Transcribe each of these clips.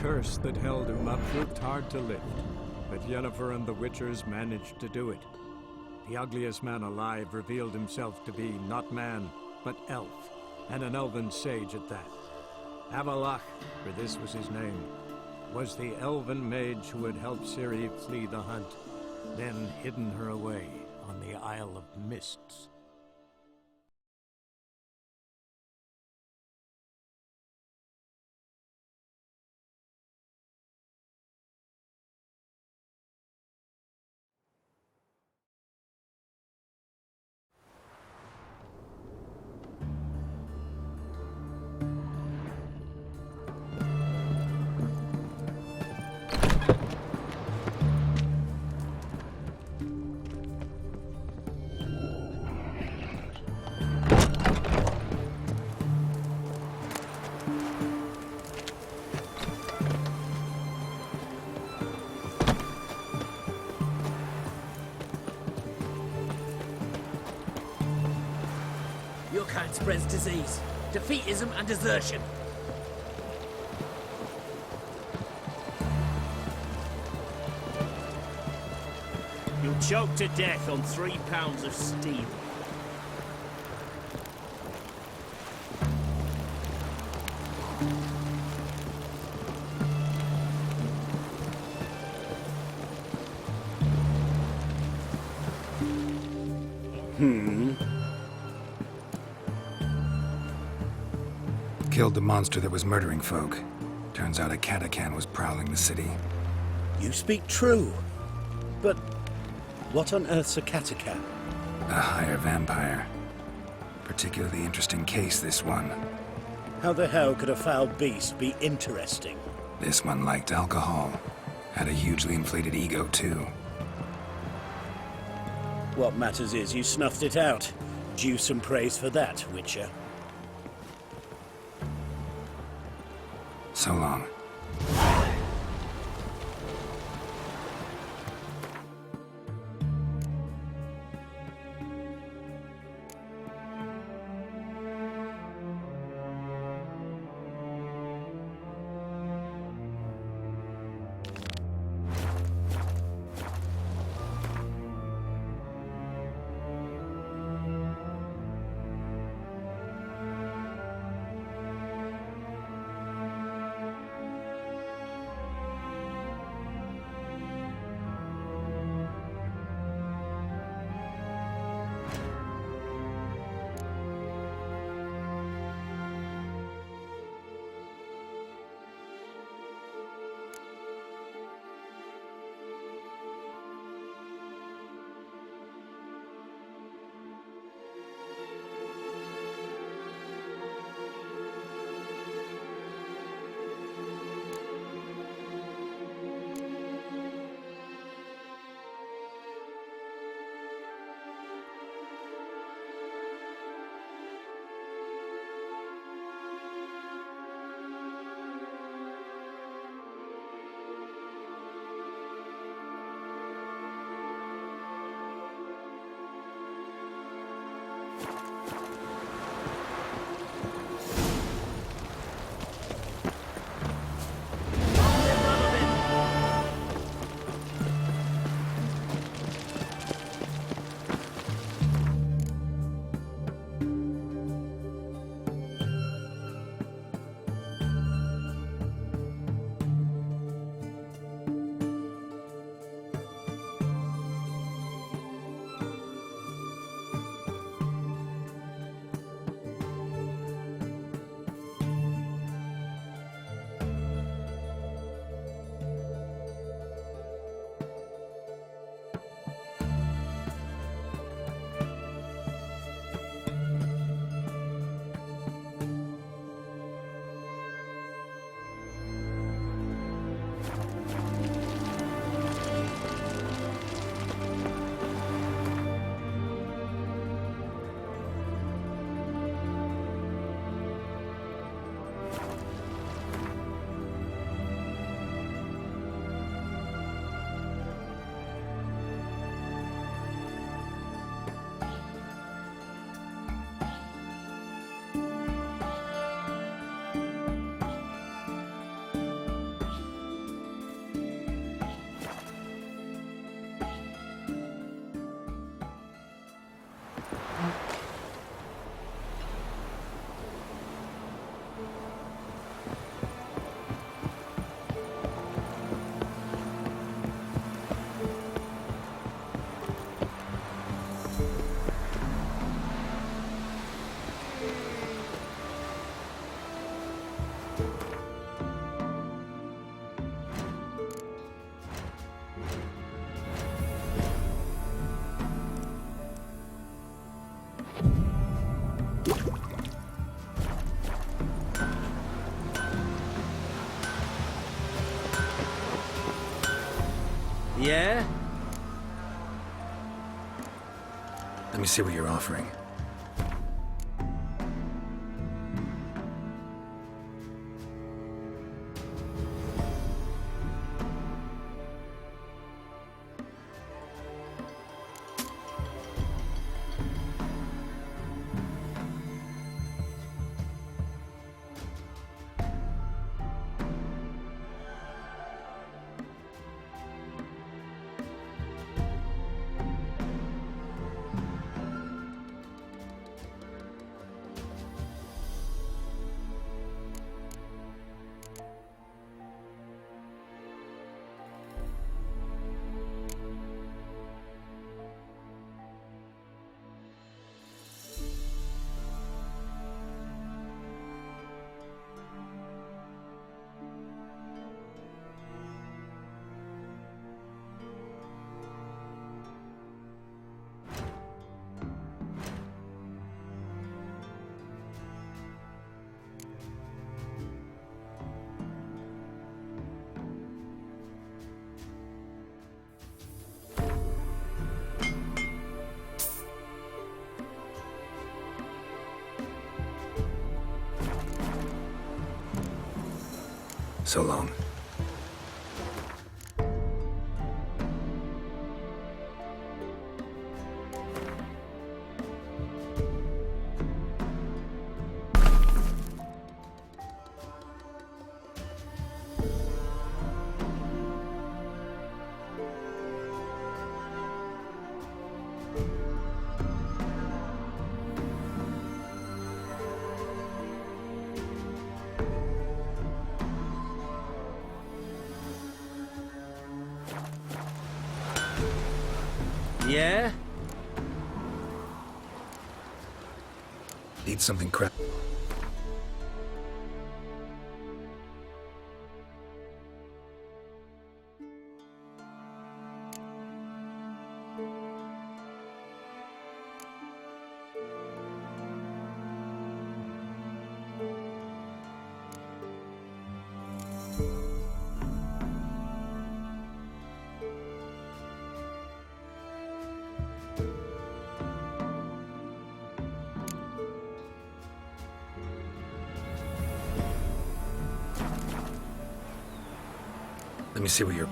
curse that held him up proved hard to lift, but Yennefer and the Witchers managed to do it. The ugliest man alive revealed himself to be not man, but elf, and an elven sage at that. Avalach, for this was his name, was the elven mage who had helped Ciri flee the hunt, then hidden her away on the Isle of Mists. Your kind spreads disease, defeatism and desertion. You'll choke to death on 3 pounds of steel. Killed the monster that was murdering folk. Turns out a Catacan was prowling the city. You speak true. But what on earth's a Catacan? A higher vampire. Particularly interesting case, this one. How the hell could a foul beast be interesting? This one liked alcohol. Had a hugely inflated ego, too. What matters is you snuffed it out. Due some praise for that, Witcher. So long. Yeah? Let me see what you're offering. So long. Yeah? Need something crap. Let me see what you're...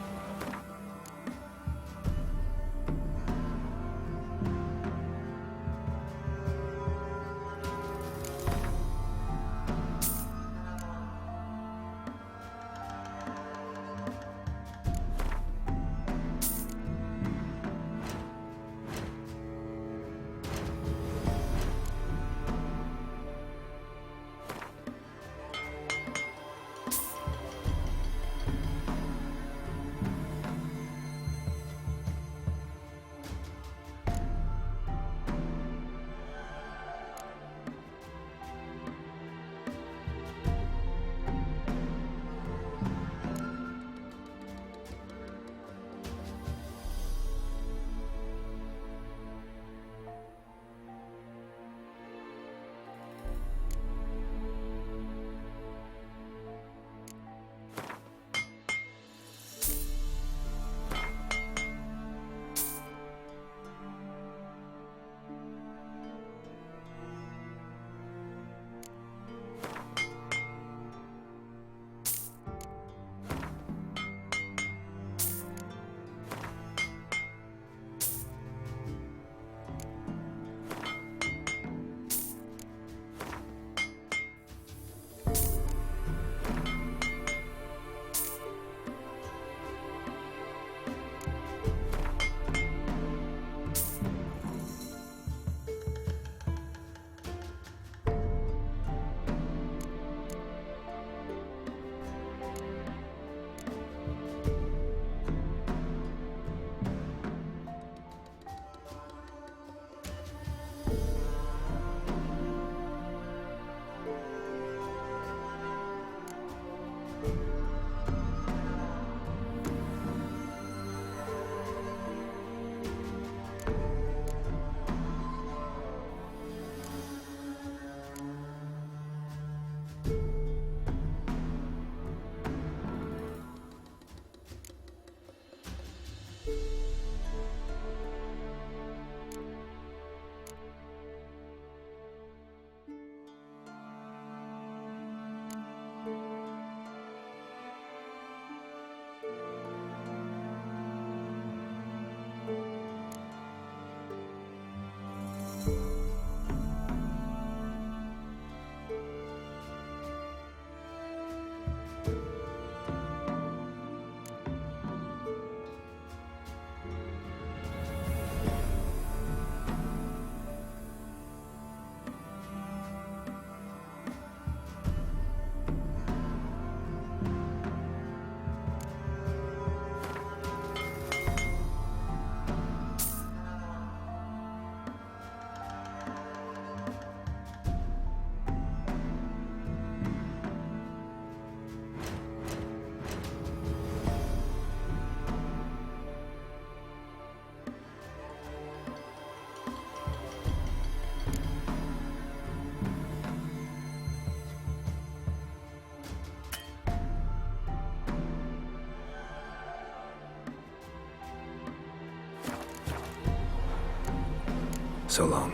So long.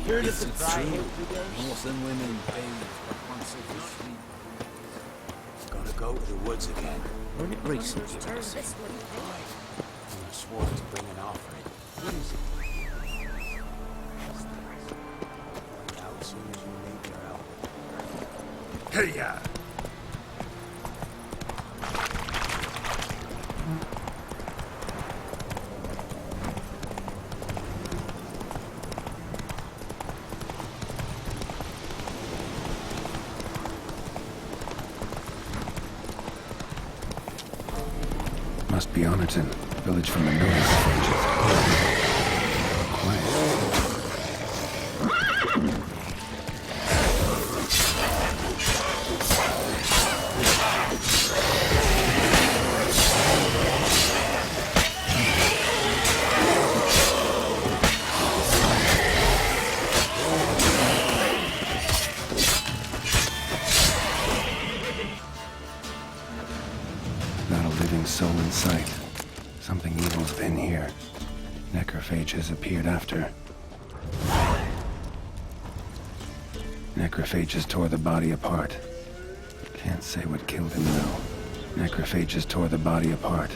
Heard of the dry Most them women bathe but once every 3 days. Gotta go to the woods again. When it recent. I swore to bring an offering. What is it? Find out as soon as you need your help. Hey-ya! Must be Honorton, village from the north. Quiet. Not a living soul in sight. Something evil's been here. Necrophages appeared after. Necrophages tore the body apart. Can't say what killed him though. Necrophages tore the body apart.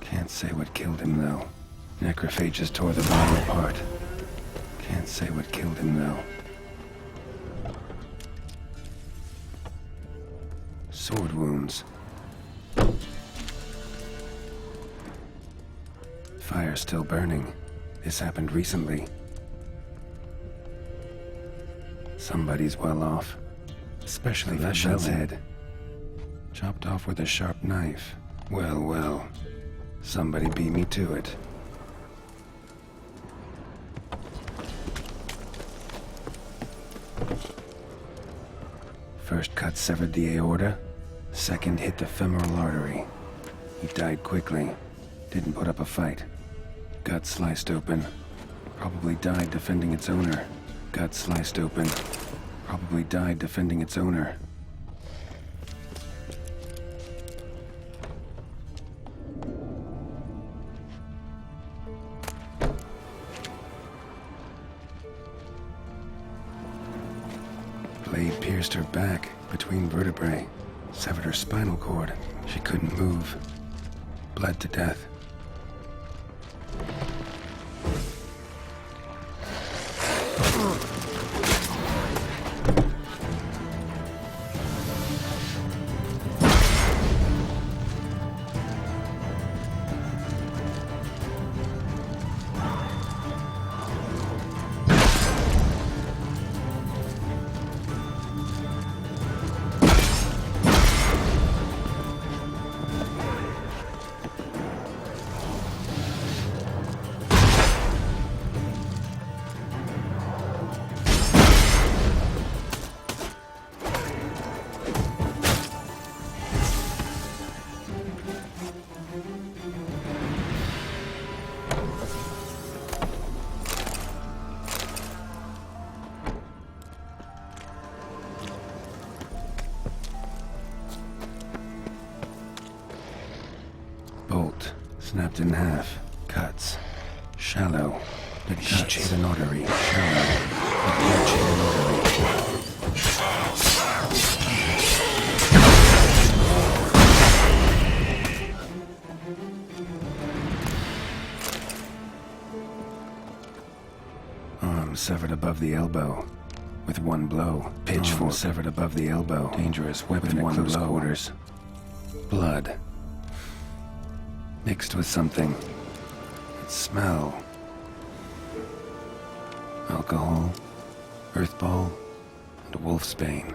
Can't say what killed him though. Necrophages tore the body apart. Can't say what killed him though. Sword wounds. Fire still burning. This happened recently. Somebody's well off. Especially Vashel's head. Chopped off with a sharp knife. Well, well. Somebody beat me to it. First cut severed the aorta. Second hit the femoral artery. He died quickly. Didn't put up a fight. Gut sliced open. Probably died defending its owner. Gut sliced open. Probably died defending its owner. Blade pierced her back between vertebrae. Severed her spinal cord. She couldn't move. Bled to death. Bolt, snapped in half, cuts, shallow, the touch hit an artery, shallow, the touch hit an artery. Arm severed above the elbow, with one blow. Pitchfork severed above the elbow, dangerous weapon at close quarters. Blood. Mixed with something. Smell. Alcohol, earthball, and wolfsbane.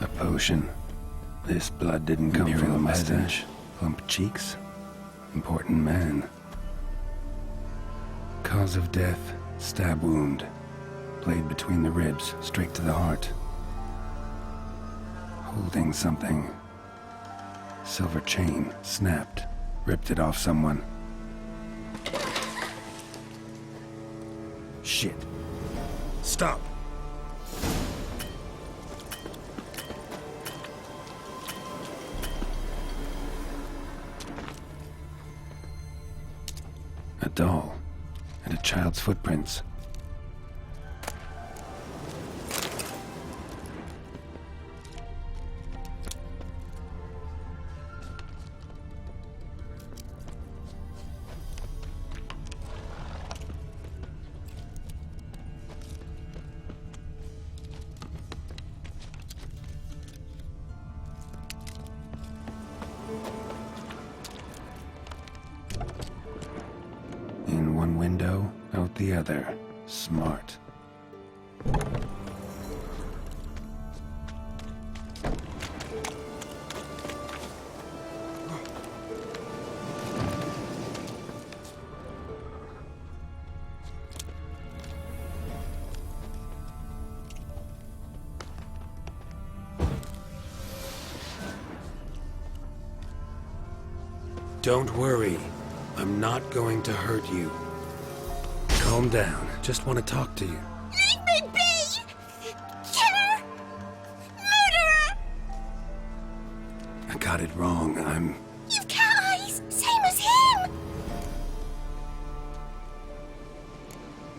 A potion. This blood didn't come from a mustache. Plump cheeks. Important man. Cause of death, stab wound. Blade between the ribs, straight to the heart. Holding something. Silver chain, snapped. Ripped it off someone. Shit. Stop. A doll. And a child's footprints. In one window, out the other. Smart. Don't worry. I'm not going to hurt you. Calm down. Just want to talk to you. Leave me be! Killer! Murderer! I got it wrong. You've cat eyes! Same as him!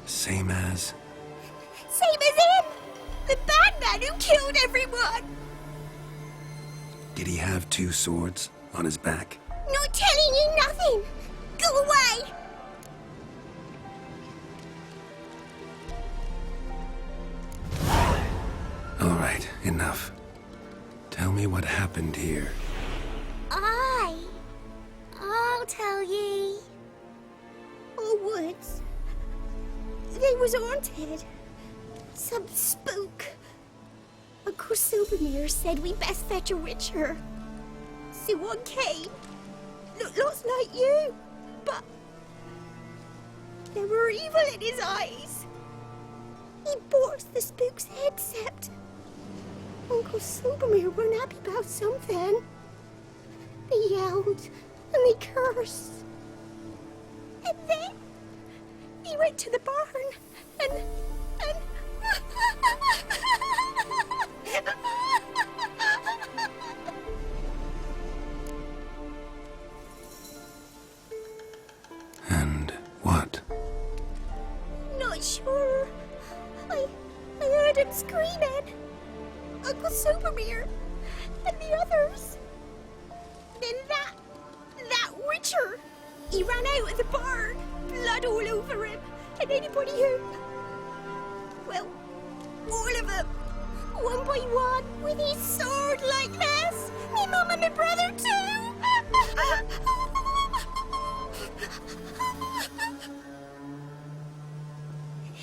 Same as... Same as him! The bad man who killed everyone! Did he have two swords on his back? Not telling you nothing! Go away! All right, enough. Tell me what happened here. I'll tell ye. Our woods. They was haunted. Some spook. Uncle Silvermere said we best fetch a witcher. So one came. Looked like you, but there were evil in his eyes. He bore the spook's head, except Uncle Silvermere weren't happy about something. They yelled and they cursed. And then he went to the barn and And what? Not sure. I heard him screaming. Uncle Silvermere and the others. Then that witcher. He ran out of the barn, blood all over him, and anybody who... Well, all of them, one by one, with his sword like this. Me mum and my brother too.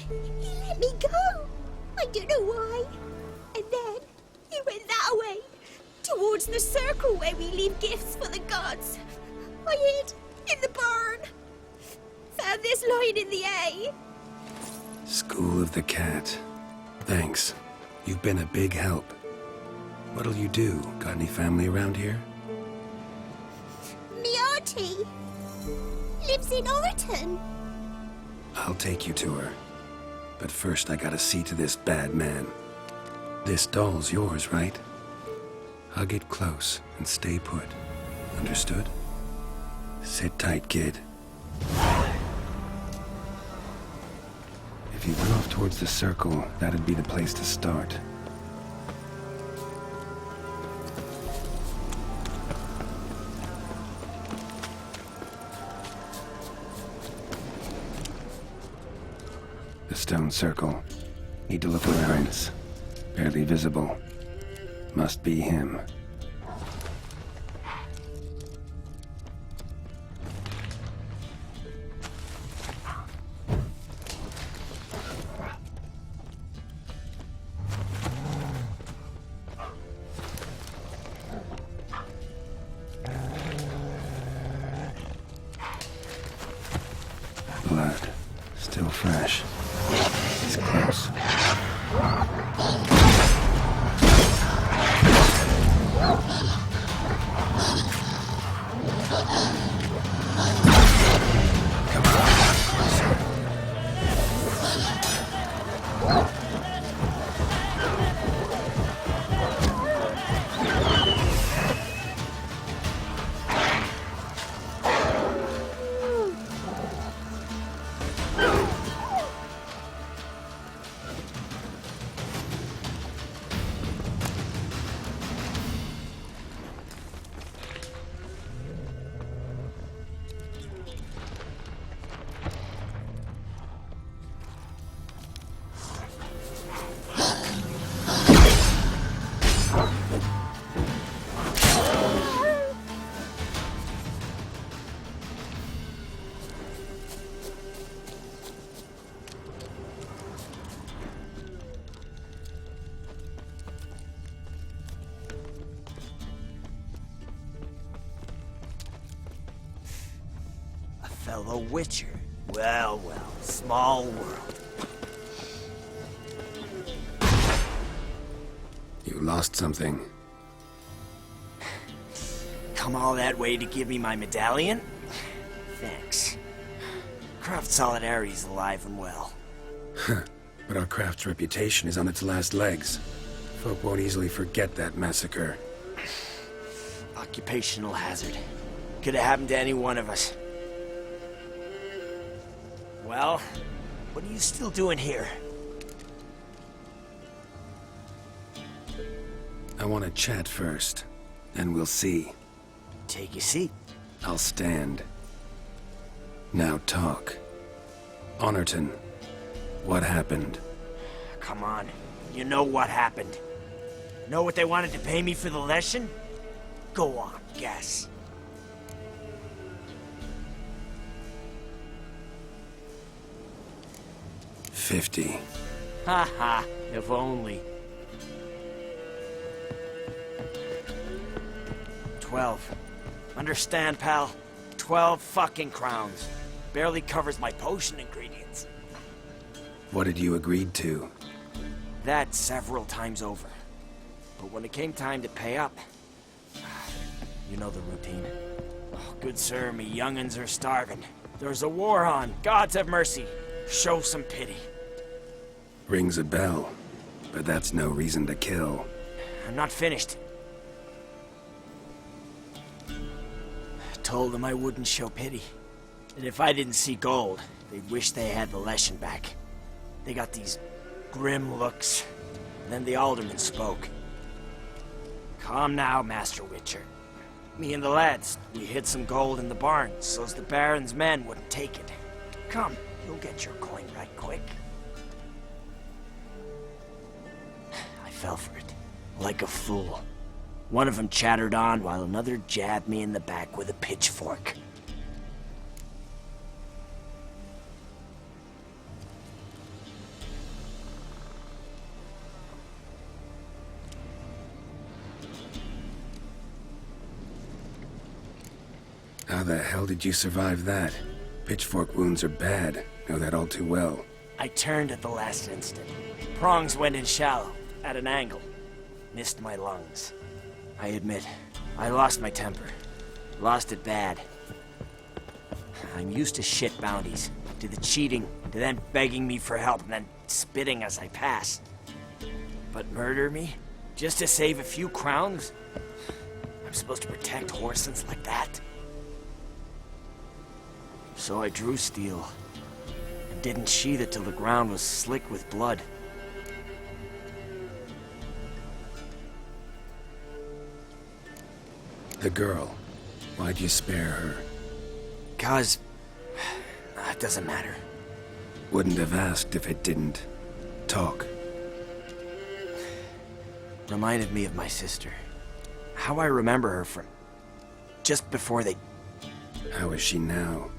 He let me go. I don't know why. And then he went that way, towards the circle where we leave gifts for the gods. I hid in the barn. Found this lying in the hay. School of the Cat. Thanks. You've been a big help. What'll you do? Got any family around here? Me auntie lives in Orton. I'll take you to her. But first I gotta see to this bad man. This doll's yours, right? Hug it close and stay put. Understood? Sit tight, kid. If you went off towards the circle, that'd be the place to start. The stone circle. Need to look around. It's barely visible. Must be him. Blood. Still fresh. He's close. Come on, closer. fellow Witcher. Well, well, small world. You lost something. Come all that way to give me my medallion? Thanks. Craft Solidarity's alive and well. But our craft's reputation is on its last legs. Folk won't easily forget that massacre. Occupational hazard. Could have happened to any one of us. Well, what are you still doing here? I want to chat first, and we'll see. Take your seat. I'll stand. Now talk. Honorton, what happened? Come on. You know what happened. Know what they wanted to pay me for the lesson? Go on, guess. $50. Ha ha, if only. 12. Understand, pal? 12 fucking crowns. Barely covers my potion ingredients. What did you agree to? That several times over. But when it came time to pay up, you know the routine. Oh, good sir, me young'uns are starving. There's a war on. Gods have mercy. Show some pity. Rings a bell, but that's no reason to kill. I'm not finished. I told them I wouldn't show pity. And if I didn't see gold, they'd wish they had the lesson back. They got these grim looks. And then the alderman spoke. Come now, Master Witcher. Me and the lads, we hid some gold in the barn, so's the Baron's men wouldn't take it. Come, you'll get your coin right quick. I fell for it, like a fool. One of them chattered on while another jabbed me in the back with a pitchfork. How the hell did you survive that? Pitchfork wounds are bad. Know that all too well. I turned at the last instant. Prongs went in shallow, at an angle. Missed my lungs. I admit, I lost my temper. Lost it bad. I'm used to shit bounties, to the cheating, to them begging me for help and then spitting as I pass. But murder me? Just to save a few crowns? I'm supposed to protect Horsens like that? So I drew steel, and didn't sheathe it till the ground was slick with blood. The girl. Why'd you spare her? 'Cause... it doesn't matter. Wouldn't have asked if it didn't. Talk. Reminded me of my sister. How I remember her from... just before they How is she now?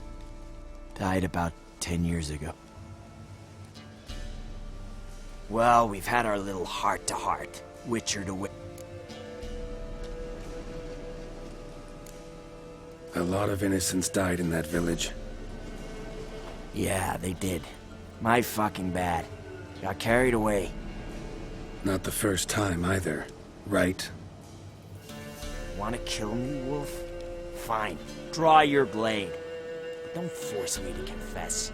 died about 10 years ago. Well, we've had our little heart-to-heart, Witcher to Witcher. A lot of innocents died in that village. Yeah, they did. My fucking bad. Got carried away. Not the first time either, right? Wanna kill me, Wolf? Fine. Draw your blade. But don't force me to confess.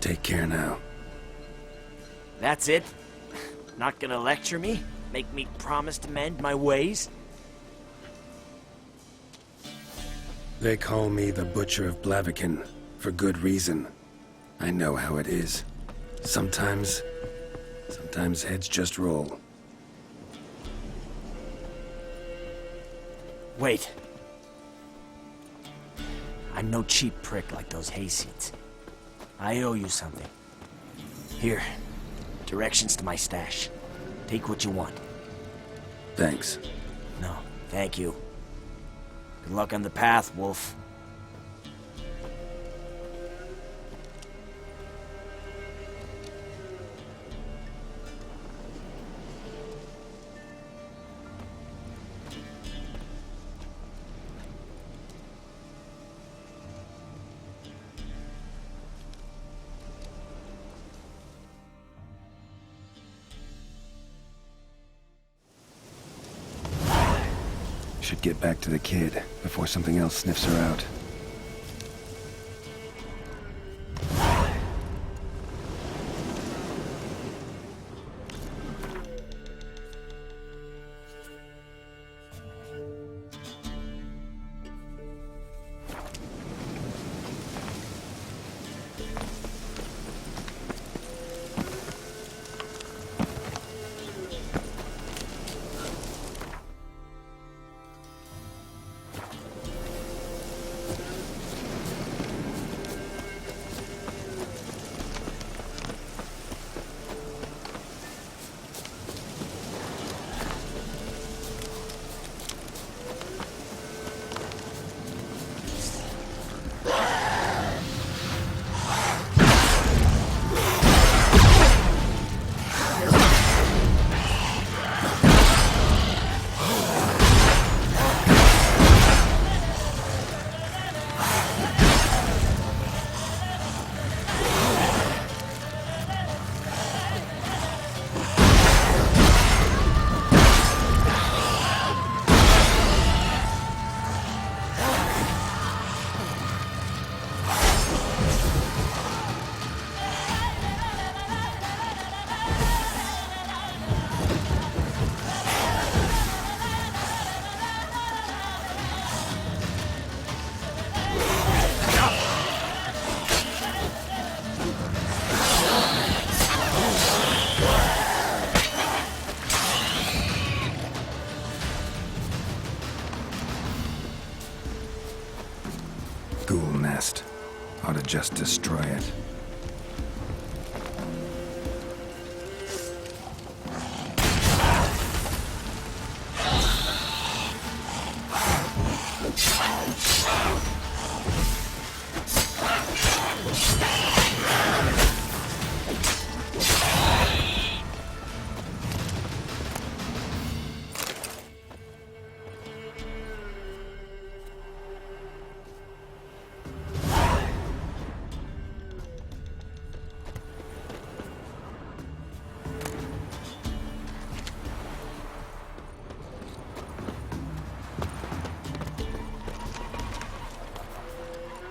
Take care now. That's it? Not gonna lecture me? Make me promise to mend my ways? They call me the Butcher of Blaviken, for good reason. I know how it is. Sometimes heads just roll. Wait. I'm no cheap prick like those hayseeds. I owe you something. Here, directions to my stash. Take what you want. Thanks. No, thank you. Good luck on the path, Wolf. should get back to the kid before something else sniffs her out. Ghoul nest. Ought to just destroy it.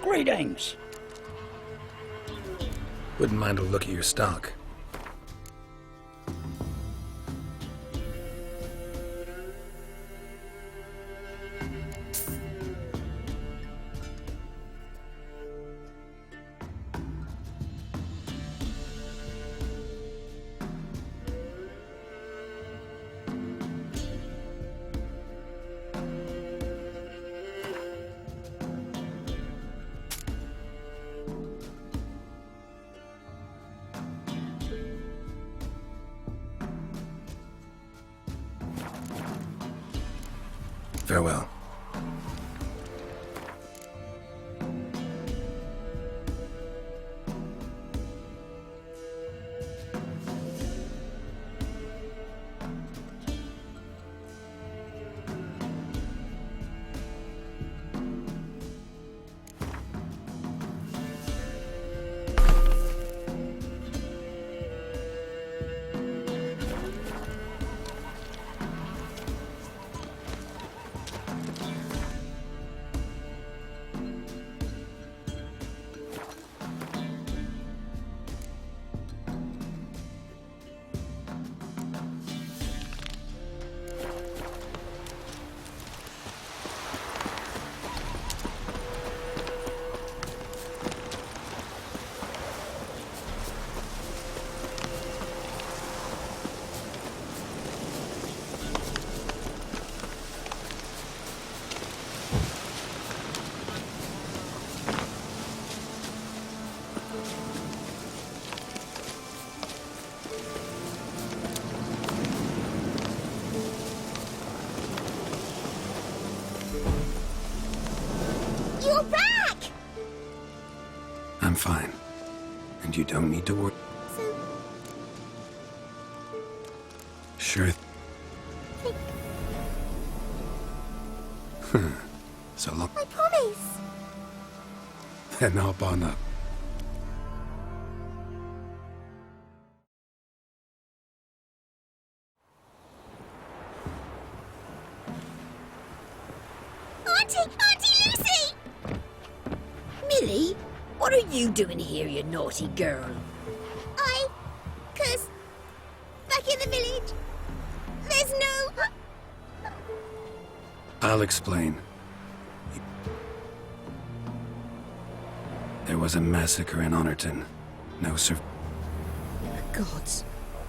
Greetings. Wouldn't mind a look at your stock. Farewell. You're back! I'm fine. And you don't need to worry. So, Sure. So long. I promise. Then hop on up. Auntie! Auntie Lucy! Millie, what are you doing here, you naughty girl? Cause back in the village, there's no... I'll explain. There was a massacre in Honorton. No Gods,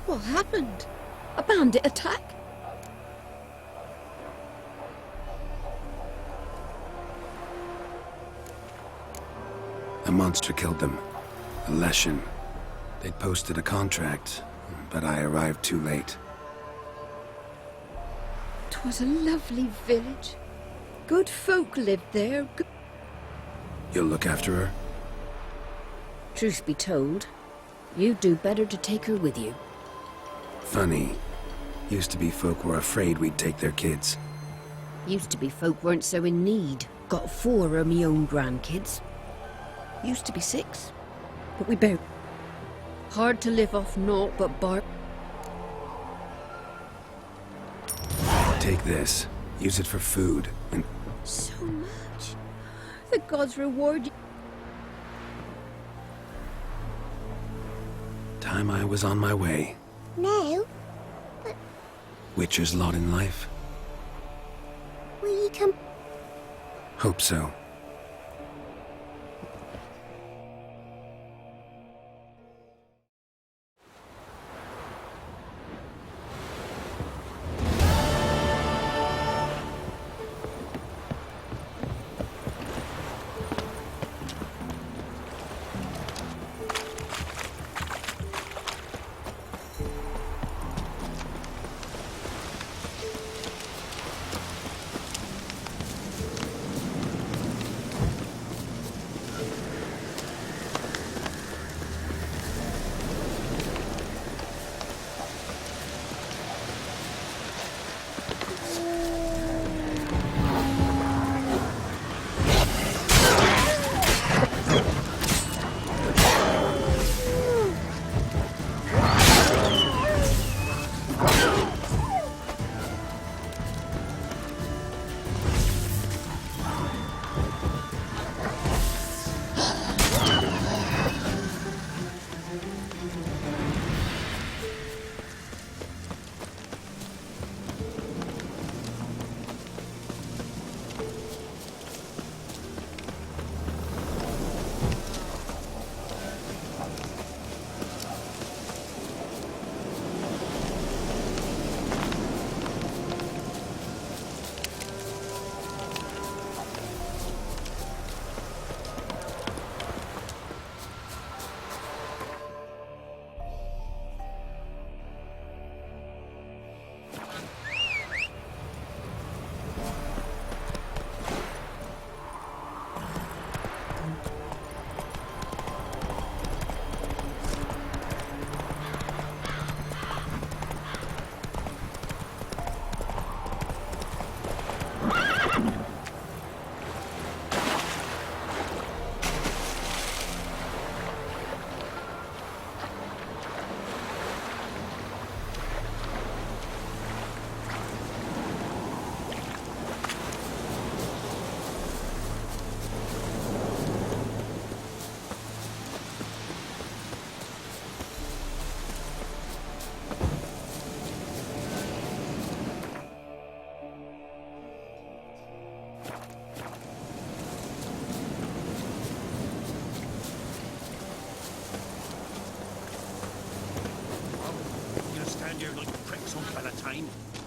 what happened? A bandit attack? A monster killed them. A Leshen. They'd posted a contract, but I arrived too late. 'Twas a lovely village. Good folk lived there. You'll look after her? Truth be told, you'd do better to take her with you. Funny. Used to be folk were afraid we'd take their kids. Used to be folk weren't so in need. Got 4 of me own grandkids. Used to be 6, but we bear. Hard to live off naught but bark. Take this. Use it for food, and So much. The gods reward you. time I was on my way. No. Witcher's lot in life? Will you come... Hope so.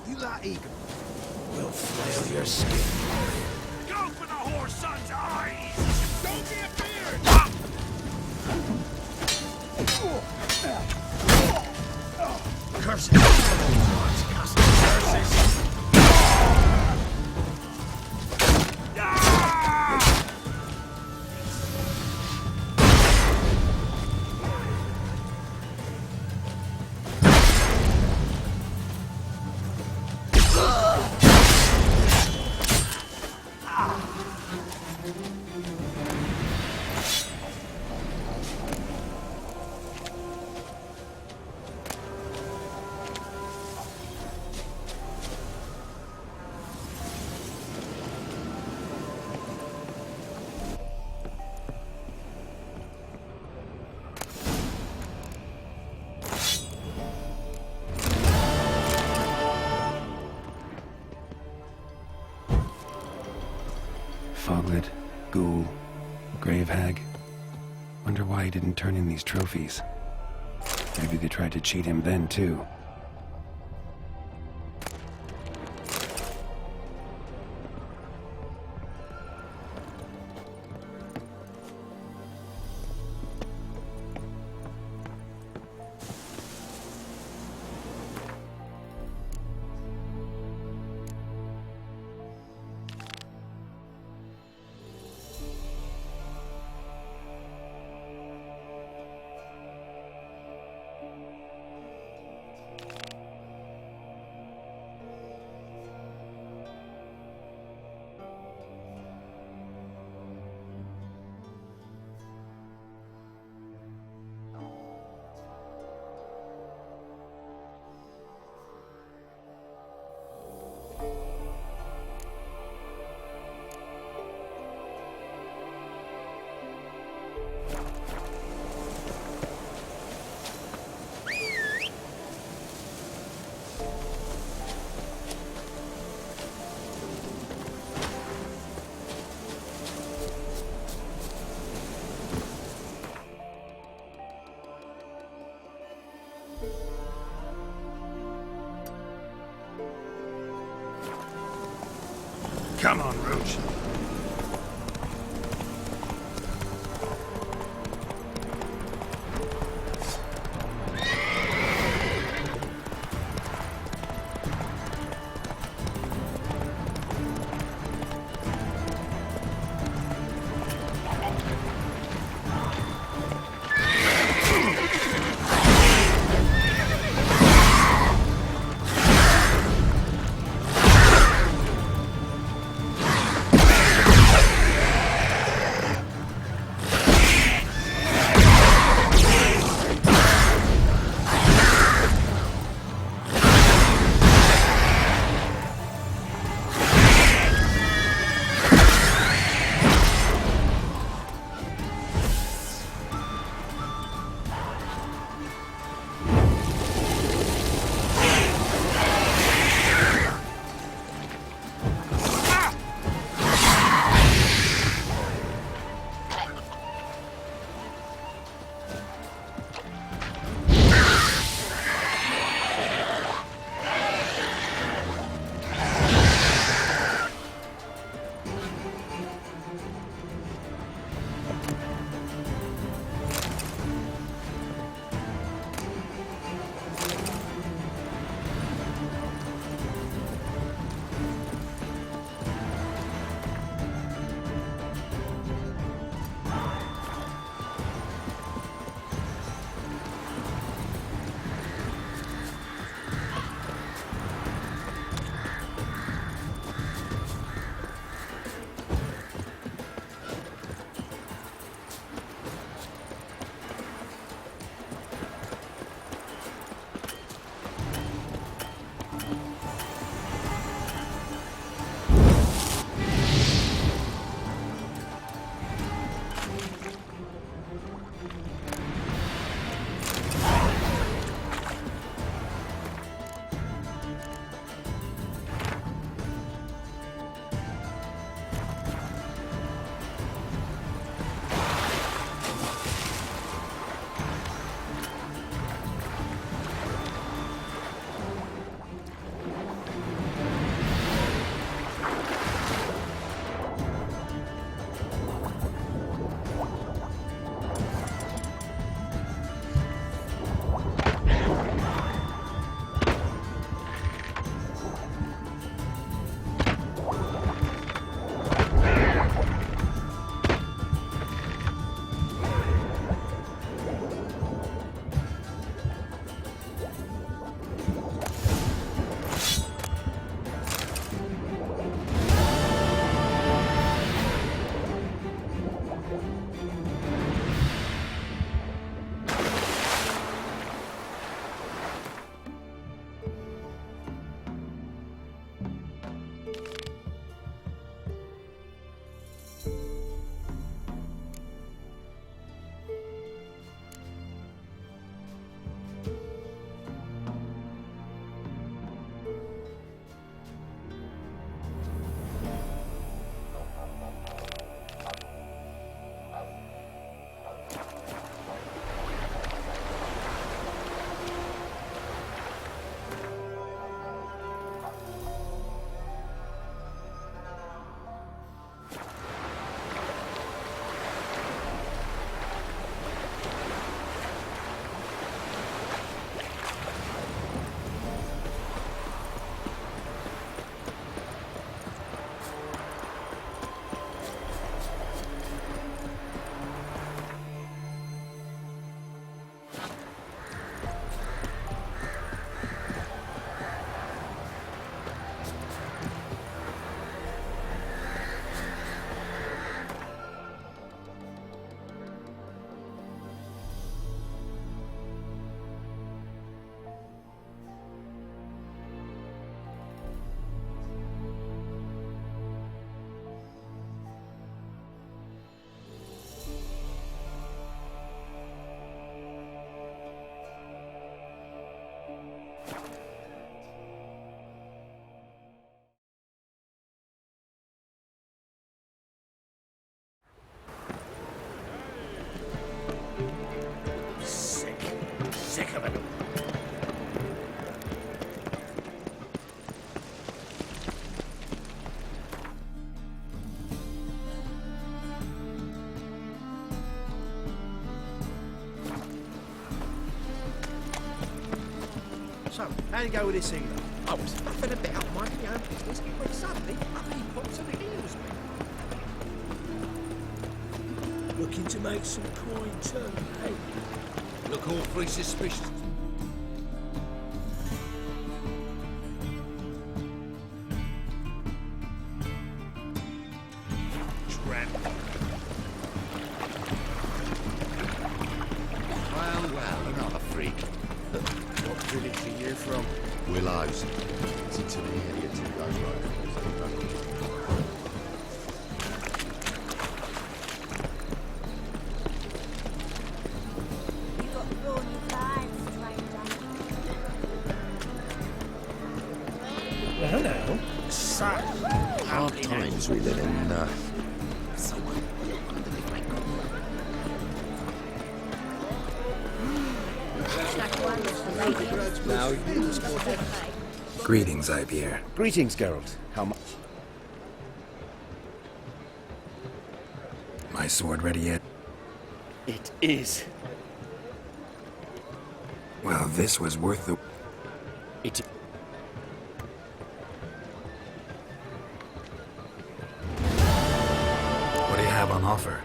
You that eager? We'll flail your skin. Go for the whore's son's eyes! Don't be afeard! Curses! Curses! Foglet, Ghoul, Grave Hag. Wonder why he didn't turn in these trophies. Maybe they tried to cheat him then, too. Come on, Roach. So, how you go with this either? I was faffing about minding my own business when suddenly up he pops and heals me. Looking to make some coin too, hey? Look awfully suspicious. Tramp. Well, another freak. What village are you from? Willows. It's into the area 2 days right. You got brawny vibes, stranger. Well, now. Such Hard times we live in, Greetings, Ivier. Greetings, Geralt. How much? My sword ready yet? It is. Well, this was worth the... It. What do you have on offer?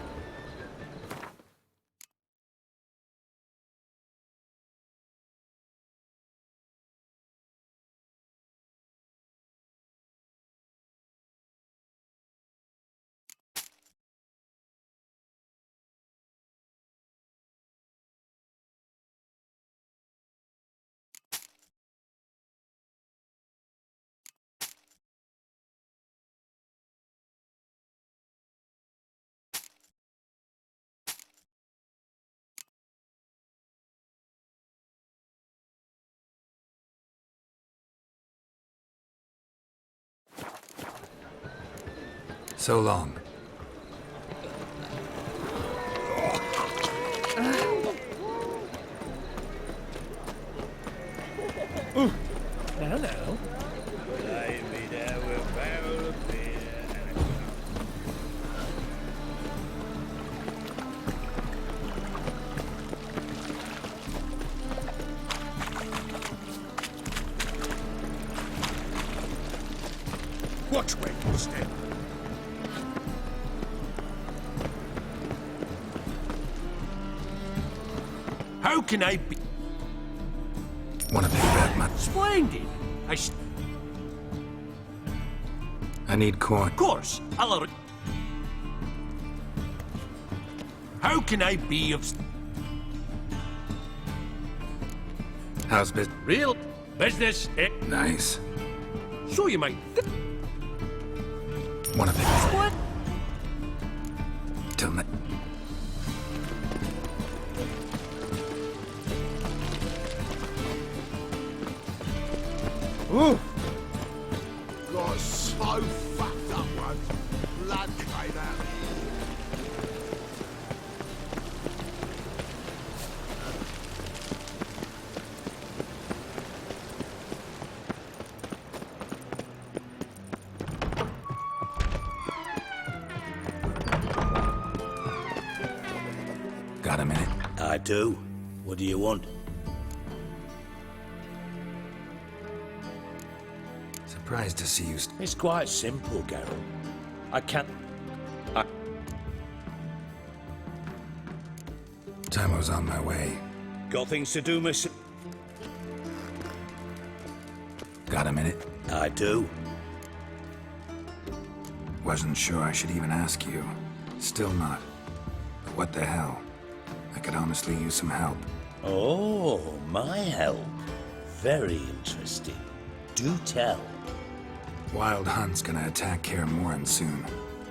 So long. Now. Lay me there with a barrel of beer and Watch where you step. How can I be Want to pay back my... splendid? I need coin. Of course, I'll... How can I be of... How's business? real business? Nice. Sure you might... Want to pay... What? Till ne... Ooh. got so fucked up once. Blood came out. Got a minute? I do. What do you want? Surprised to see you... It's quite simple, Geralt. I can't... Time was on my way. Got things to do, miss... Got a minute? I do. Wasn't sure I should even ask you. Still not. But what the hell? I could honestly use some help. Oh, my help. Very interesting. Do tell. Wild Hunt's gonna attack Kaer Morhen soon.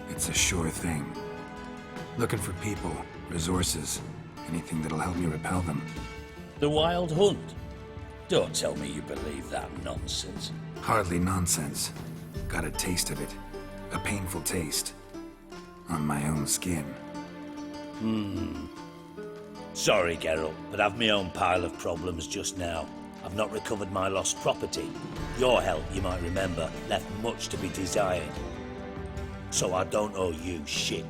It's a sure thing. Looking for people, resources, anything that'll help me repel them. The Wild Hunt? Don't tell me you believe that nonsense. Hardly nonsense. Got a taste of it. A painful taste. On my own skin. Sorry, Geralt, but I've my own pile of problems just now. I've not recovered my lost property. Your help, you might remember, left much to be desired. So I don't owe you shit.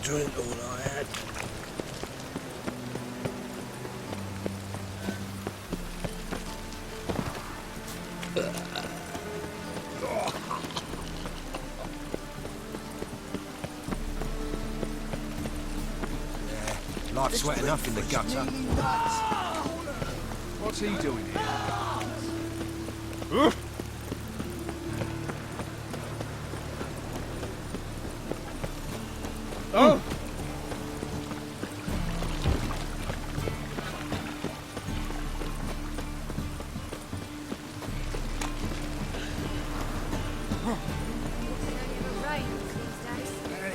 drink all I had. Life's wet enough in the gutter. What's he doing here? Oh!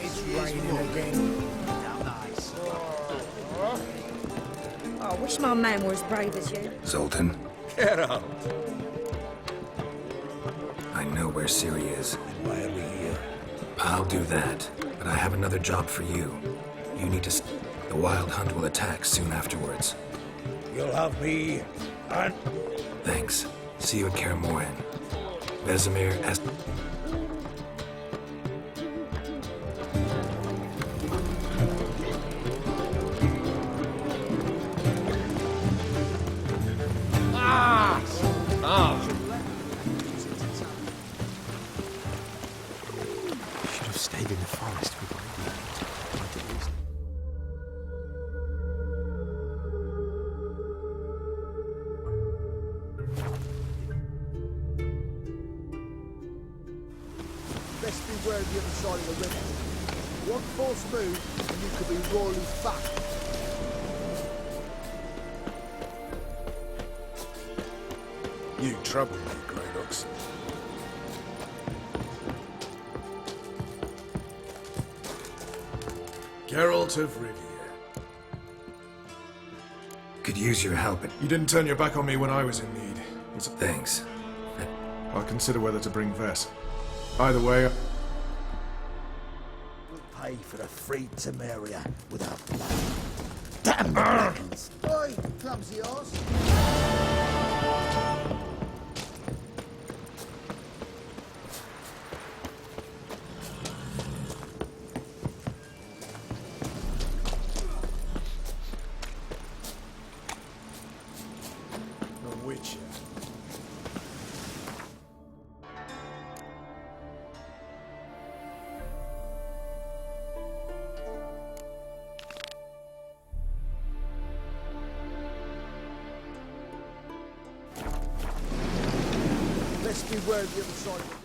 It's raining again. I wish my man were as brave as you. Zoltan, Get out! I know where Ciri is. Why are we here? I'll do that, but I have another job for you. You need to... The Wild Hunt will attack soon afterwards. You'll have me... and... Thanks. See you at Kaer Morhen. Vesemir as... Should have stayed in the forest with Best beware of the other side of the river. One false move, and you could be royally fucked. You trouble me, Greylocks. Geralt of Rivia. Could use your help. You didn't turn your back on me when I was in need. Thanks. I'll consider whether to bring Vess. Either way, We'll pay for the free Temeria with our blood. Damn the dragons! Oi, clumsy horse! the Witcher. Let's beware of the other side of the river.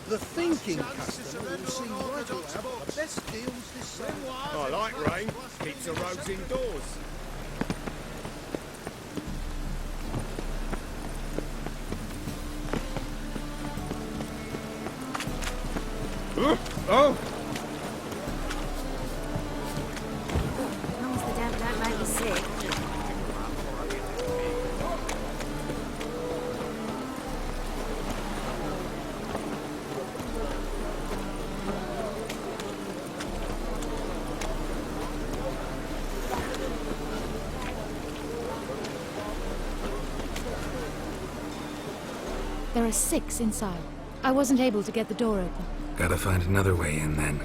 The thinking customer will see right away about the best deals this summer. I like rain. Keeps the roads indoors. Oh! As long as the damp don't make you sick. There are 6 inside. I wasn't able to get the door open. Gotta find another way in then.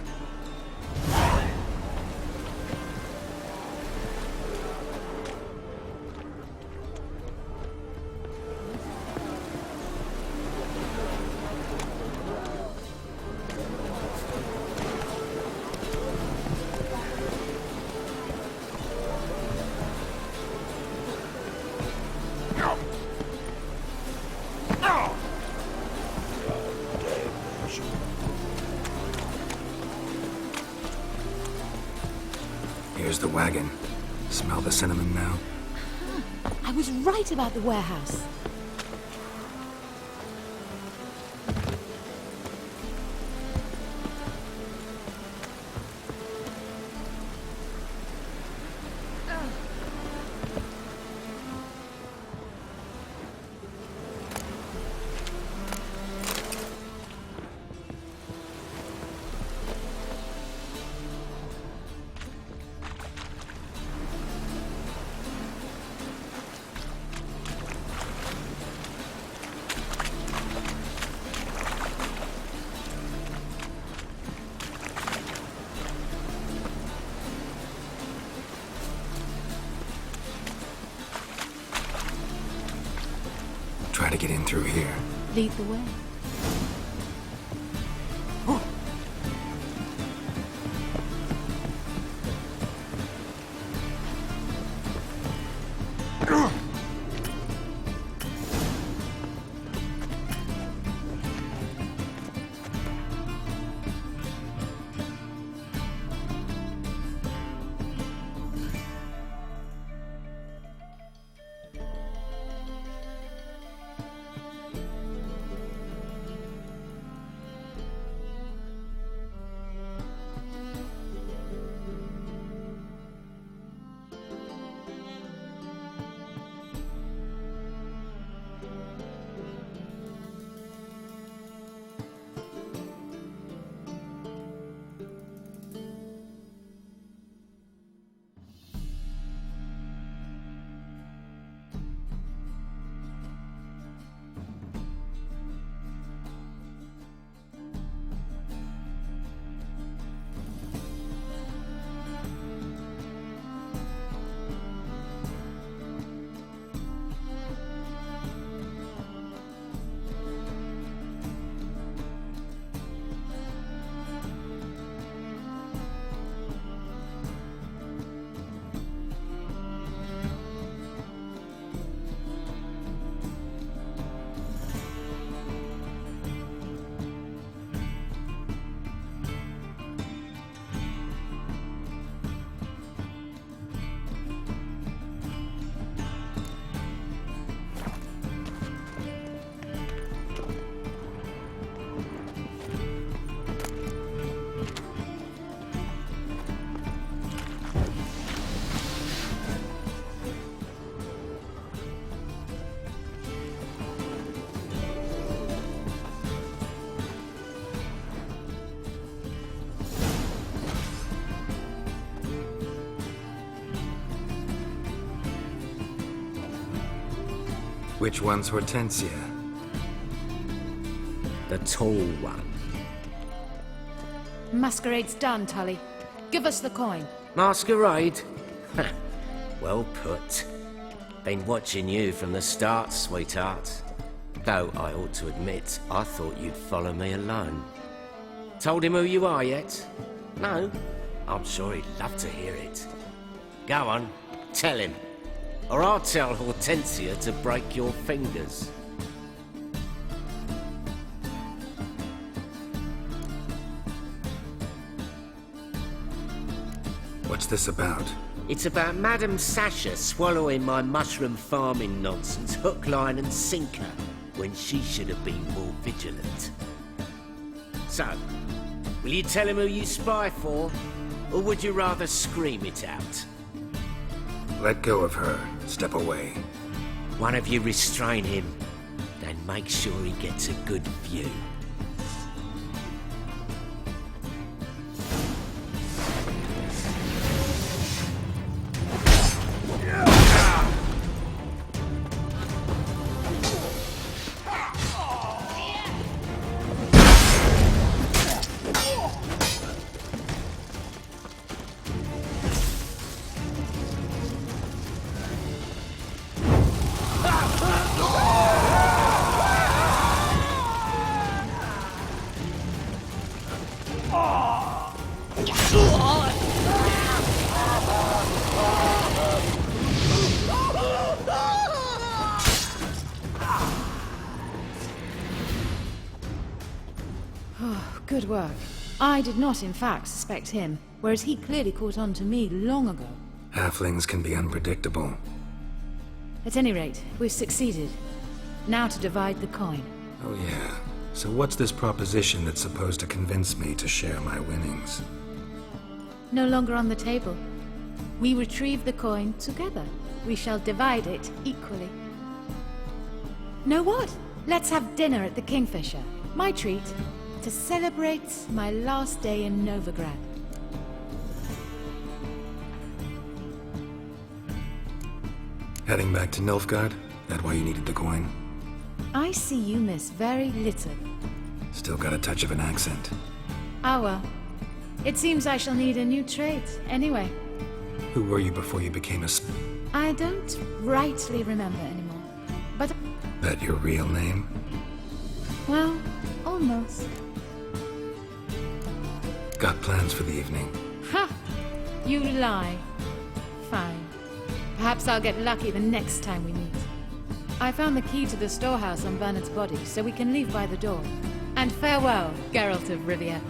Here's the wagon. Smell the cinnamon now? I was right about the warehouse. get in through here. Lead the way. Which one's Hortensia? The tall one. Masquerade's done, Tully. Give us the coin. Masquerade? Well put. Been watching you from the start, sweetheart. Though I ought to admit, I thought you'd follow me alone. Told him who you are yet? No? I'm sure he'd love to hear it. Go on, tell him. Or I'll tell Hortensia to break your fingers. What's this about? It's about Madame Sasha swallowing my mushroom farming nonsense hook, line and sinker when she should have been more vigilant. So, will you tell him who you spy for? Or would you rather scream it out? Let go of her. Step away. One of you restrain him, then make sure he gets a good view. Good work. I did not, in fact, suspect him, whereas he clearly caught on to me long ago. Halflings can be unpredictable. At any rate, we've succeeded. Now to divide the coin. Oh yeah. So what's this proposition that's supposed to convince me to share my winnings? No longer on the table. We retrieve the coin together. We shall divide it equally. Know what? Let's have dinner at the Kingfisher. My treat. To celebrate my last day in Novigrad. Heading back to Nilfgaard? That why you needed the coin? I see you miss very little. Still got a touch of an accent. Ah well. It seems I shall need a new trade, anyway. Who were you before you became a I don't rightly remember anymore. But That your real name? Well, almost. Got plans for the evening? Ha! You lie. Fine. Perhaps I'll get lucky the next time we meet. I found the key to the storehouse on Bernard's body, so we can leave by the door. And farewell, Geralt of Rivia.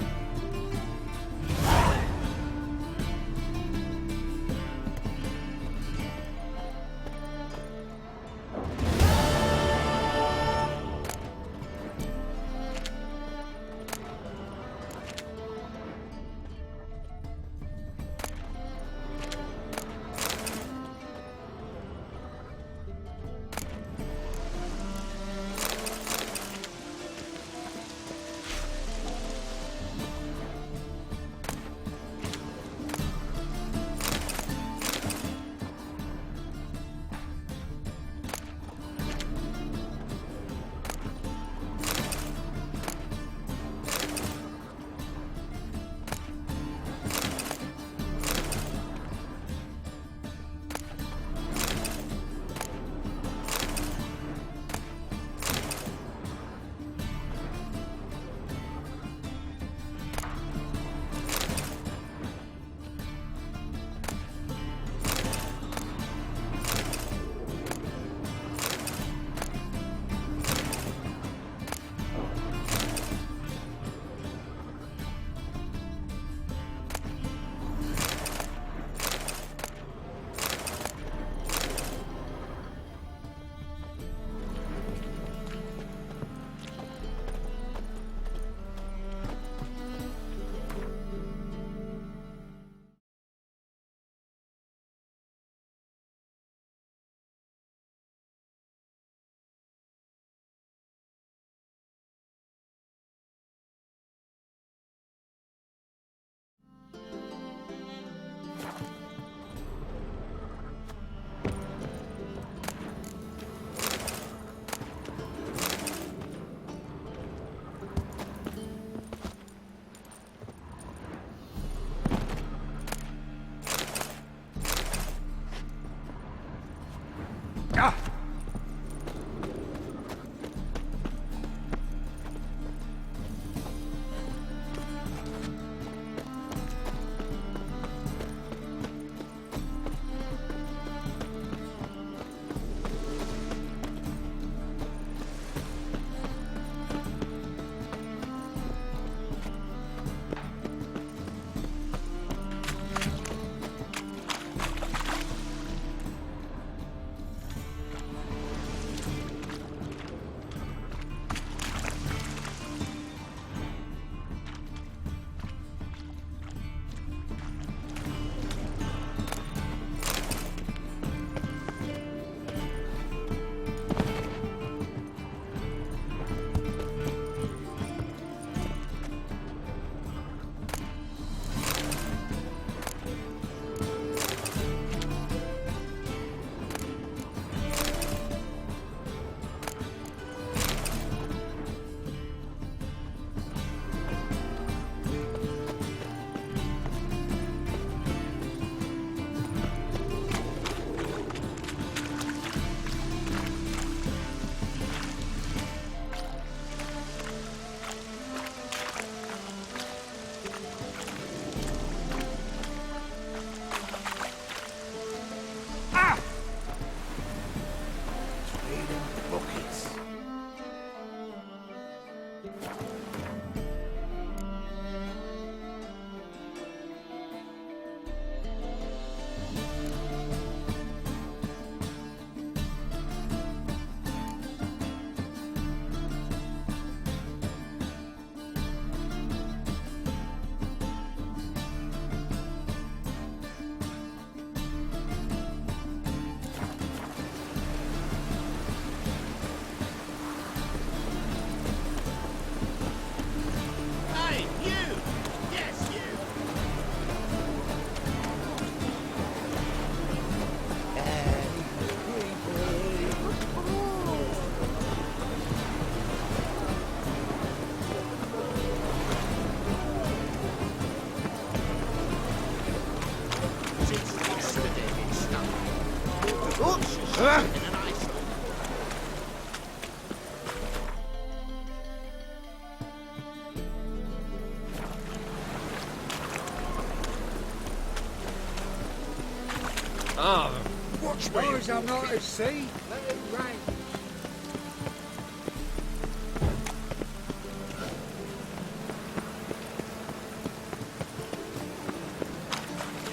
Watch me! As I'm not at sea, let it rain.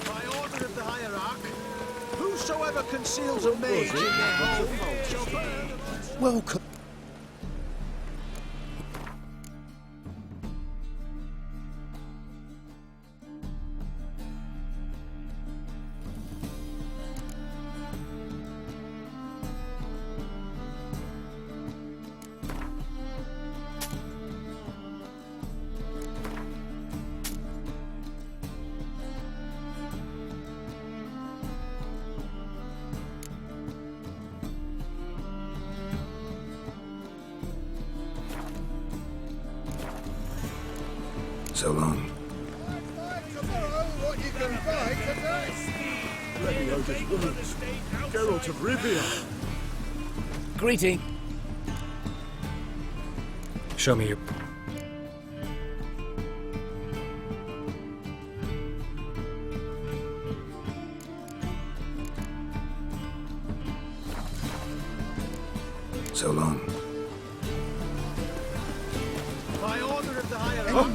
By order of the hierarch, whosoever conceals a mage in their home shall be welcome. So long. Geralt of Rivia. Greeting. Show me your... So long. By order of the hierarch,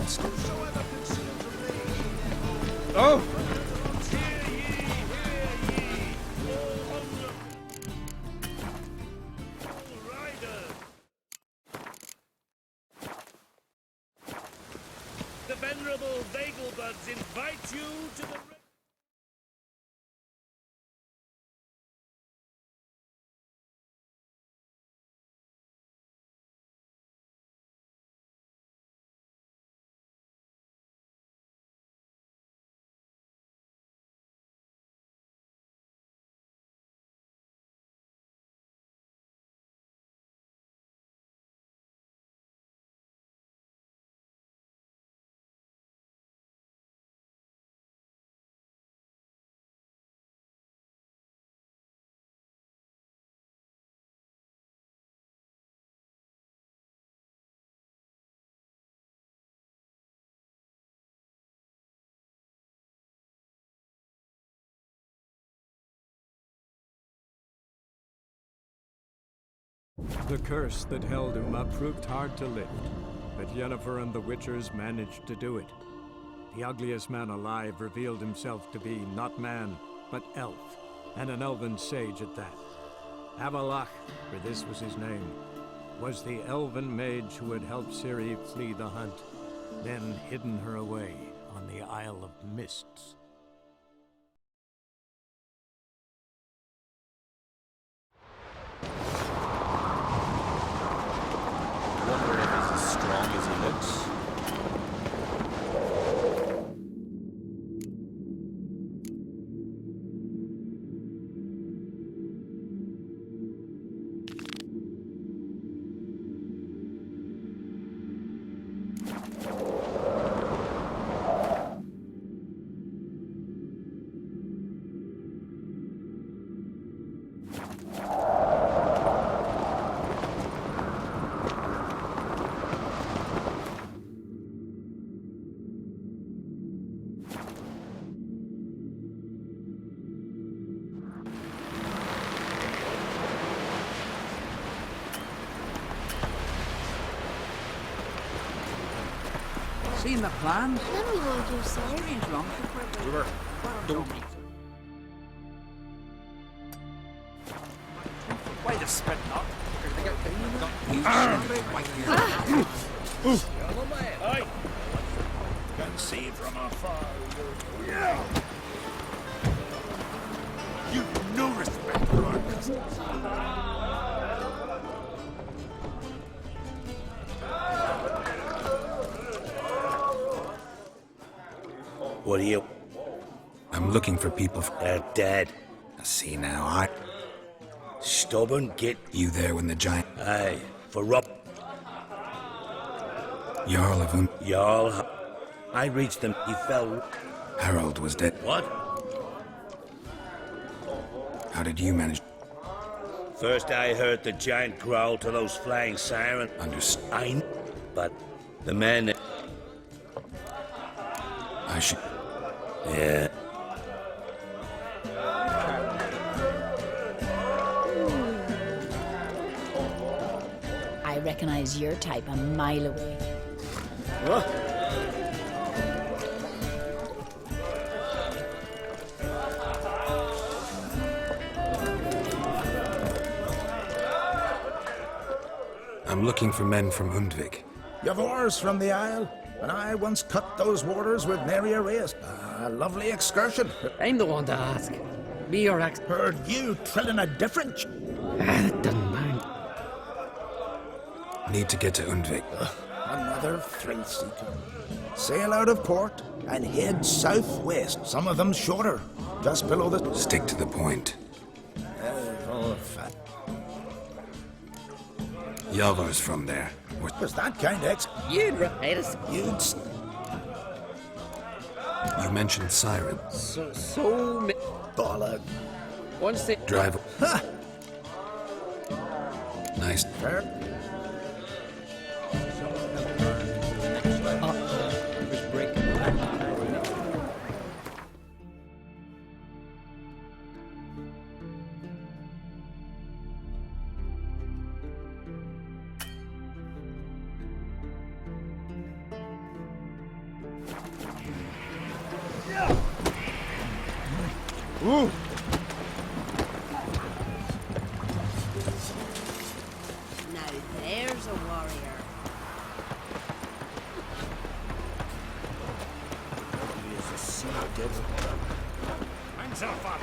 whosoever conceals a mage in their home. Oh! The venerable Vagelbuds invite you to the... The curse that held Uma proved hard to lift, but Yennefer and the Witchers managed to do it. The ugliest man alive revealed himself to be not man, but elf, and an elven sage at that. Avalach, for this was his name, was the elven mage who had helped Ciri flee the hunt, then hidden her away on the Isle of Mists. Wonder if he's as strong as he looks. Seen the plans? Let me hold you, sir. Strange long. River. Don't. Wait a spit up. Aye. Can see from afar. You've no respect for our cousins. What are you? I'm looking for people. They're dead. See now, I... Stubborn git. You there when the giant... Aye, for Rob. Jarl of Un... Jarl. I reached him. He fell. Harold was dead. What? How did you manage... First I heard the giant growl to those flying sirens. Understand? But the men... I should... Yeah. recognize your type a mile away. I'm looking for men from Undvik. Yavors from the Isle, and I once cut those waters with nary a race. A lovely excursion. I'm the one to ask. Me your ex. Heard you trilling a different. That doesn't mind. Need to get to Undvik. Another thrill-seeker. Sail out of port and head southwest. Some of them shorter, just below the... Stick to the point. Oh, fat. Yavar's from there. Was that kind of You'd right us. You'd... You mentioned Siren. So Bollard. Once they... Drive... Ha! Nice. Fair. Ooh. Now there's a warrior. He is a sea devil. Hands up, up.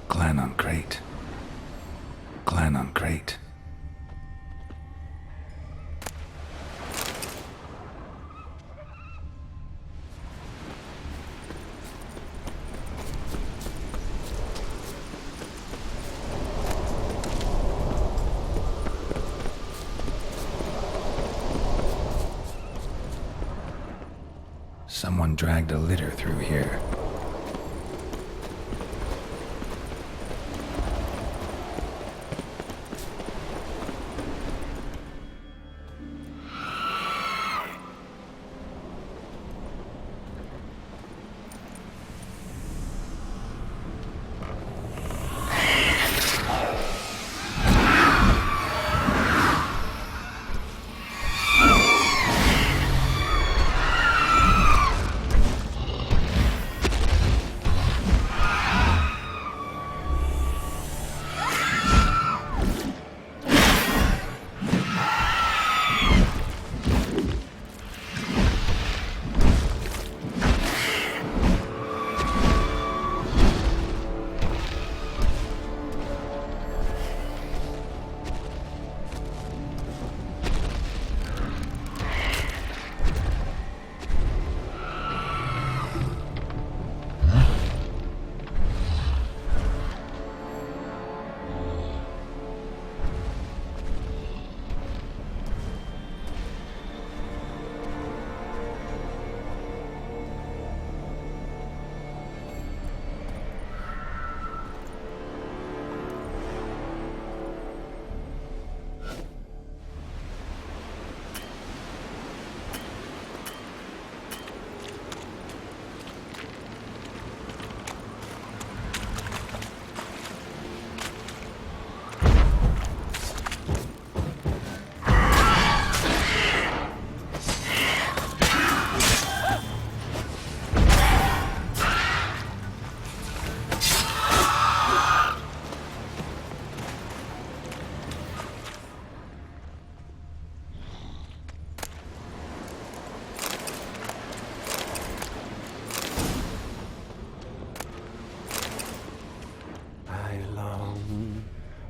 Clan on Crate. Clan on Crate. Someone dragged a litter through here.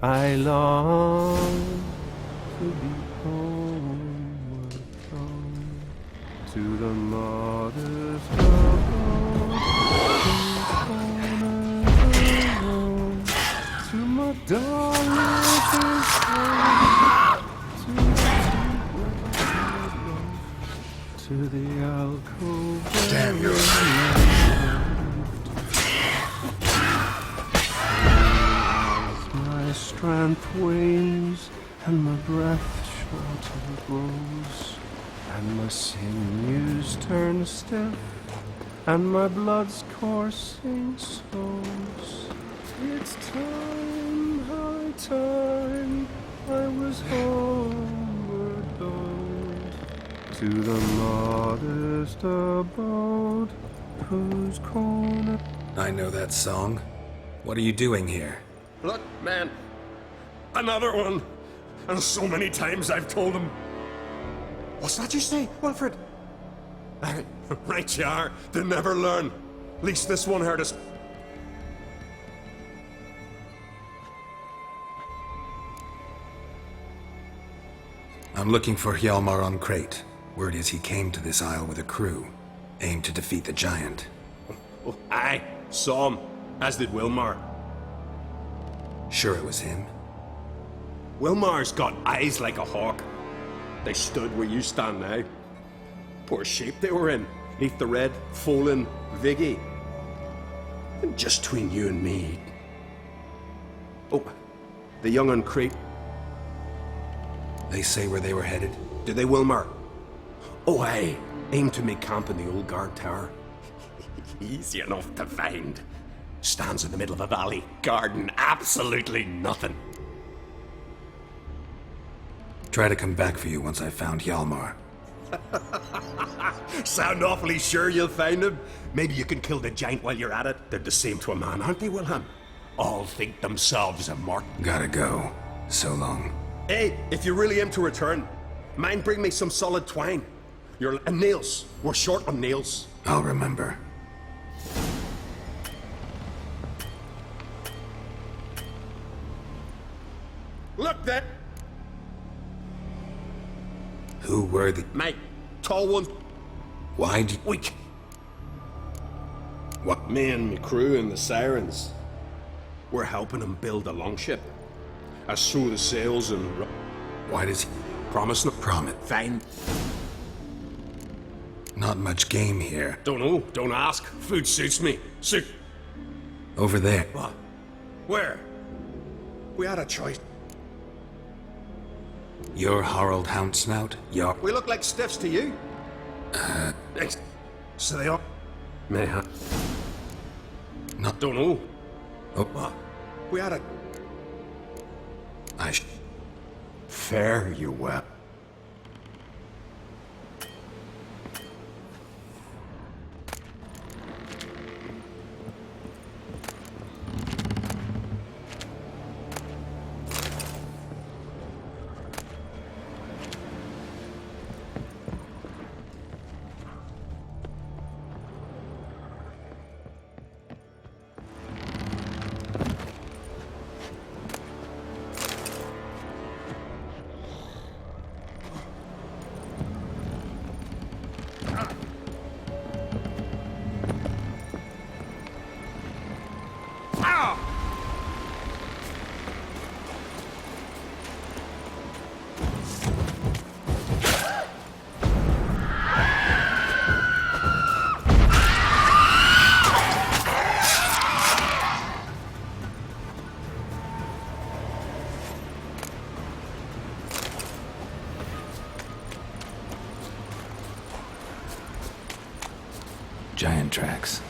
I long to be homeward bound to the modest abode, to my darling, to the alcove. Damn your My strength wanes, and my breath shorter grows, and my sinews turn stiff, and my blood's coursing slows. It's time, high time, I was homeward bound to the modest abode, whose corner. I know that song. What are you doing here? Look, man. Another one. And so many times I've told him. What's that you say, Wilfred? Aye, right you are. They never learn. At least this one hurt us. I'm looking for Hjalmar on Crate. Word is he came to this isle with a crew, aimed to defeat the giant. Oh, aye, saw him. As did Wilmar. Sure it was him? Wilmar's got eyes like a hawk. They stood where you stand now. Poor shape they were in, neath the red, fallen Viggy. And just between you and me. Oh, the young on Crete. They say where they were headed? Did they, Wilmar? Oh, aye. Aimed to make camp in the old guard tower. Easy enough to find. Stands in the middle of a valley, guarding absolutely nothing. Try to come back for you once I've found Hjalmar. Sound awfully sure you'll find him? Maybe you can kill the giant while you're at it. They're the same to a man, aren't they, Wilhelm? All think themselves immortal. Gotta go. So long. Hey, if you really aim to return, mind bring me some solid twine. And nails. We're short on nails. I'll remember. Look there! Who were the... Mate, tall one. Why'd you... Weak. What? Me and me crew and the Sirens. We're helping him build a longship. I sew the sails and... Why does he... Promise no... Promise. Fine. Not much game here. Don't know. Don't ask. Food suits me. Over there. What? Where? We had a choice. You're Harold Houndsnout? You're... We look like stiffs to you. So they are. Mayhap. Not... Don't know. Oh. What? We had a... Fair you well. Giant tracks.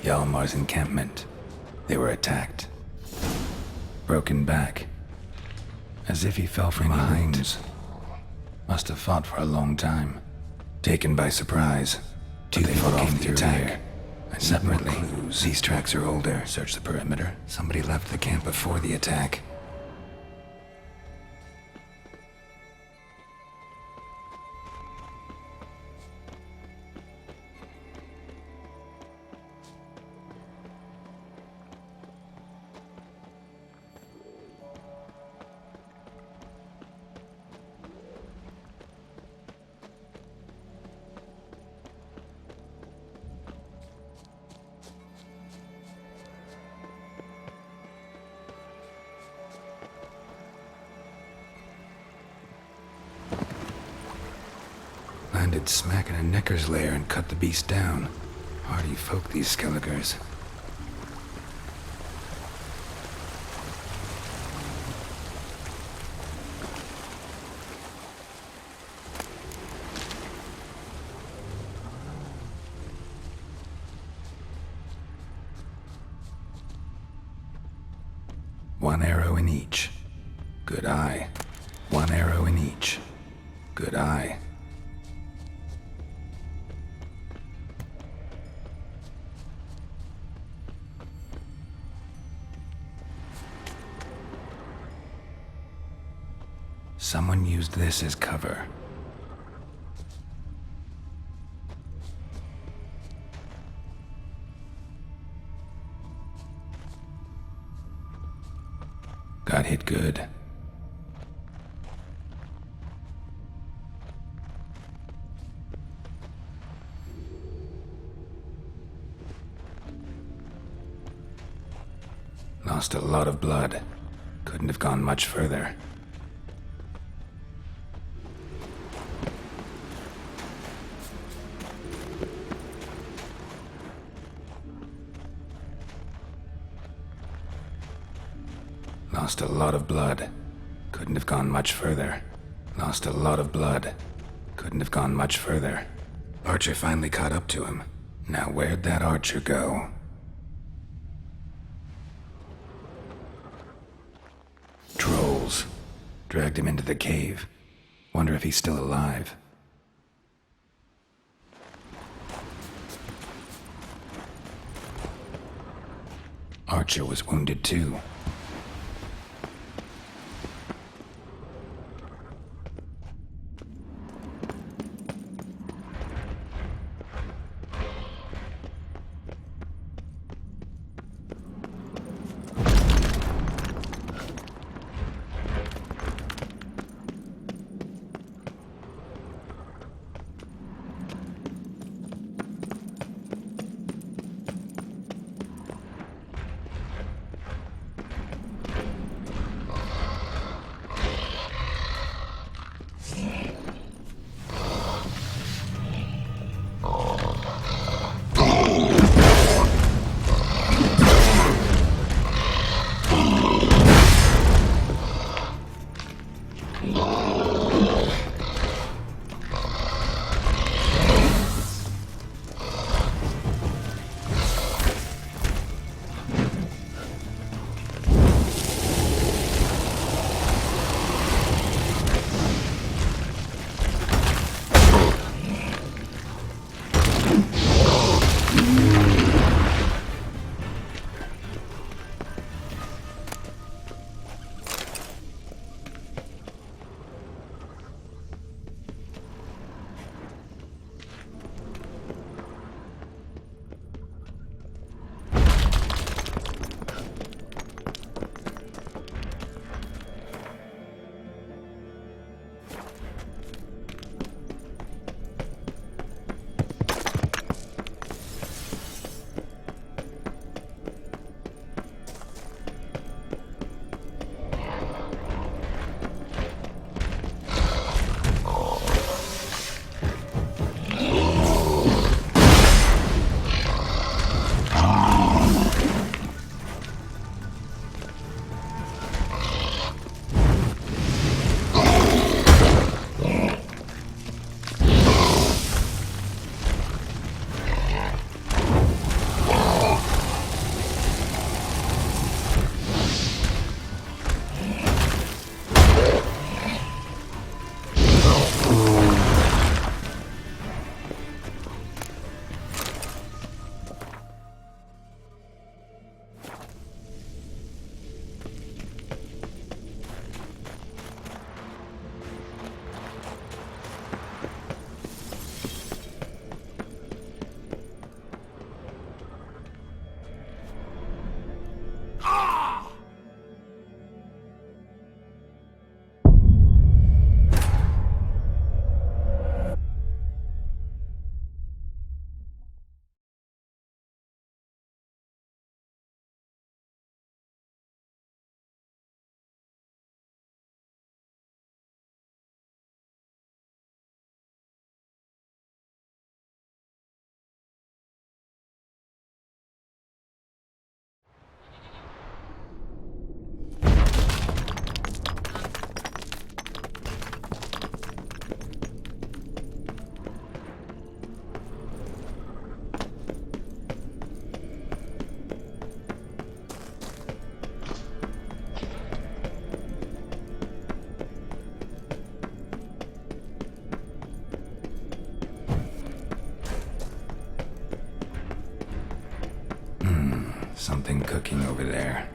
Hjalmar's encampment. They were attacked. Broken back. As if he fell from behind. Must have fought for a long time. Taken by surprise. Two people came to attack. Separately, these tracks are older. Search the perimeter. Somebody left the camp before the attack. Landed smack in a necker's lair and cut the beast down. Hardy folk, these Skelligers. One arrow in each. Good eye. One arrow in each. Good eye. Someone used this as cover. Got hit good. Lost a lot of blood. Couldn't have gone much further. Lost a lot of blood. Couldn't have gone much further. Lost a lot of blood. Couldn't have gone much further. Archer finally caught up to him. Now where'd that archer go? Trolls. Dragged him into the cave. Wonder if he's still alive. Archer was wounded too. Something cooking over there.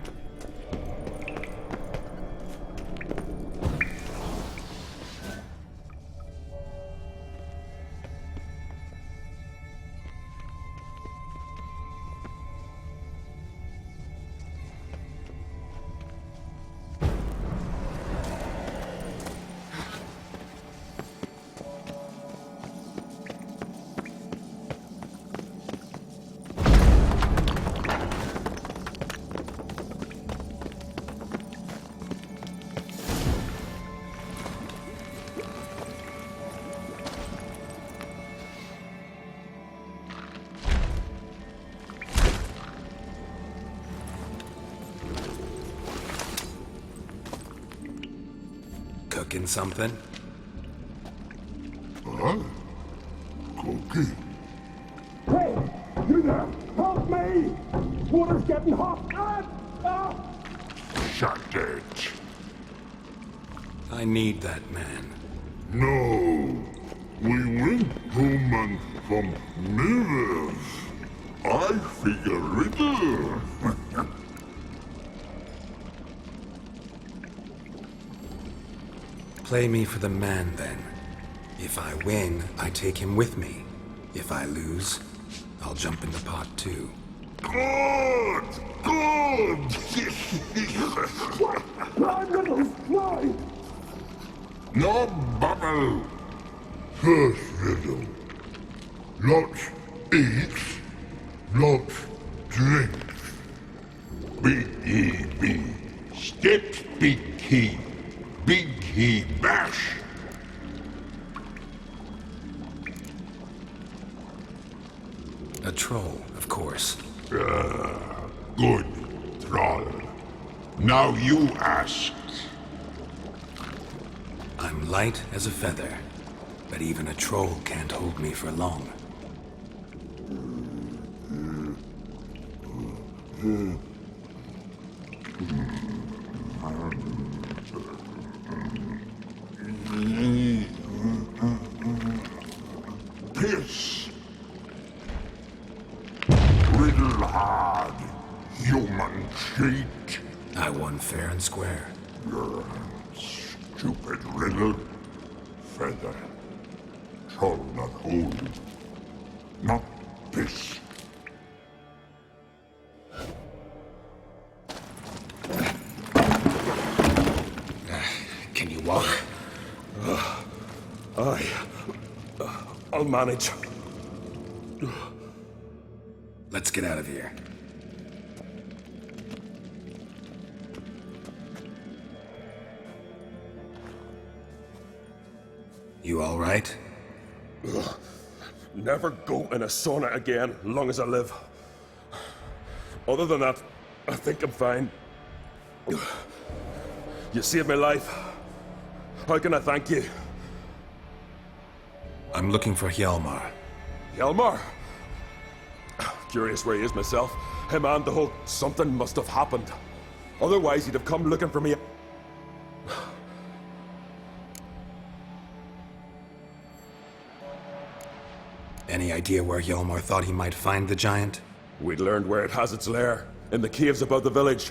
Cooking something? Huh? Cookie? Hey! You there! Help me! Water's getting hot! Shut it. I need that man. No. We went home and from mirrors. I figure riddle. Play me for the man, then. If I win, I take him with me. If I lose, I'll jump in the pot, too. Good! Good! Fly, Riddles, fly! No bubble! First riddle. Lots eats, lots drinks. B-E-B. Steps big key. Big he bash. A troll, of course. Good, troll. Now you ask. I'm light as a feather, but even a troll can't hold me for long. Piss. Riddle hard, human cheat. I won fair and square. Stupid riddle. Feather. Troll not hold. Not piss. Can you walk? I'll manage. Let's get out of here. You all right? Never go in a sauna again, long as I live. Other than that, I think I'm fine. You saved my life. How can I thank you? I'm looking for Hjalmar. Hjalmar? Curious where he is myself. Him and the whole something must have happened. Otherwise, he'd have come looking for me. Any idea where Hjalmar thought he might find the giant? We'd learned where it has its lair, in the caves above the village.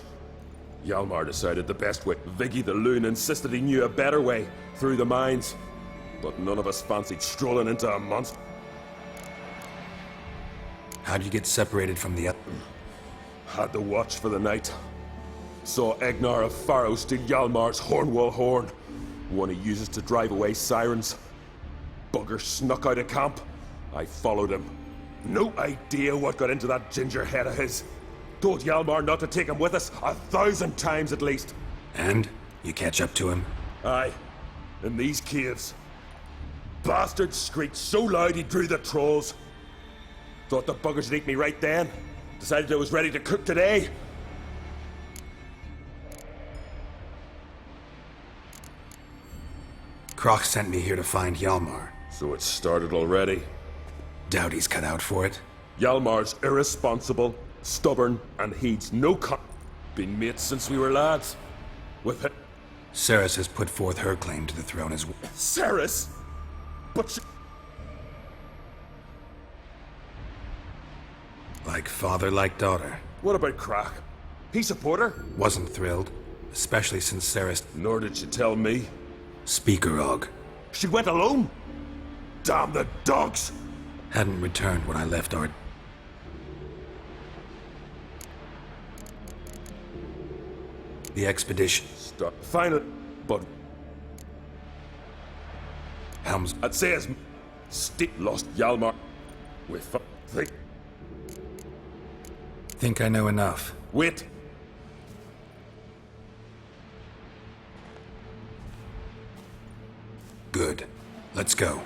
Hjalmar decided the best way. Viggy the loon insisted he knew a better way, through the mines. But none of us fancied strolling into a monster. How'd you get separated from the other? Had to watch for the night. Saw Egnar of Faro steal Hjalmar's Hornwall horn, one he uses to drive away sirens. Bugger snuck out of camp. I followed him. No idea what got into that ginger head of his. Told Hjalmar not to take him with us 1,000 times at least. And? You catch up to him? Aye. In these caves. Bastard screeched so loud he drew the trolls. Thought the buggers would eat me right then. Decided I was ready to cook today. Croc sent me here to find Hjalmar. So it started already. Doubt he's cut out for it. Hjalmar's irresponsible, stubborn, and heeds no Been mates since we were lads. With it. Ceres has put forth her claim to the throne as well. Ceres? But she... Like father, like daughter. What about Crack? He support her? Wasn't thrilled, especially since Sarah's... Nor did she tell me. Speaker Og. She went alone? Damn the dogs! Hadn't returned when I left our... The expedition. Stop. Finally, but... Helms... I'd say as... lost Hjalmar. With... Think I know enough. Wait. Good. Let's go.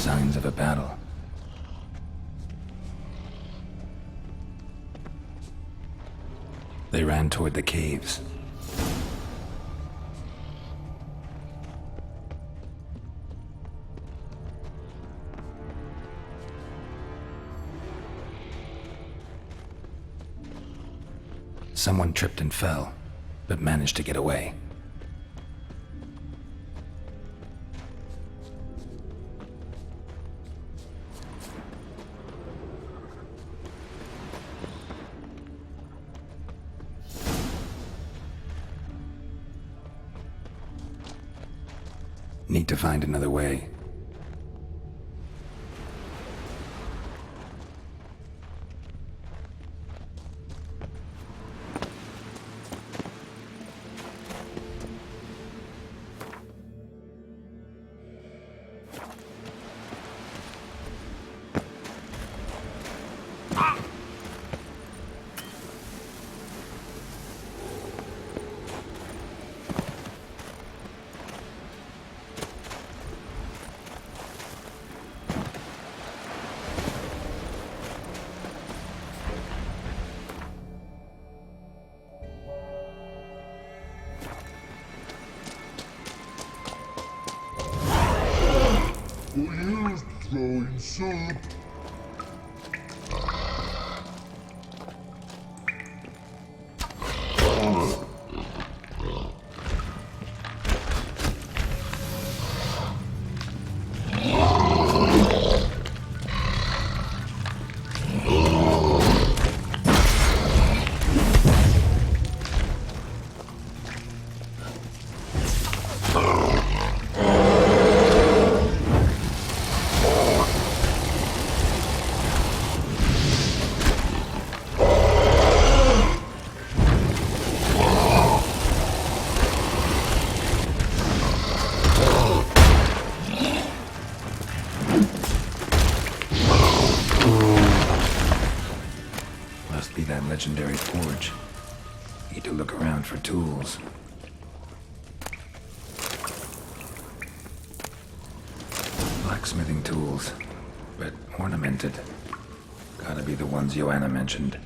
Signs of a battle. They ran toward the caves. Someone tripped and fell, but managed to get away. Need to find another way. Throwing soup. Must be that legendary forge. Need to look around for tools. blacksmithing tools, but ornamented. Gotta be the ones Joanna mentioned.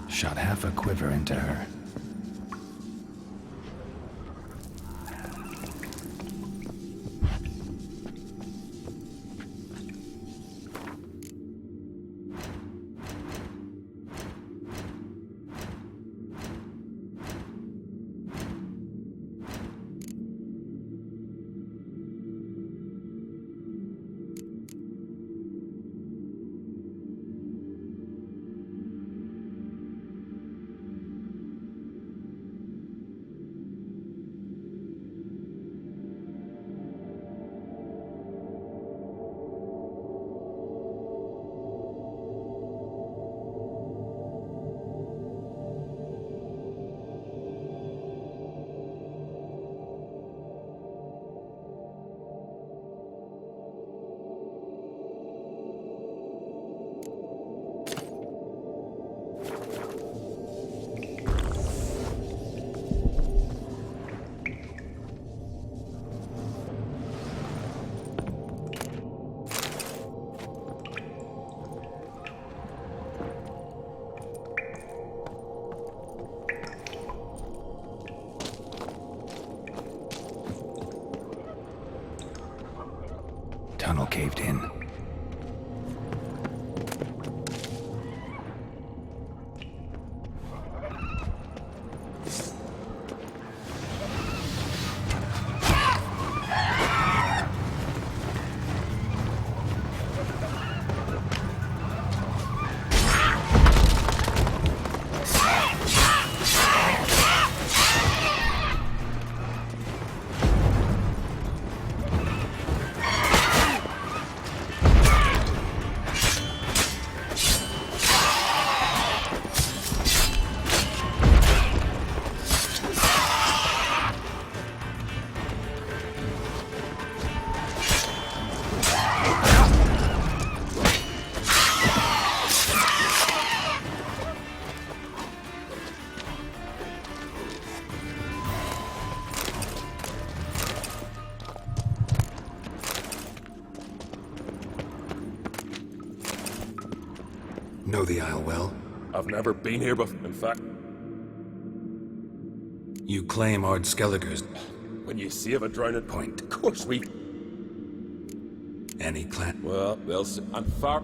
Shot half a quiver into her. tunnel caved in. Know the Isle well? I've never been here before. In fact, You claim Ard Skellige's when you save a drowned point. Of course we... Any clan? Well, they'll see. I'm far...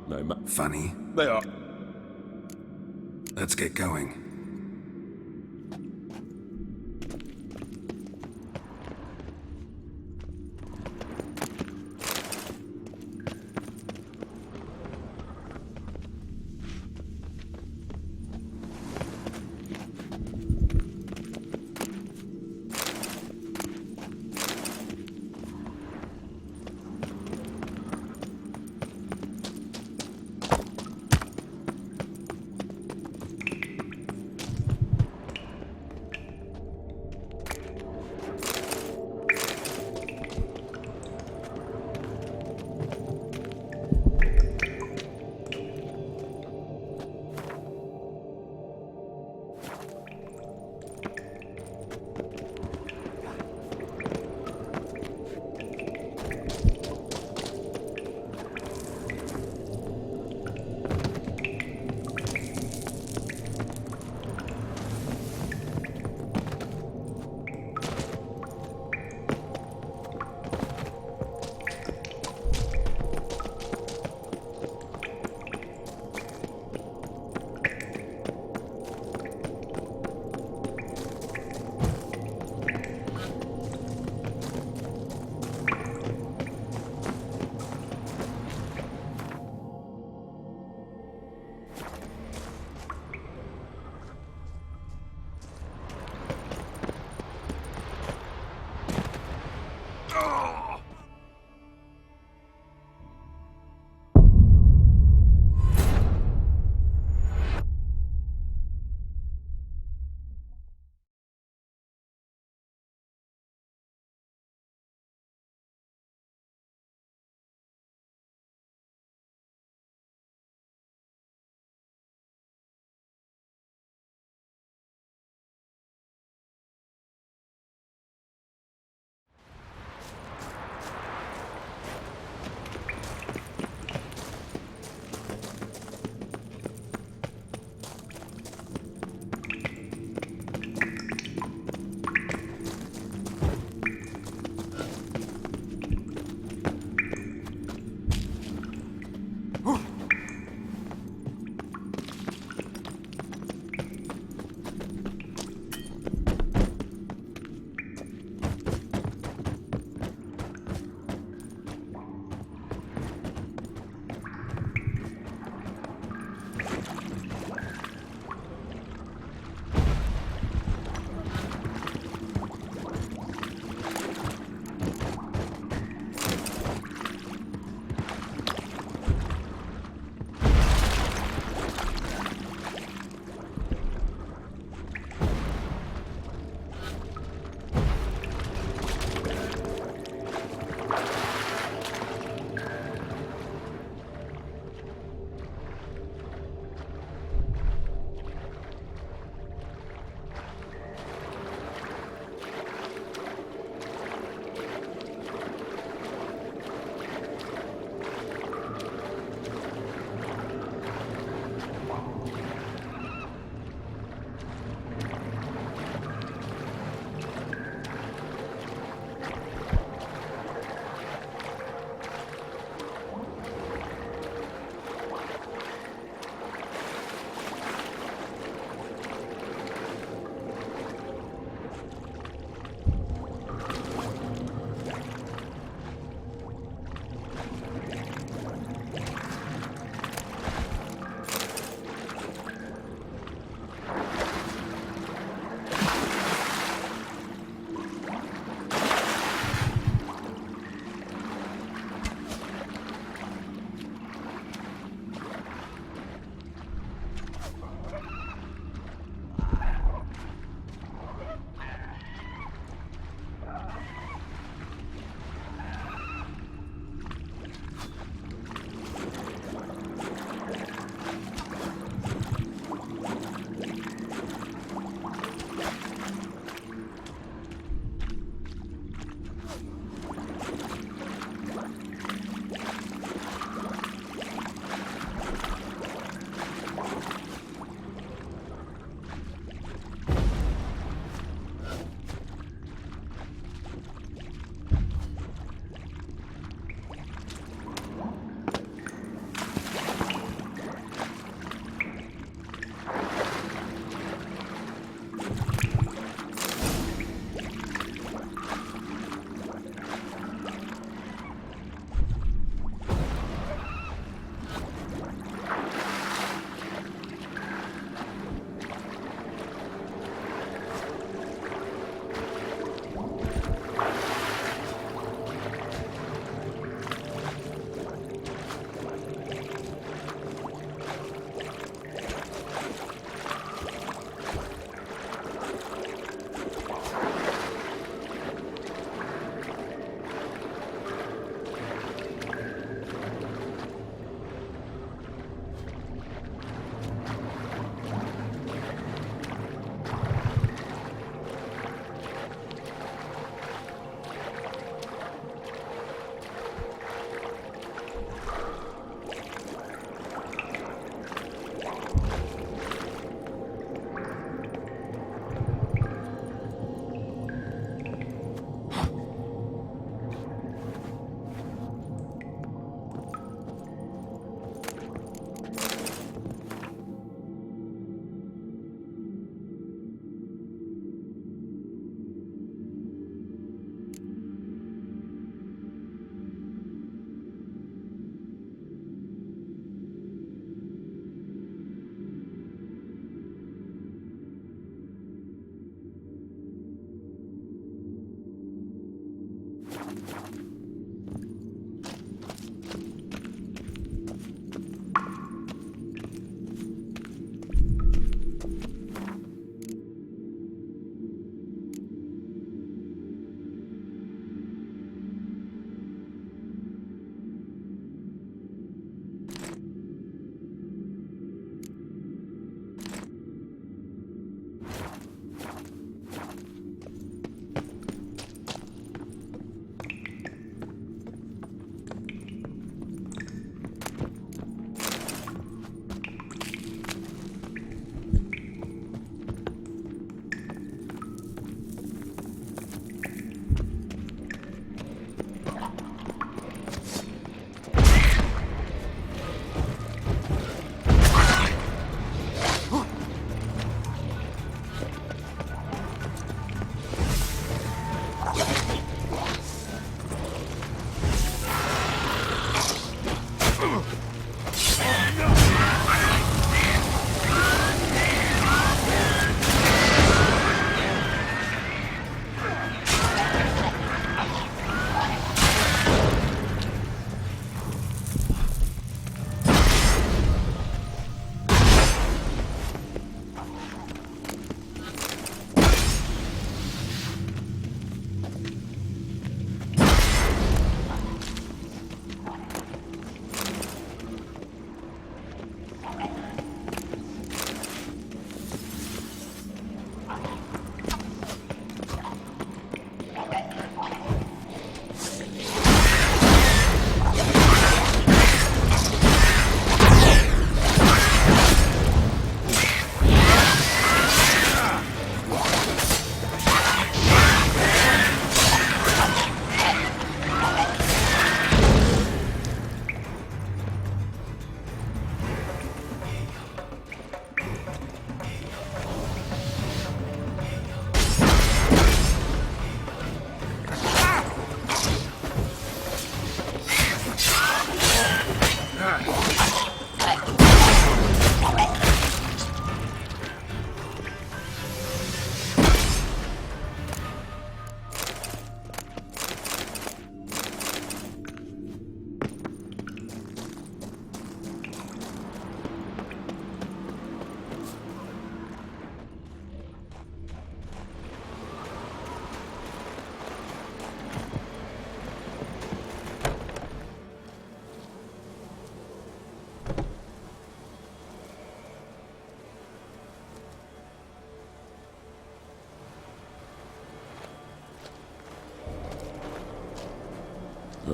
No, Funny. they are. Let's get going.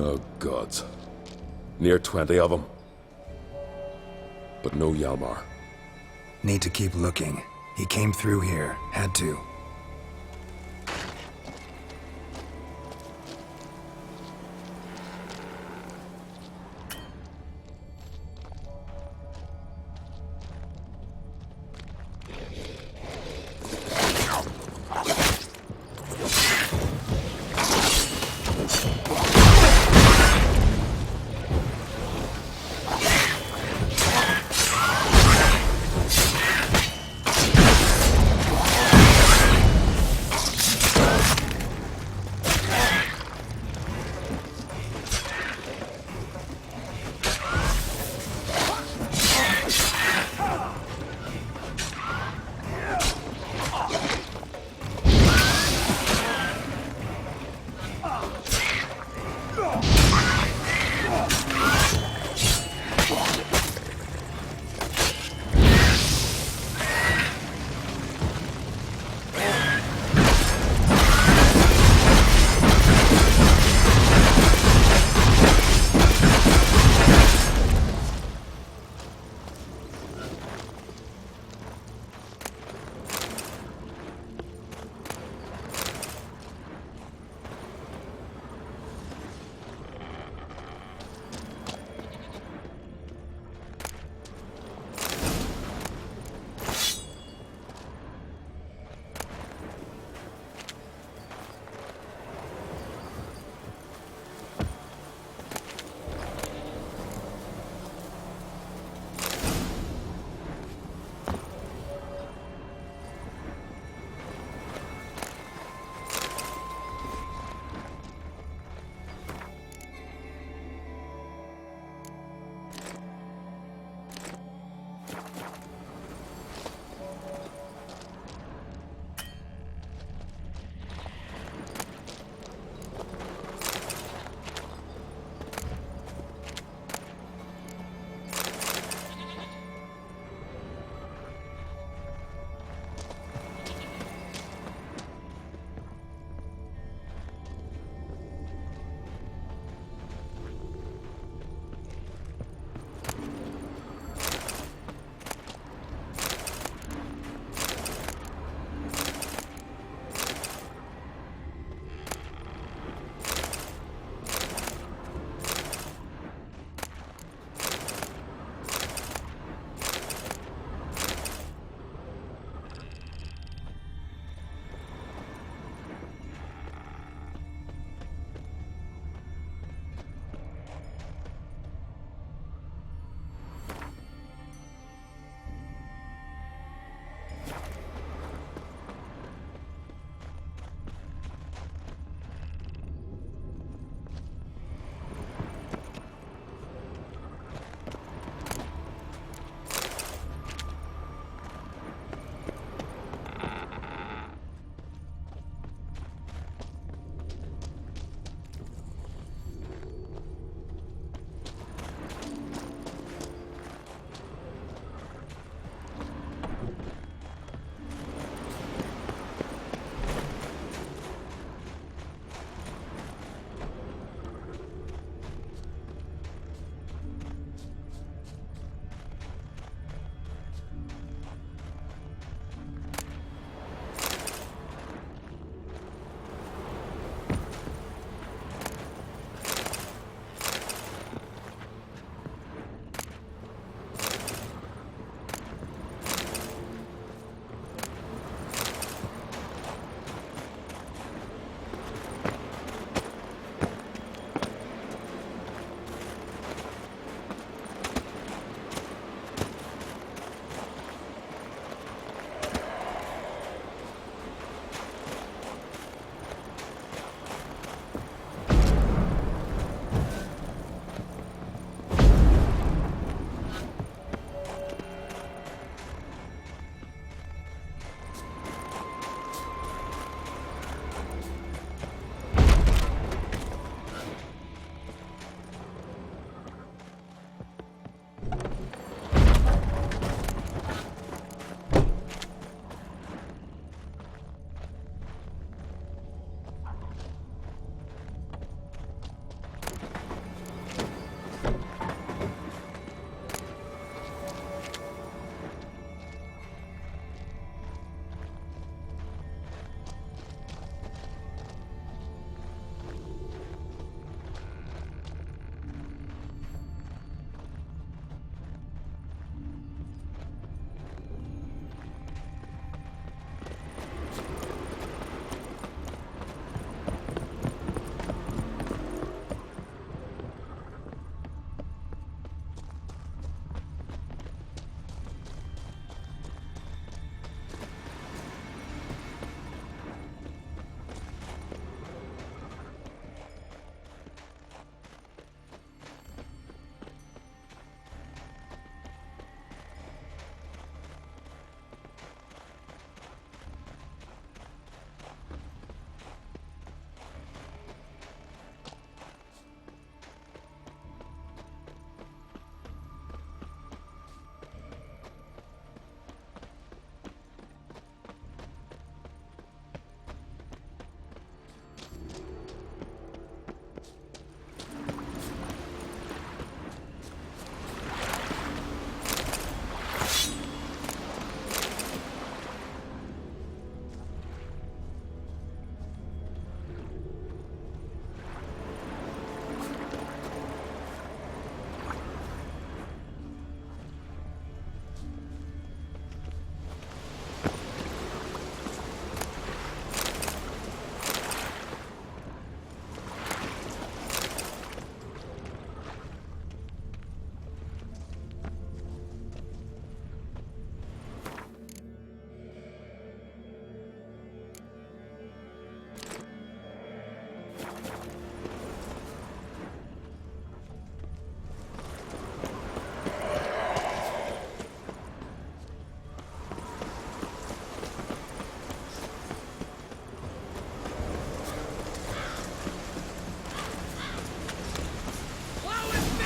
Oh, gods. Near 20 of them. But no Hjalmar. Need to keep looking. He came through here. Had to.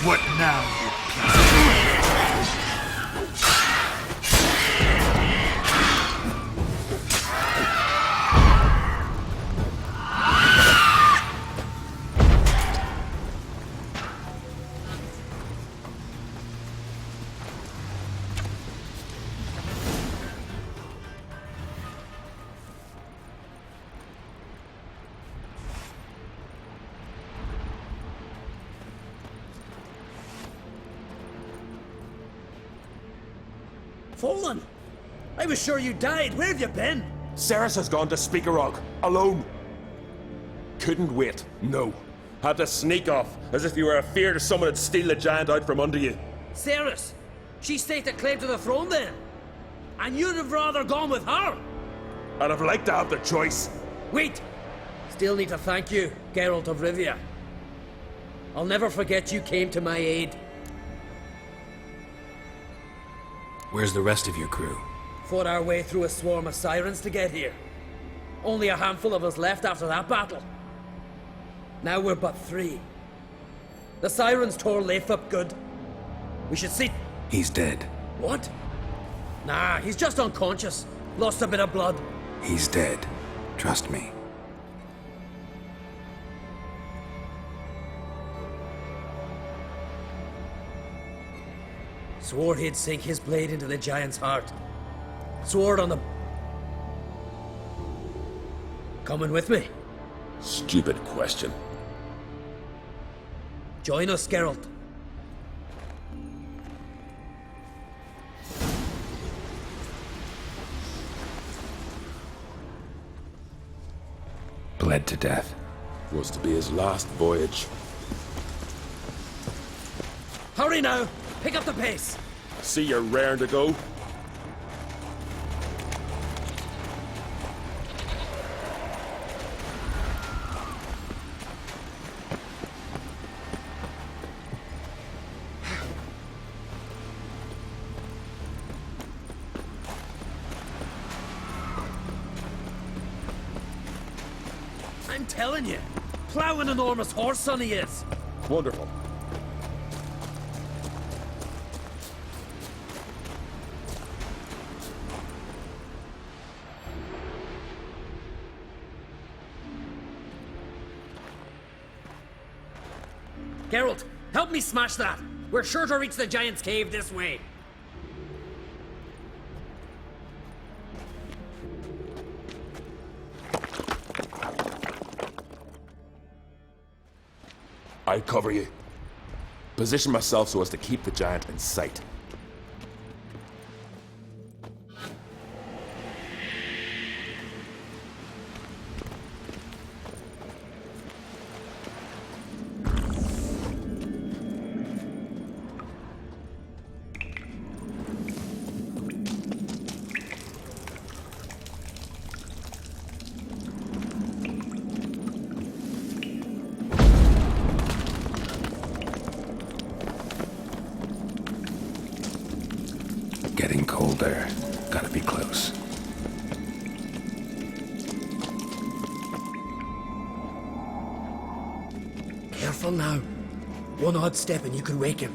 What now, you Fallen! I was sure you died. Where have you been? Ceres has gone to Speakerog, alone. Couldn't wait, no. Had to sneak off, as if you were afeard someone would steal the giant out from under you. Ceres! She staked a claim to the throne then. And you'd have rather gone with her. I'd have liked to have the choice. Wait! Still need to thank you, Geralt of Rivia. I'll never forget you came to my aid. Where's the rest of your crew? Fought our way through a swarm of sirens to get here. Only a handful of us left after that battle. Now we're but 3. The sirens tore Leif up good. We should see... He's dead. What? Nah, he's just unconscious. Lost a bit of blood. He's dead. Trust me. Swore he'd sink his blade into the giant's heart. Sword on the... Coming with me? Stupid question. Join us, Geralt. Bled to death. Was to be his last voyage. Hurry now! Pick up the pace! See you're raring to go. I'm telling you, plow an enormous horse son he is. Wonderful. Geralt, help me smash that. We're sure to reach the giant's cave this way. I cover you. Position myself so as to keep the giant in sight. Getting colder. Gotta be close. Careful now. One odd step and you could wake him.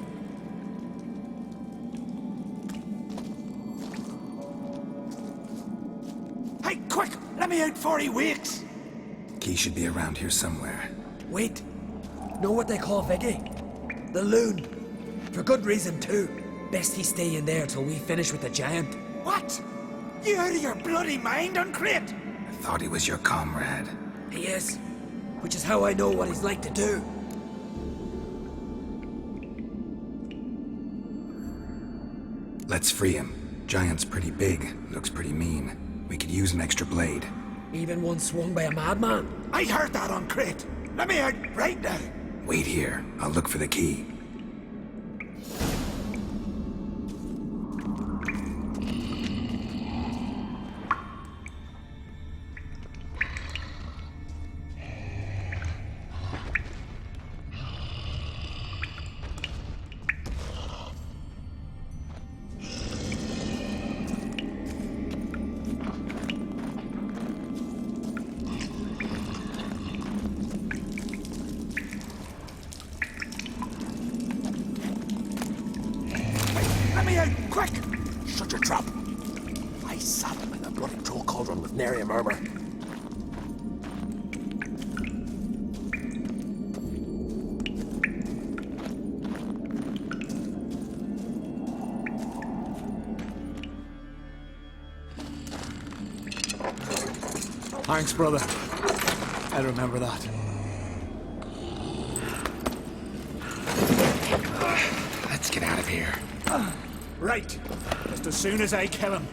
Hey, quick! Let me out before he wakes! Key should be around here somewhere. Wait. Know what they call Viggy? The loon. For good reason, too. Best he stay in there till we finish with the giant. What? You out of your bloody mind, Uncrate? I thought he was your comrade. He is. Which is how I know what he's like to do. Let's free him. Giant's pretty big. Looks pretty mean. We could use an extra blade. Even one swung by a madman. I heard that, Uncrate. Let me out right now. Wait here. I'll look for the key. cauldron with nary a murmur. Thanks, brother. I remember that. Let's get out of here. Right. Just as soon as I kill him.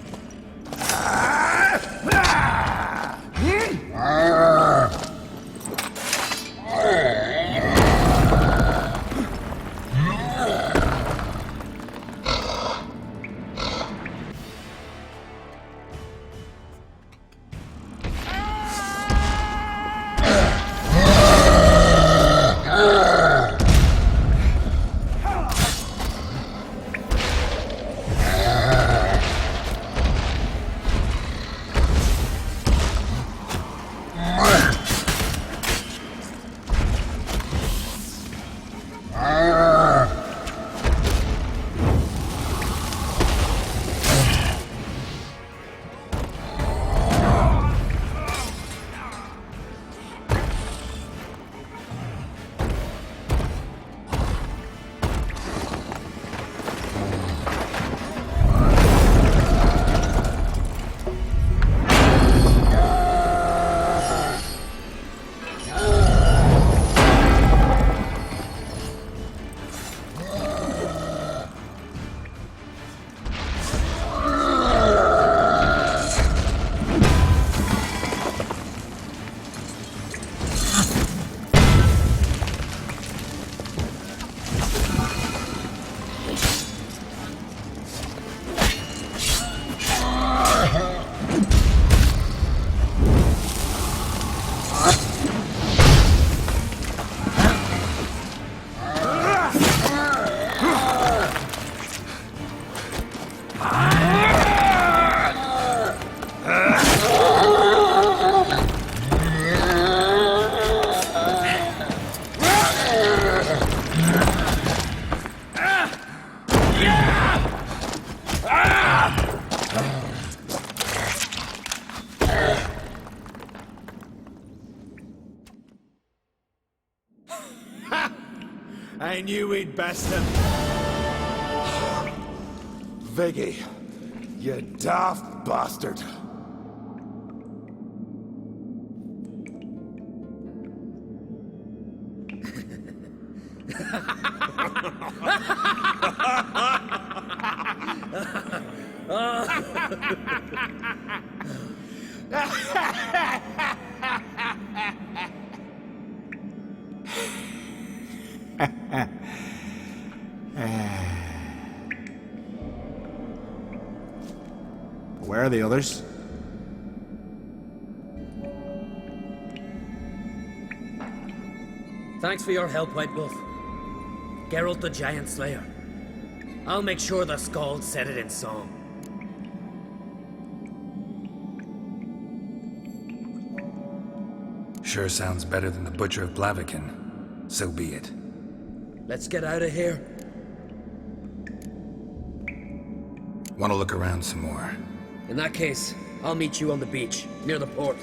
I knew we'd best him. Viggy, you daft bastard. Where are the others? Thanks for your help, White Wolf. Geralt the Giant Slayer. I'll make sure the Skald said it in song. Sure sounds better than the Butcher of Blaviken. So be it. Let's get out of here. Want to look around some more? In that case, I'll meet you on the beach, near the port.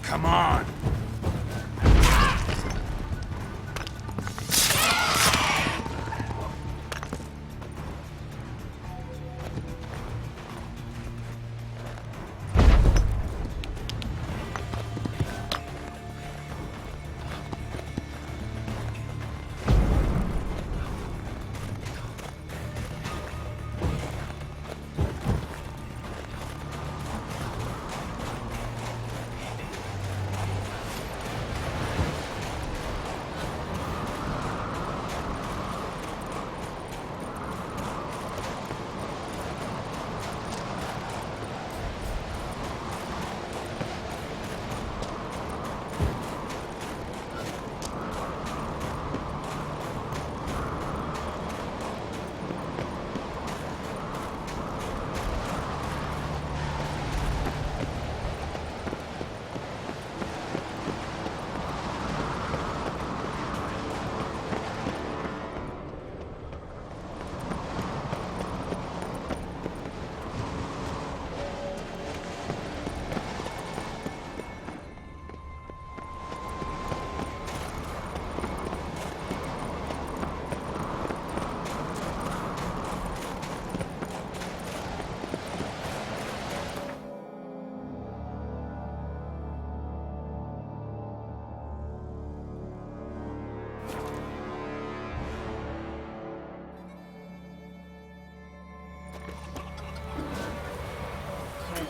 Come on!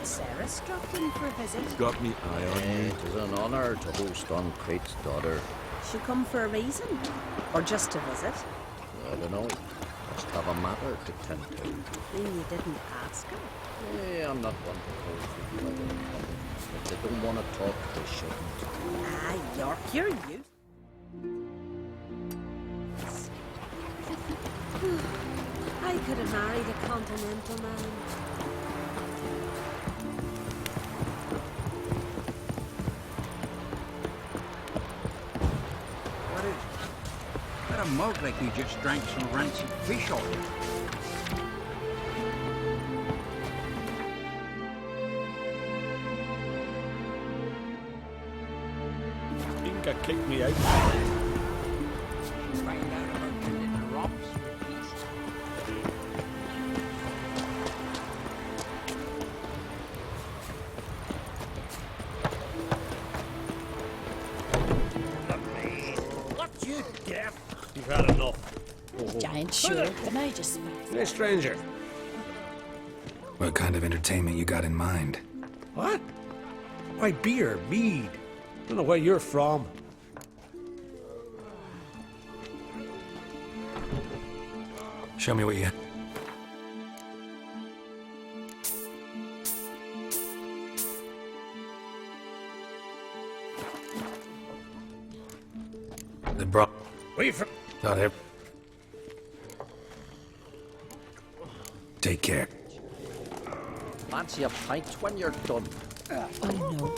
Sarah's dropped in for a visit. Got me eye on you. It is an honour to host on Crate's daughter. She come for a reason? Or just to visit? I don't know. Must have a matter to tend to. You didn't ask her? I'm not one to hold people out in public. If they don't want to talk, they shouldn't. Ah, York, you're used. I could have married a continental man. Got a mug like you just drank some rancid fish off it. Inca kicked me out. Find out about the little Robs. What, you deaf? You've had enough. Giant sure, can I just... Hey, stranger. What kind of entertainment you got in mind? What? Why, beer, mead. Don't know where you're from. Show me what you... The bro... Where you from? Not it. Take care. Fancy a pint when you're done. I know.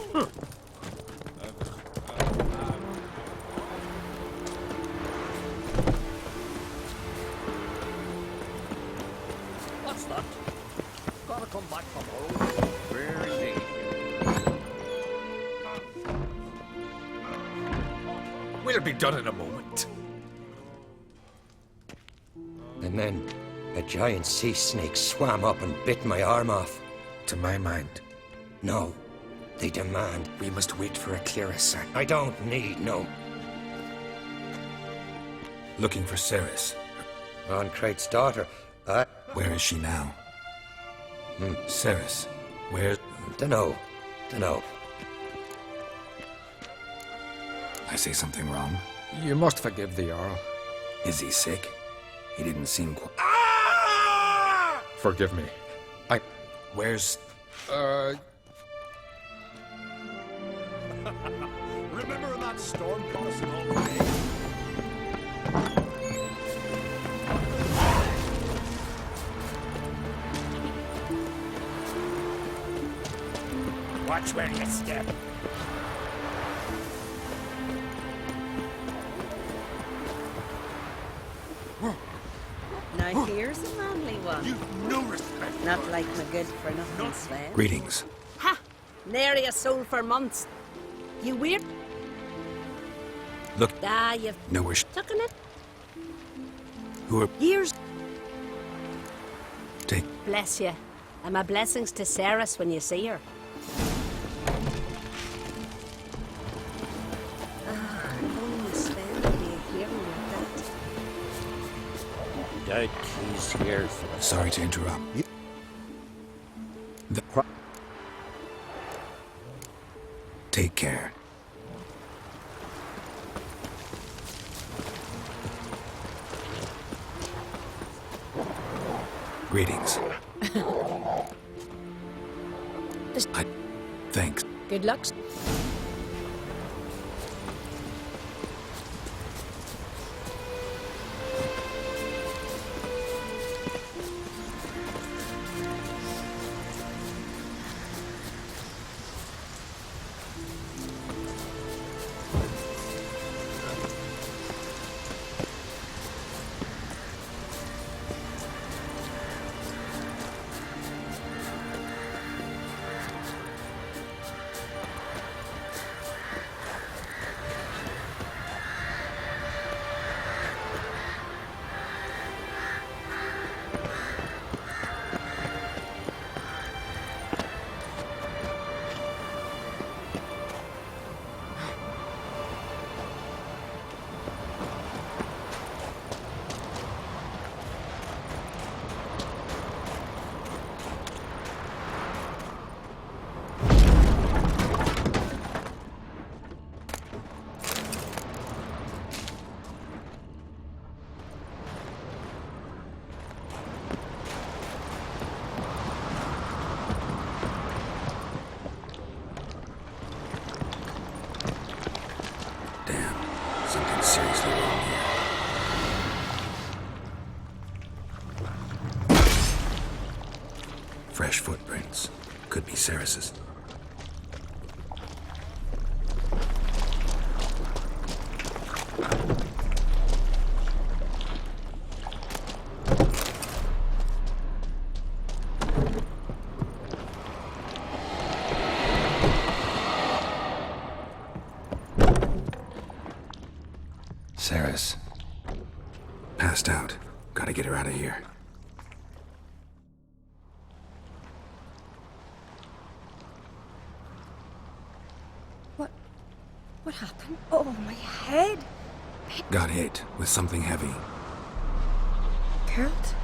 What's that? Gotta come back tomorrow. Where is he? We'll be done in a moment. And then a giant sea snake swam up and bit my arm off. To my mind, No, they demand. we must wait for a clearer sign. I don't need no. Looking for Ceres. On Crate's daughter, Where is she now? Ceres. Where... Dunno. I say something wrong? You must forgive the Earl. Is he sick? He didn't seem quite... Forgive me. Where's... Remember that storm crossing over me? Watch where you step. Now here's a manly one. You've no respect. Not like my good for nothing slave. Greetings. Ha! Nary a soul for months. You weird? Look. Ah, you've No, we're taken it. Who are... Years. Take... Bless you. And my blessings to Ceres when you see her. Ah, if only Sven would be hearing with that. Doubt he's here. Sorry to interrupt. Take care. Greetings. Thanks. Good luck. Something seriously wrong here. Fresh footprints. Could be Ceres's. Ceres. Passed out. Gotta get her out of here. What happened? Oh, my head. Got hit with something heavy. Kurt?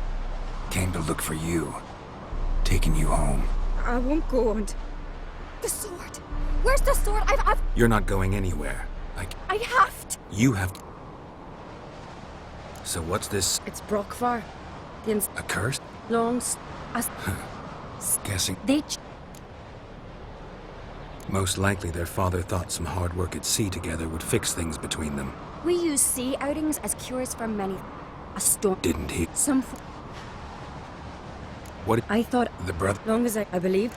Came to look for you. Taking you home. I won't go on. The sword. Where's the sword? I've... You're not going anywhere. I have to. You have to. So what's this? It's Brockvar. A curse? Longs. Guessing. They... Most likely their father thought some hard work at sea together would fix things between them. We use sea outings as cures for many... A storm... Didn't he? Some... What? I thought... The brother... Long as I believe.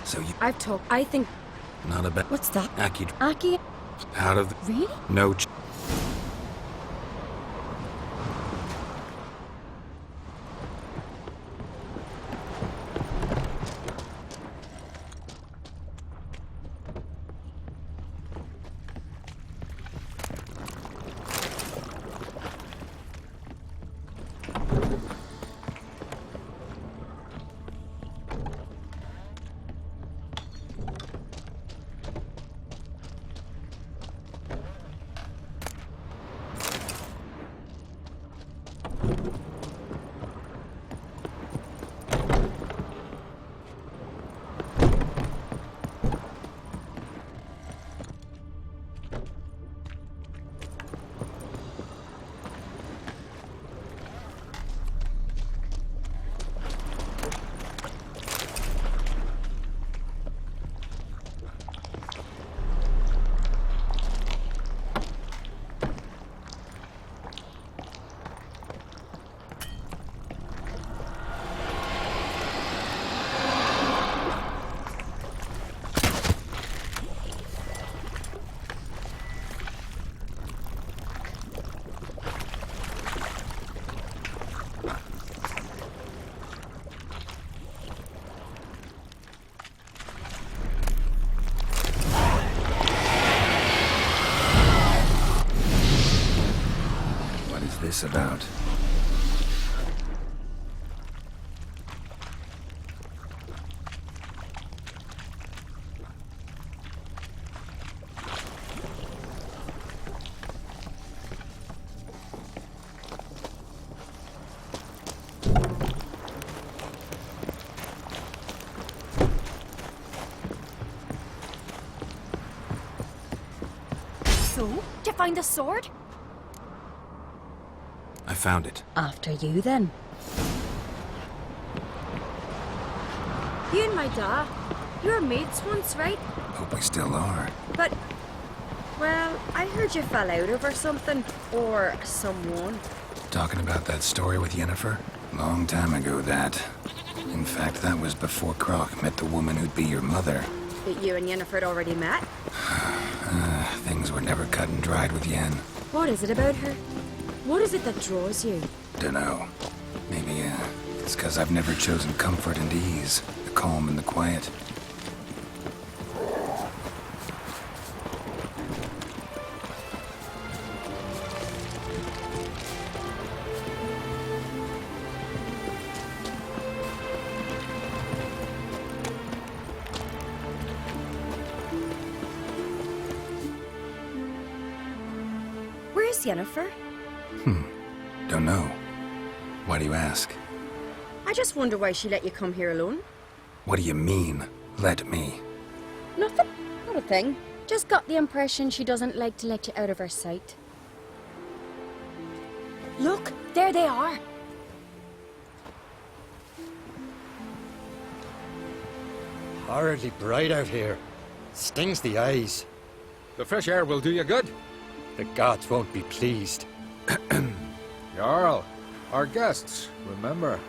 So you... I've talked... I think... Not a bad... What's that? Aki... Out of the... Really? No... this about? So, did you find the sword? I found it. After you, then. You and my dad, you were mates once, right? Hope we still are. But, well, I heard you fell out over something. Or someone. Talking about that story with Yennefer? Long time ago, that. In fact, that was before Croc met the woman who'd be your mother. That you and Yennefer had already met? Things were never cut and dried with Yen. What is it about her? What is it that draws you? Dunno. Maybe, it's 'cause I've never chosen comfort and ease. The calm and the quiet. Where's Yennefer? Don't know. Why do you ask? I just wonder why she let you come here alone. What do you mean, let me? Nothing. Not a thing. Just got the impression she doesn't like to let you out of her sight. Look, there they are. Horribly bright out here. Stings the eyes. The fresh air will do you good. The gods won't be pleased. Jarl, our guests, remember.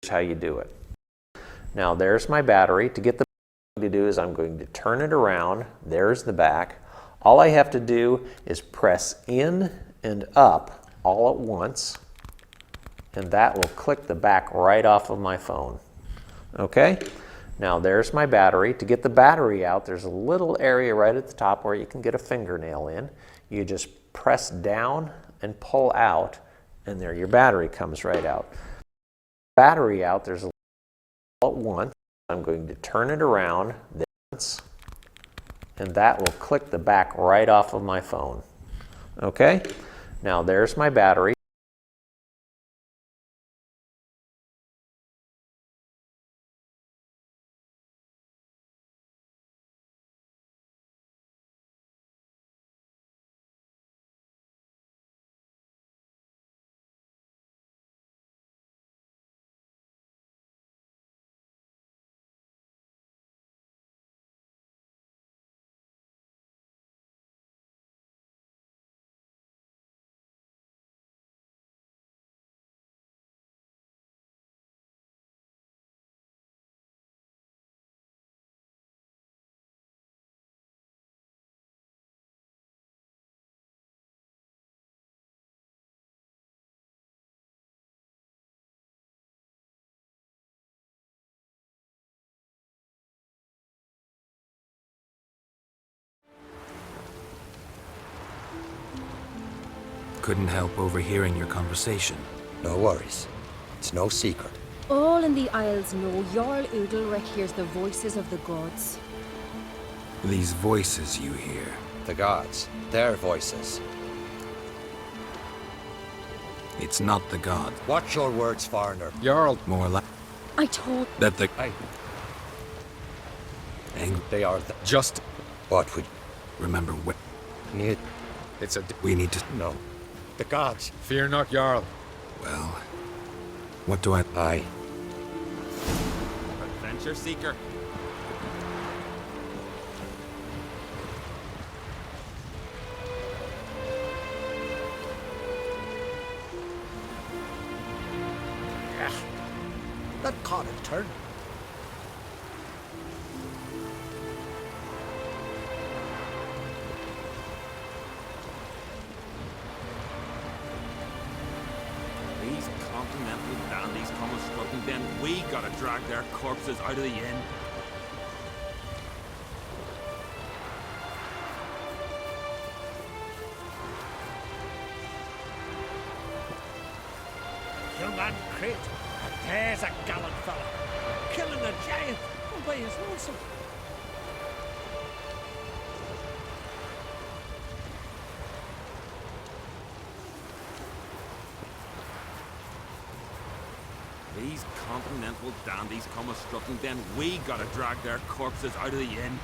how you do it. Now there's my battery. To get the to do is I'm going to turn it around. There's the back. All I have to do is press in and up all at once, and that will click the back right off of my phone. Okay? Now there's my battery. To get the battery out, there's a little area right at the top where you can get a fingernail in. You just press down and pull out, and there your battery comes right out. Battery out, there's a all at once. I'm going to turn it around once, and that will click the back right off of my phone. Okay? Now there's my battery. Couldn't help overhearing your conversation. No worries. It's no secret. All in the Isles know Jarl Udalric hears the voices of the gods. These voices you hear. The gods. Their voices. It's not the god. Watch your words, foreigner. Jarl. More like I told... that the... They are the... Just... What would... Remember what... Need... It's a... We need to... No. The gods. Fear not, Jarl. Well... What do I... Aye. Adventure seeker. That caught a turn. These continental dandies come a strutting, then we gotta drag their corpses out of the inn. Young man Crate, there's a gallant fella. Killing a giant all by his lonesome. These continental dandies come a strutting, then we gotta drag their corpses out of the inn.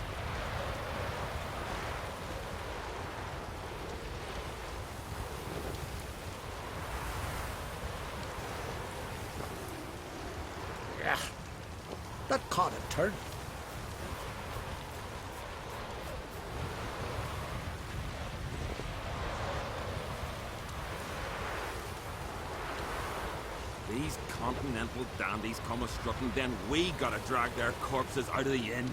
Yeah, that caught a turn. These continental dandies come a strutting, then we gotta drag their corpses out of the inn.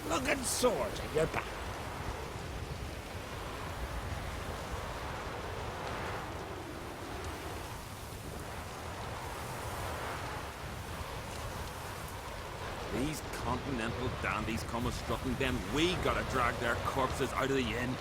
Looking swords in your back. These continental dandies come a strutting, then we gotta drag their corpses out of the inn.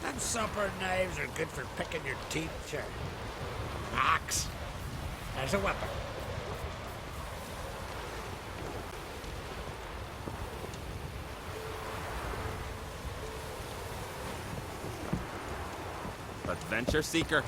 Them supper knives are good for picking your teeth, sure. Axe. There's a weapon. Adventure seeker.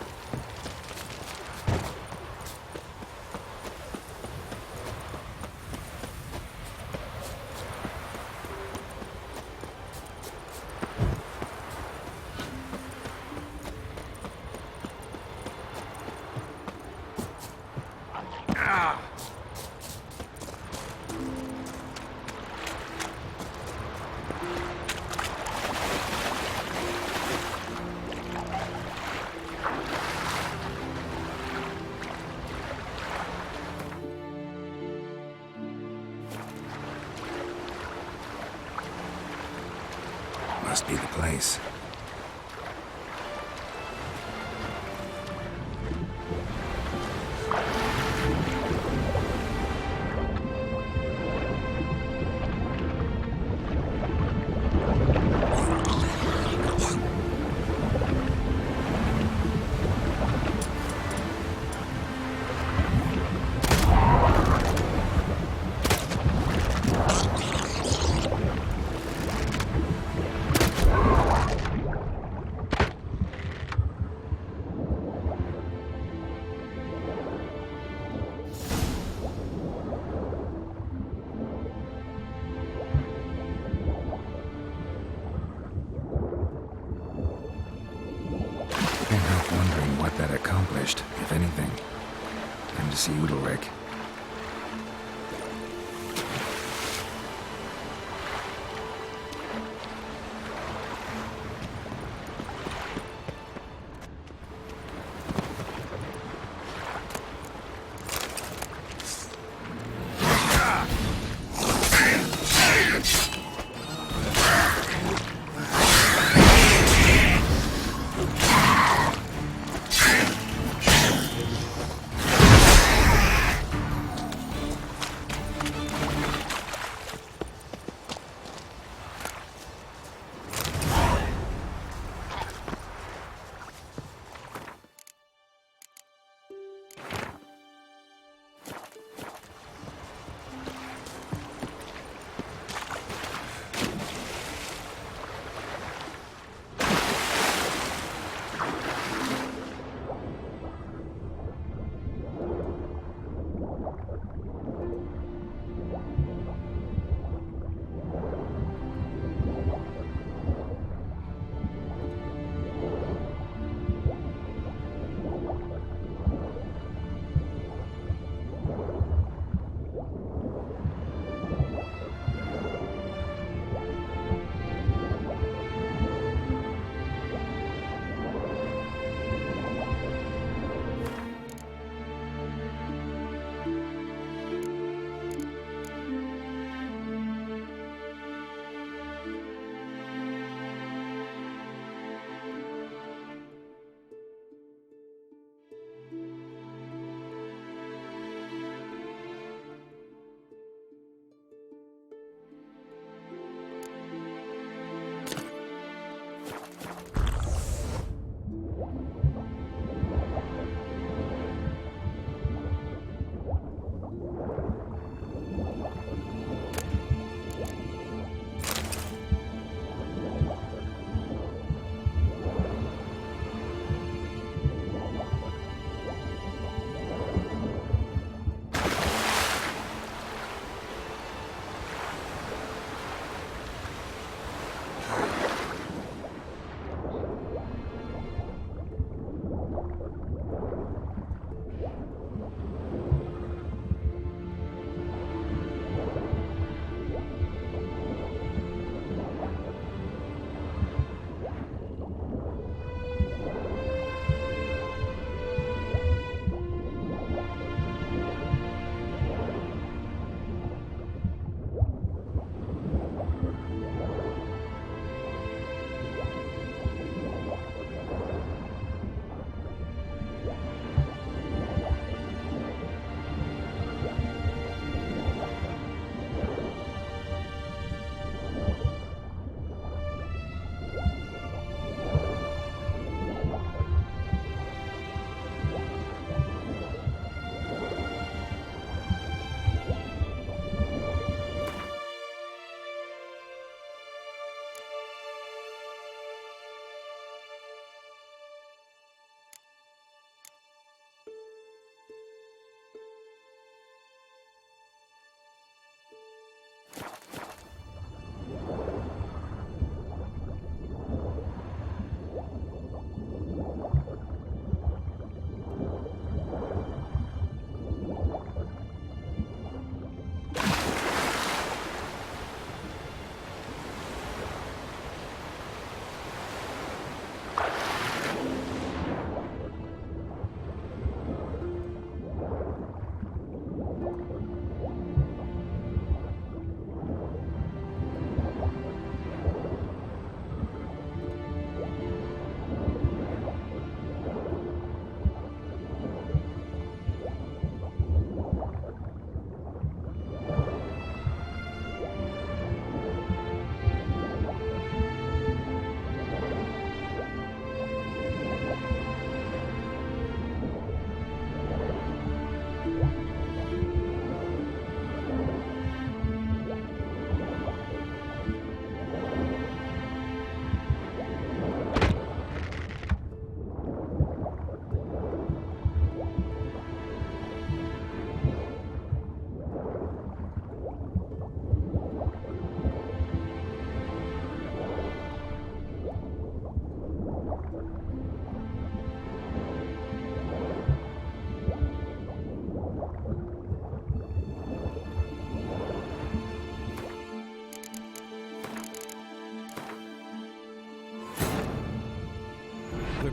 Must be the place. Can't help wondering what that accomplished, if anything. Time to see Udalric.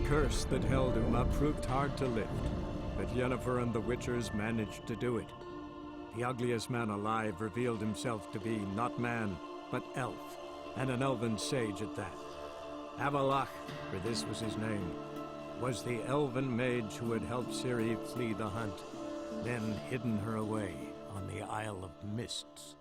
curse that held him proved hard to lift, but Yennefer and the Witchers managed to do it. The ugliest man alive revealed himself to be not man, but elf, and an elven sage at that. Avalach, for this was his name, was the elven mage who had helped Ciri flee the hunt, then hidden her away on the Isle of Mists.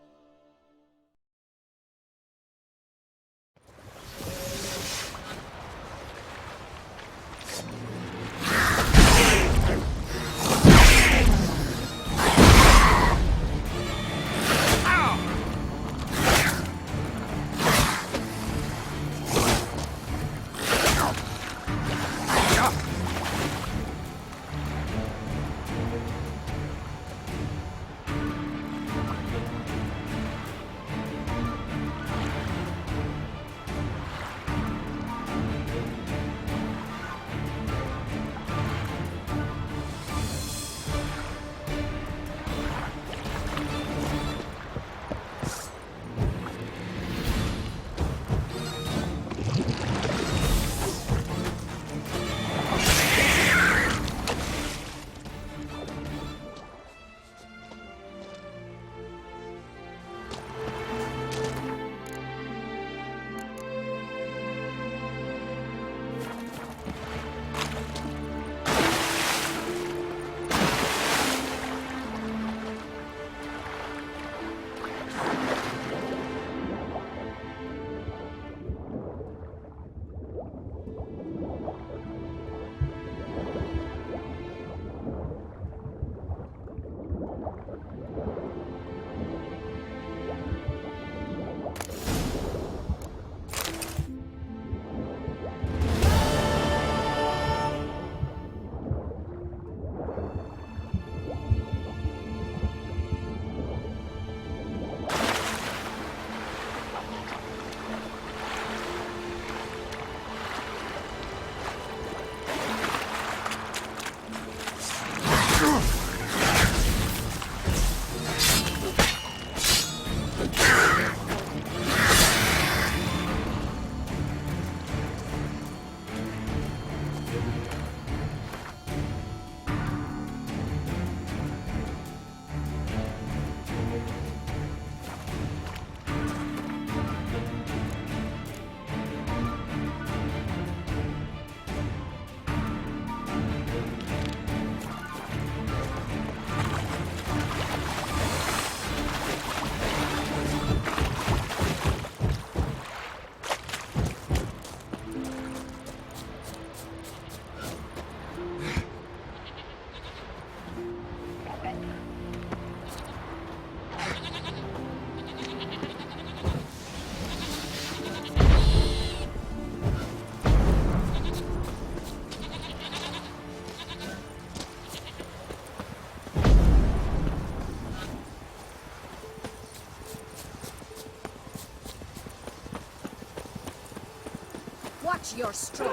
Watch your strut.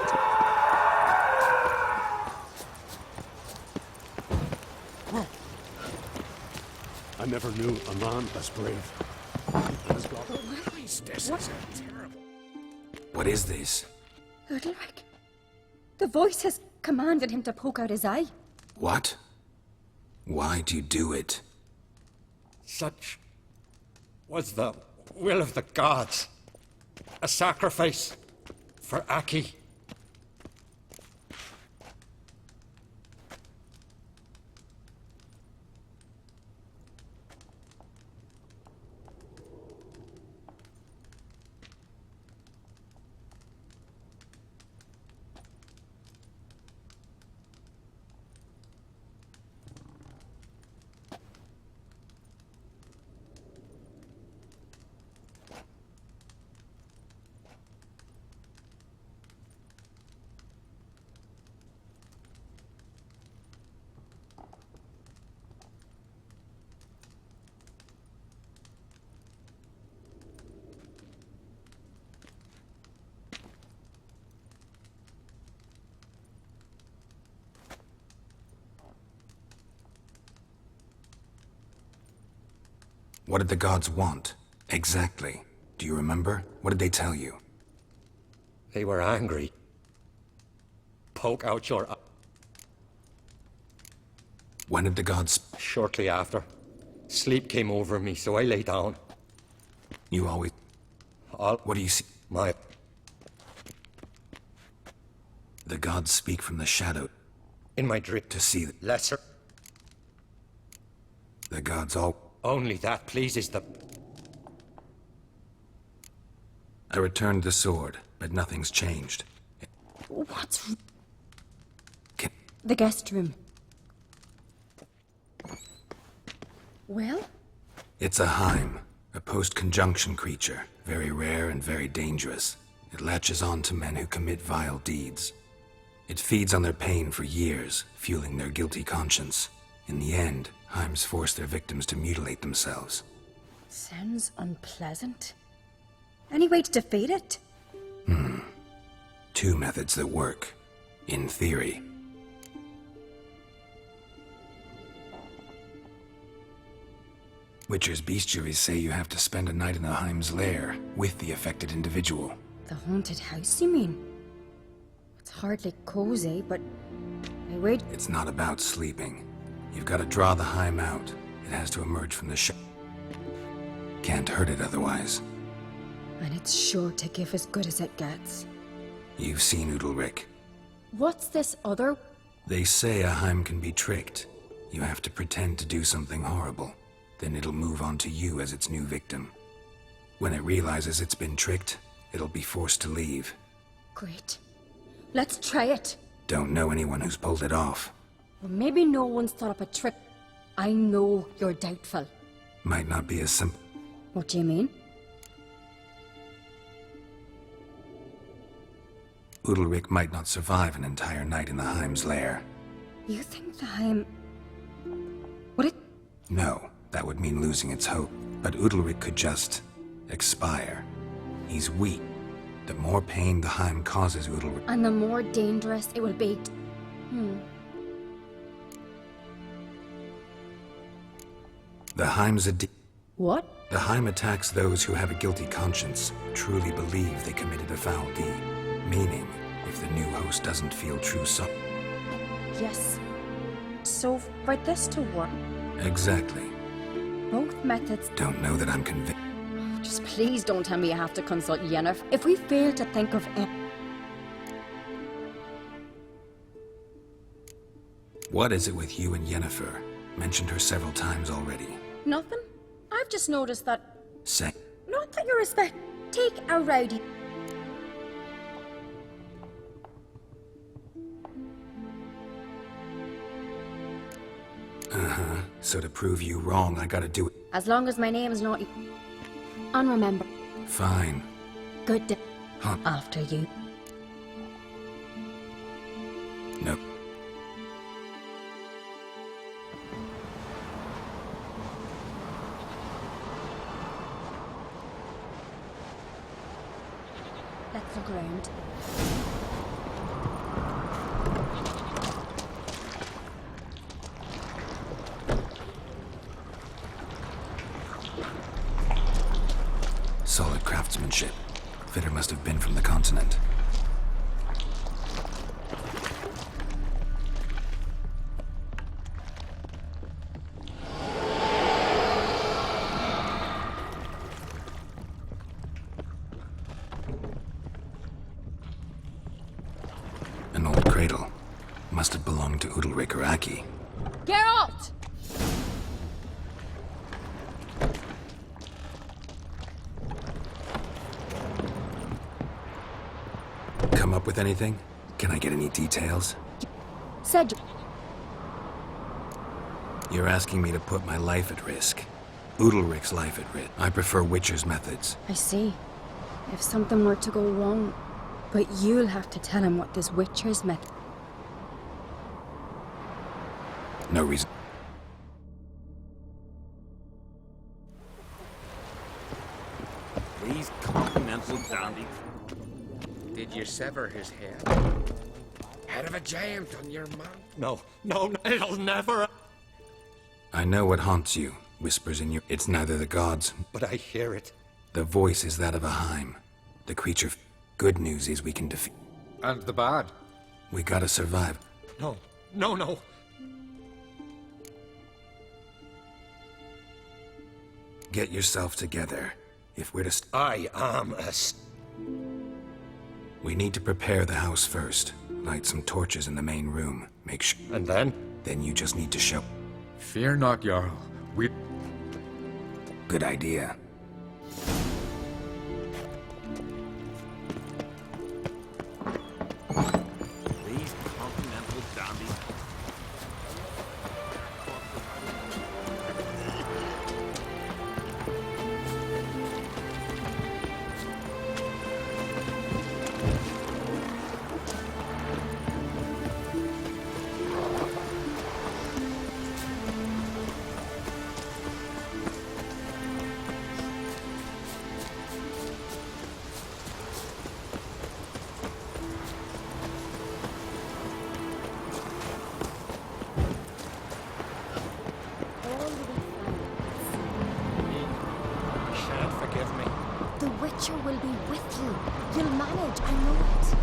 I never knew a man as brave. As God. Priestess is terrible. What is this? Udalric. The voice has commanded him to poke out his eye. What? Why do you do it? Such was the will of the gods. A sacrifice for Aki. What did the gods want? Exactly. Do you remember? What did they tell you? They were angry. poke out your eye. When did the gods... Shortly after. Sleep came over me, so I lay down. You always... What do you see? My... The gods speak from the shadow. In my dream. To see the... Lesser. The gods all... Only that pleases them. I returned the sword, but nothing's changed. What's... The guest room. Well? It's a Heim, a post-conjunction creature. Very rare and very dangerous. It latches on to men who commit vile deeds. It feeds on their pain for years, fueling their guilty conscience. In the end, Heims force their victims to mutilate themselves. Sounds unpleasant. Any way to defeat it? Two methods that work. In theory. Witcher's bestiaries say you have to spend a night in a Heim's lair with the affected individual. The haunted house, you mean? It's hardly cozy, but... I wait... It's not about sleeping. You've got to draw the Heim out. It has to emerge from the Can't hurt it otherwise. And it's sure to give as good as it gets. You've seen Udalric. What's this other... They say a Heim can be tricked. You have to pretend to do something horrible. Then it'll move on to you as its new victim. When it realizes it's been tricked, it'll be forced to leave. Great. Let's try it. Don't know anyone who's pulled it off. Well, maybe no one's thought up a trick. I know you're doubtful. Might not be as simple. What do you mean? Udalric might not survive an entire night in the Heim's lair. You think the Heim... Would it... No, that would mean losing its hope. But Udalric could just... expire. He's weak. The more pain the Heim causes Udalric... And the more dangerous it will be... The Heim's What? The Heim attacks those who have a guilty conscience, truly believe they committed a foul deed. Meaning, if the new host doesn't feel true sorrow. Yes. So, for this to work... Exactly. Both methods... Don't know that I'm convinced. Just please don't tell me you have to consult Yennefer. If we fail to think of it... What is it with you and Yennefer? Mentioned her several times already. Nothing. I've just noticed that... Say. Not that you respect... Take a rowdy... So to prove you wrong, I gotta do it. As long as my name is not... And remember... Fine. Good day. Huh? After you. Nope. Let's look around. Solid craftsmanship. Fitter must have been from the continent. An old cradle. Must have belonged to Udalric or Aki. Geralt! Come up with anything? Can I get any details? Said... You're asking me to put my life at risk. Udalric's life at risk. I prefer Witcher's methods. I see. If something were to go wrong... But you'll have to tell him what this Witcher's method... No reason. These continental dandies. Did you sever his head? Head of a giant on your mount? No, it'll never... I know what haunts you. Whispers in your... It's neither the gods... But I hear it. The voice is that of a Heim. The creature... Good news is we can defeat... And the bad? We gotta survive. No, no, no. Get yourself together. If we're to I am We need to prepare the house first. Light some torches in the main room. Make sure. And then? Then you just need to show. Fear not, Jarl. We... Good idea. These continental dandies. The Witcher will be with you. You'll manage, I know it.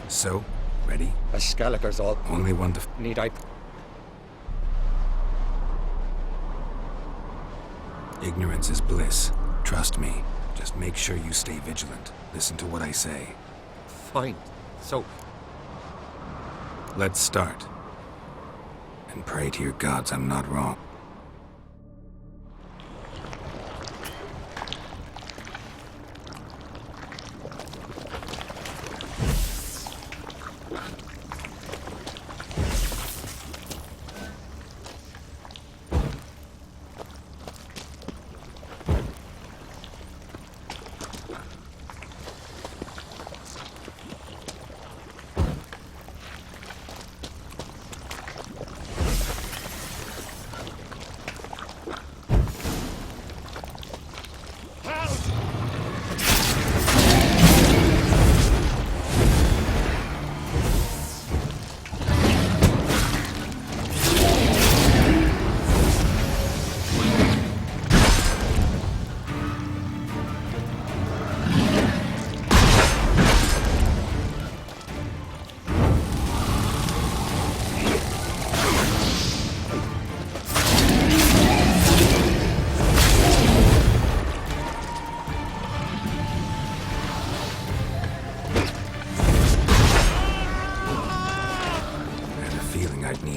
So, ready? A Skellige's all. Only one to... Need I... Ignorance is bliss. Trust me. Just make sure you stay vigilant. Listen to what I say. Fine. So... Let's start. And pray to your gods I'm not wrong.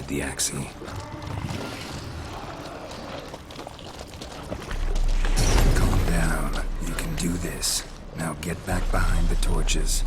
The axe. Calm down. You can do this. Now get back behind the torches.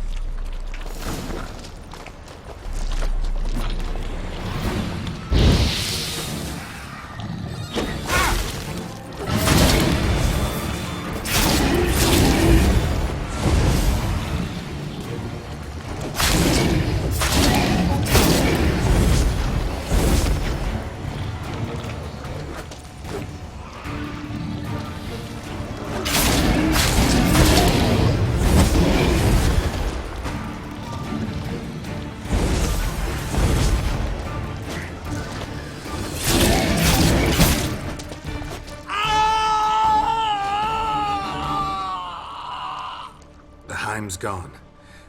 Time's gone.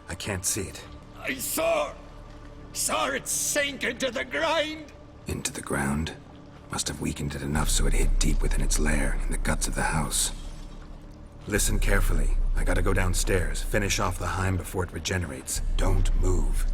I can't see it. I saw it sink into the ground. Into the ground? Must have weakened it enough so it hid deep within its lair, in the guts of the house. Listen carefully. I gotta go downstairs, finish off the Heim before it regenerates. Don't move.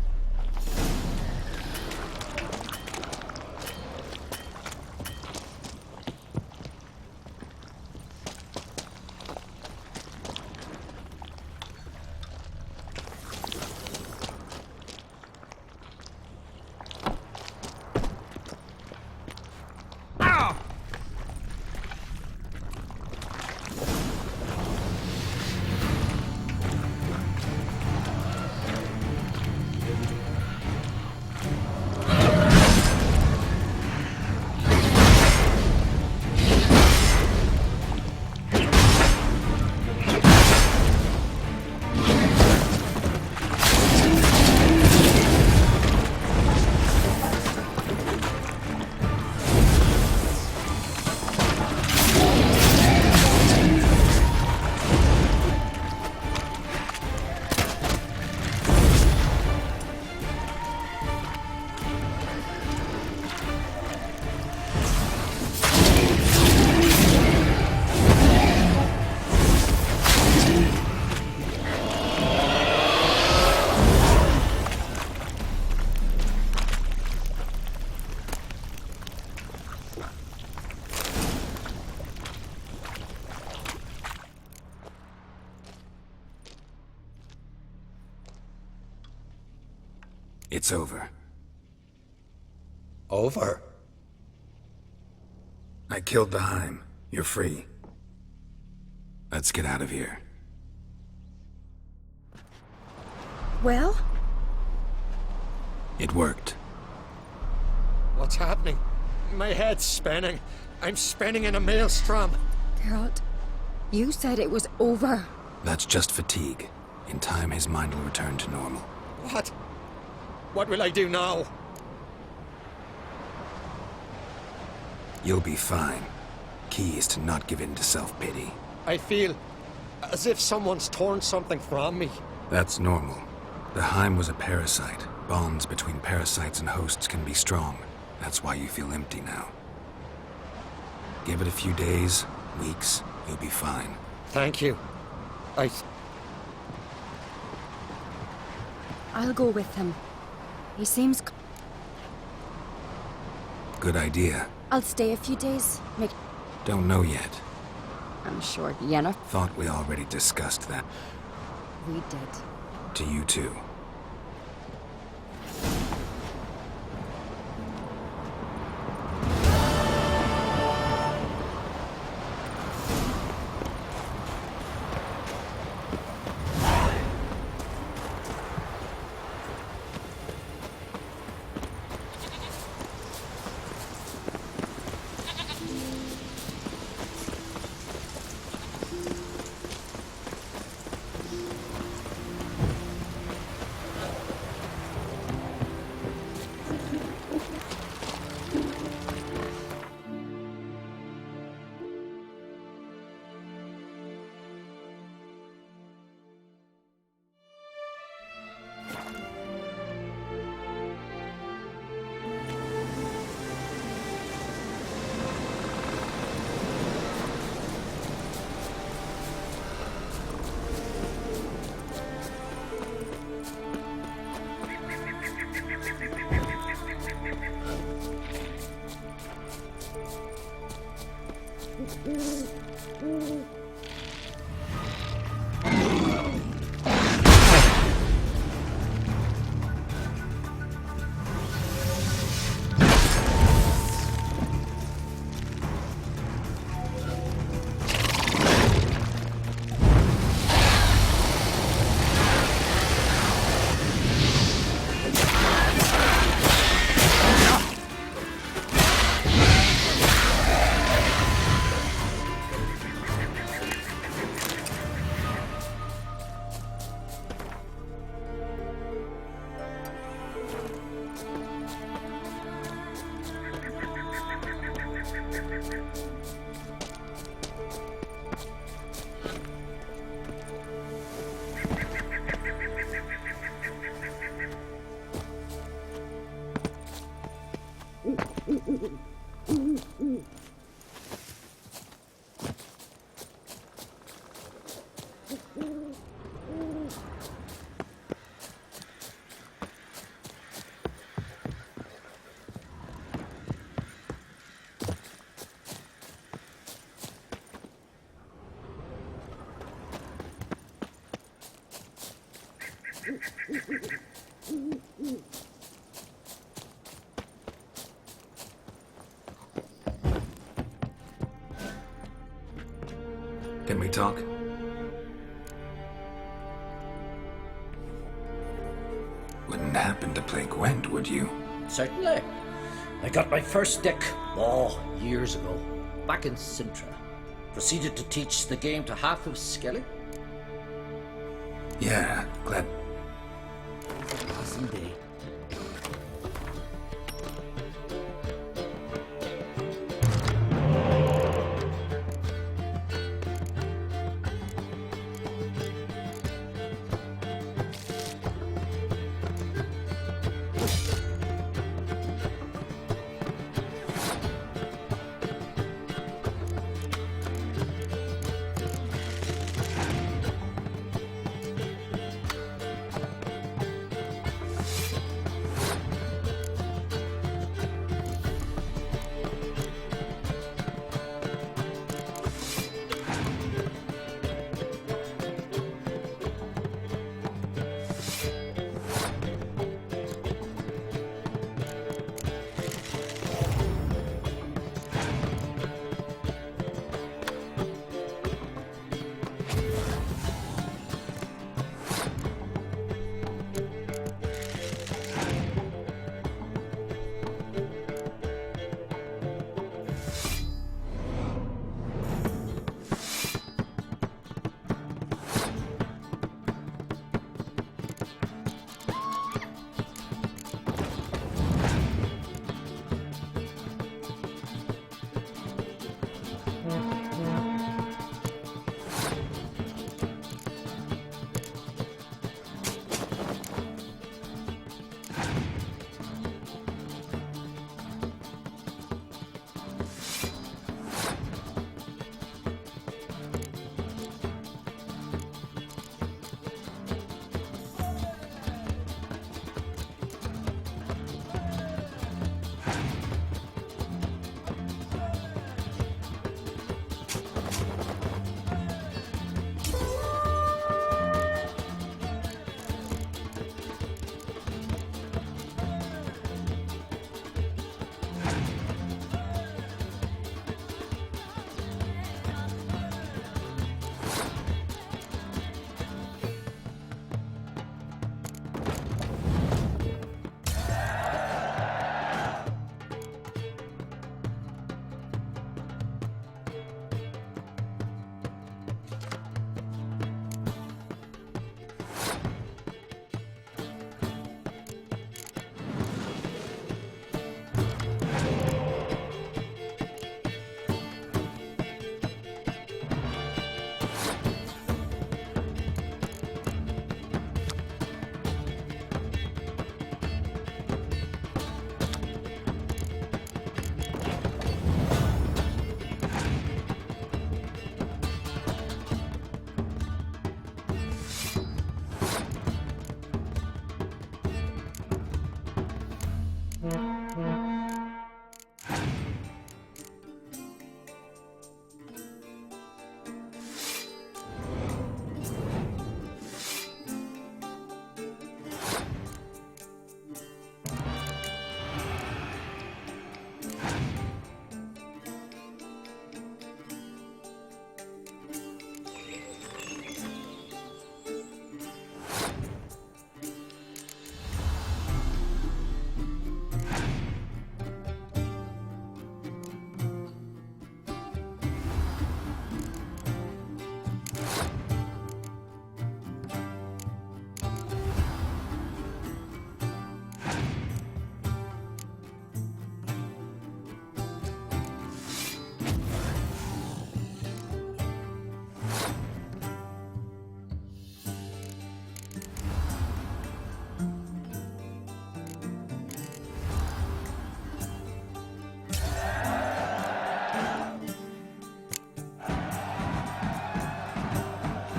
It's over. Over? I killed the Heim. You're free. Let's get out of here. Well? It worked. What's happening? My head's spinning. I'm spinning in a maelstrom. Geralt, you said it was over. That's just fatigue. In time, his mind will return to normal. What? What will I do now? You'll be fine. Key is to not give in to self-pity. I feel as if someone's torn something from me. That's normal. The Heim was a parasite. Bonds between parasites and hosts can be strong. That's why you feel empty now. Give it a few days, weeks, you'll be fine. Thank you. I'll go with him. He seems... Good idea. I'll stay a few days. Don't know yet. I'm sure Yennefer... Thought we already discussed that. We did. To you too. Can we talk? Wouldn't happen to play Gwent, would you? Certainly. I got my first stick, years ago, back in Sintra. Proceeded to teach the game to half of Skellige. Yeah, glad. Yes, indeed.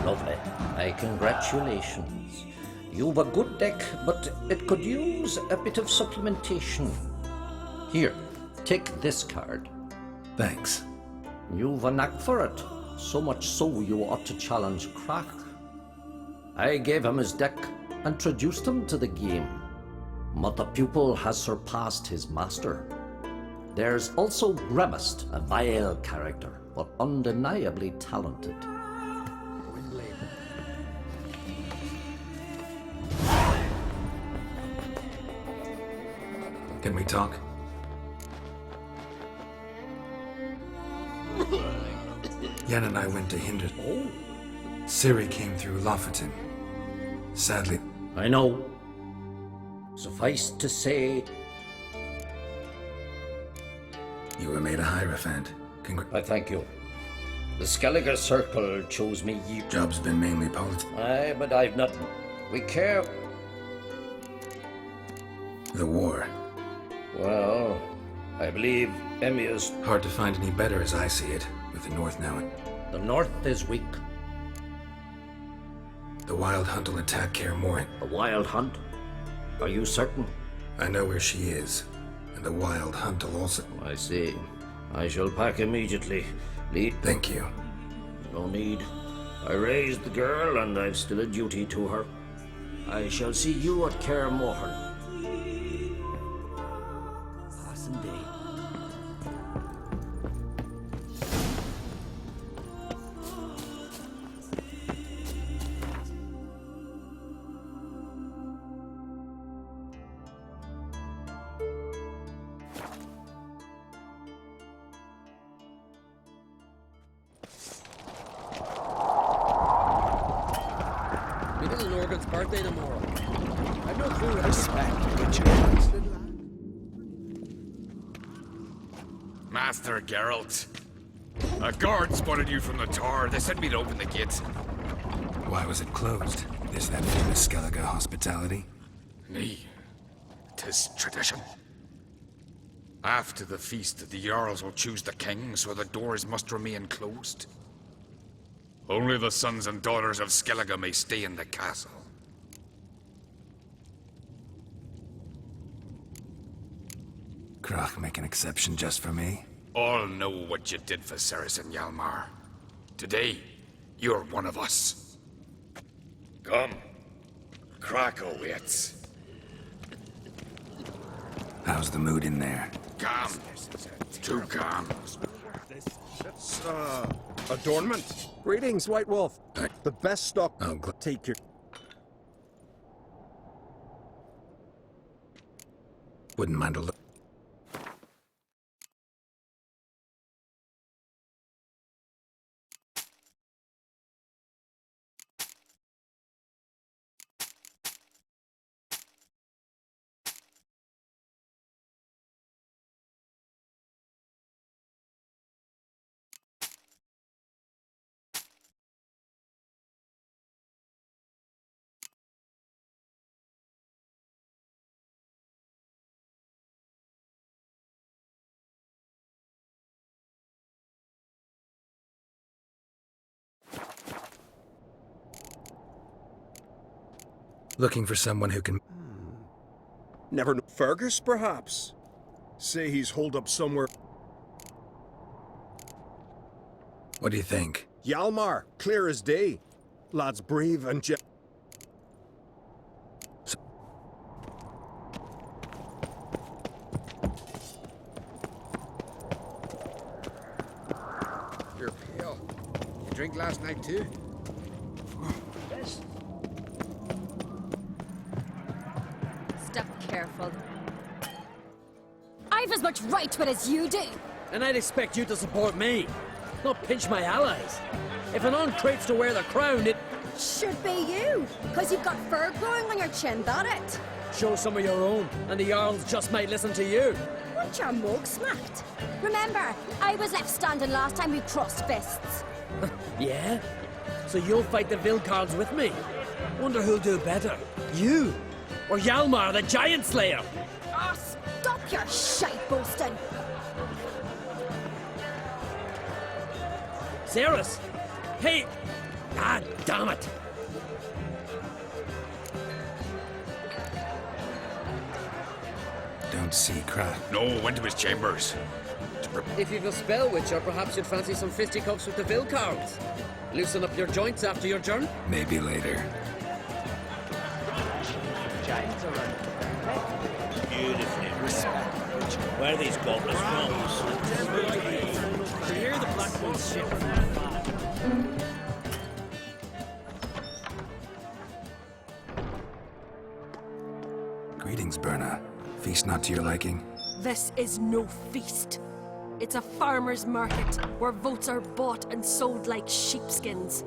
Lovely. Congratulations. You've a good deck, but it could use a bit of supplementation. Here, take this card. Thanks. You've a knack for it. So much so you ought to challenge Crack. I gave him his deck, introduced him to the game. But the pupil has surpassed his master. There's also Grimaced, a vile character, but undeniably talented. Can we talk? Yen and I went to Hinder. Oh. Ciri came through Lofoten. Sadly. I know. Suffice to say... You were made a Hierophant. I thank you. The Skellige Circle chose me. Job's been mainly politics. Aye, but I've nothing. We care... The war. Well, I believe Emmia's... Hard to find any better as I see it, with the North now. The North is weak. The Wild Hunt will attack Kaer Morhen. The Wild Hunt? Are you certain? I know where she is, and the Wild Hunt will also... I see. I shall pack immediately. Thank you. No need. I raised the girl, and I've still a duty to her. I shall see you at Kaer Morhen. Passing day. Morgan's birthday tomorrow. I've no clue what Master Geralt, A guard spotted you from the tower. They said we'd open the gates. Why was it closed? Is that famous Skellige hospitality? Nay, 'tis tradition. After the feast, the Jarls will choose the king, so the doors must remain closed. Only the sons and daughters of Skellige may stay in the castle. Krach make an exception just for me? All know what you did for Saracen Hjalmar. Today, you're one of us. Come. Krach waits. How's the mood in there? Calm. Too calm. It's, adornment. Greetings, White Wolf. The best stock. Take your... Wouldn't mind a look. Looking for someone who can... Never know. Fergus, perhaps? Say he's holed up somewhere. What do you think? Hjalmar, clear as day. Lad's brave and You're pale. You drink last night too? Step careful. I've as much right to it as you do. And I'd expect you to support me, not pinch my allies. If an uncrate's to wear the crown, it should be you, because you've got fur growing on your chin, that it? Show some of your own, and the Jarls just might listen to you. Want your mug smacked? Remember, I was left standing last time we crossed fists. Yeah? So you'll fight the Vilcards with me? Wonder who'll do better, you or Hjalmar the Giant Slayer? Oh, stop your shite boasting. Ceres! Hey! Ah, damn it! Don't see Krach. No, went to his chambers. If you've a spell witcher, perhaps you'd fancy some fisticuffs with the Vilcards. Loosen up your joints after your journey? Maybe later. Giants are right. Beautifully respected. Where are these goblins from? You hear the Black Wolf's ship? Greetings, Berna. Feast not to your liking? This is no feast. It's a farmer's market where votes are bought and sold like sheepskins.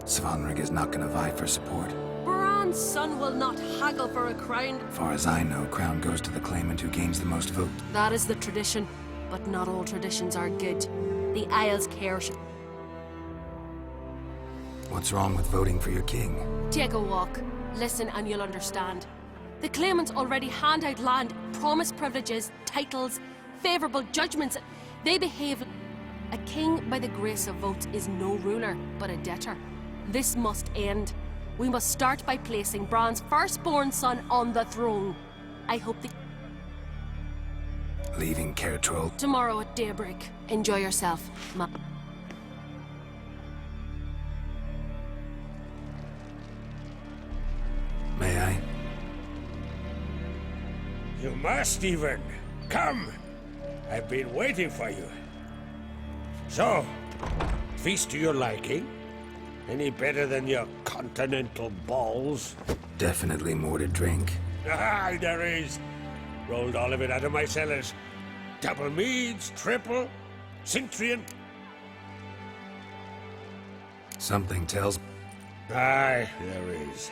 Svanrig is not gonna vie for support. Bran's son will not haggle for a crown. Far as I know, crown goes to the claimant who gains the most vote. That is the tradition, but not all traditions are good. The Isles Kaer. What's wrong with voting for your king? Take a walk. Listen and you'll understand. The claimants already hand out land, promise privileges, titles, favourable judgments. They behave... A king by the grace of votes is no ruler, but a debtor. This must end. We must start by placing Bran's firstborn son on the throne. I hope that... Leaving Kaer Tomorrow at daybreak. Enjoy yourself, Ma. May I? You must, even. Come! I've been waiting for you. So, feast to your liking? Any better than your continental balls? Definitely more to drink. Ah, there is. Rolled all of it out of my cellars. Double meads, triple, Cintrian. Something tells... Aye, there is.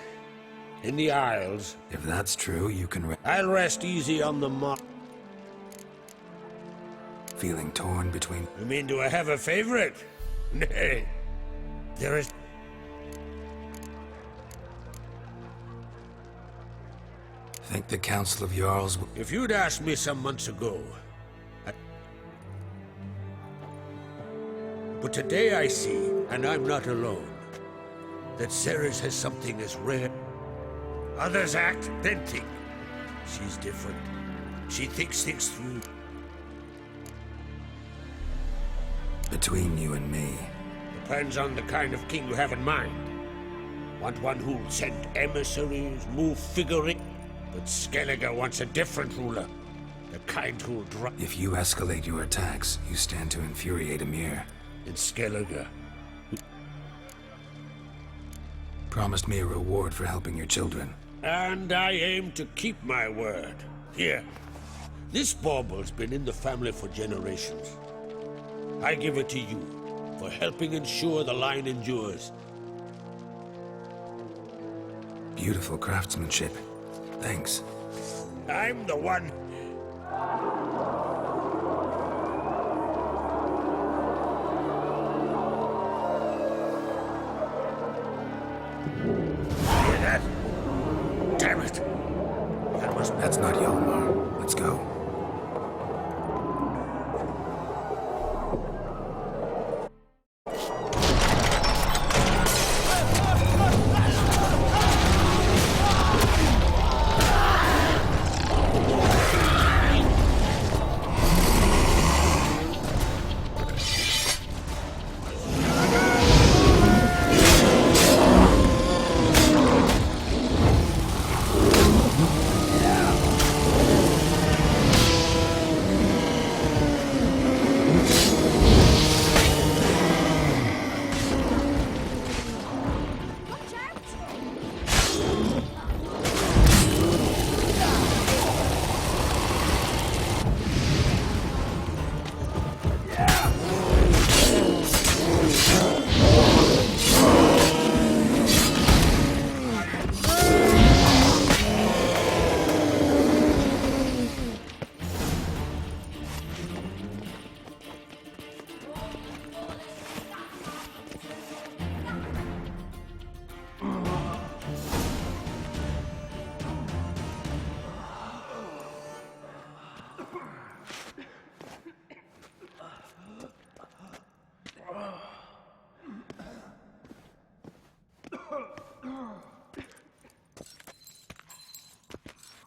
In the Isles. If that's true, you can... I'll rest easy on the Feeling torn between... You mean, do I have a favorite? Nay. There is... Think the Council of Jarls... If you'd asked me some months ago... But today I see, and I'm not alone, that Ceres has something as rare. Others act, then think. She's different. She thinks things through. Between you and me. Depends on the kind of king you have in mind. Want one who'll send emissaries, move figuring? But Skellige wants a different ruler. The kind who'll drive... If you escalate your attacks, you stand to infuriate Emir. In Skellige. Promised me a reward for helping your children. And I aim to keep my word. Here. This bauble's been in the family for generations. I give it to you, for helping ensure the line endures. Beautiful craftsmanship. Thanks. I'm the one. Hear that? Damn it! That's not Hjalmar. Let's go.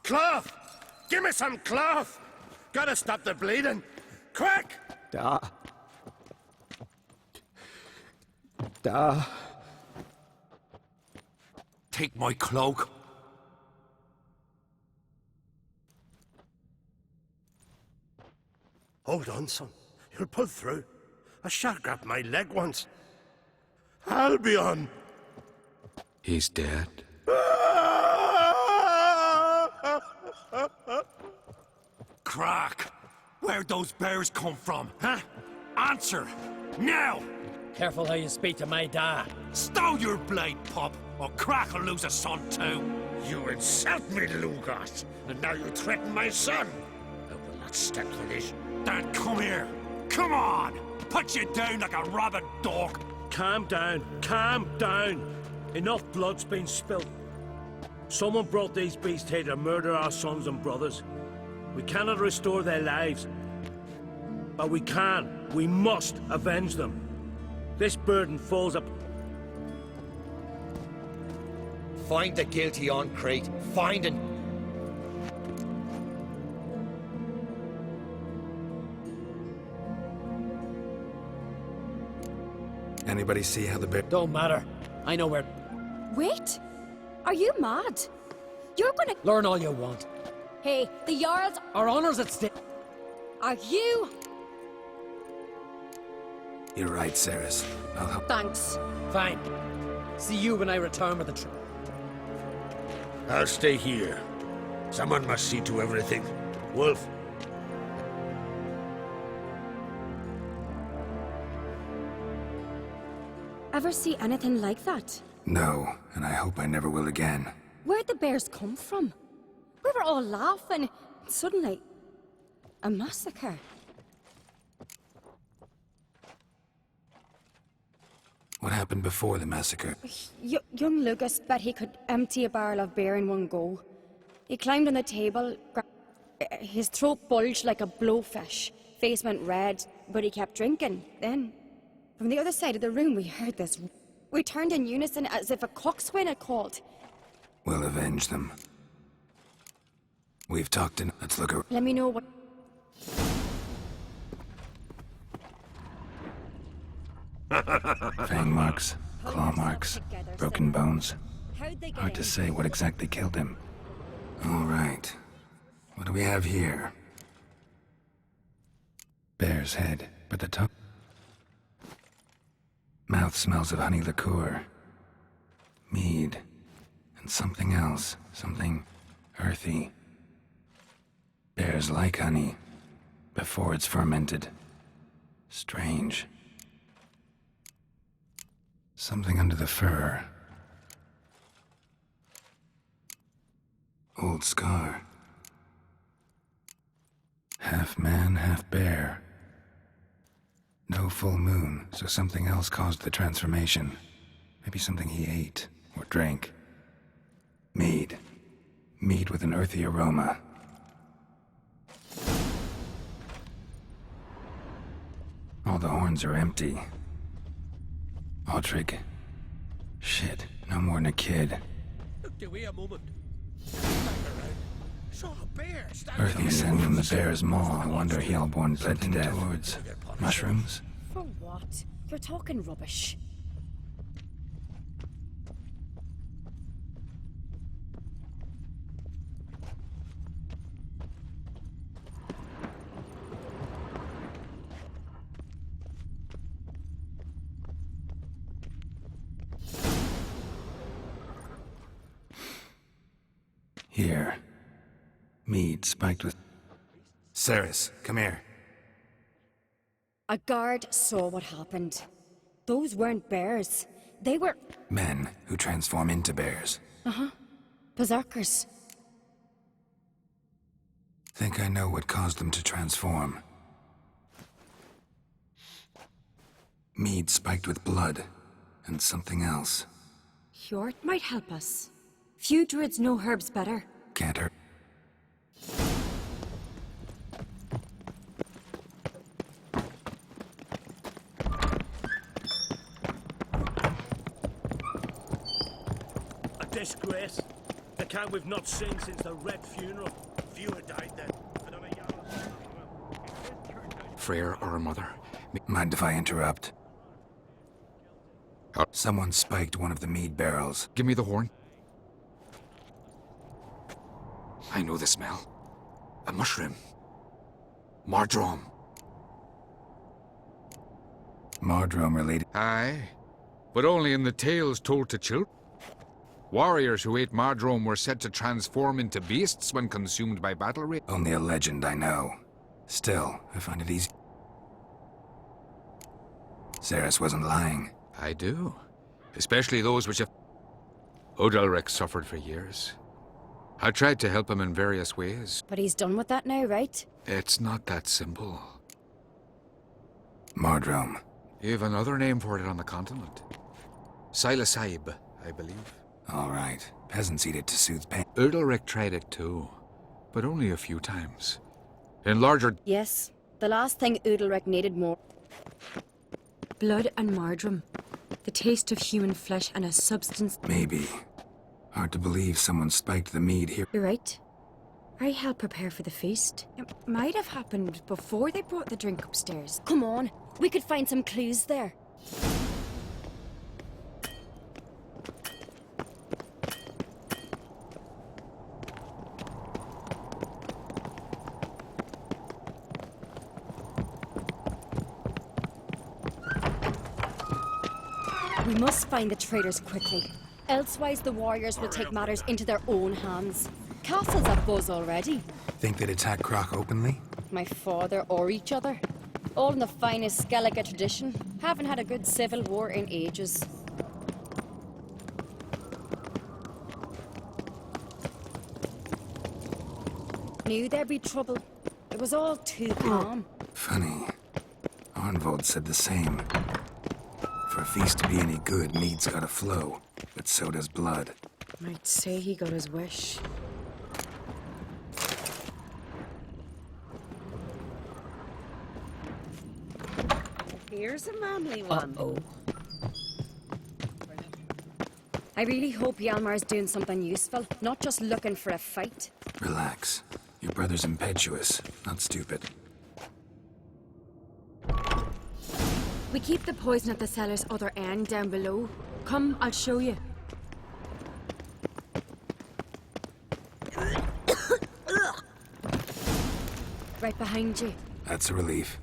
Cloth! Give me some cloth! Gotta stop the bleeding! Quick! Da. Take my cloak. Hold on, son. You'll pull through. A shark grabbed my leg once. Albion! He's dead. Crack! Where'd those bears come from, huh? Answer! Now! Careful how you speak to my dad. Stow your blade, pup, or Crack will lose a son too. You insult me, Lugas, and now you threaten my son. I will not step for this. Then come here. Come on! Put you down like a rabid dog. Calm down. Calm down. Enough blood's been spilled. Someone brought these beasts here to murder our sons and brothers. We cannot restore their lives. But we can. We must avenge them. This burden falls up... Find the guilty on Crate. Find and... Anybody see how the bear... Don't matter. I know where... Wait! Are you mad? You're gonna... Learn all you want. Hey, the Jarls... Our honor's at stake. Are you... You're right, Ceres. I'll help. Thanks. Fine. See you when I return with the truth. I'll stay here. Someone must see to everything. Wolf. Ever see anything like that? No, and I hope I never will again. Where'd the bears come from? We were all laughing. Suddenly, a massacre. happened before the massacre? Young Lucas bet he could empty a barrel of beer in one go. He climbed on the table, his throat bulged like a blowfish, face went red, but he kept drinking. Then, from the other side of the room, we heard this. We turned in unison as if a coxswain had called. We'll avenge them. We've talked in. Let's look around. Let me know what... Fang marks, claw marks, broken bones. Hard to say what exactly killed him. All right. What do we have here? Bear's head, but the top... Mouth smells of honey liqueur. Mead. And something else. Something earthy. Bears like honey. Before it's fermented. Strange. Something under the fur. Old scar. Half man, half bear. No full moon, so something else caused the transformation. Maybe something he ate or drank. Mead. Mead with an earthy aroma. All the horns are empty. Autrig. Shit, no more than a kid. Look, wait a moment. Saw a bear standing. Earthy scent from the bear's maw. I wonder Hellborn bled to death. Towards mushrooms? For what? You're talking rubbish. Here. Mead spiked with... Ceres, come here. A guard saw what happened. Those weren't bears. They were... Men who transform into bears. Uh-huh. Berserkers. Think I know what caused them to transform. Mead spiked with blood. And something else. Hjort might help us. Few druids know herbs better. Can't hurt. A disgrace. The kind we've not seen since the Red Funeral. Few had died then. Freyr or a mother. Mind if I interrupt? Someone spiked one of the mead barrels. Give me the horn. I know the smell. A mushroom. Mardrome. Mardrome related. Aye, but only in the tales told to children. Warriors who ate Mardrome were said to transform into beasts when consumed by battle rage. Only a legend, I know. Still, I find it easy. Ceres wasn't lying. I do. Especially those which have... Odalric suffered for years. I tried to help him in various ways. But he's done with that now, right? It's not that simple. Mardrome. You've another name for it on the continent. Silasaib, I believe. All right. Peasants eat it to soothe pain. Odalric tried it too, but only a few times. In larger... Yes. The last thing Udalric needed more... Blood and Mardrome. The taste of human flesh and a substance... Maybe. Hard to believe someone spiked the mead here. You're right. I helped prepare for the feast. It might have happened before they brought the drink upstairs. Come on, we could find some clues there. We must find the traitors quickly. Elsewise, the warriors will take matters into their own hands. Castle's a buzz already. Think they'd attack Croc openly? My father or each other. All in the finest Skellige tradition. Haven't had a good civil war in ages. Knew there'd be trouble. It was all too calm. Funny. Arnvold said the same. For a feast to be any good, mead's gotta flow, but so does blood. Might say he got his wish. Here's a manly one. Uh-oh. I really hope Hjalmar's doing something useful, not just looking for a fight. Relax. Your brother's impetuous, not stupid. We keep the poison at the cellar's other end down below. Come, I'll show you. Right behind you. That's a relief.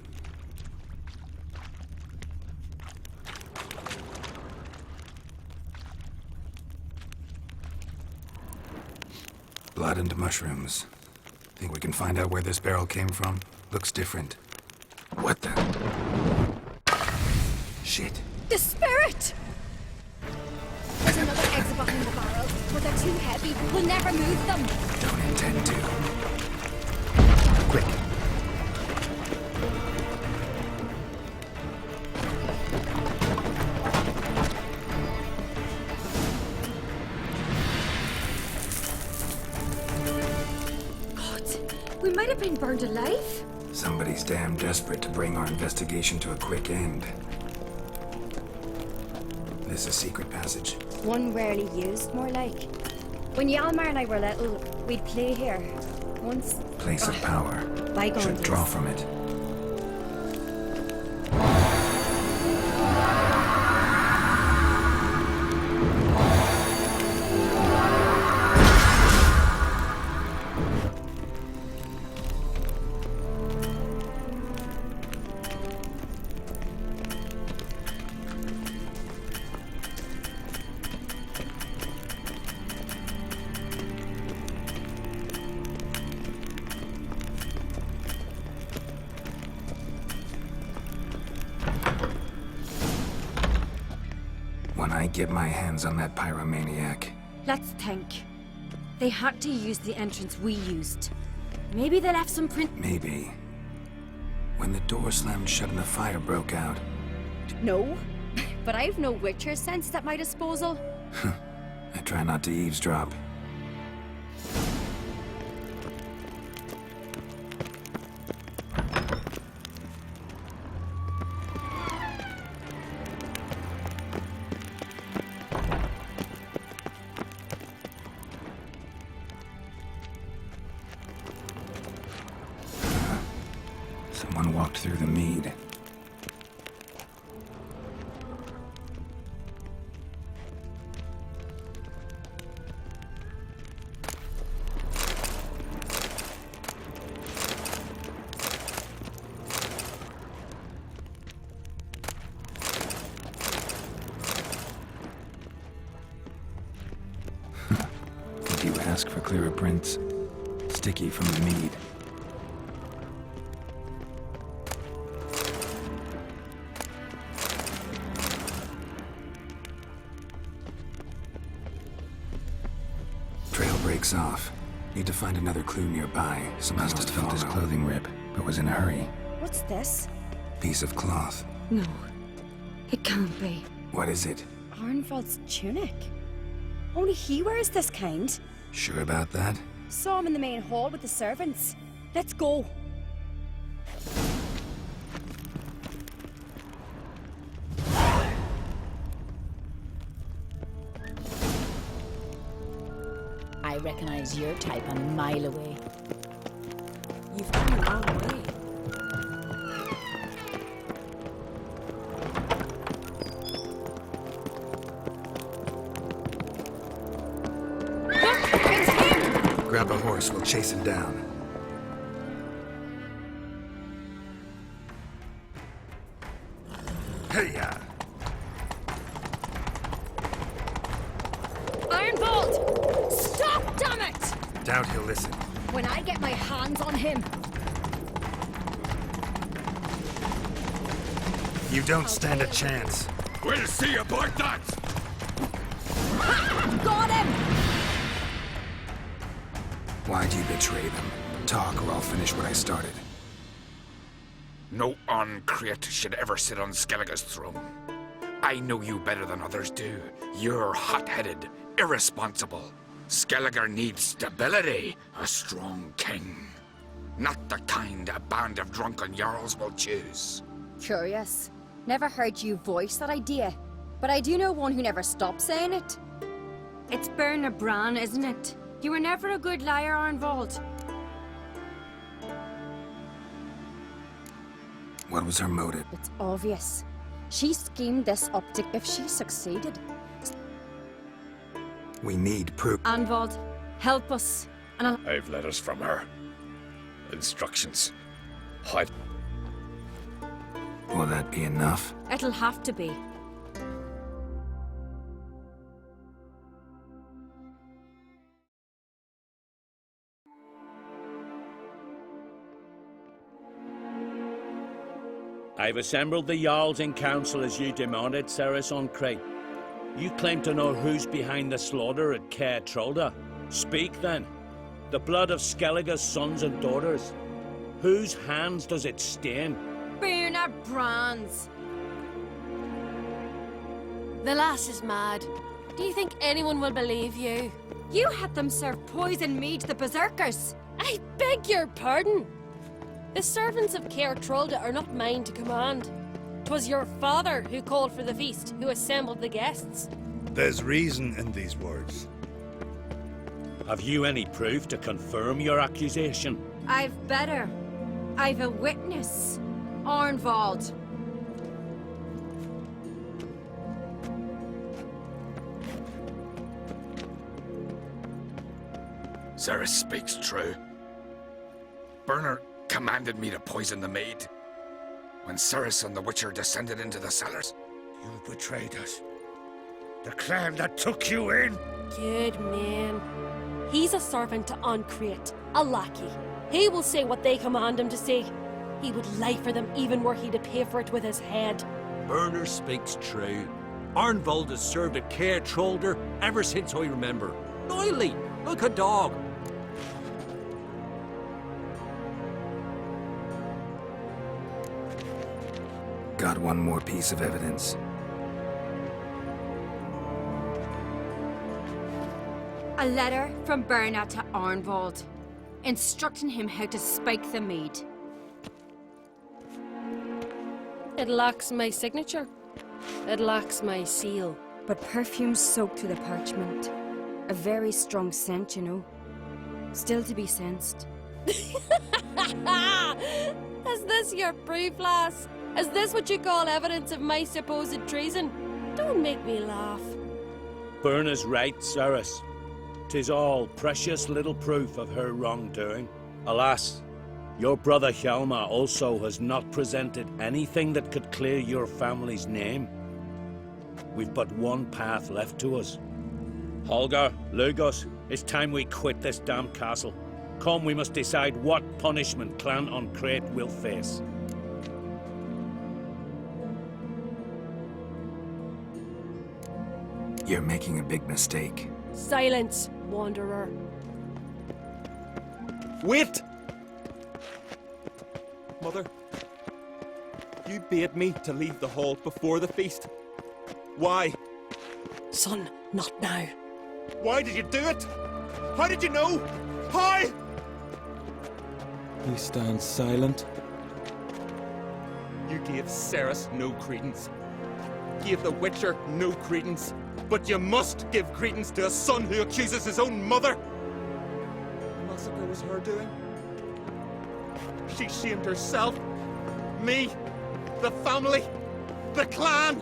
Blood and mushrooms. Think we can find out where this barrel came from? Looks different. What the? Shit. The spirit! There's another exit behind the barrel, but they're too heavy. We'll never move them. Don't intend to. Quick. We might have been burned alive. Somebody's damn desperate to bring our investigation to a quick end. This is a secret passage. One rarely used, more like. When Hjalmar and I were little, we'd play here. Once... Place of power. Bygone Should draw days. from it. When I get my hands on that pyromaniac, Let's think. They had to use the entrance we used. Maybe they left some print... maybe. When the door slammed shut and the fire broke out, No. But I've no Witcher senses at my disposal. I try not to eavesdrop. Someone walked through the mead. Did you ask for clearer prints? Sticky from the mead. Trail breaks off. Need to find another clue nearby. Someone must have felt his clothing rip, but was in a hurry. What's this? Piece of cloth. No. It can't be. What is it? Arnvald's tunic. Only he wears this kind. Sure about that? Saw him in the main hall with the servants. Let's go. I recognize your type a mile away. You've come a long way. Grab a horse, we'll chase him down. Hey-ya! Ironbolt! Stop, damn it! Doubt he'll listen. When I get my hands on him. You don't stand a chance. We'll see about that! Ha! Got him! Why'd you betray them? Talk or I'll finish what I started. No uncreate should ever sit on Skellige's throne. I know you better than others do. You're hot-headed, irresponsible. Skellige needs stability, a strong king. Not the kind a band of drunken jarls will choose. Curious. Never heard you voice that idea, but I do know one who never stops saying it. It's Bernard Bran, isn't it? You were never a good liar, Arnvold. What was her motive? It's obvious. She schemed this up to if she succeeded. We need proof. Arnvold, help us. And I've letters from her. Instructions. Hide. Will that be enough? it'll have to be. I've assembled the Jarls in council as you demanded, Ceres on Crate. You claim to know who's behind the slaughter at Kaer Trolda. Speak then. The blood of Skellige's sons and daughters. Whose hands does it stain? Bernard Bran's. The lass is mad. Do you think anyone will believe you? You had them serve poison mead to the berserkers. I beg your pardon. The servants of Kaer Trolda are not mine to command. 'Twas your father who called for the feast, who assembled the guests. There's reason in these words. Have you any proof to confirm your accusation? I've better. I've a witness. Arnvold. Ceres speaks true. Bernard commanded me to poison the maid. When Ceres and the Witcher descended into the cellars. You betrayed us. The clan that took you in. Good man. He's a servant to Ancrate, a lackey. He will say what they command him to say. He would lie for them even were he to pay for it with his head. Bernard speaks true. Arnvold has served at Kaer Trolder ever since I remember. Oily, like a dog. Got one more piece of evidence. A letter from Bernard to Arnvold, instructing him how to spike the mead. It lacks my signature. It lacks my seal. But perfume soaked through the parchment. A very strong scent, you know. Still to be sensed. Is this your proof, lass? Is this what you call evidence of my supposed treason? Don't make me laugh. Bernard's right, Ceres. 'Tis all precious little proof of her wrongdoing. Alas, your brother Hjalmar also has not presented anything that could clear your family's name. We've but one path left to us. Holger, Lugos, it's time we quit this damn castle. Come, we must decide what punishment Clan Ancrate will face. You're making a big mistake. Silence, wanderer. Wait! Mother, you bade me to leave the hall before the feast. Why? Son, not now. Why did you do it? How did you know? How? You stand silent. You gave Ceres no credence. Gave the Witcher no credence. But you must give credence to a son who accuses his own mother. The massacre was her doing. She shamed herself, me, the family, the clan.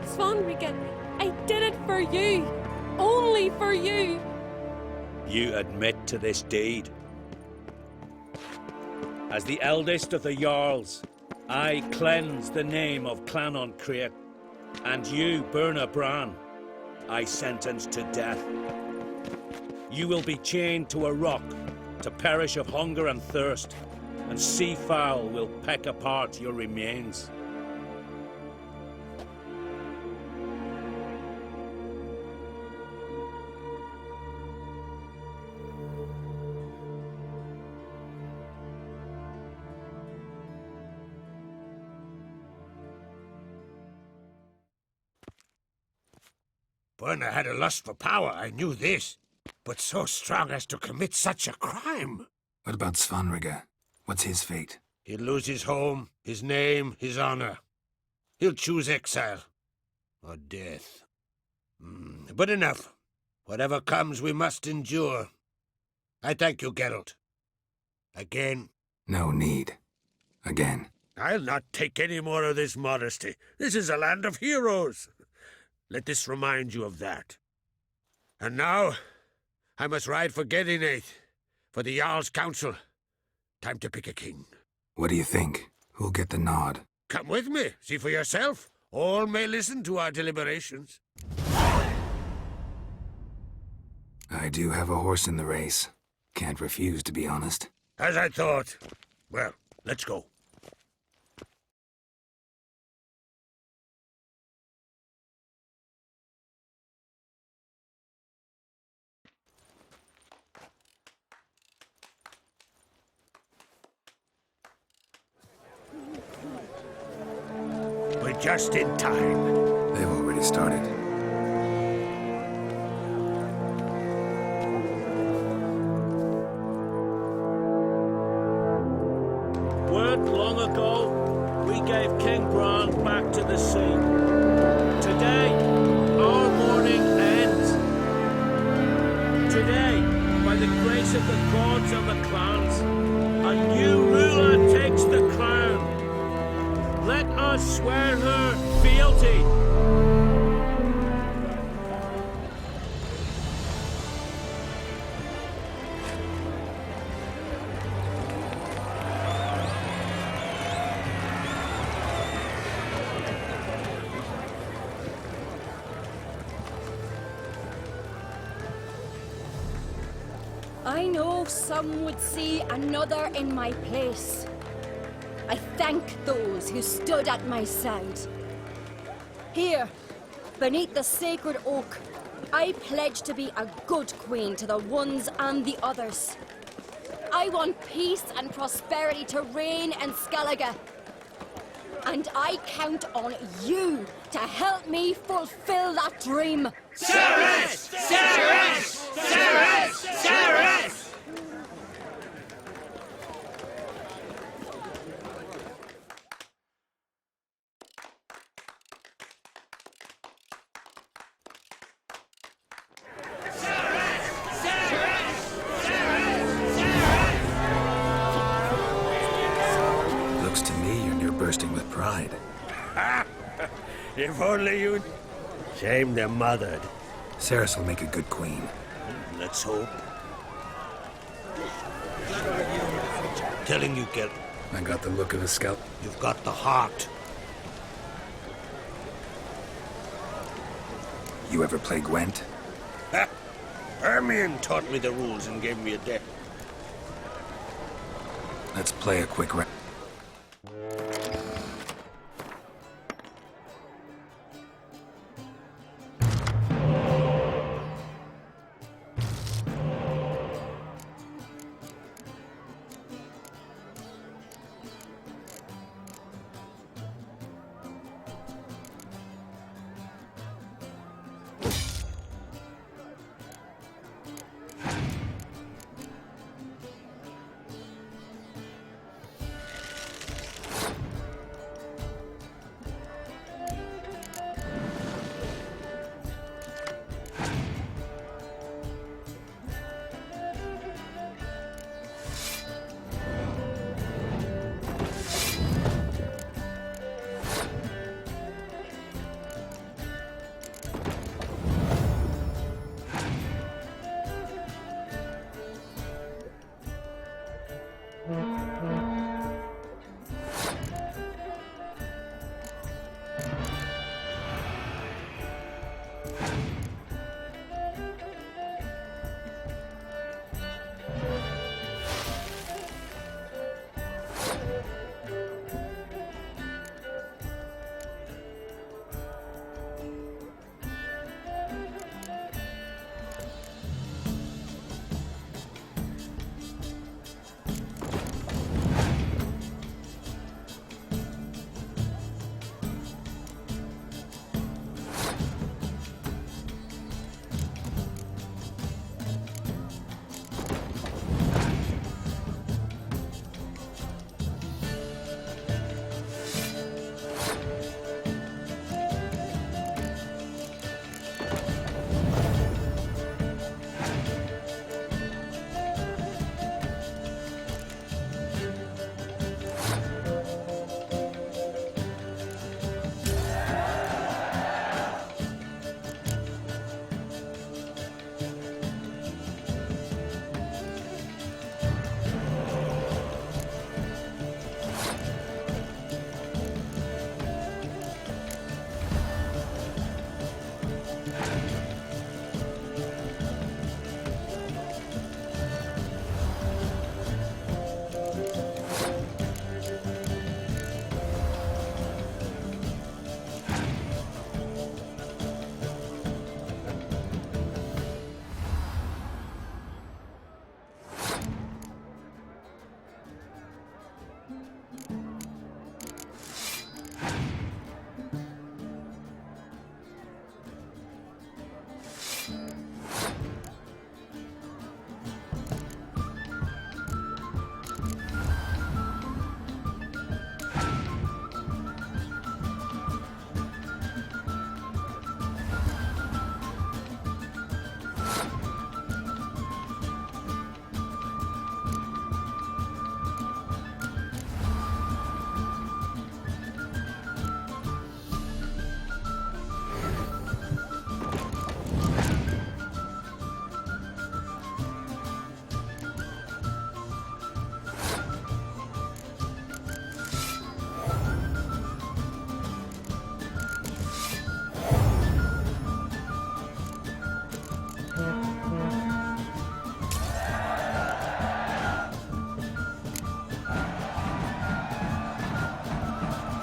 Svanrika, I did it for you. Only for you. You admit to this deed. As the eldest of the Jarls, I cleanse the name of Clan Ancrate, and you, Bernard Bran, I sentence to death. You will be chained to a rock to perish of hunger and thirst, and sea fowl will peck apart your remains. Burna had a lust for power, I knew this. But so strong as to commit such a crime. What about Svanrige? What's his fate? He'll lose his home, his name, his honor. He'll choose exile. Or death. But enough. Whatever comes, we must endure. I thank you, Geralt. Again. No need. Again. I'll not take any more of this modesty. This is a land of heroes. Let this remind you of that. And now, I must ride for Gedinath, for the Jarl's council. Time to pick a king. What do you think? Who'll get the nod? Come with me, see for yourself. All may listen to our deliberations. I do have a horse in the race. Can't refuse, to be honest. As I thought. Well, let's go. We're just in time. They've already started. Word long ago, we gave King Bran back to the sea. Today, our mourning ends. Today, by the grace of the gods and the clans, a new ruler takes the crown. Let us swear her fealty. I know some would see another in my place. I thank those who stood at my side. Here, beneath the sacred oak, I pledge to be a good queen to the ones and the others. I want peace and prosperity to reign in Skellige. And I count on you to help me fulfill that dream. Ceres! Ceres! Ceres! Ceres! Looks to me you're near bursting with pride. If only you... Shame they're mothered. Ceres will make a good queen. Let's hope. Telling you, Geralt. I got the look of a scout. You've got the heart. You ever play Gwent? Hermione taught me the rules and gave me a deck. Let's play a quick round.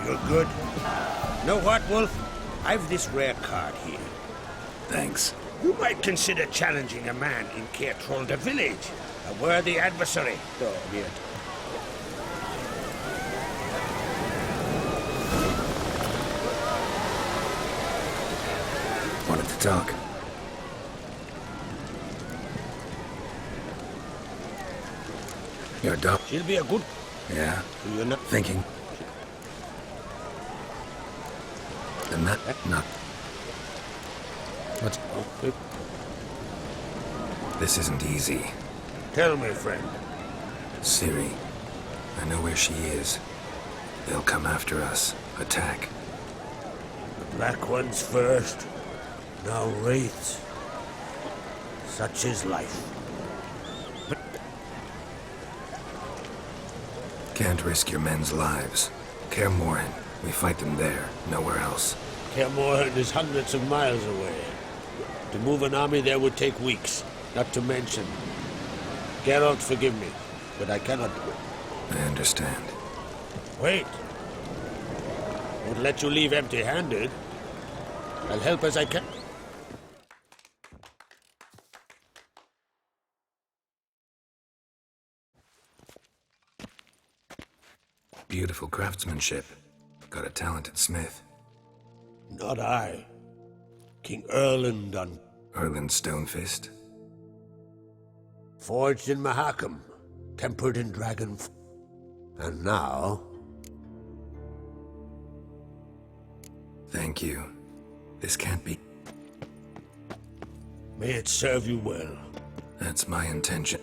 You're good. Know what, Wolf? I've this rare card here. Thanks. You might consider challenging a man in Kaer village. A worthy adversary. Oh, here. Wanted to talk. You're dumb. She'll be a good... Yeah. You're not... Thinking. And that... Not... What's... This isn't easy. Tell me, friend. Ciri. I know where she is. They'll come after us. Attack. The Black Ones first. Now wraiths. Such is life. Can't risk your men's lives. Kaer Morhen. We fight them there, nowhere else. Kaer Morhen is hundreds of miles away. To move an army there would take weeks, not to mention. Geralt, forgive me, but I cannot do it. I understand. Wait. Won't let you leave empty-handed. I'll help as I can. Beautiful craftsmanship. Got a talented smith. Not I. King Erland done. Erland Stonefist? Forged in Mahakam, tempered in dragon. And now... Thank you. This can't be... May it serve you well. That's my intention.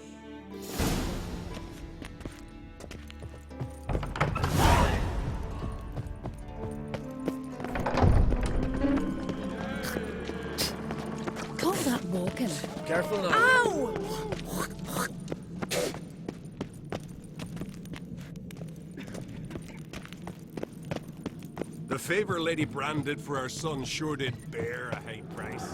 Call that walking. Careful now. Ow! The favor Lady Brand did for our son sure did bear a high price.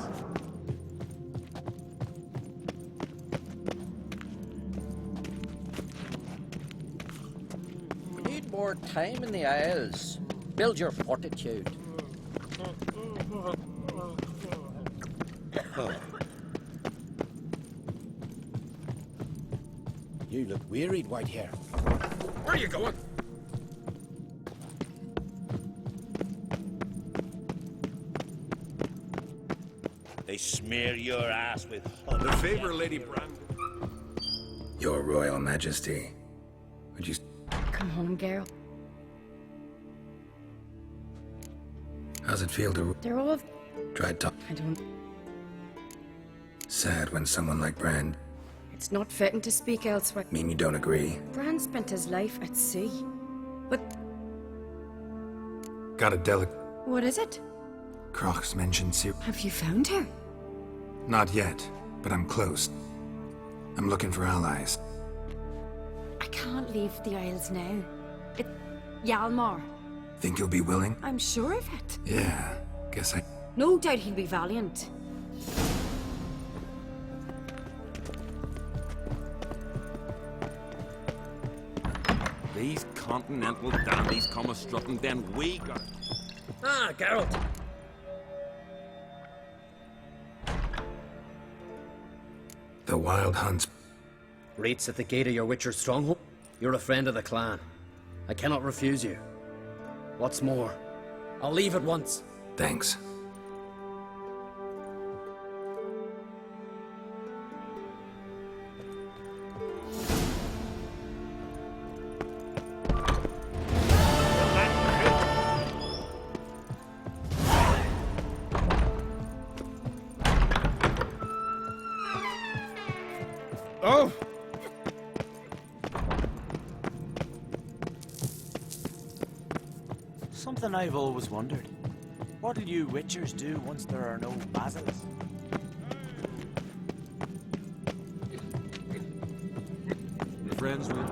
We need more time in the Isles. Build your fortitude. You look wearied, Whitehair. Where are you going? They smear your ass with The favor Lady Brand... Your Royal Majesty. Would you... Come home, Geralt. How's it feel to... They're all... Tried to... I don't... Sad when someone like Brand... It's not fitting to speak elsewhere. Mean you don't agree? Bran spent his life at sea. But Got a delicate... what is it? Croc's mentioned Ciri... Have you found her? Not yet, but I'm close. I'm looking for allies. I can't leave the Isles now. Hjalmar. Think you'll be willing? I'm sure of it. Yeah, guess I... No doubt he'll be valiant. These continental dandies come a-strutting, then we got... Ah, Geralt. The Wild Hunts... Rates at the gate of your Witcher stronghold. You're a friend of the clan. I cannot refuse you. What's more, I'll leave at once. Thanks. Oh! Something I've always wondered. What'll you Witchers do once there are no basilics? Your friends will...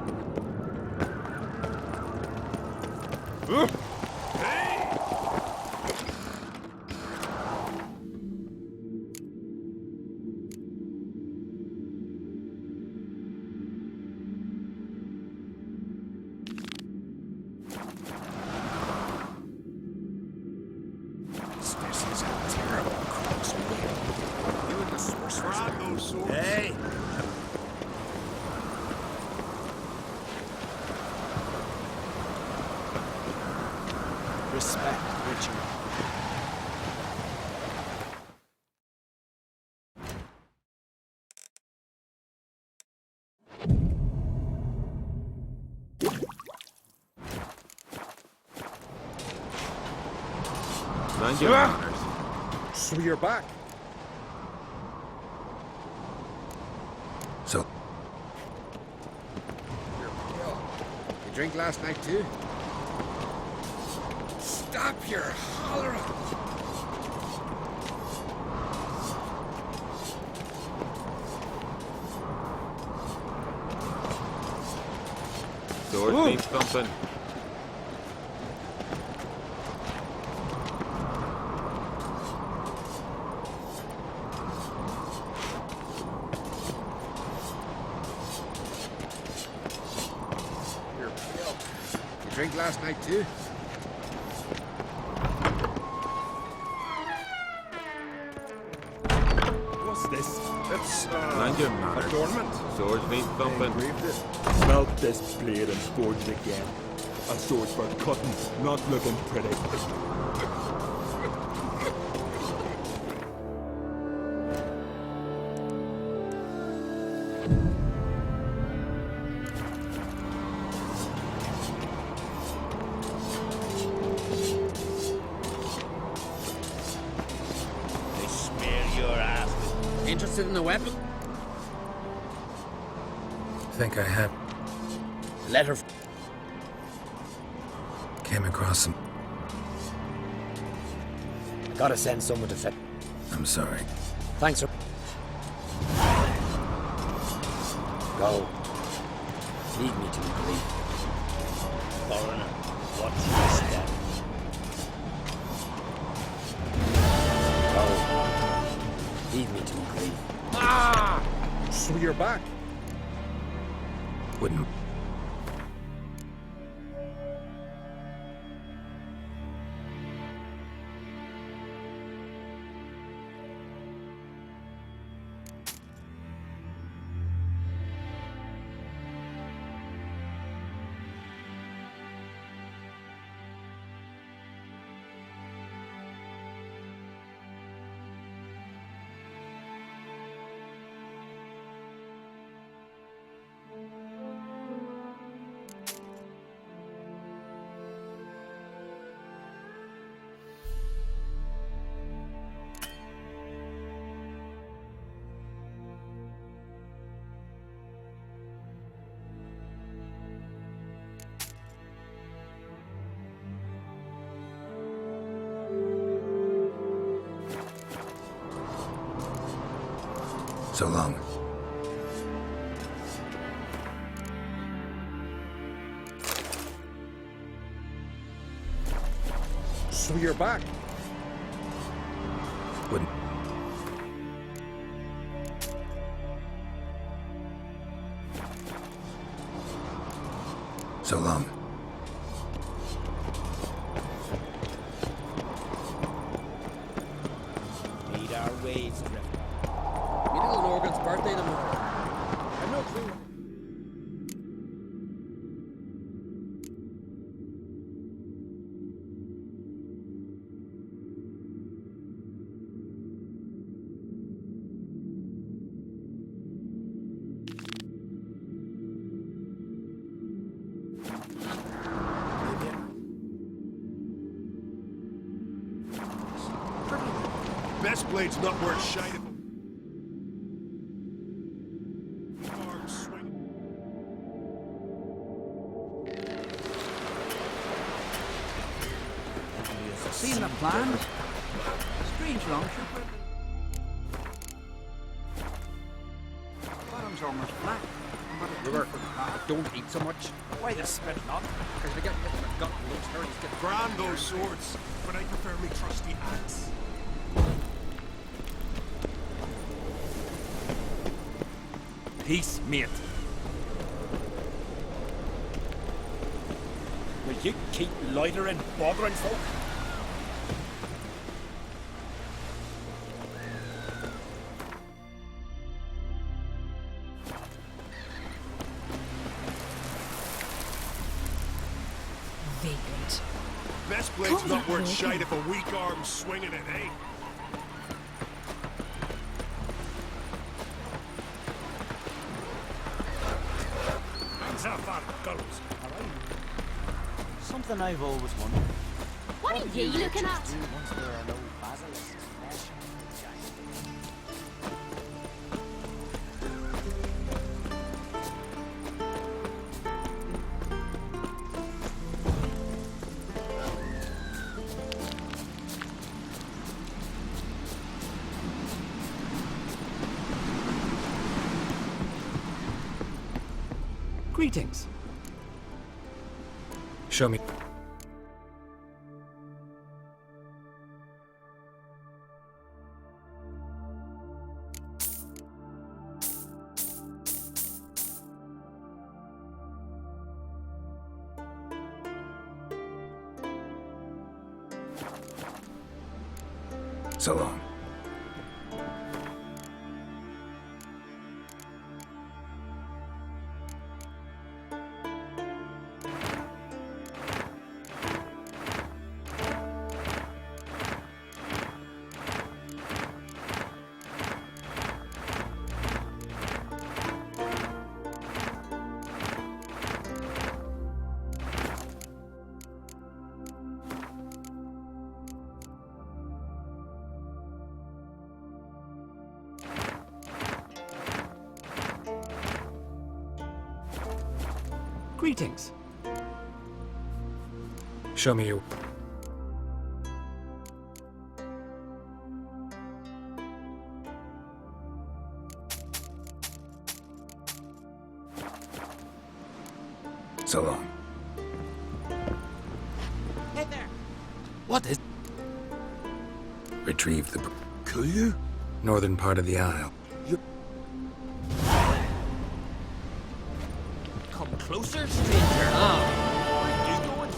respect ritual. Mind your manners. So you're back. So, You drink last night too? Stop your hollering! Sword means something. You drink last night too? What's this? It's, Mind your manners. adornment. Sword means something. Smelt this blade and forged it again. A sword for cutting, not looking pretty. They smear your ass with... Interested in the weapon? think I have. Letter. Came across some. Gotta send someone to fit. I'm sorry. Thanks, sir. Go. Lead me to believe. Foreigner, watch your step. Go. Lead me to believe. Ah! So you're back. Wouldn't. So long. So you're back. Wouldn't. So long. Need our ways, Drifter. Me little Morgan's birthday tomorrow. I've no clue. Best blade's not worth shining. Seen the plans? Strange longship. Bottom's almost flat. River, don't eat so much. Why the spit not? Because they get hit in the gut and those hurries get Grand those swords, but I prefer me trusty axe. Peace, mate. Will you keep loitering, bothering folk? Vagrant. Best blade's not worth shite if a weak arm's swinging it, eh? Hands up, our girls. Something I've always wondered. What are you looking at? Do once there are no basilisks fleshing the giant. Greetings. Show me. So long. Greetings. Show me your... So long. Hey there! What is... Retrieve the... Kaer? Northern part of the isle. Come closer, stranger. Where are you going?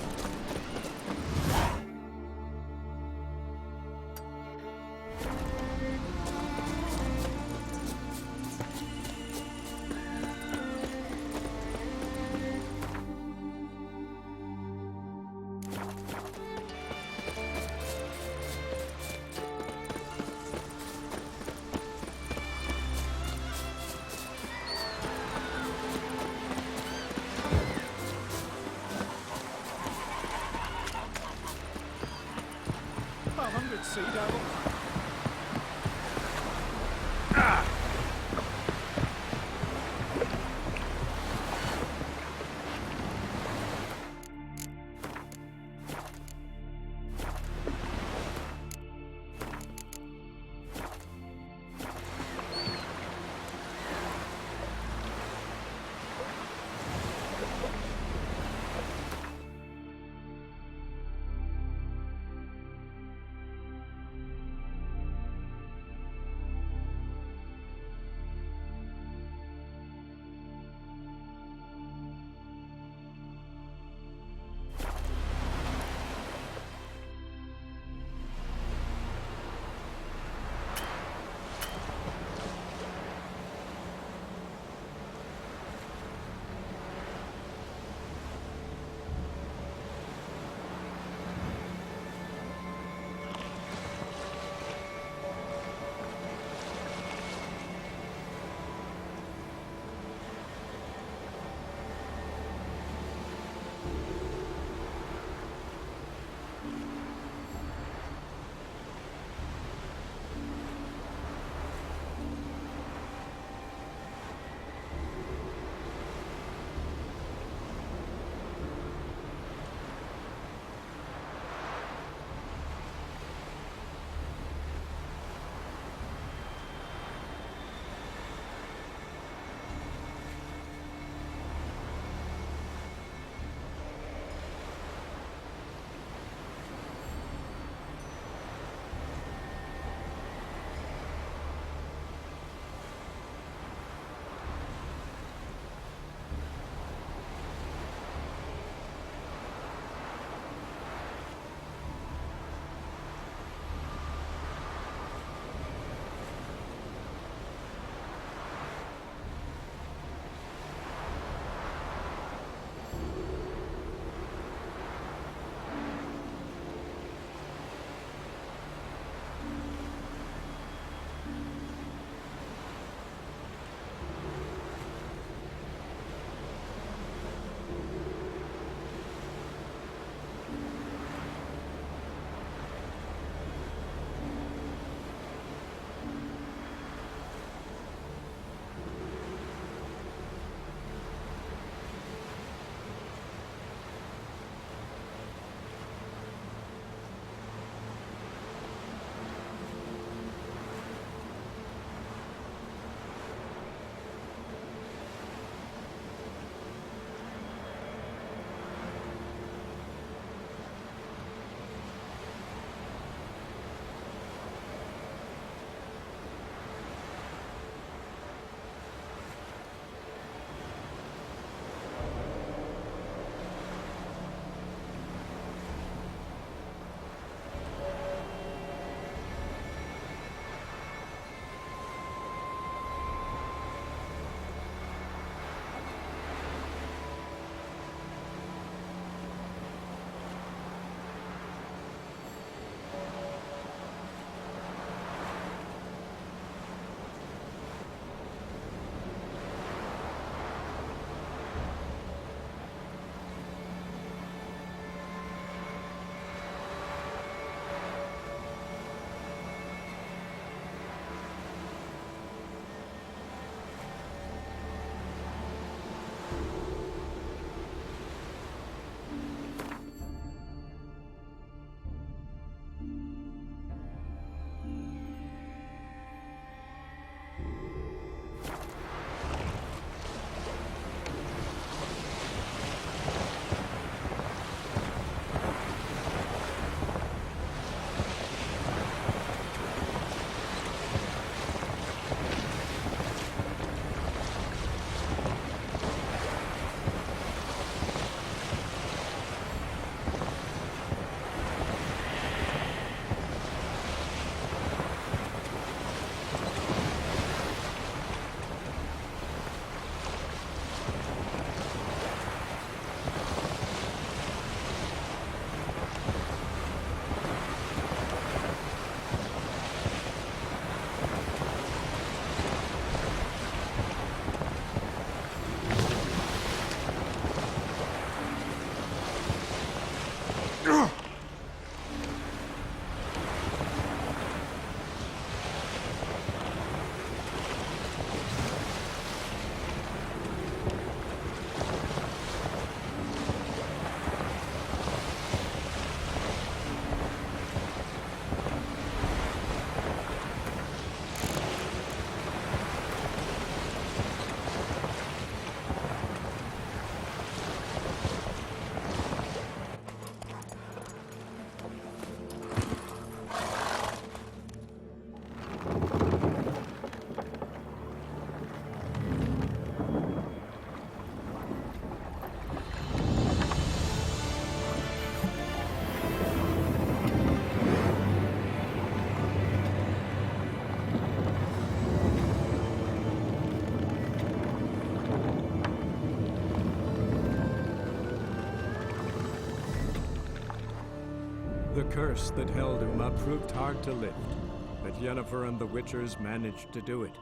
Sea devil. The curse that held Uma proved hard to lift, but Yennefer and the Witchers managed to do it.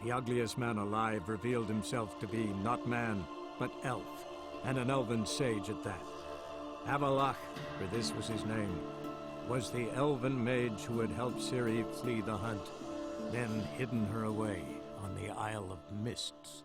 The ugliest man alive revealed himself to be not man, but elf, and an elven sage at that. Avalach, for this was his name, was the elven mage who had helped Ciri flee the hunt, then hidden her away on the Isle of Mists.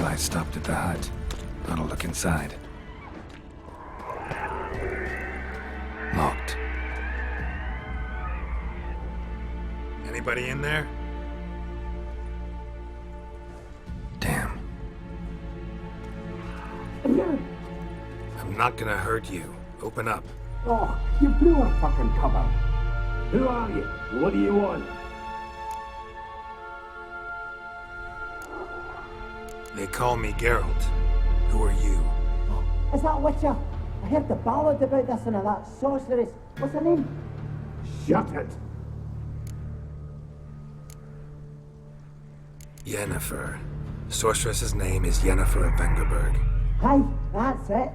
I stopped at the hut. Got a look inside. Locked. Anybody in there? Damn. I'm not gonna hurt you. Open up. Oh, you blew a fucking cover. Who are you? What do you want? They call me Geralt. Who are you? Is that Witcher? I heard the ballad about this and that sorceress. What's her name? Shut it! Yennefer. Sorceress's name is Yennefer of Vengerberg. Aye, that's it.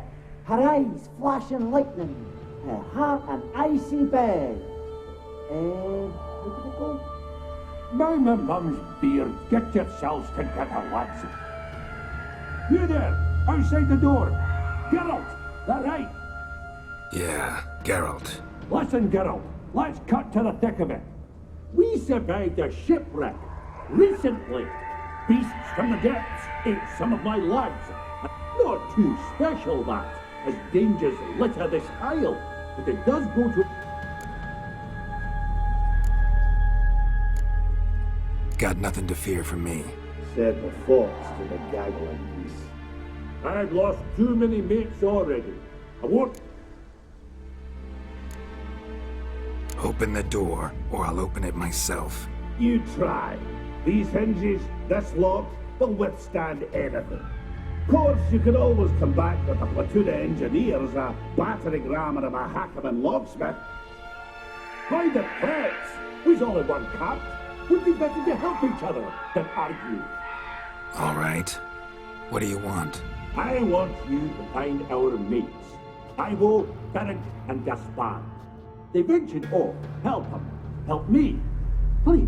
Her eyes flashing lightning. Her heart an icy bed. Where did it go? My mum's beard. Get yourselves together, lads. You there, outside the door. Geralt, that right? Yeah, Geralt. Listen, Geralt, let's cut to the thick of it. We survived a shipwreck recently. Beasts from the depths ate some of my lads. Not too special, that, as dangers litter this isle, but it does go to... Got nothing to fear from me. Said the fox to the gaggling geese. I've lost too many mates already. I won't... Open the door, or I'll open it myself. You try. These hinges, this lock, they'll withstand anything. Of course, you can always come back with a platoon of engineers, a battering ram and a hackman locksmith. Why the threats? We's only one cap. Would be better to help each other than argue. All right. What do you want? I want you to find our mates. Ivo, Beric, and Gaspard. They ventured off. Help them. Help me. Please.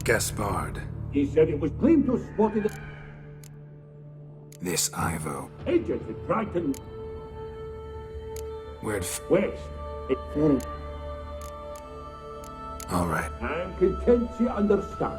Gaspard. He said it was claimed to have spotted This Ivo. agents at Brighton Where'd West. All right. I'm content you understand.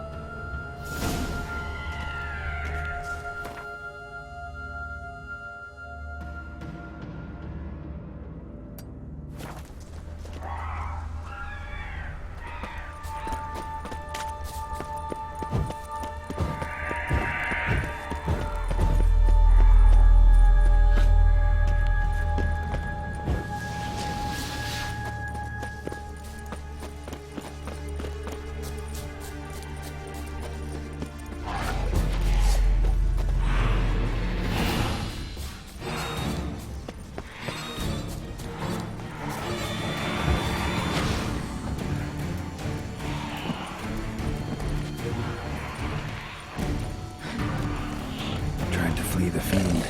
Tried to flee the fiend.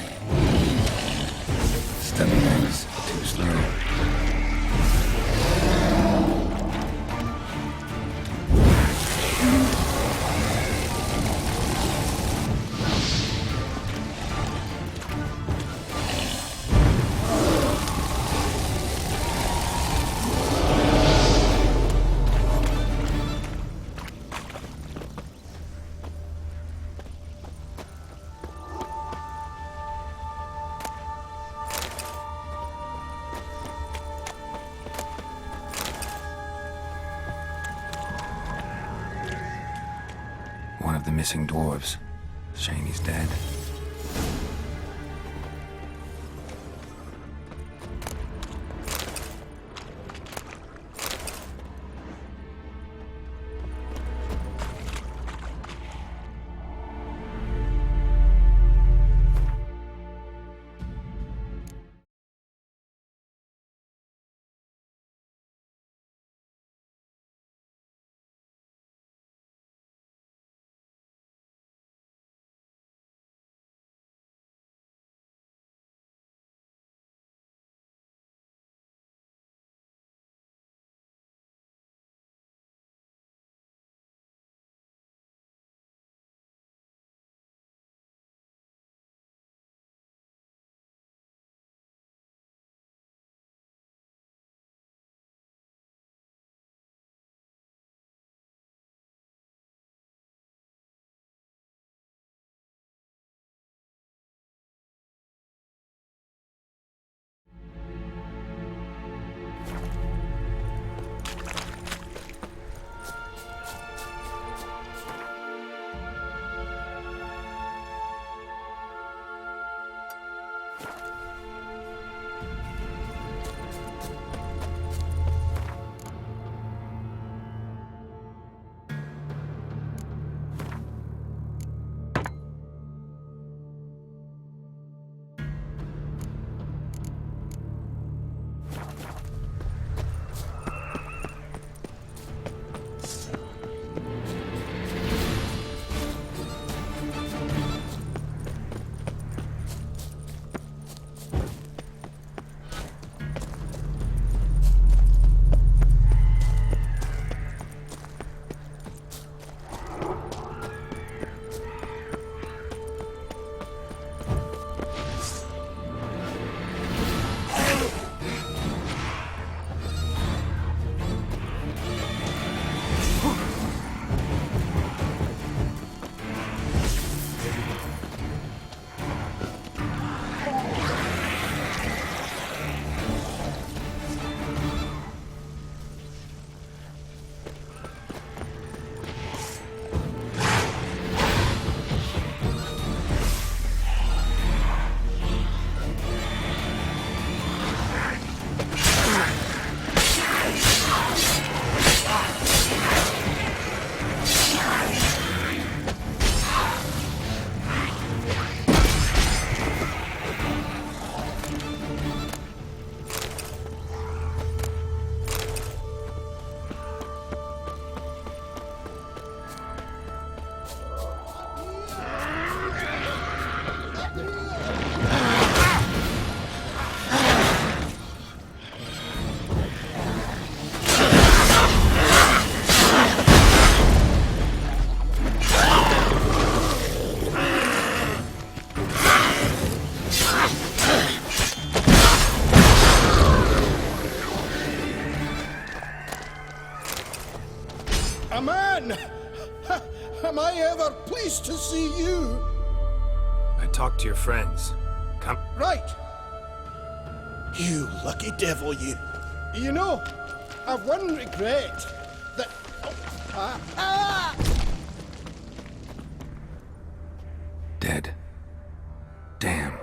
Stubby legs, too slow. One of the missing dwarves. Shame he's dead. A man! Am I ever pleased to see you? I talked to your friends. Come. Right. You lucky devil, you. You know, I've one regret. That... Dead. Damn.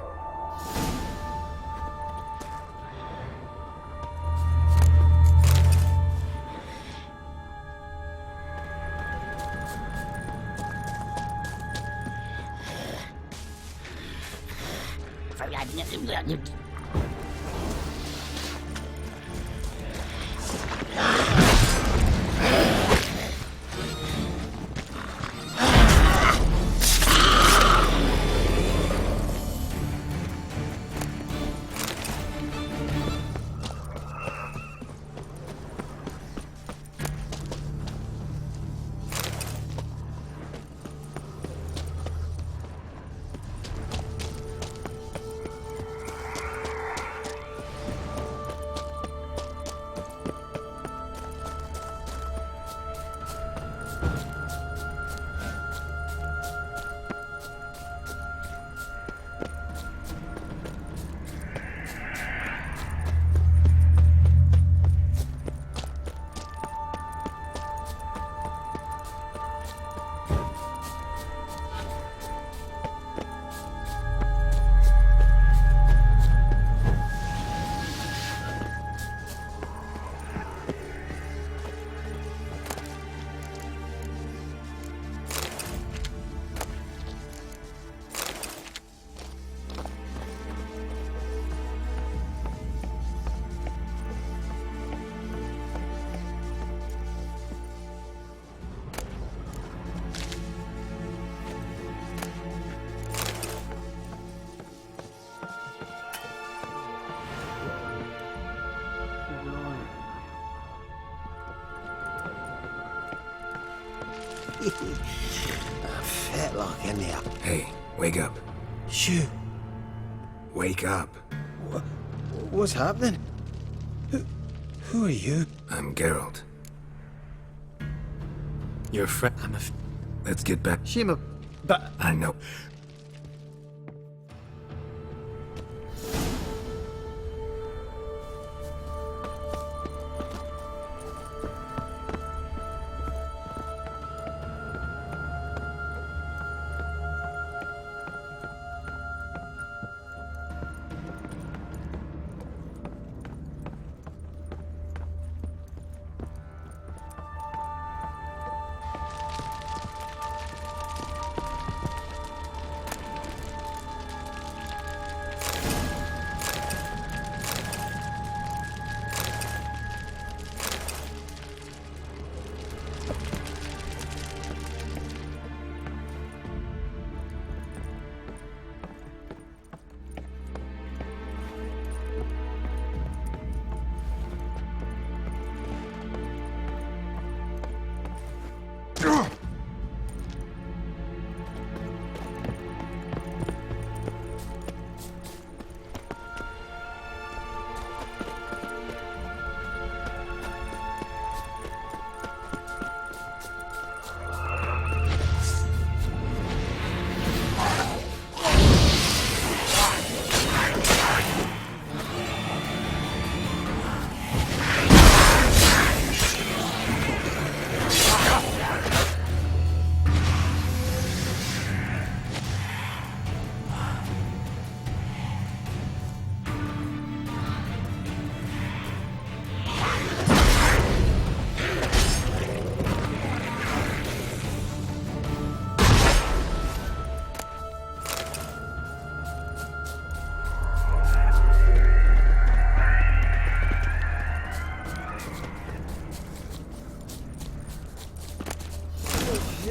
Fetlock in there. Hey, wake up. Shoo. Wake up. What's happening? Who are you? I'm Geralt. Your friend. Let's get back. Shima, but... I know.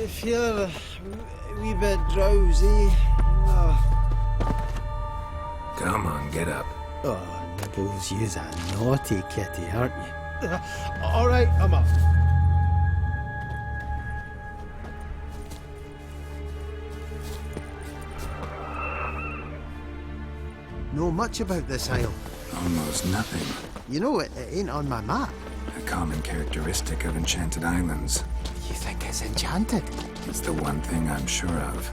I feel a wee bit drowsy. Come on, get up. Oh, Nibbles, you's a naughty kitty, aren't you? All right, I'm up. Know much about this isle? Almost nothing. You know, it ain't on my map. A common characteristic of enchanted islands. You think it's enchanted? It's the one thing I'm sure of.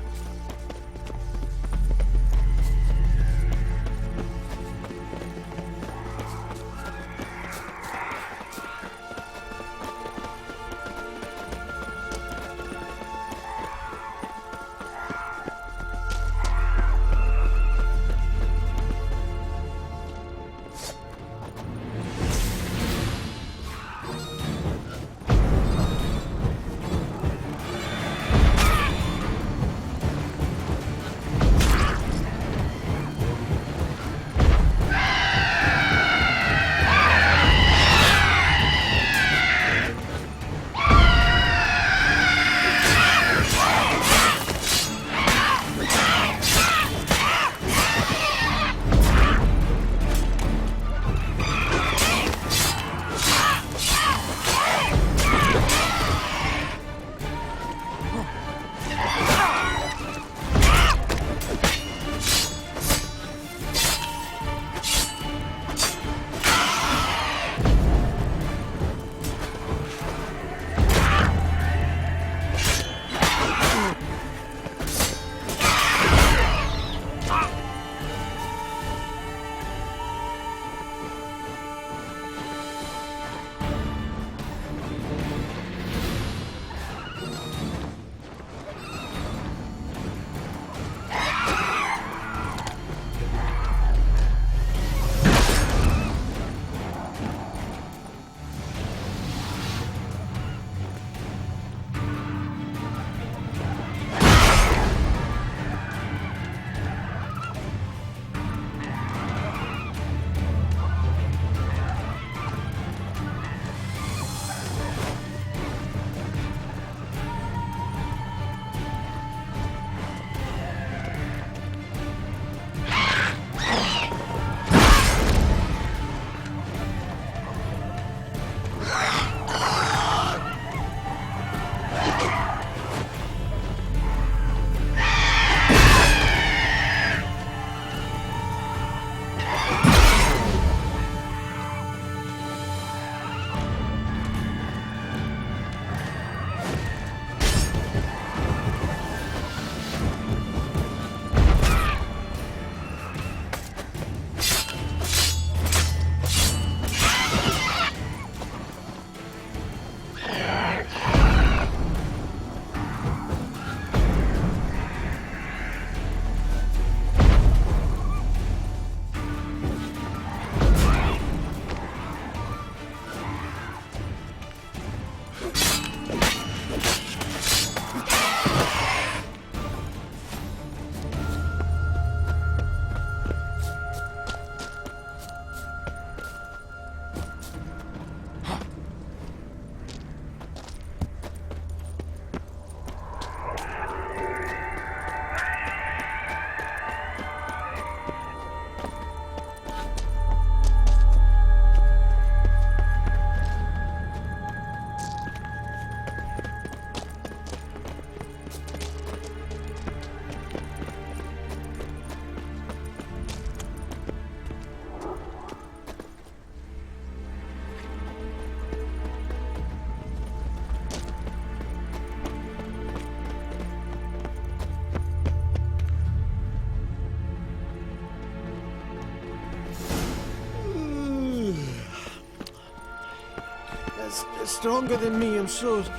It's stronger than me, I'm so sorry.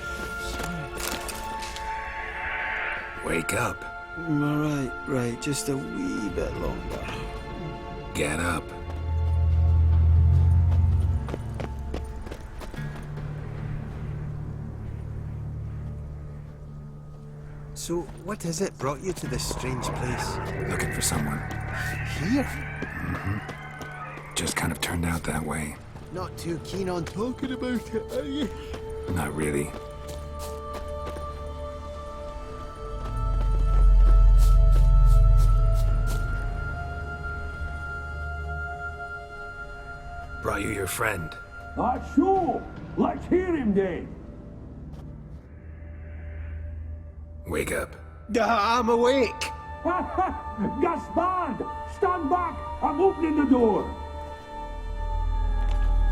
Wake up. Right, just a wee bit longer. Get up. So, what is it brought you to this strange place? Looking for someone. Here? Just kind of turned out that way. Not too keen on talking about it, are you? Not really. brought you your friend. Sure. Let's hear him then. Wake up. I'm awake. Gaspard! Stand back! I'm opening the door!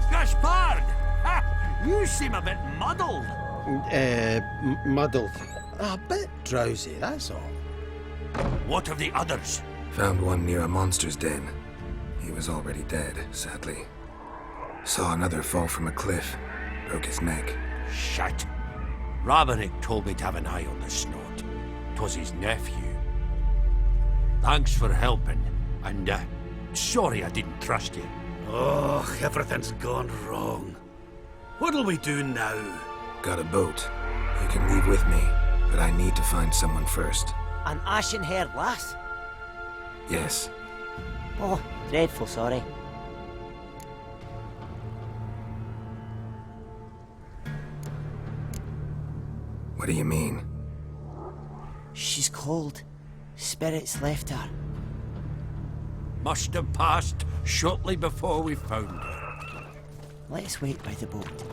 Gaspard! You seem a bit muddled. Muddled. A bit drowsy, that's all. What of the others? Found one near a monster's den. He was already dead, sadly. Saw another fall from a cliff. Broke his neck. Shit. Roderick told me to have an eye on the snot. 'Twas his nephew. Thanks for helping, and sorry I didn't trust you. Oh, everything's gone wrong. What'll we do now? Got a boat. You can leave with me, but I need to find someone first. An ashen-haired lass? Yes. Oh, dreadful sorry. What do you mean? She's cold. Spirits left her. Must have passed shortly before we found her. Let's wait by the boat.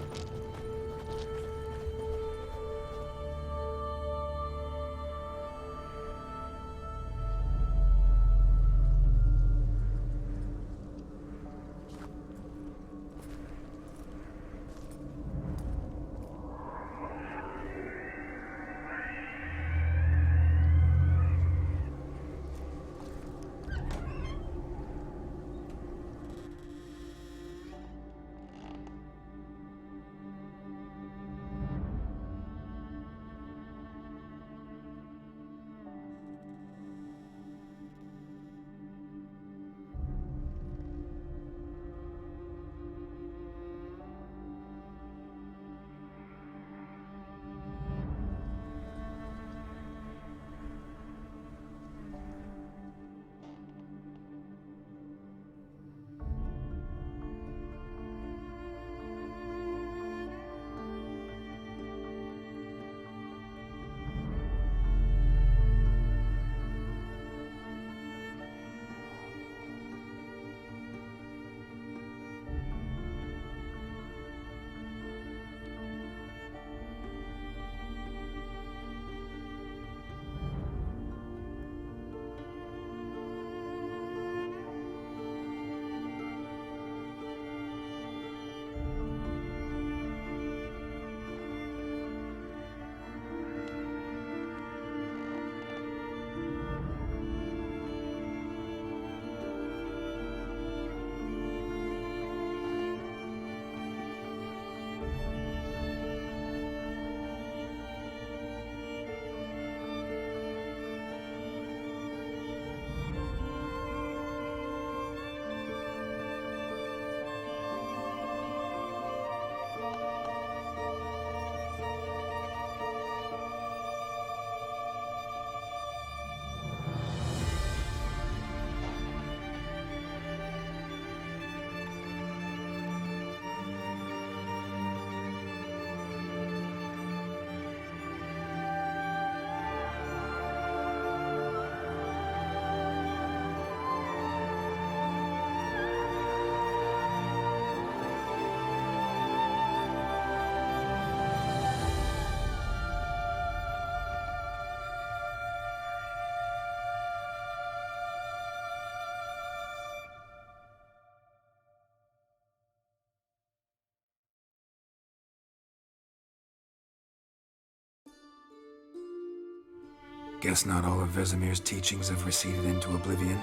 Guess not all of Vesemir's teachings have receded into oblivion.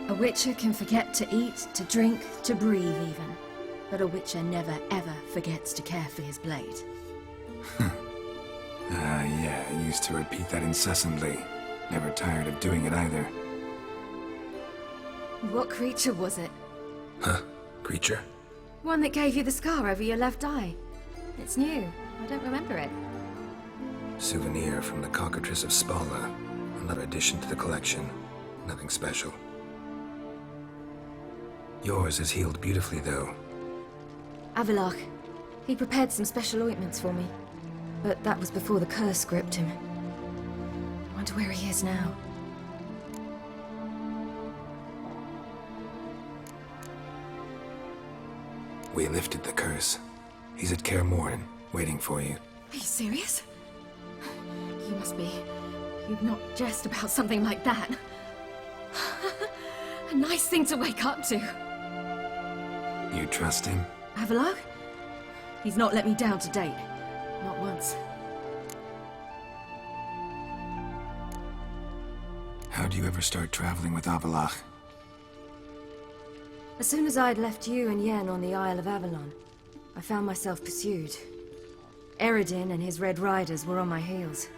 A witcher can forget to eat, to drink, to breathe even. But a witcher never ever forgets to care for his blade. Yeah, I used to repeat that incessantly. Never tired of doing it either. What creature was it? Huh? Creature? One that gave you the scar over your left eye. It's new. I don't remember it. Souvenir from the Cockatrice of Spala. Another addition to the collection. Nothing special. Yours is healed beautifully, though. Avalach. He prepared some special ointments for me. But that was before the curse gripped him. Wonder where he is now. We lifted the curse. He's at Kaer Morhen, waiting for you. Are you serious? You must be. You'd not jest about something like that. A nice thing to wake up to. You trust him? Avallac'h? He's not let me down to date. Not once. How'd you ever start traveling with Avallac'h? As soon as I'd left you and Yen on the Isle of Avalon, I found myself pursued. Eredin and his Red Riders were on my heels.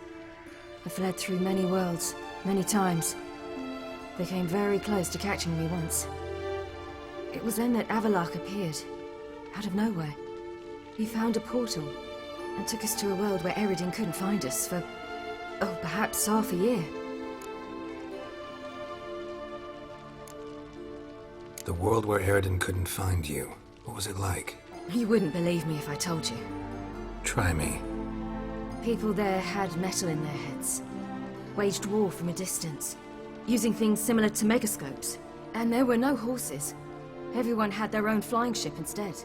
I fled through many worlds, many times. They came very close to catching me once. It was then that Avallac'h appeared, out of nowhere. He found a portal, and took us to a world where Eredin couldn't find us for, oh, perhaps half a year. The world where Eredin couldn't find you. What was it like? You wouldn't believe me if I told you. Try me. People there had metal in their heads. Waged war from a distance, using things similar to megascopes. And there were no horses. Everyone had their own flying ship instead.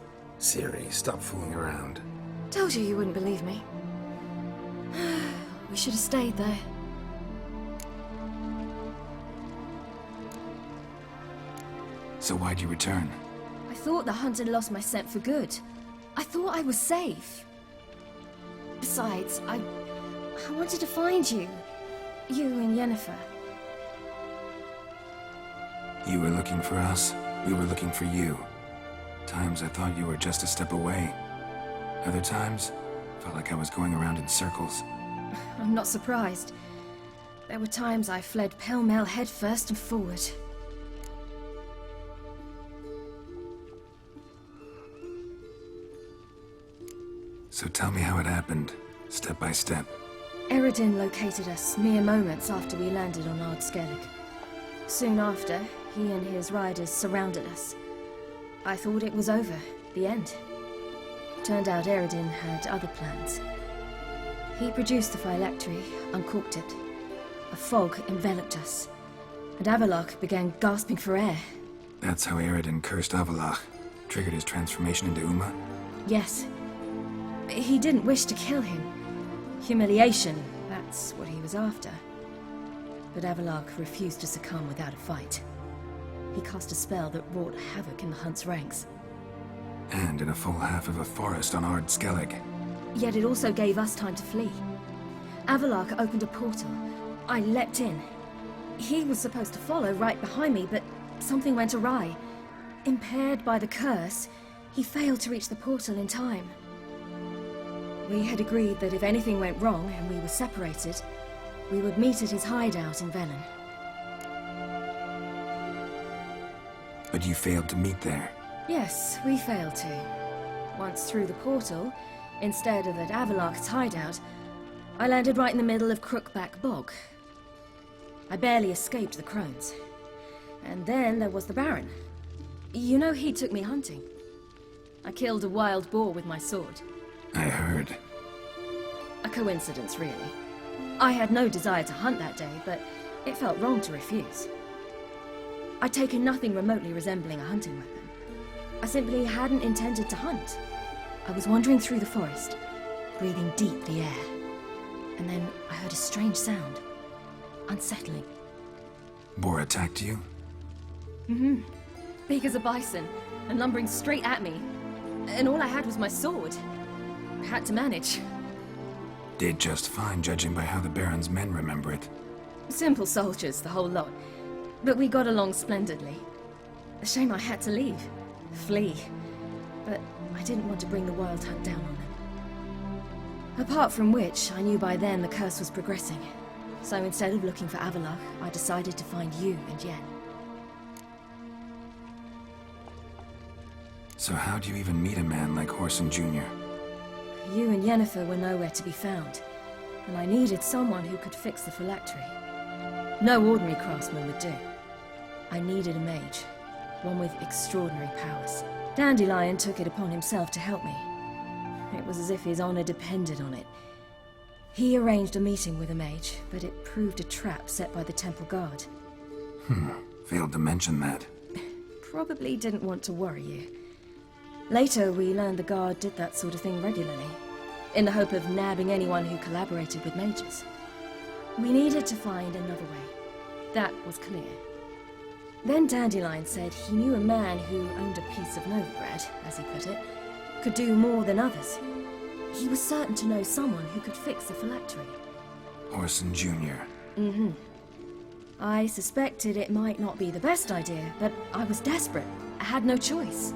Ciri, stop fooling around. Told you wouldn't believe me. We should have stayed there. So why'd you return? I thought the hunt had lost my scent for good. I thought I was safe. Besides, I wanted to find you. You and Yennefer. You were looking for us, we were looking for you. Times I thought you were just a step away. Other times, felt like I was going around in circles. I'm not surprised. There were times I fled pell-mell head first and forward. So tell me how it happened, step by step. Eredin located us mere moments after we landed on Skellige. Soon after, he and his riders surrounded us. I thought it was over, the end. Turned out Eredin had other plans. He produced the phylactery, uncorked it. A fog enveloped us, and Avallac'h began gasping for air. That's how Eredin cursed Avallac'h, triggered his transformation into Uma? Yes. He didn't wish to kill him. Humiliation, that's what he was after. But Avallac'h refused to succumb without a fight. He cast a spell that wrought havoc in the hunt's ranks. And in a full half of a forest on Skellige. Yet it also gave us time to flee. Avallac'h opened a portal. I leapt in. He was supposed to follow right behind me, but something went awry. Impaired by the curse, he failed to reach the portal in time. We had agreed that if anything went wrong and we were separated, we would meet at his hideout in Velen. But you failed to meet there. Yes, we failed to. Once through the portal, instead of at Avallac'h's hideout, I landed right in the middle of Crookback Bog. I barely escaped the crones. And then there was the Baron. You know, he took me hunting. I killed a wild boar with my sword. I heard. A coincidence, really. I had no desire to hunt that day, but it felt wrong to refuse. I'd taken nothing remotely resembling a hunting weapon. I simply hadn't intended to hunt. I was wandering through the forest, breathing deep the air. And then I heard a strange sound. Unsettling. Boar attacked you? Mm-hmm. Big as a bison, and lumbering straight at me. And all I had was my sword. I had to manage. Did just fine, judging by how the Baron's men remember it. Simple soldiers, the whole lot. But we got along splendidly. A shame I had to leave. Flee. But I didn't want to bring the wild hunt down on them. Apart from which, I knew by then the curse was progressing. So instead of looking for Avallac'h, I decided to find you and Yen. So how'd you even meet a man like Whoreson Jr.? You and Yennefer were nowhere to be found, and I needed someone who could fix the phylactery. No ordinary craftsman would do. I needed a mage, one with extraordinary powers. Dandelion took it upon himself to help me. It was as if his honor depended on it. He arranged a meeting with a mage, but it proved a trap set by the temple guard. Failed to mention that. Probably didn't want to worry you. Later, we learned the Guard did that sort of thing regularly, in the hope of nabbing anyone who collaborated with mages. We needed to find another way. That was clear. Then Dandelion said he knew a man who owned a piece of Nova bread, as he put it, could do more than others. He was certain to know someone who could fix the phylactery. Orson Jr. Mm-hmm. I suspected it might not be the best idea, but I was desperate. I had no choice.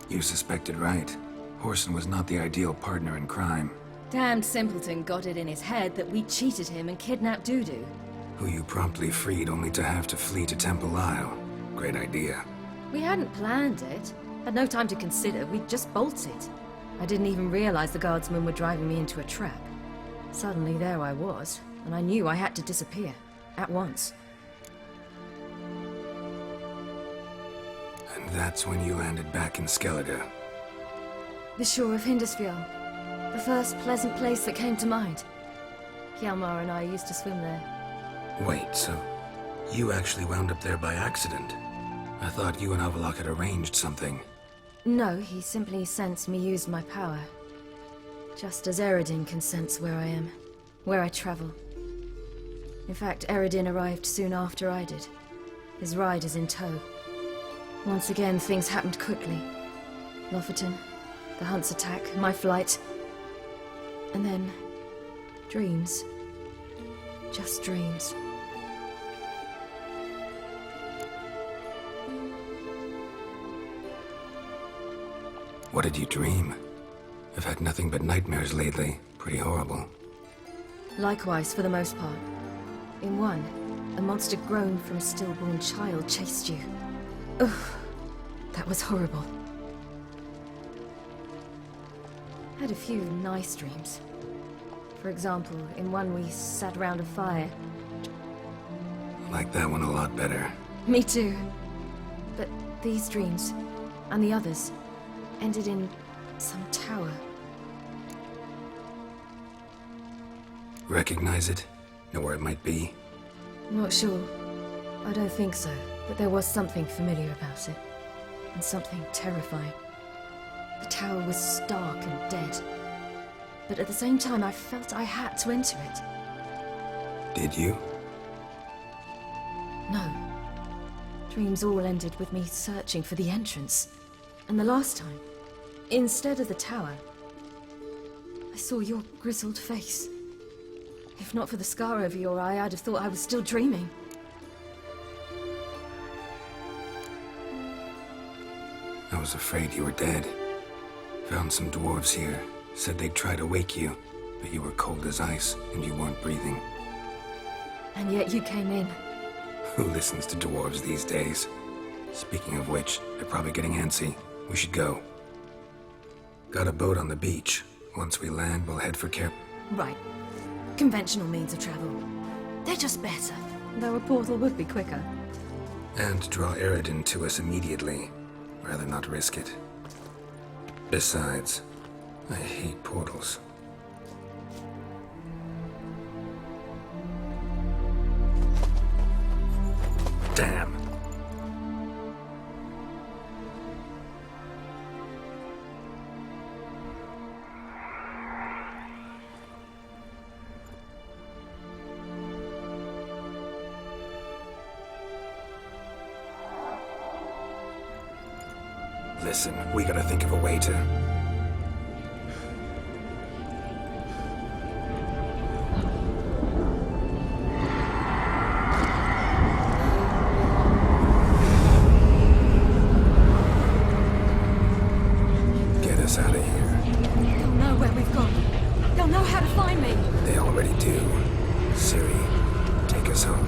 You suspected right. Orson was not the ideal partner in crime. Damned simpleton got it in his head that we cheated him and kidnapped Dudu. Who you promptly freed only to have to flee to Temple Isle. Great idea. We hadn't planned it. Had no time to consider, we just bolted. I didn't even realize the guardsmen were driving me into a trap. Suddenly there I was, and I knew I had to disappear. At once. And that's when you landed back in Skellige. The shore of Hindisfjord. The first pleasant place that came to mind. Hjalmar and I used to swim there. Wait, so you actually wound up there by accident? I thought you and Avalok had arranged something. No, he simply sensed me use my power. Just as Eredin can sense where I am, where I travel. In fact, Eredin arrived soon after I did. His riders in tow. Once again, things happened quickly. Lofoten, the Hunt's attack, my flight. And then, dreams. Just dreams. What did you dream? I've had nothing but nightmares lately. Pretty horrible. Likewise, for the most part. In one, a monster grown from a stillborn child chased you. Ugh, that was horrible. Had a few nice dreams. For example, in one we sat around a fire. Like that one a lot better. Me too. But these dreams, and the others, ended in some tower. Recognize it? Know where it might be? Not sure. I don't think so, but there was something familiar about it. And something terrifying. The tower was stark and dead. But at the same time, I felt I had to enter it. Did you? No. Dreams all ended with me searching for the entrance. And the last time, instead of the tower, I saw your grizzled face. If not for the scar over your eye, I'd have thought I was still dreaming. I was afraid you were dead. Found some dwarves here. Said they'd try to wake you, but you were cold as ice and you weren't breathing. And yet you came in. Who listens to dwarves these days? Speaking of which, they're probably getting antsy. We should go. Got a boat on the beach. Once we land, we'll head for Kaer. Right. Conventional means of travel. They're just better. Though a portal would be quicker. And draw Eredin to us immediately. Rather not risk it. Besides, I hate portals. Damn. Listen, we gotta think of a way to... Get us out of here. They'll know where we've gone. They'll know how to find me. They already do. Siri, take us home.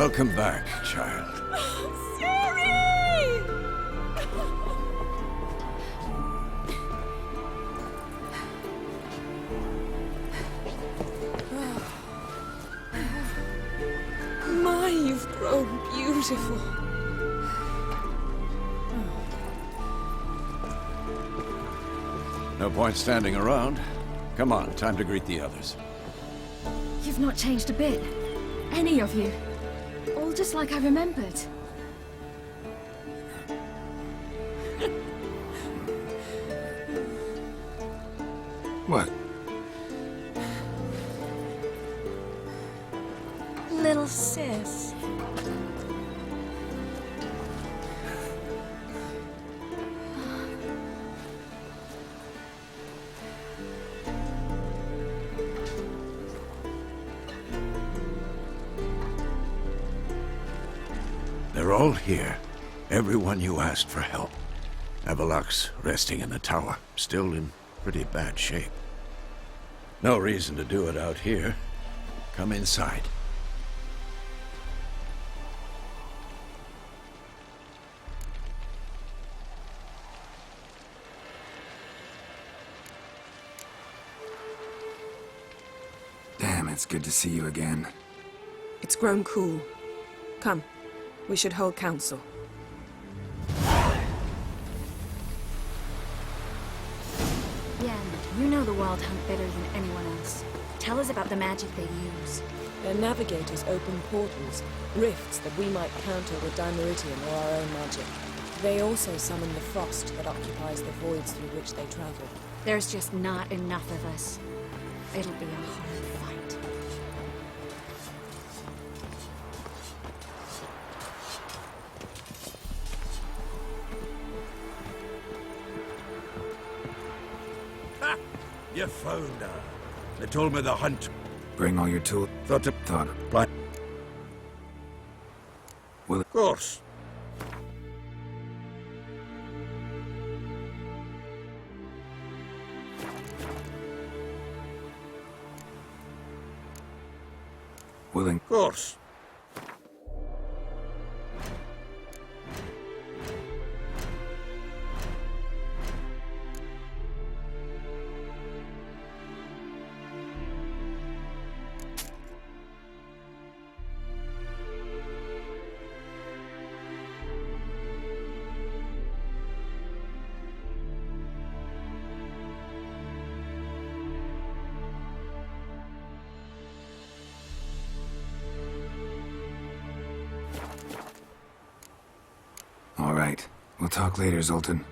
Welcome back, child. My, you've grown beautiful. No point standing around. Come on, time to greet the others. You've not changed a bit. Any of you. All just like I remembered. What? Little sis. They're all here. Everyone you asked for help. Avalok's resting in the tower, still in pretty bad shape. No reason to do it out here. Come inside. Damn, it's good to see you again. It's grown cool. Come, we should hold council. Yen, you know the Wild Hunt better than anyone else. Tell us about the magic they use. Their navigators open portals, rifts that we might counter with Dimeridium or our own magic. They also summon the frost that occupies the voids through which they travel. There's just not enough of us. It'll be a hard fight. Ha! You found her. They told me the hunt. Bring all your tools. Thought. Blind. Well, of course. Willing. Of course. All right. We'll talk later, Zoltan.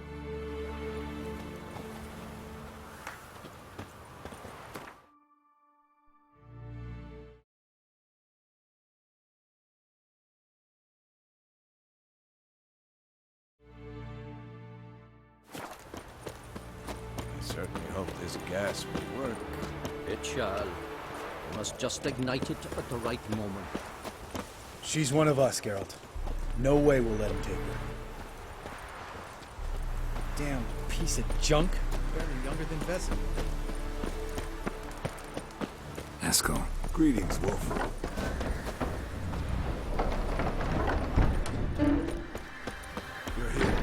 I certainly hope this gas will work. It shall. We must just ignite it at the right moment. She's one of us, Geralt. No way we'll let him take her. Damn piece of junk. Barely younger than Vesa. Eskel. Greetings, Wolf. You're here.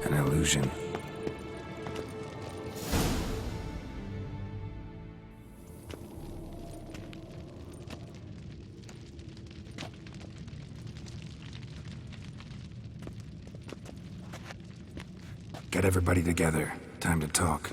An illusion. Get everybody together. Time to talk.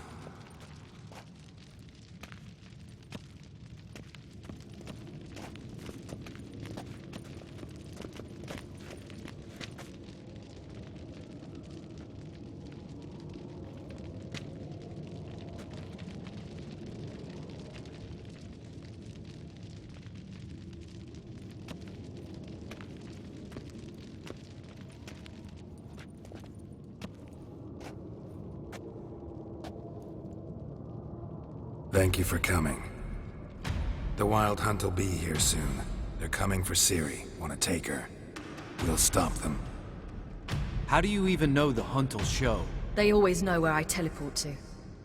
Thank you for coming. The Wild Hunt will be here soon. They're coming for Ciri. Want to take her. We'll stop them. How do you even know the hunt will show? They always know where I teleport to,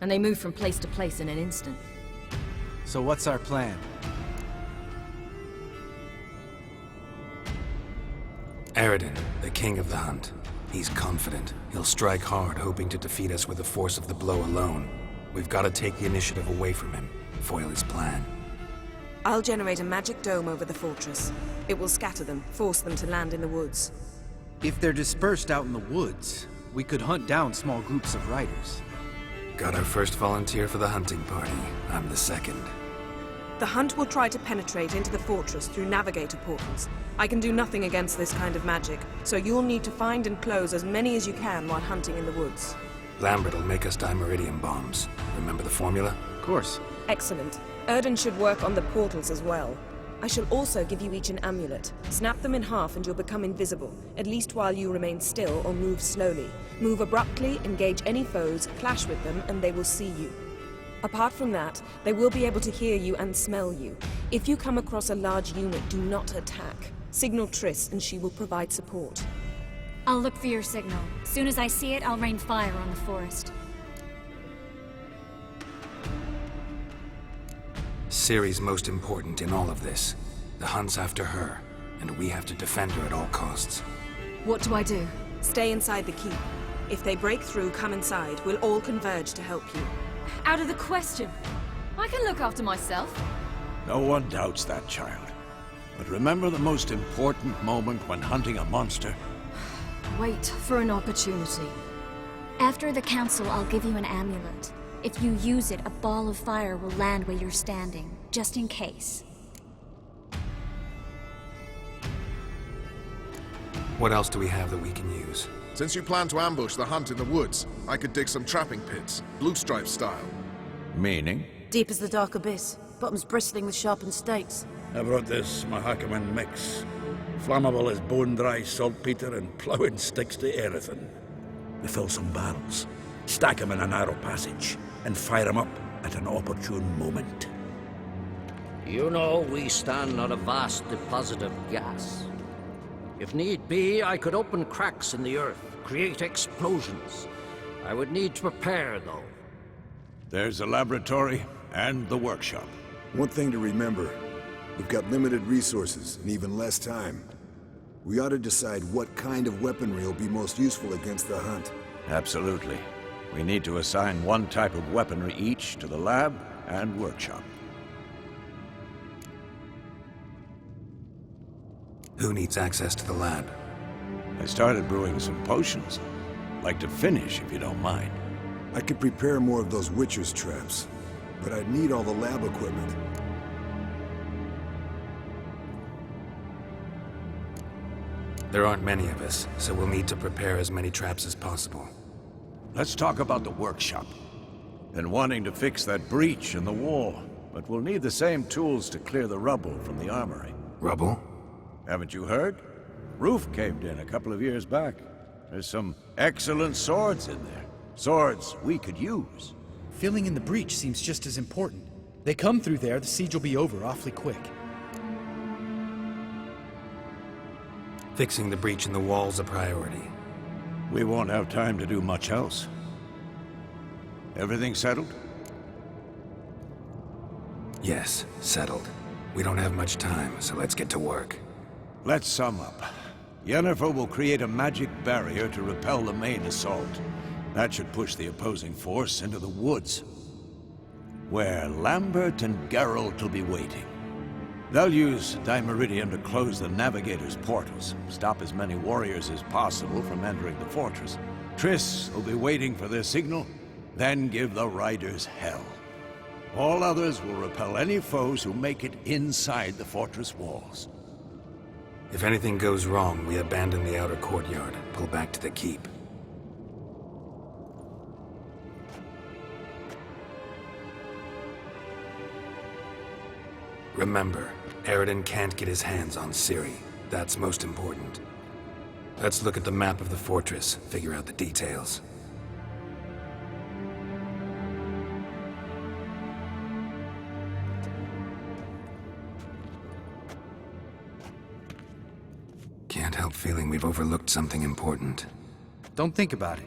and they move from place to place in an instant. So what's our plan? Eredin, the king of the hunt. He's confident. He'll strike hard, hoping to defeat us with the force of the blow alone. We've got to take the initiative away from him, foil his plan. I'll generate a magic dome over the fortress. It will scatter them, force them to land in the woods. If they're dispersed out in the woods, we could hunt down small groups of riders. Got our first volunteer for the hunting party. I'm the second. The hunt will try to penetrate into the fortress through navigator portals. I can do nothing against this kind of magic, so you'll need to find and close as many as you can while hunting in the woods. Lambert will make us dimeridium bombs. Remember the formula? Of course. Excellent. Erden should work on the portals as well. I shall also give you each an amulet. Snap them in half and you'll become invisible, at least while you remain still or move slowly. Move abruptly, engage any foes, clash with them, and they will see you. Apart from that, they will be able to hear you and smell you. If you come across a large unit, do not attack. Signal Triss and she will provide support. I'll look for your signal. As soon as I see it, I'll rain fire on the forest. Ciri's most important in all of this. The hunt's after her, and we have to defend her at all costs. What do I do? Stay inside the keep. If they break through, come inside. We'll all converge to help you. Out of the question. I can look after myself. No one doubts that, child. But remember the most important moment when hunting a monster? Wait for an opportunity. After the council, I'll give you an amulet. If you use it, a ball of fire will land where you're standing, just in case. What else do we have that we can use? Since you plan to ambush the hunt in the woods, I could dig some trapping pits, blue stripe style. Meaning? Deep as the dark abyss, bottoms bristling with sharpened stakes. I brought this Mahakaman mix. Flammable as bone-dry saltpeter and ploughing sticks to anything. We fill some barrels, stack them in a narrow passage, and fire them up at an opportune moment. You know, we stand on a vast deposit of gas. If need be, I could open cracks in the earth, create explosions. I would need to prepare, though. There's a laboratory and the workshop. One thing to remember, we've got limited resources and even less time. We ought to decide what kind of weaponry will be most useful against the hunt. Absolutely. We need to assign one type of weaponry each to the lab and workshop. Who needs access to the lab? I started brewing some potions. Like to finish, if you don't mind. I could prepare more of those Witcher's traps, but I'd need all the lab equipment. There aren't many of us, so we'll need to prepare as many traps as possible. Let's talk about the workshop. Been wanting to fix that breach in the wall, but we'll need the same tools to clear the rubble from the armory. Rubble? Haven't you heard? Roof caved in a couple of years back. There's some excellent swords in there. Swords we could use. Filling in the breach seems just as important. They come through there, the siege will be over awfully quick. Fixing the breach in the wall's a priority. We won't have time to do much else. Everything settled? Yes, settled. We don't have much time, so let's get to work. Let's sum up. Yennefer will create a magic barrier to repel the main assault. That should push the opposing force into the woods, where Lambert and Geralt will be waiting. They'll use Dimeridium to close the Navigator's portals, stop as many warriors as possible from entering the fortress. Triss will be waiting for their signal, then give the riders hell. All others will repel any foes who make it inside the fortress walls. If anything goes wrong, we abandon the outer courtyard, pull back to the keep. Remember, Eredin can't get his hands on Ciri. That's most important. Let's look at the map of the fortress, figure out the details. Can't help feeling we've overlooked something important. Don't think about it.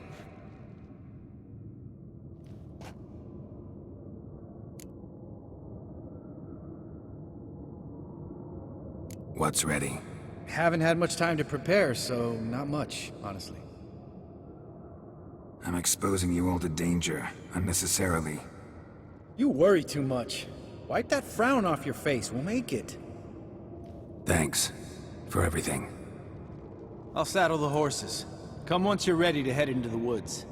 What's ready? Haven't had much time to prepare, so not much, honestly. I'm exposing you all to danger, unnecessarily. You worry too much. Wipe that frown off your face, we'll make it. Thanks. For everything. I'll saddle the horses. Come once you're ready to head into the woods.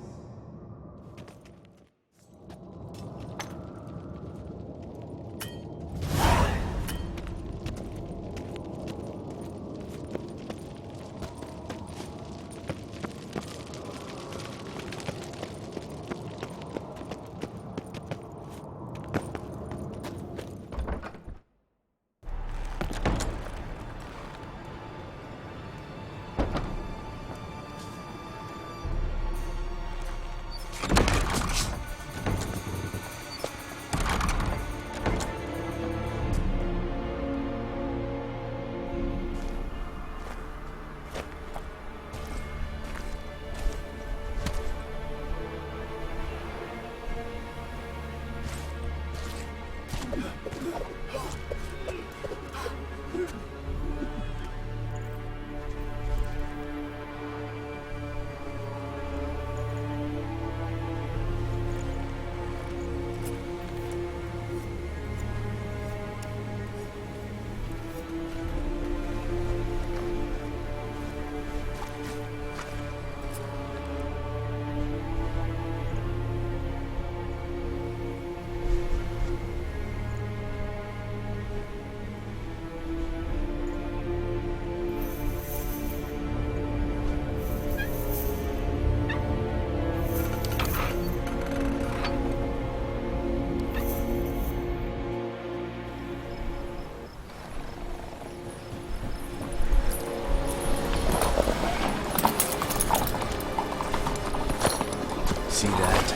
See that?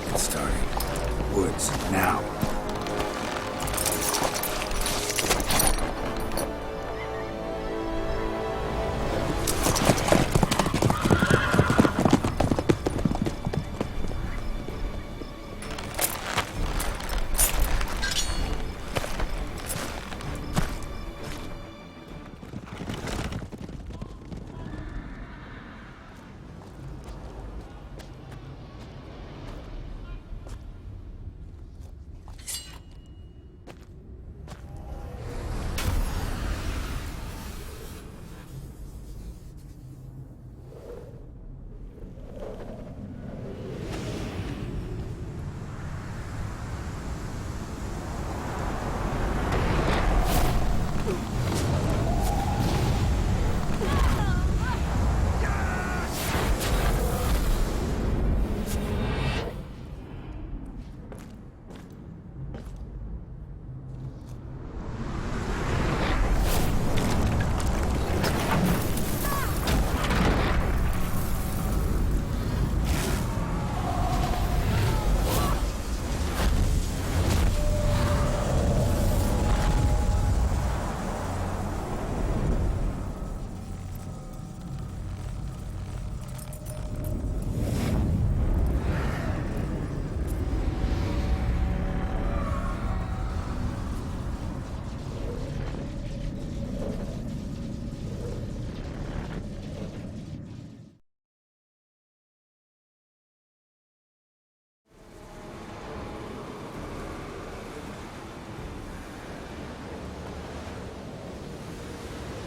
It's starting. Woods, now.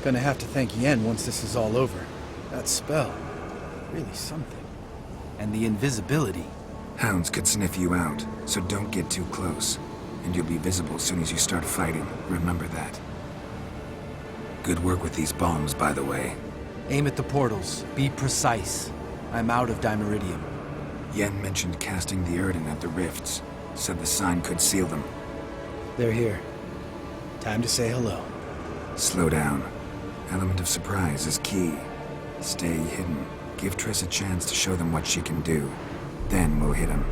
Gonna have to thank Yen once this is all over. That spell, really something. And the invisibility. Hounds could sniff you out, so don't get too close. And you'll be visible as soon as you start fighting. Remember that. Good work with these bombs, by the way. Aim at the portals. Be precise. I'm out of Dimeridium. Yen mentioned casting the Erden at the rifts. Said the sign could seal them. They're here. Time to say hello. Slow down. Element of surprise is key. Stay hidden. Give Triss a chance to show them what she can do. Then we'll hit them.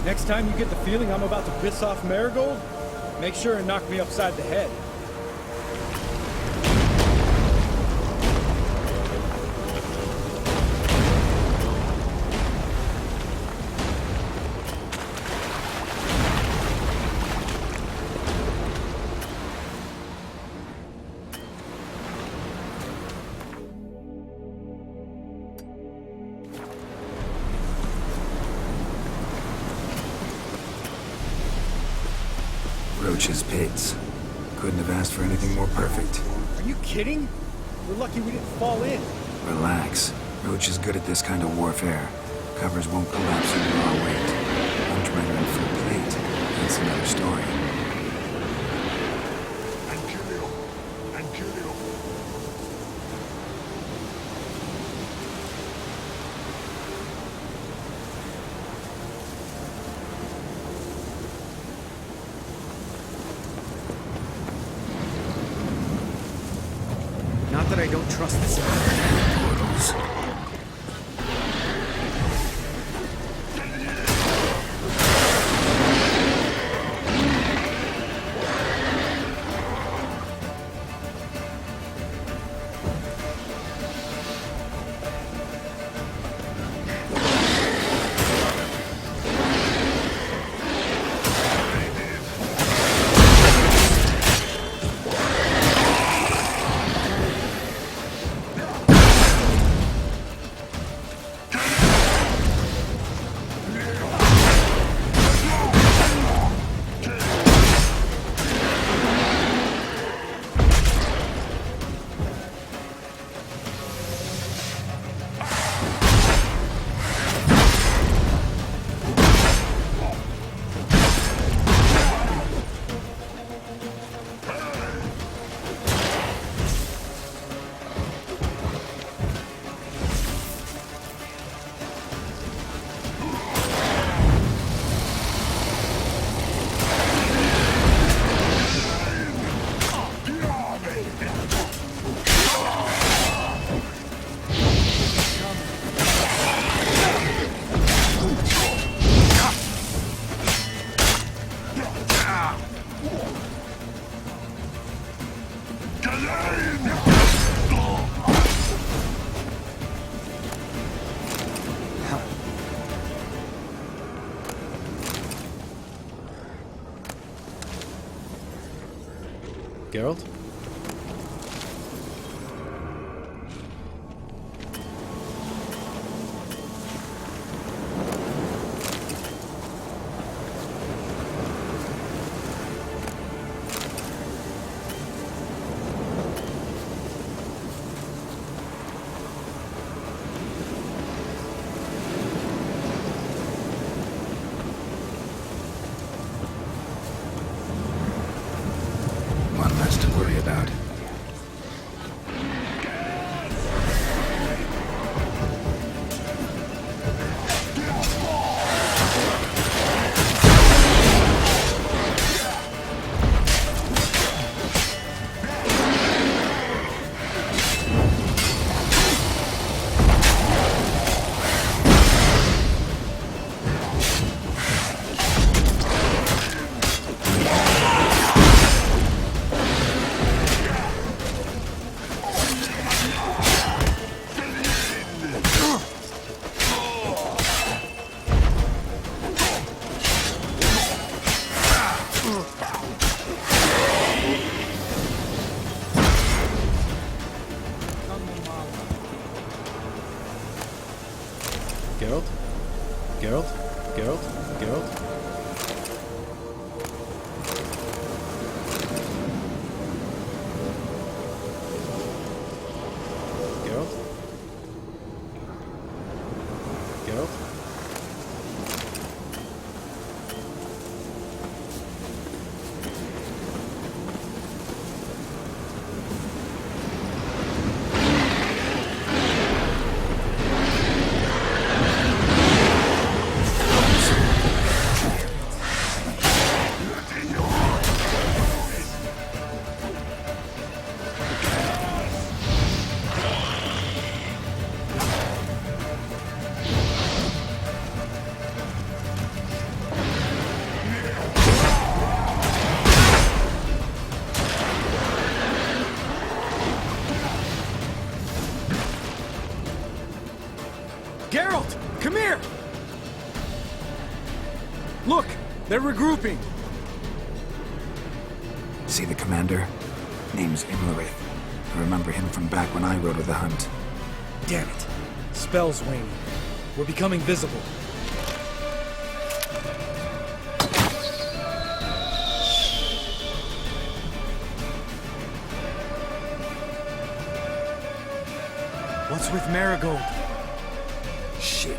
Next time you get the feeling I'm about to piss off Marigold, make sure and knock me upside the head. Roach's pits. Couldn't have asked for anything more perfect. Are you kidding? We're lucky we didn't fall in. Relax. Roach is good at this kind of warfare. Covers won't collapse under our weight. Hunt Rider in full plate. That's another story. Not that I don't trust this portals. Geralt? One less to worry about. Geralt? Geralt? Geralt? Geralt? Geralt? Geralt? Geralt! Come here! Look! They're regrouping! See the commander? Name's Imlerith. I remember him from back when I rode with the hunt. Damn it. Spell's waning. We're becoming visible. What's with Marigold? Shit.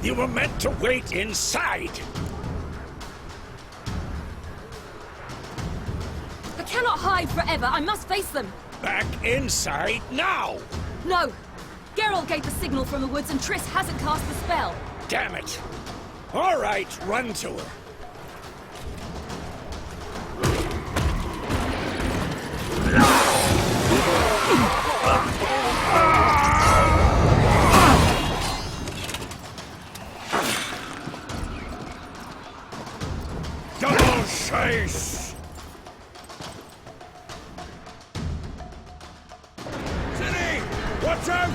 You were meant to wait inside! I cannot hide forever. I must face them. Back inside now! No! Geralt gave the signal from the woods and Triss hasn't cast the spell. Damn it! All right, run to her. Double chase! City! Watch out!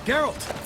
Geralt!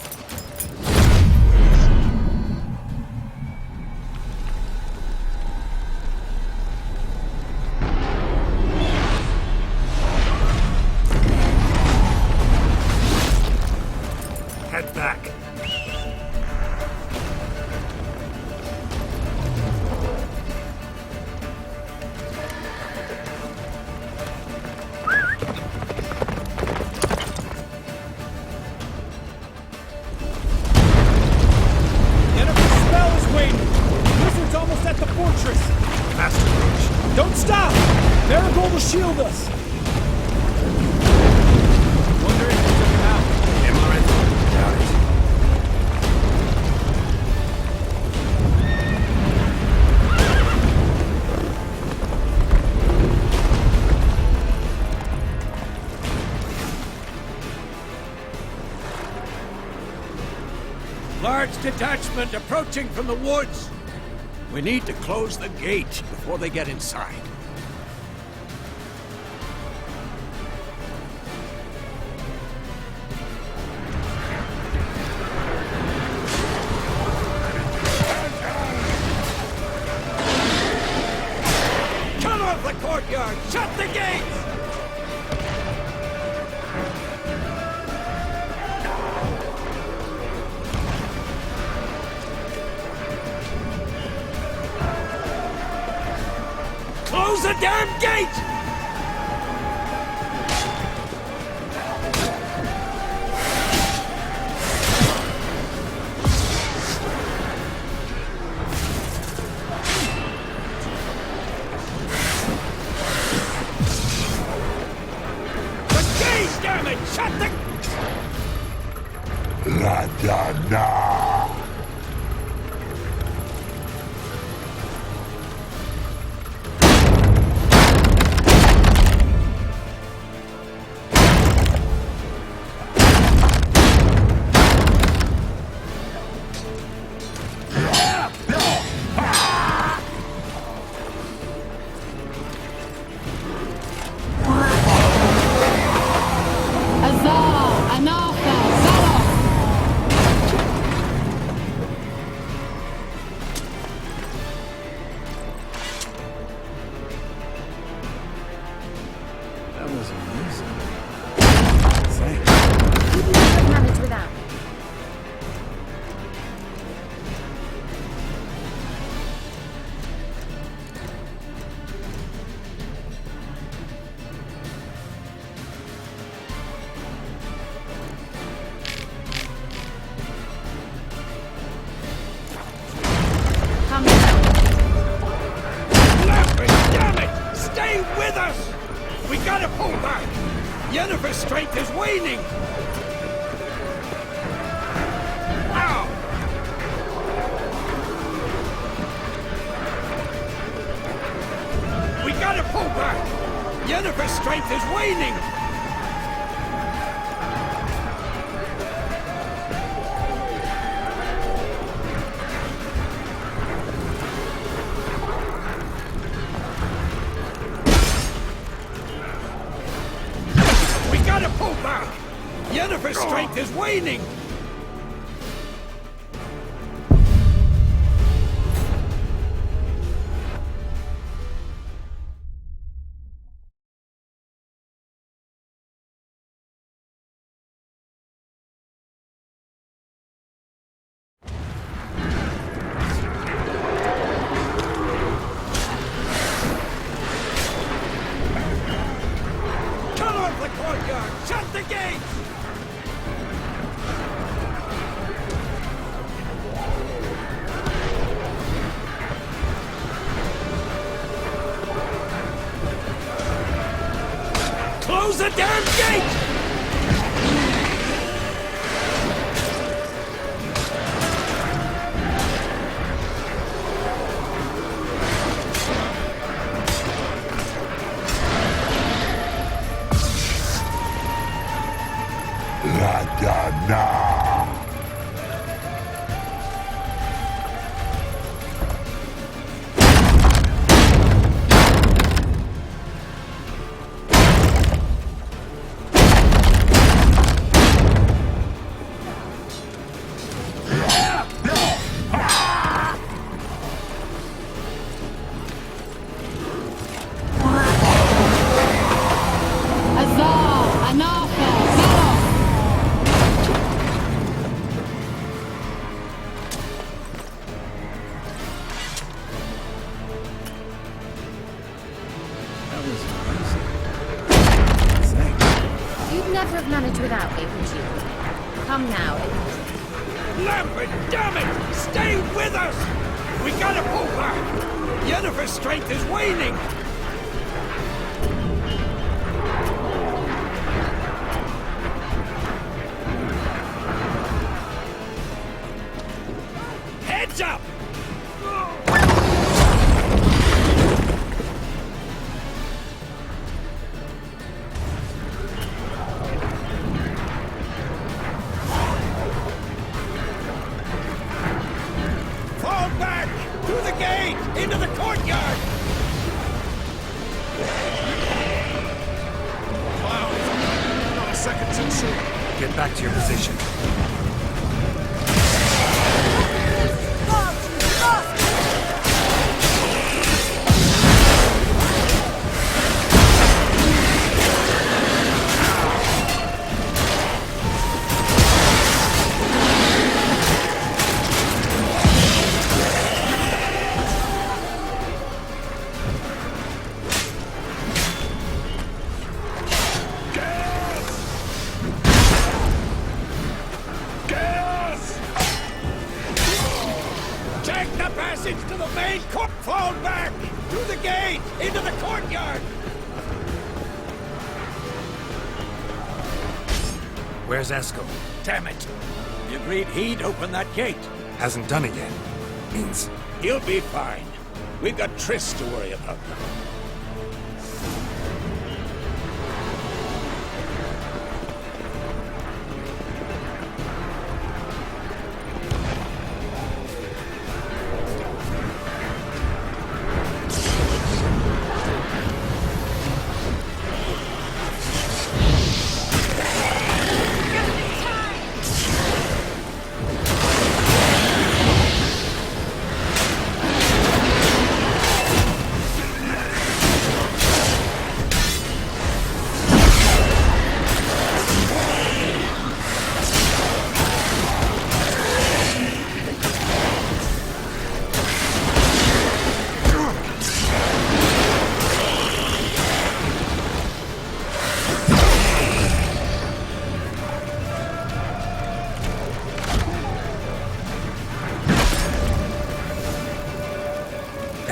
Large detachment approaching from the woods. We need to close the gate before they get inside. Come off the courtyard! Shut the gates! Close the damn gate! The gate, damn it! Shut the... La Dana! That was amazing. You'd never have managed without me. Come now. Lambert, damn it! Stay with us! We gotta pull back! Yennefer's strength is waning! Ow! We gotta pull back! Yennefer's strength is waning! We gotta pull back! Yennefer's strength is waning! Come off the courtyard! Shut the gates! Close the damn gate! La Dana! You'd never have managed without me, would you? Come now. Lambert, damn it! Stay with us! We gotta pull back! Yennefer's strength is waning! Heads up! emergency. Get back to your position. To the main court! Fall back! Through the gate! Into the courtyard! Where's Eskel? Damn it! We agreed he'd open that gate. Hasn't done it yet. Means he'll be fine. We've got Triss to worry about now.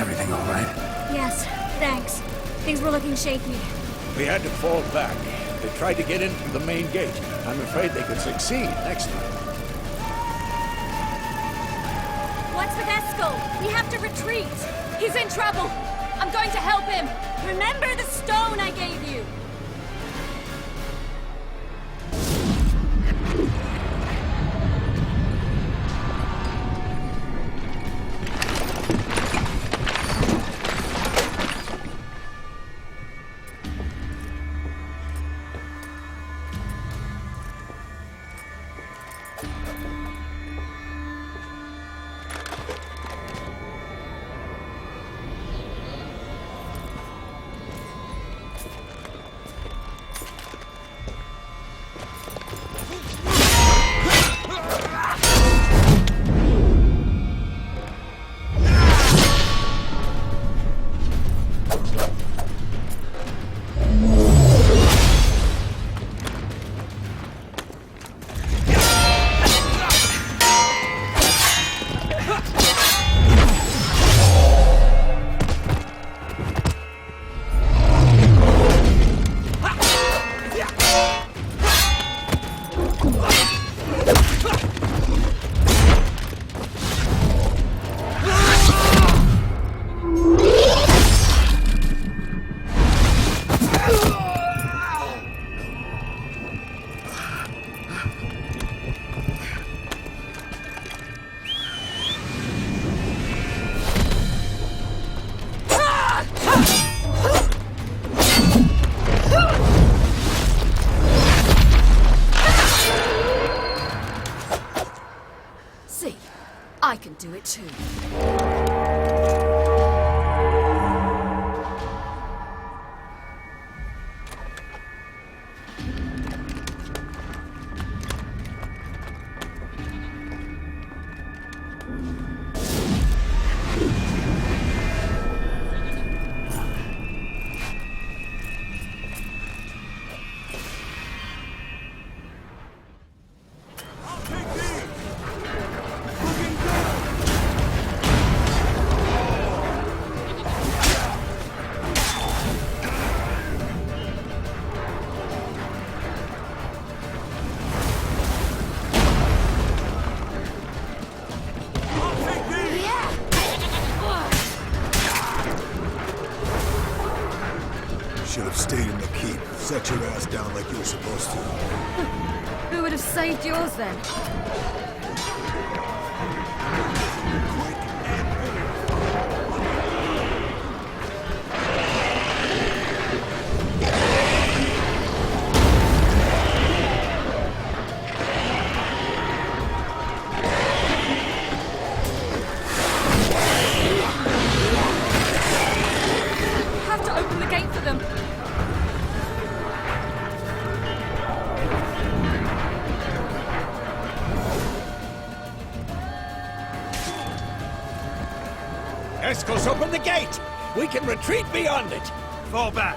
everything all right? Yes, thanks. Things were looking shaky. We had to fall back. They tried to get in through the main gate. I'm afraid they could succeed next time. What's with Eskel? We have to retreat. He's in trouble. I'm going to help him. Remember the stone I gave you. I can do it too. Should have stayed in the keep. Set your ass down like you were supposed to. Who would have saved yours then? Driscoll's open the gate! We can retreat beyond it! Fall back.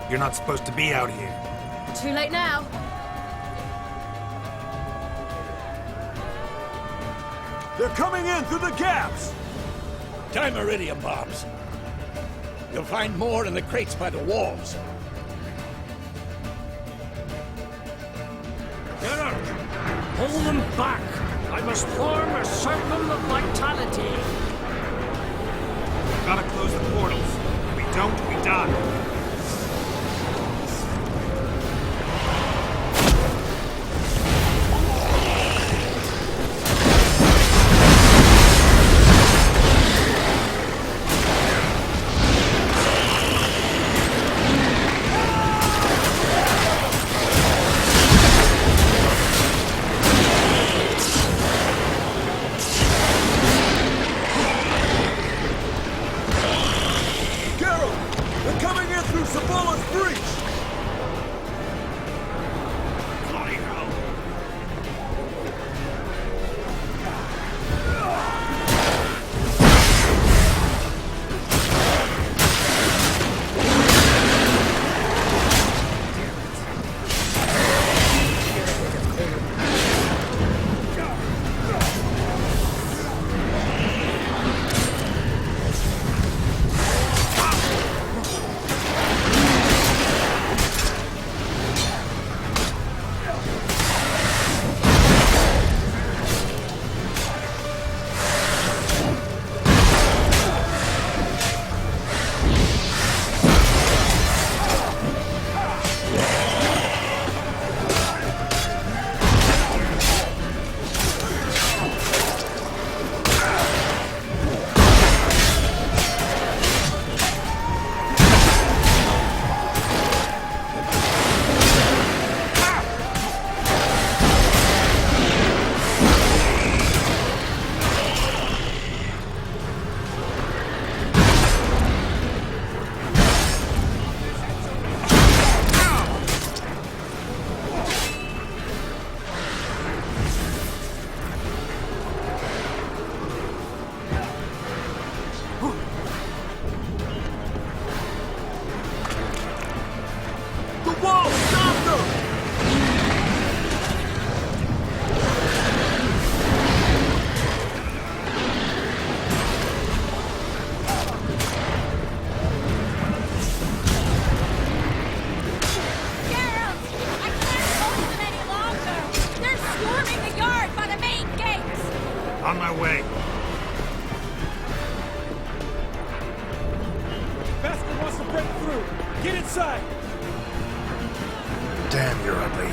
You're not supposed to be out here. Too late now. They're coming in through the gaps! Time iridium bombs. You'll find more in the crates by the walls. Geralt! Hold them back! I must form a circle of vitality. Gotta close the portals. If we don't, we die. On my way. Bastard wants to break through. Get inside. Damn, you're ugly.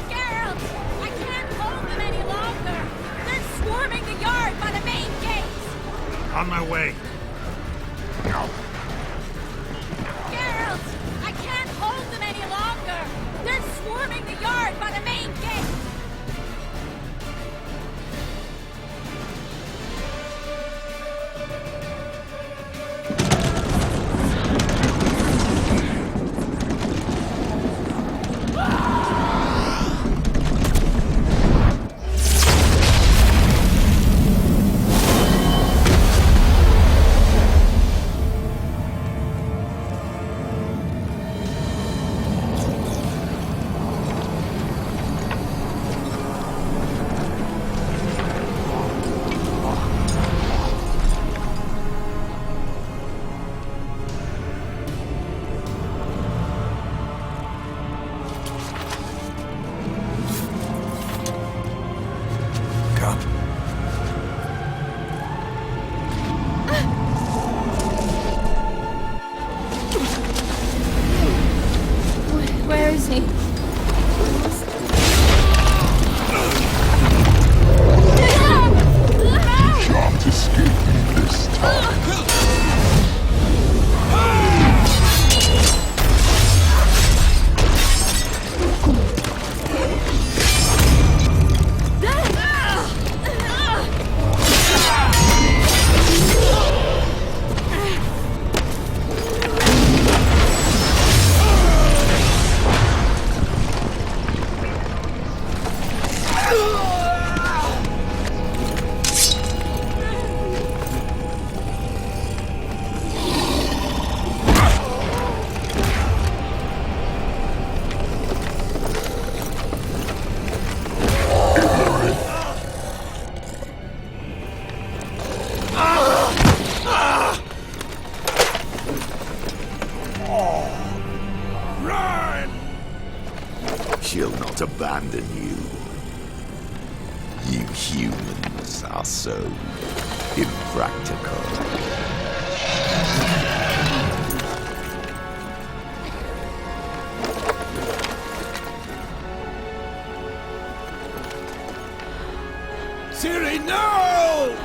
Geralt! I can't hold them any longer. They're swarming the yard by the main gates. On my way. Geralt! I can't hold them any longer. They're swarming the yard by the main gate. Where is he? Shan't escape me this time. Run! She'll not abandon you. You humans are so impractical. Ciri, no!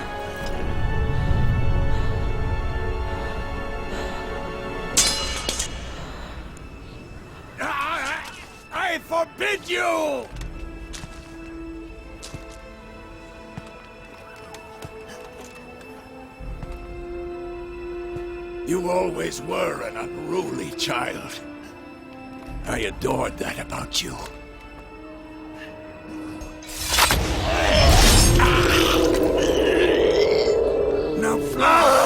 I forbid you! You always were an unruly child. I adored that about you. Now fly!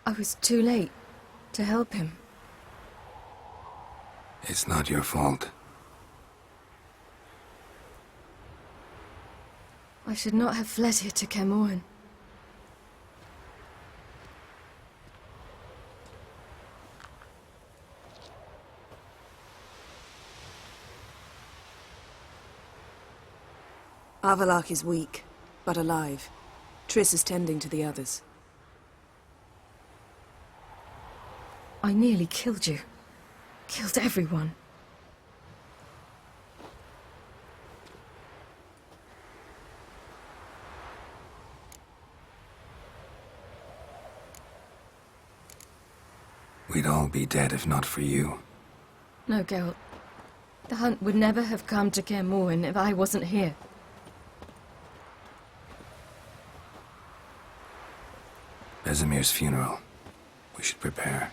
I was too late. To help him. It's not your fault. I should not have fled here to Kaer Morhen. Avallac'h is weak, but alive. Triss is tending to the others. I nearly killed you. Killed everyone. We'd all be dead if not for you. No, Geralt. The hunt would never have come to Kaer Morhen if I wasn't here. Vesemir's funeral. We should prepare.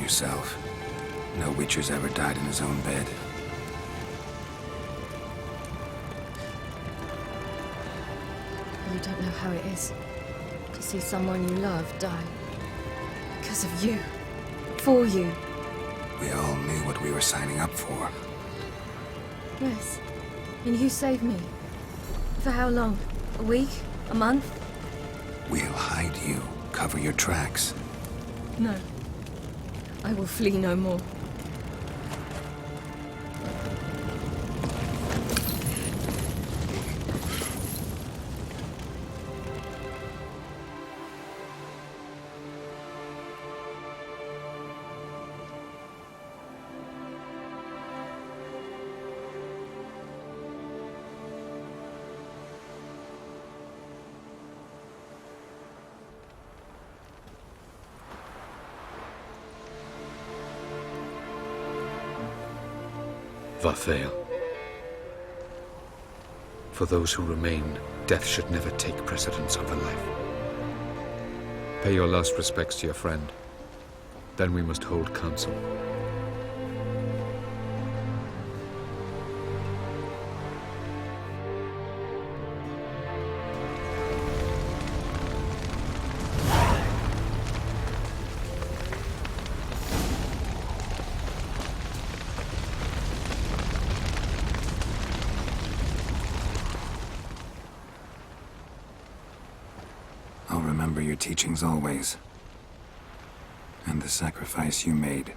Yourself. No Witcher's ever died in his own bed. You don't know how it is to see someone you love die. Because of you. For you. We all knew what we were signing up for. Yes. And you saved me. For how long? A week? A month? We'll hide you. Cover your tracks. No. I will flee no more. Vathael. For those who remain, death should never take precedence over life. Pay your last respects to your friend. Then we must hold council. I'll remember your teachings always. And the sacrifice you made.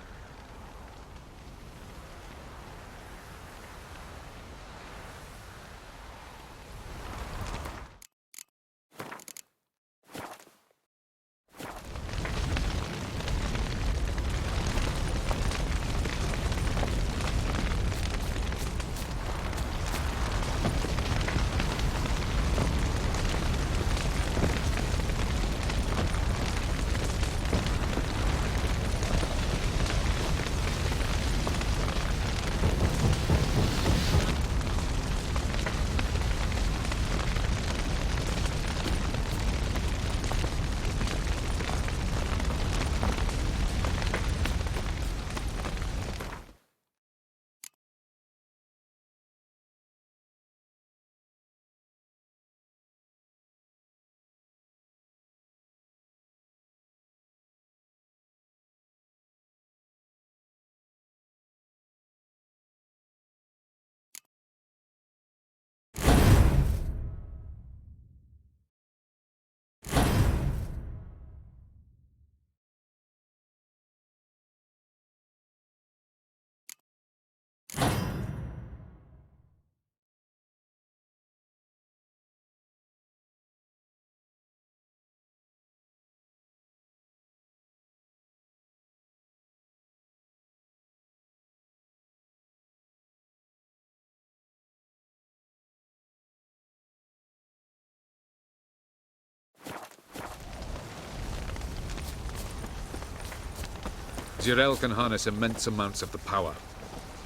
Zirel can harness immense amounts of the power.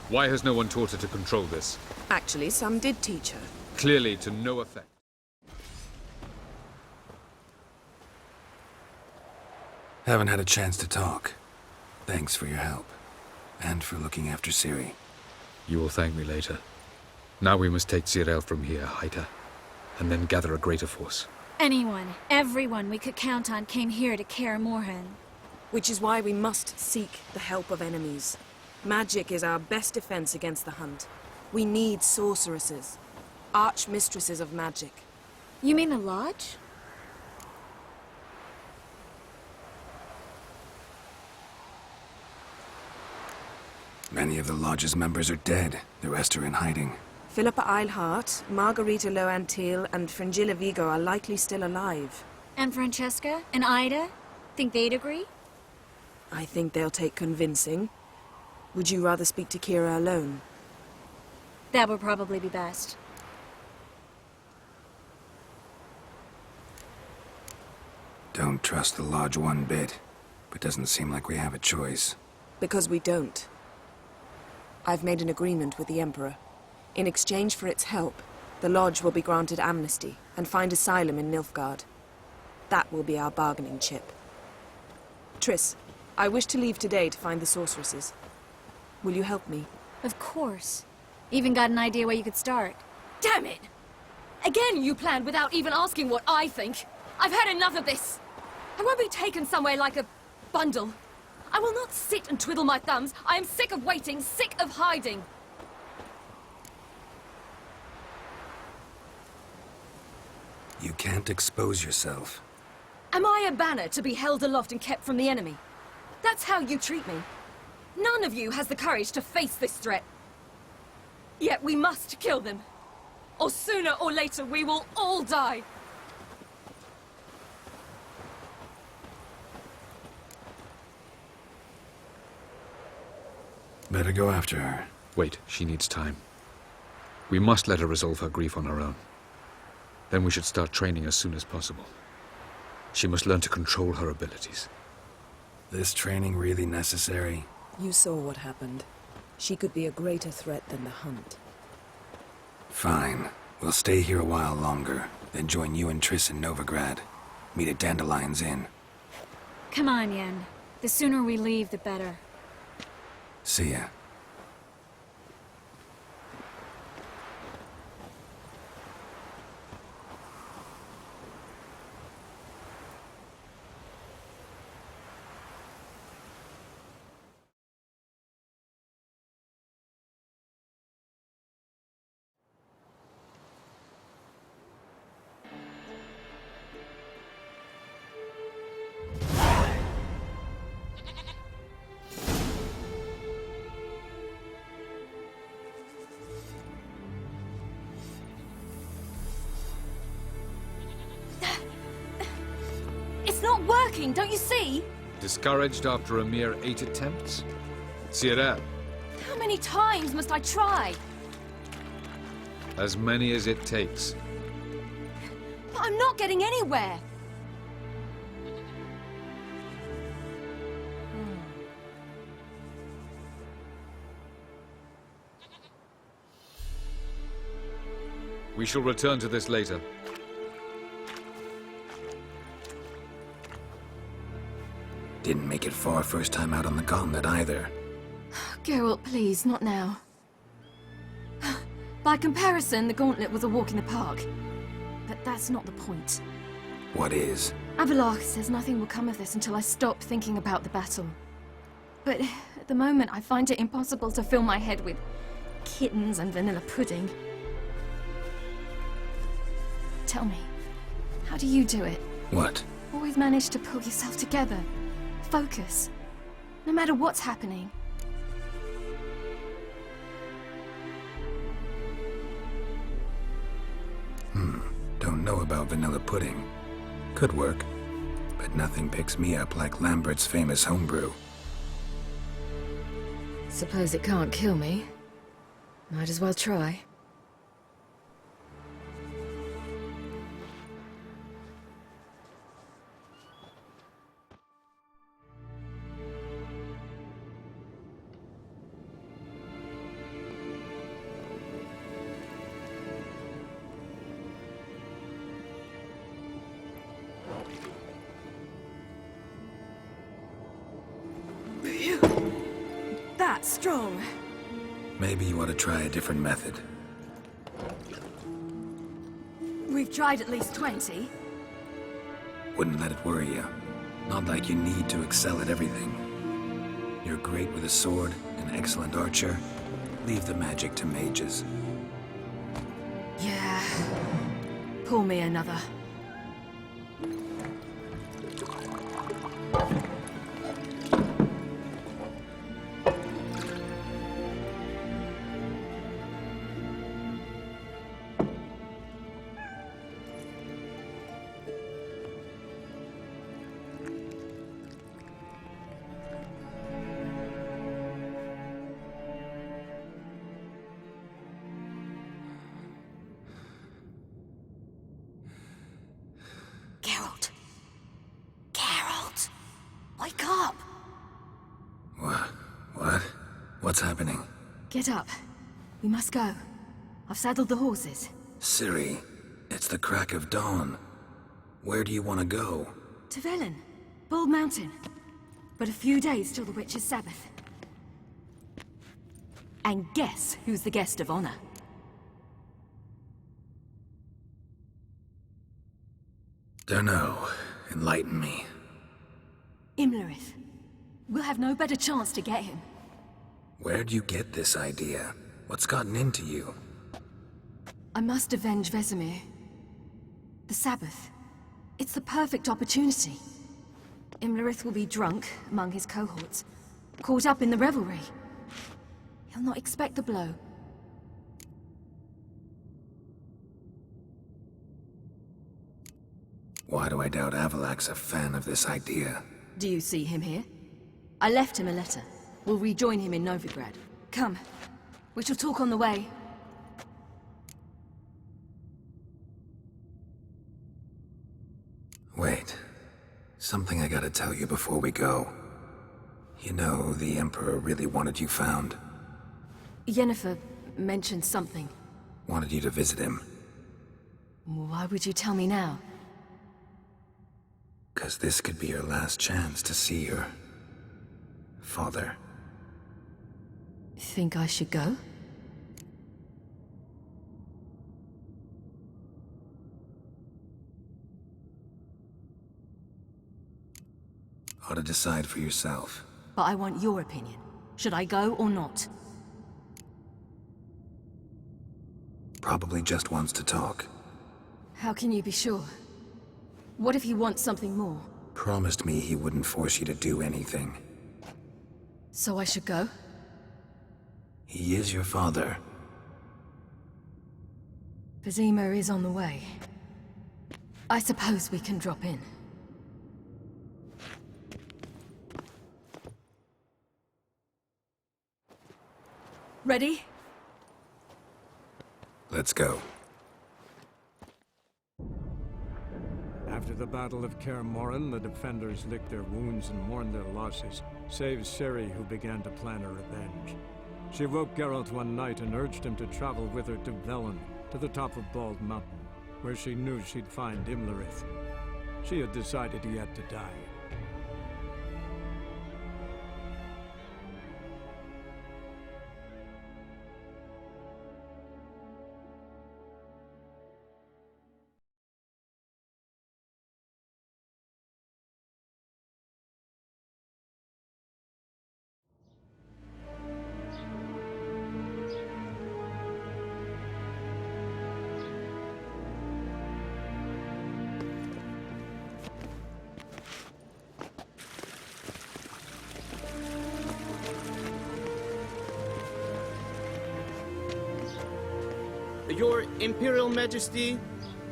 Why has no one taught her to control this? Actually, some did teach her. Clearly to no effect. Haven't had a chance to talk. Thanks for your help. And for looking after Ciri. You will thank me later. Now we must take Zirel from here, hide her, and then gather a greater force. Anyone, everyone we could count on came here to Kaer Morhen. Which is why we must seek the help of enemies. Magic is our best defense against the Hunt. We need sorceresses. Archmistresses of magic. You mean the Lodge? Many of the Lodge's members are dead. The rest are in hiding. Philippa Eilhart, Margarita Loantil, and Fringilla Vigo are likely still alive. And Francesca? And Ida? Think they'd agree? I think they'll take convincing. Would you rather speak to Kira alone? That would probably be best. Don't trust the Lodge one bit, but doesn't seem like we have a choice. Because we don't. I've made an agreement with the Emperor. In exchange for its help, the Lodge will be granted amnesty and find asylum in Nilfgaard. That will be our bargaining chip. Triss, I wish to leave today to find the sorceresses. Will you help me? Of course. Even got an idea where you could start. Damn it! Again you planned without even asking what I think. I've had enough of this. I won't be taken somewhere like a bundle. I will not sit and twiddle my thumbs. I am sick of waiting, sick of hiding. You can't expose yourself. Am I a banner to be held aloft and kept from the enemy? That's how you treat me. None of you has the courage to face this threat. Yet we must kill them. Or sooner or later we will all die. Better go after her. Wait, she needs time. We must let her resolve her grief on her own. Then we should start training as soon as possible. She must learn to control her abilities. This training really necessary? You saw what happened. She could be a greater threat than the Hunt. Fine. We'll stay here a while longer, then join you and Triss in Novigrad. Meet at Dandelion's Inn. Come on, Yen. The sooner we leave, the better. See ya. Not working, don't you see? Discouraged after a mere 8 attempts? Zirel. How many times must I try? As many as it takes. But I'm not getting anywhere. We shall return to this later. Didn't make it far first time out on the gauntlet either. Geralt, please, not now. By comparison, the gauntlet was a walk in the park. But that's not the point. What is? Avallac'h says nothing will come of this until I stop thinking about the battle. But at the moment, I find it impossible to fill my head with kittens and vanilla pudding. Tell me, how do you do it? What? Always manage to pull yourself together. Focus. No matter what's happening. Don't know about vanilla pudding. Could work. But nothing picks me up like Lambert's famous homebrew. Suppose it can't kill me. Might as well try. strong. Maybe you ought to try a different method. We've tried at least 20. Wouldn't let it worry you. Not like you need to excel at everything. You're great with a sword, an excellent archer. Leave the magic to mages. Yeah. Pull me another. Wake up! What? What's happening? Get up. We must go. I've saddled the horses. Ciri, it's the crack of dawn. Where do you want to go? To Velen. Bald Mountain. But a few days till the Witch's Sabbath. And guess who's the guest of honor? Dunno. Enlighten me. Imlerith. We'll have no better chance to get him. Where'd you get this idea? What's gotten into you? I must avenge Vesemir. The Sabbath. It's the perfect opportunity. Imlerith will be drunk among his cohorts, caught up in the revelry. He'll not expect the blow. Why do I doubt Avalak's a fan of this idea? Do you see him here? I left him a letter. We'll rejoin him in Novigrad. Come. We shall talk on the way. Wait. Something I gotta tell you before we go. You know, the Emperor really wanted you found. Yennefer mentioned something. Wanted you to visit him. Why would you tell me now? 'Cause this could be your last chance to see your father. Think I should go? Ought to decide for yourself. But I want your opinion. Should I go or not? Probably just wants to talk. How can you be sure? What if he wants something more? Promised me he wouldn't force you to do anything. So I should go? He is your father. Vizima is on the way. I suppose we can drop in. Ready? Let's go. After the Battle of Kaer Morhen, the defenders licked their wounds and mourned their losses, save Ciri, who began to plan her revenge. She woke Geralt one night and urged him to travel with her to Velen, to the top of Bald Mountain, where she knew she'd find Imlerith. She had decided he had to die. Your Imperial Majesty,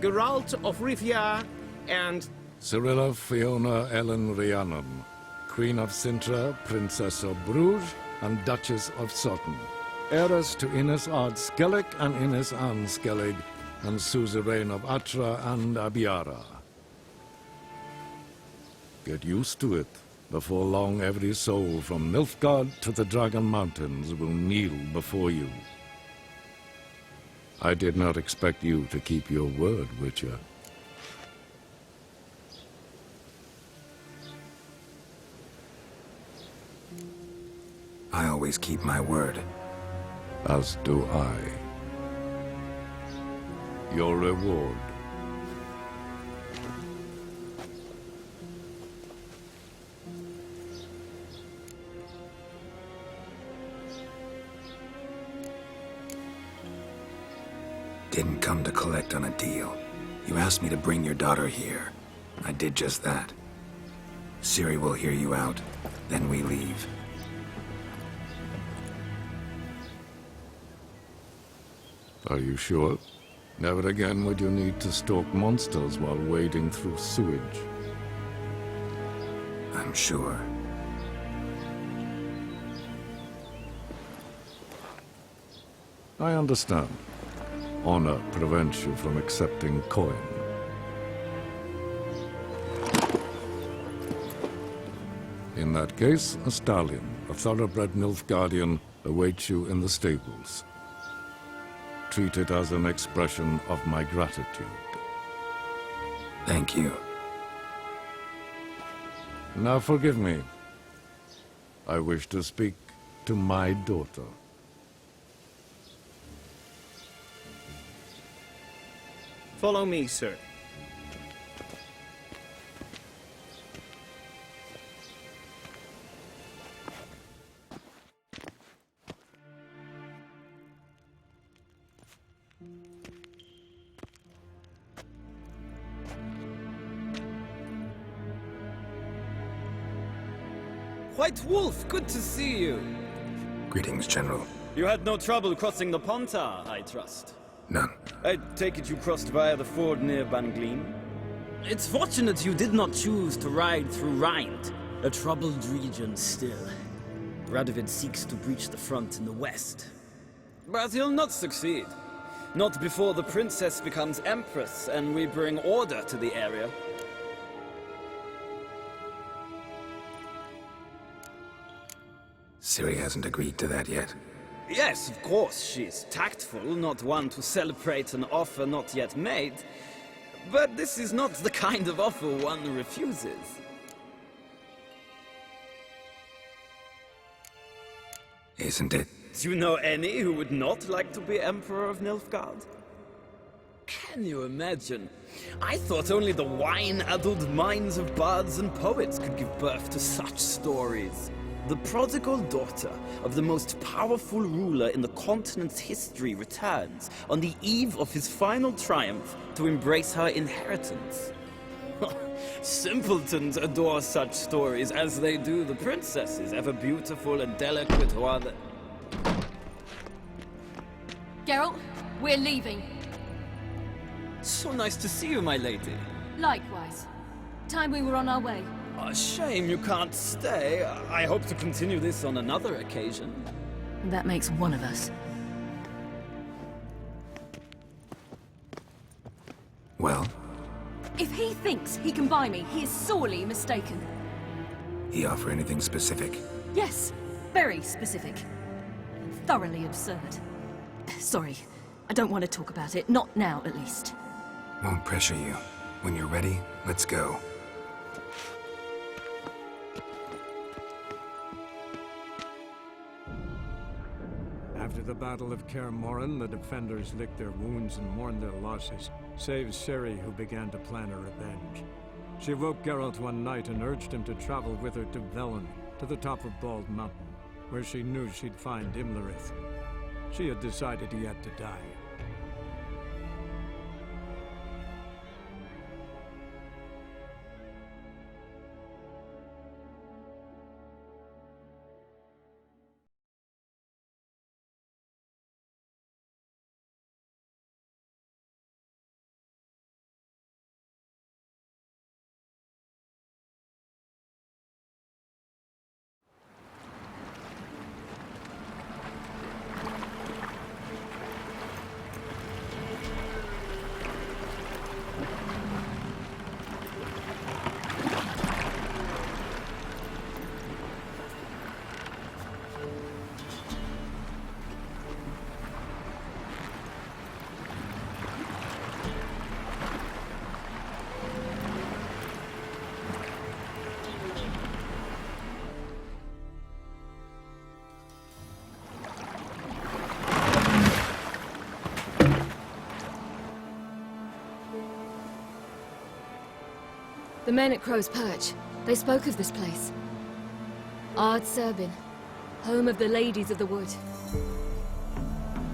Geralt of Rivia, and... Cirilla Fiona Ellen Rhiannon, Queen of Sintra, Princess of Bruges, and Duchess of Sutton. Heiress to Innes Ard Skellig and Innes Anne Skellig, and suzerain of Atra and Abiara. Get used to it. Before long, every soul from Nilfgaard to the Dragon Mountains will kneel before you. I did not expect you to keep your word, Witcher. I always keep my word. As do I. Your reward. Didn't come to collect on a deal. You asked me to bring your daughter here. I did just that. Ciri will hear you out, then we leave. Are you sure? Never again would you need to stalk monsters while wading through sewage. I'm sure. I understand. Honor prevents you from accepting coin. In that case, a stallion, a thoroughbred Nilfgaardian, awaits you in the stables. Treat it as an expression of my gratitude. Thank you. Now forgive me. I wish to speak to my daughter. Follow me, sir. White Wolf, good to see you. Greetings, General. You had no trouble crossing the Pontar, I trust. None. I take it you crossed via the ford near Bangleen? It's fortunate you did not choose to ride through Rind, a troubled region still. Radovid seeks to breach the front in the west. But he'll not succeed. Not before the princess becomes empress and we bring order to the area. Ciri hasn't agreed to that yet. Yes, of course, she's tactful, not one to celebrate an offer not yet made. But this is not the kind of offer one refuses. Isn't it? Do you know any who would not like to be Emperor of Nilfgaard? Can you imagine? I thought only the wine-addled minds of bards and poets could give birth to such stories. The prodigal daughter of the most powerful ruler in the continent's history returns on the eve of his final triumph to embrace her inheritance. Simpletons adore such stories as they do the princesses, ever beautiful and delicate while the... Geralt, we're leaving. So nice to see you, my lady. Likewise. Time we were on our way. A shame you can't stay. I hope to continue this on another occasion. That makes one of us. Well? If he thinks he can buy me, he is sorely mistaken. He offer anything specific? Yes, very specific. Thoroughly absurd. Sorry, I don't want to talk about it. Not now, at least. Won't pressure you. When you're ready, let's go. After the Battle of Kaer Morhen, the defenders licked their wounds and mourned their losses, save Ciri, who began to plan a revenge. She woke Geralt one night and urged him to travel with her to Velen, to the top of Bald Mountain, where she knew she'd find Imlerith. She had decided he had to die. The men at Crow's Perch, they spoke of this place. Ard Serbin, home of the Ladies of the Wood.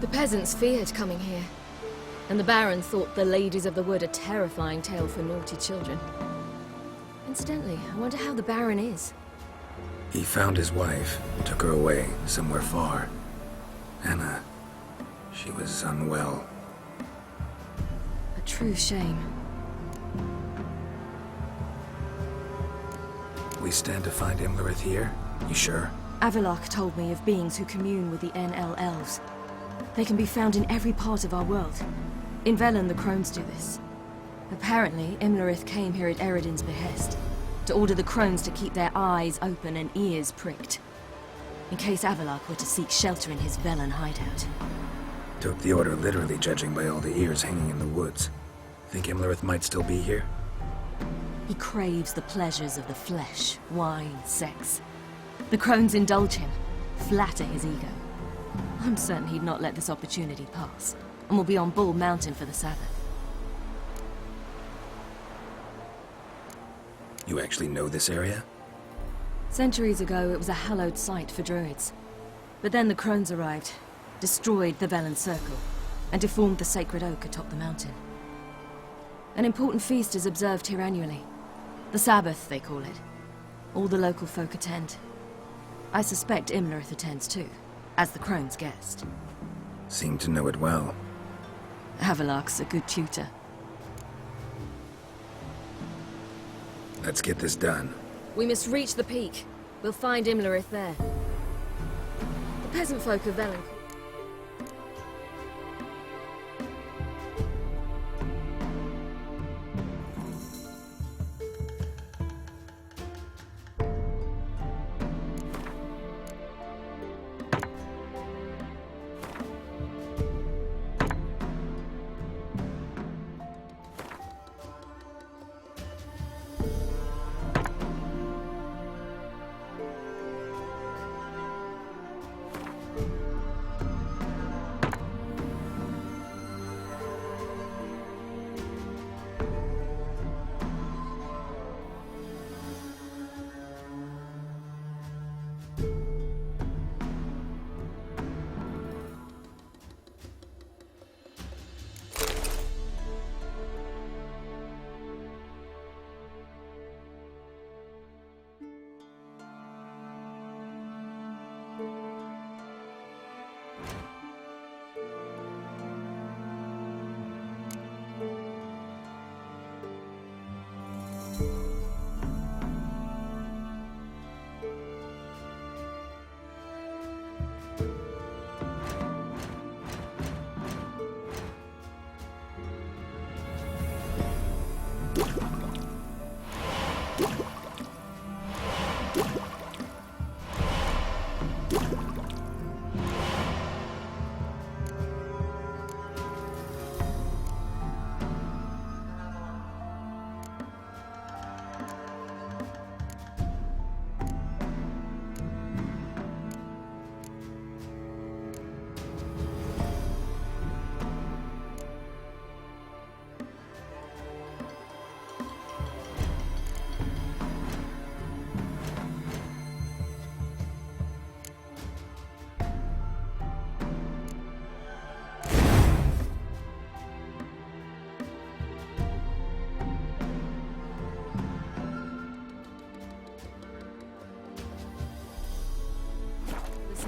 The peasants feared coming here, and the Baron thought the Ladies of the Wood a terrifying tale for naughty children. Incidentally, I wonder how the Baron is. He found his wife, took her away, somewhere far. Anna, she was unwell. A true shame. We stand to find Imlerith here? You sure? Avalok told me of beings who commune with the NL elves. They can be found in every part of our world. In Velen, the Crones do this. Apparently, Imlerith came here at Eredin's behest, to order the Crones to keep their eyes open and ears pricked, in case Avalok were to seek shelter in his Velen hideout. Took the order literally, judging by all the ears hanging in the woods. Think Imlerith might still be here? He craves the pleasures of the flesh, wine, sex. The Crones indulge him, flatter his ego. I'm certain he'd not let this opportunity pass, and will be on Bull Mountain for the Sabbath. You actually know this area? Centuries ago, it was a hallowed site for druids. But then the Crones arrived, destroyed the Velen Circle, and deformed the sacred oak atop the mountain. An important feast is observed here annually. The Sabbath, they call it. All the local folk attend. I suspect Imlerith attends too, as the Crone's guest. Seem to know it well. Avalok's a good tutor. Let's get this done. We must reach the peak. We'll find Imlerith there. The peasant folk of Velen.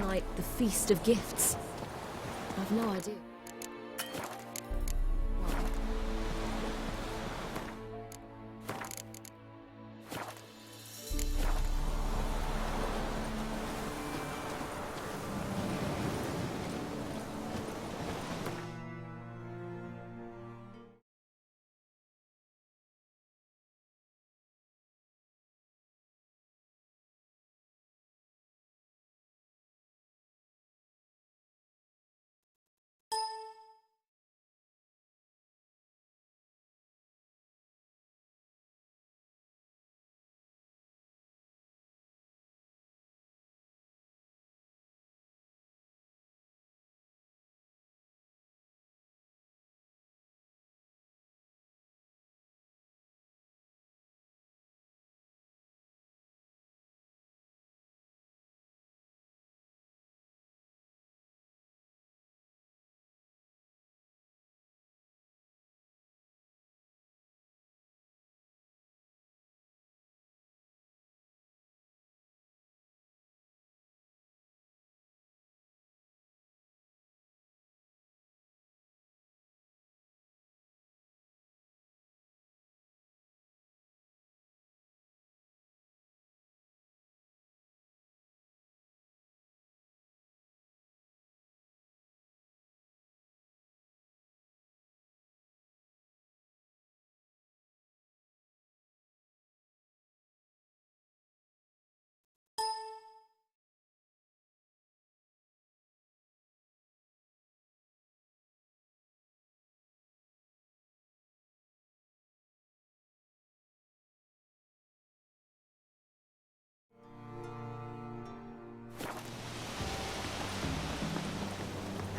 Like the Feast of Gifts. I've no idea.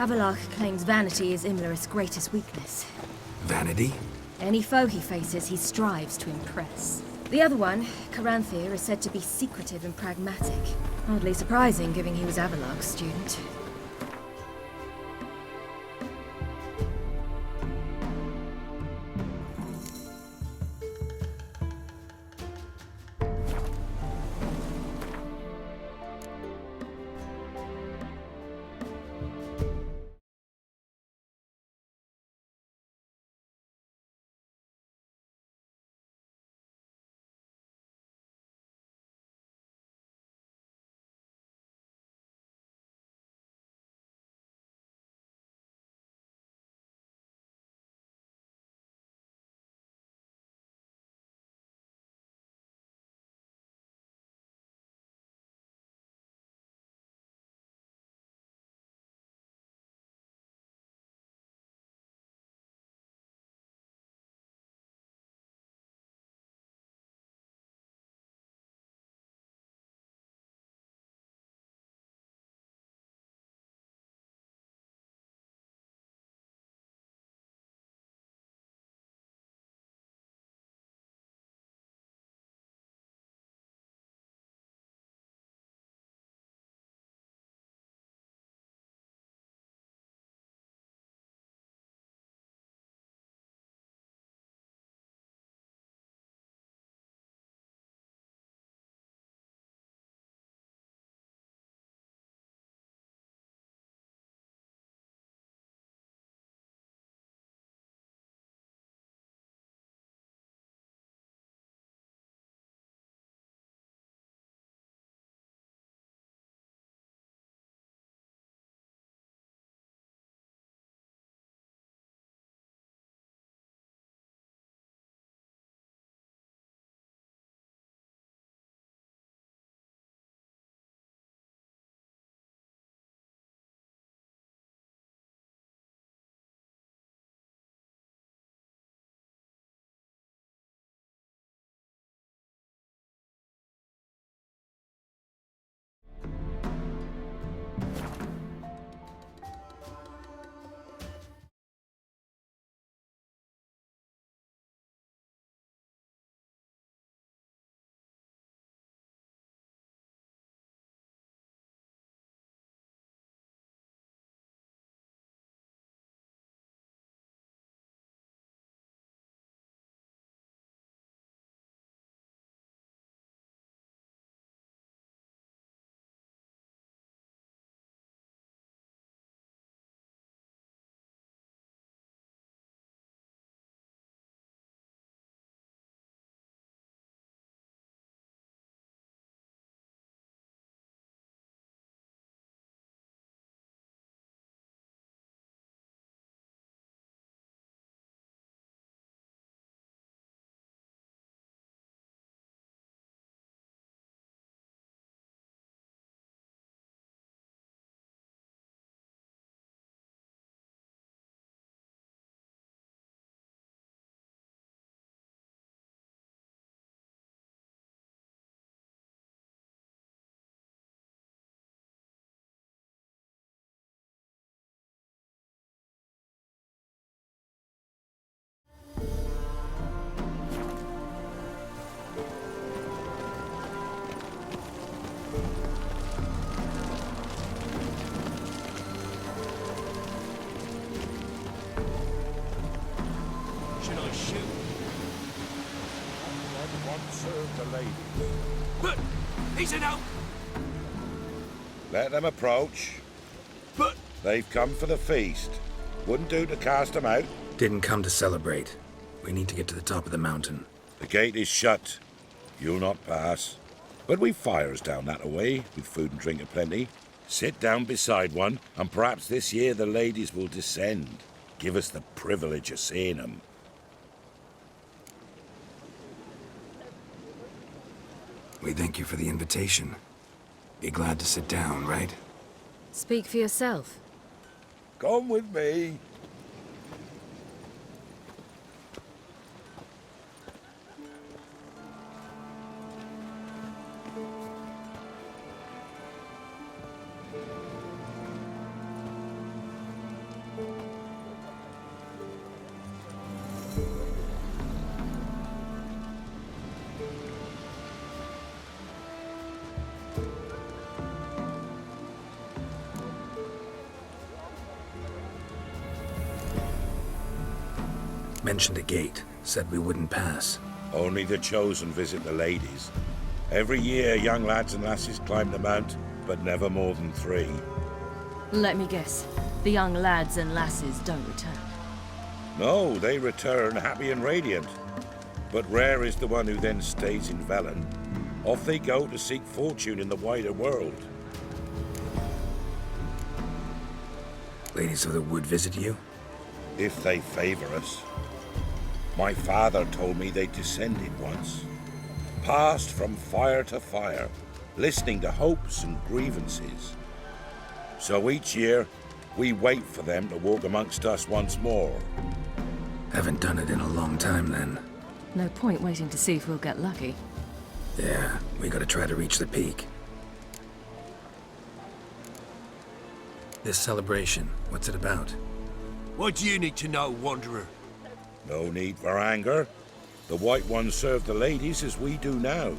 Havelach claims vanity is Imlerith's greatest weakness. Vanity? Any foe he faces, he strives to impress. The other one, Caranthir, is said to be secretive and pragmatic. Hardly surprising, given he was Havelach's student. But he's an out. Let them approach. But they've come for the feast. Wouldn't do to cast them out. Didn't come to celebrate. We need to get to the top of the mountain. The gate is shut. You'll not pass. But we've fires down that way, with food and drink aplenty. Sit down beside one, and perhaps this year the ladies will descend. Give us the privilege of seeing them. We thank you for the invitation. Be glad to sit down, right? Speak for yourself. Come with me. Mentioned a gate. Said we wouldn't pass. Only the chosen visit the ladies. Every year, young lads and lasses climb the mount, but never more than 3. Let me guess. The young lads and lasses don't return. No, they return happy and radiant. But rare is the one who then stays in Velen. Off they go to seek fortune in the wider world. Ladies of the Wood visit you? If they favor us. My father told me they descended once. Passed from fire to fire, listening to hopes and grievances. So each year, we wait for them to walk amongst us once more. Haven't done it in a long time, then. No point waiting to see if we'll get lucky. Yeah, we gotta try to reach the peak. This celebration, what's it about? What do you need to know, Wanderer? No need for anger. The White Ones serve the ladies as we do now.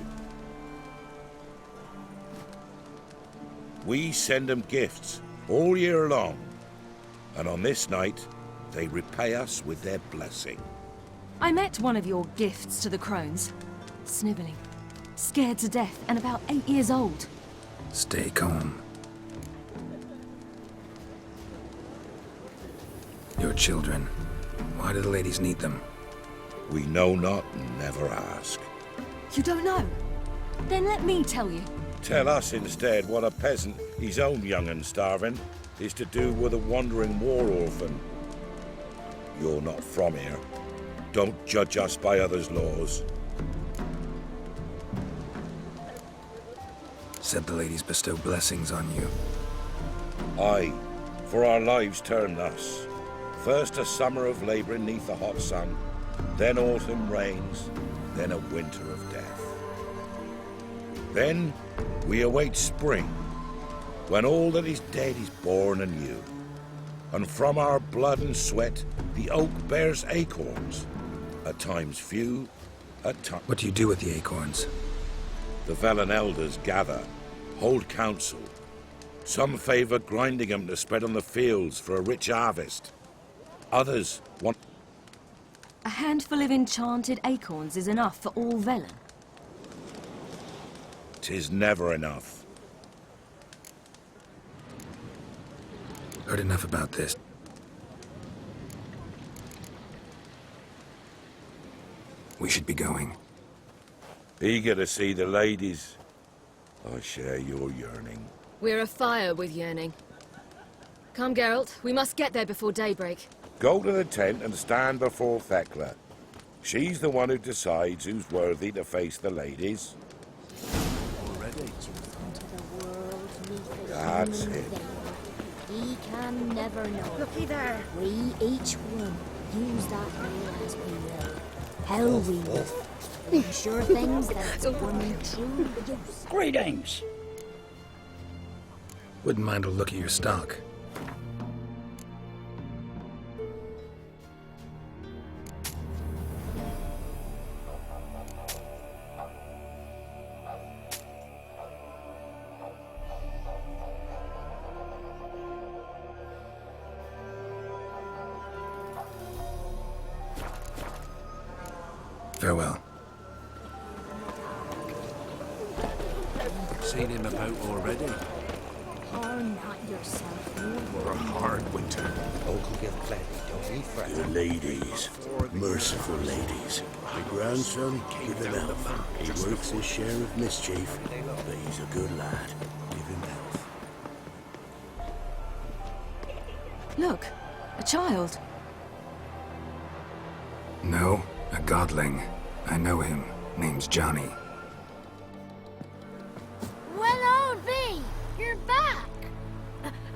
We send them gifts all year long. And on this night, they repay us with their blessing. I met one of your gifts to the crones. Snivelling. Scared to death and about 8 years old. Stay calm. Your children. Why do the ladies need them? We know not and never ask. You don't know? Then let me tell you. Tell us instead what a peasant, his own young and starving, is to do with a wandering war orphan. You're not from here. Don't judge us by others' laws. Said the ladies bestow blessings on you. Aye, for our lives turn thus. First a summer of labouring neath the hot sun, then autumn rains, then a winter of death. Then we await spring, when all that is dead is born anew. And from our blood and sweat, the oak bears acorns. At times few, at times... What do you do with the acorns? The Velen elders gather, hold council. Some favour grinding them to spread on the fields for a rich harvest. Others want... A handful of enchanted acorns is enough for all Velen. 'Tis never enough. Heard enough about this. We should be going. Eager to see the ladies. I share your yearning. We're afire with yearning. Come, Geralt. We must get there before daybreak. Go to the tent and stand before Thekla. She's the one who decides who's worthy to face the ladies. Already? That's it. He can never know. Looky there. We each one use that rule as we will. Hell we will. Be sure things that's one true use. Greetings. Wouldn't mind a look at your stock. Farewell. Seen him about already? Or not yourself, no. For a hard winter. Uncle give plenty, don't he, Fred? The ladies, merciful ladies. My grandson, give him health. He works his share of mischief, but he's a good lad. Give him health. Look, a child. No, a godling. I know him. Name's Johnny. Well, old V, you're back.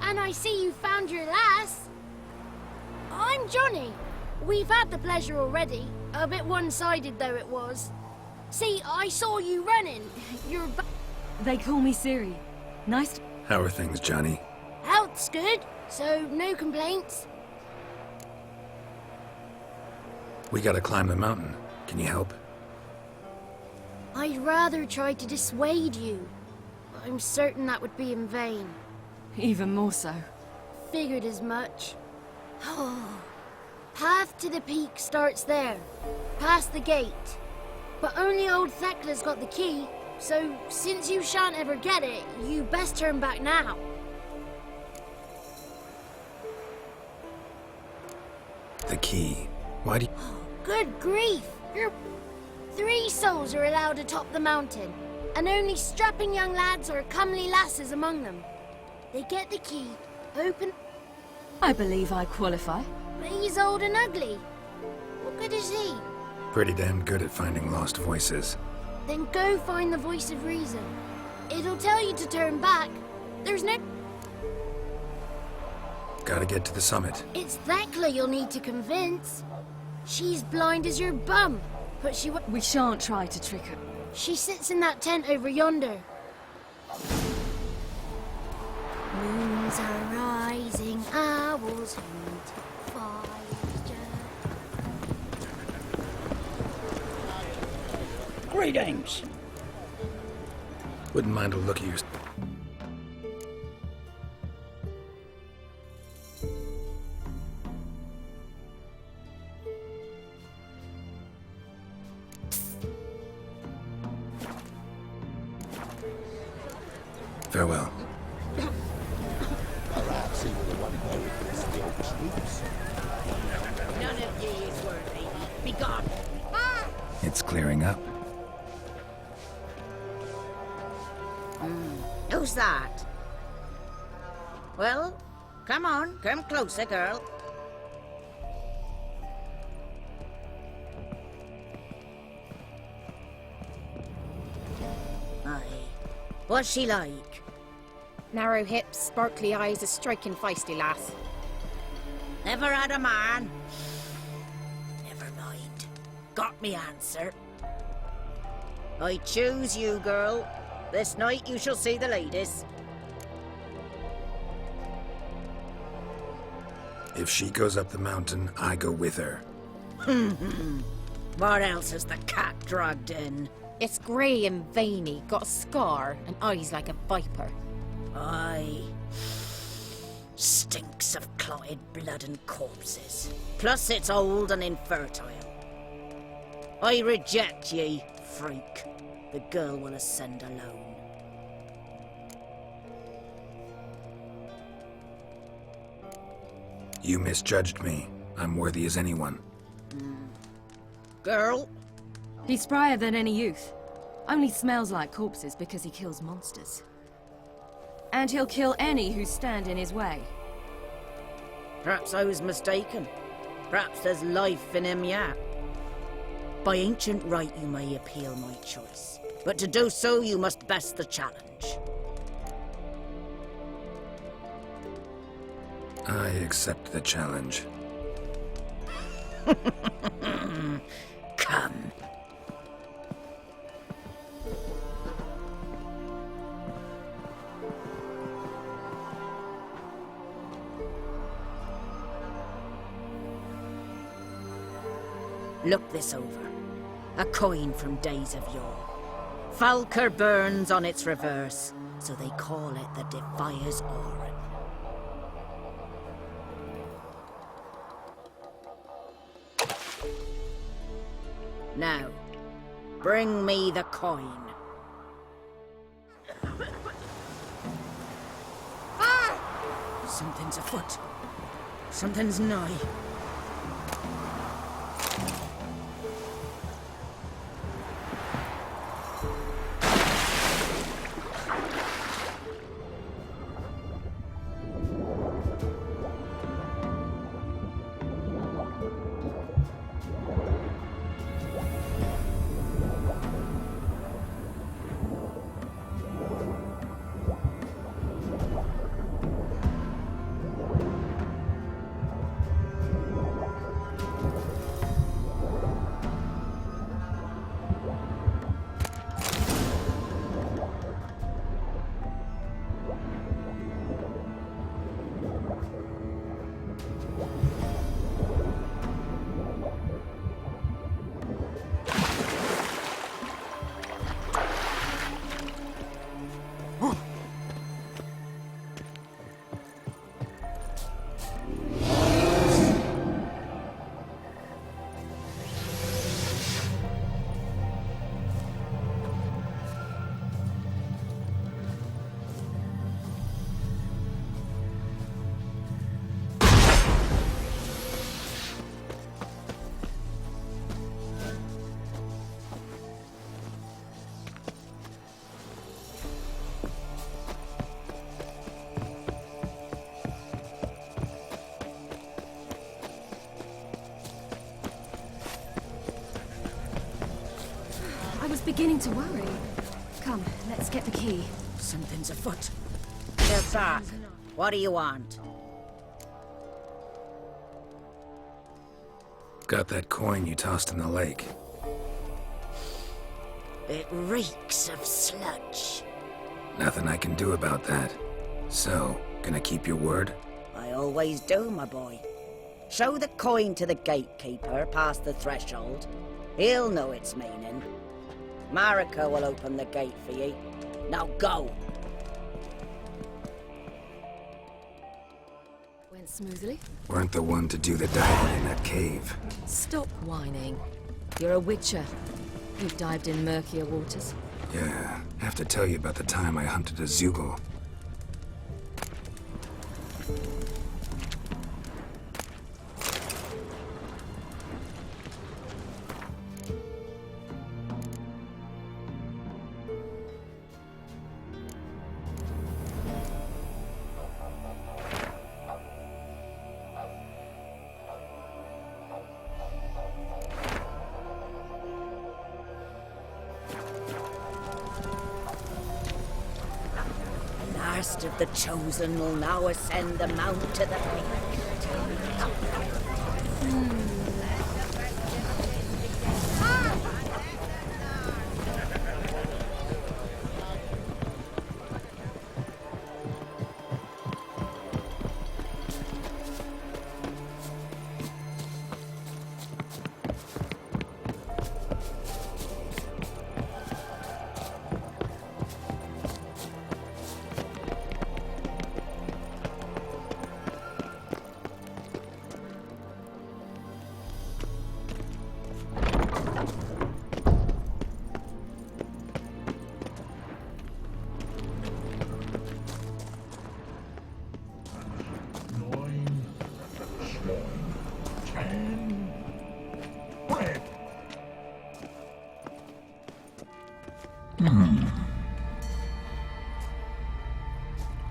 And I see you found your lass. I'm Johnny. We've had the pleasure already. A bit one-sided though it was. See, I saw you running. You're back. They call me Ciri. Nice to... How are things, Johnny? Health's good, so no complaints. We gotta climb the mountain. Can you help? I'd rather try to dissuade you. I'm certain that would be in vain. Even more so. Figured as much. Path to the peak starts there, past the gate. But only old Thekla's got the key, so since you shan't ever get it, you best turn back now. The key. Why do you... Good grief! 3 souls are allowed atop the mountain, and only strapping young lads or comely lasses among them. They get the key, open... I believe I qualify. But he's old and ugly. What good is he? Pretty damn good at finding lost voices. Then go find the voice of reason. It'll tell you to turn back. There's no... Gotta get to the summit. It's Thekla you'll need to convince. She's blind as your bum, but We shan't try to trick her. She sits in that tent over yonder. Moons are rising, owls hoot, Greetings. Wouldn't mind a look at you. Farewell. Perhaps he will want to witness the truth. None of ye is worthy. Be gone. It's clearing up. Who's that? Well, come on, come closer, girl. Aye. What's she like? Narrow hips, sparkly eyes, a striking feisty lass. Never had a man. Never mind. Got me answer. I choose you, girl. This night you shall see the ladies. If she goes up the mountain, I go with her. What else has the cat dragged in? It's grey and veiny, got a scar, and eyes like a viper. Aye. Stinks of clotted blood and corpses. Plus it's old and infertile. I reject ye, freak. The girl will ascend alone. You misjudged me. I'm worthy as anyone. Girl? He's sprier than any youth. Only smells like corpses because he kills monsters. And he'll kill any who stand in his way. Perhaps I was mistaken. Perhaps there's life in him yet. By ancient right you may appeal my choice. But to do so you must best the challenge. I accept the challenge. Come. Look this over. A coin from days of yore. Falker burns on its reverse, so they call it the Defier's Oren. Now, bring me the coin. Something's afoot. Something's nigh. beginning to worry. Come, let's get the key. Something's afoot. They're back. What do you want? Got that coin you tossed in the lake. It reeks of sludge. Nothing I can do about that. So, gonna keep your word? I always do, my boy. Show the coin to the gatekeeper past the threshold. He'll know its meaning. Marika will open the gate for ye. Now go! Went smoothly. Weren't the one to do the diving in that cave. Stop whining. You're a witcher. You've dived in murkier waters. Yeah, have to tell you about the time I hunted a Zugel. Last of the chosen will now ascend the mount to the peak.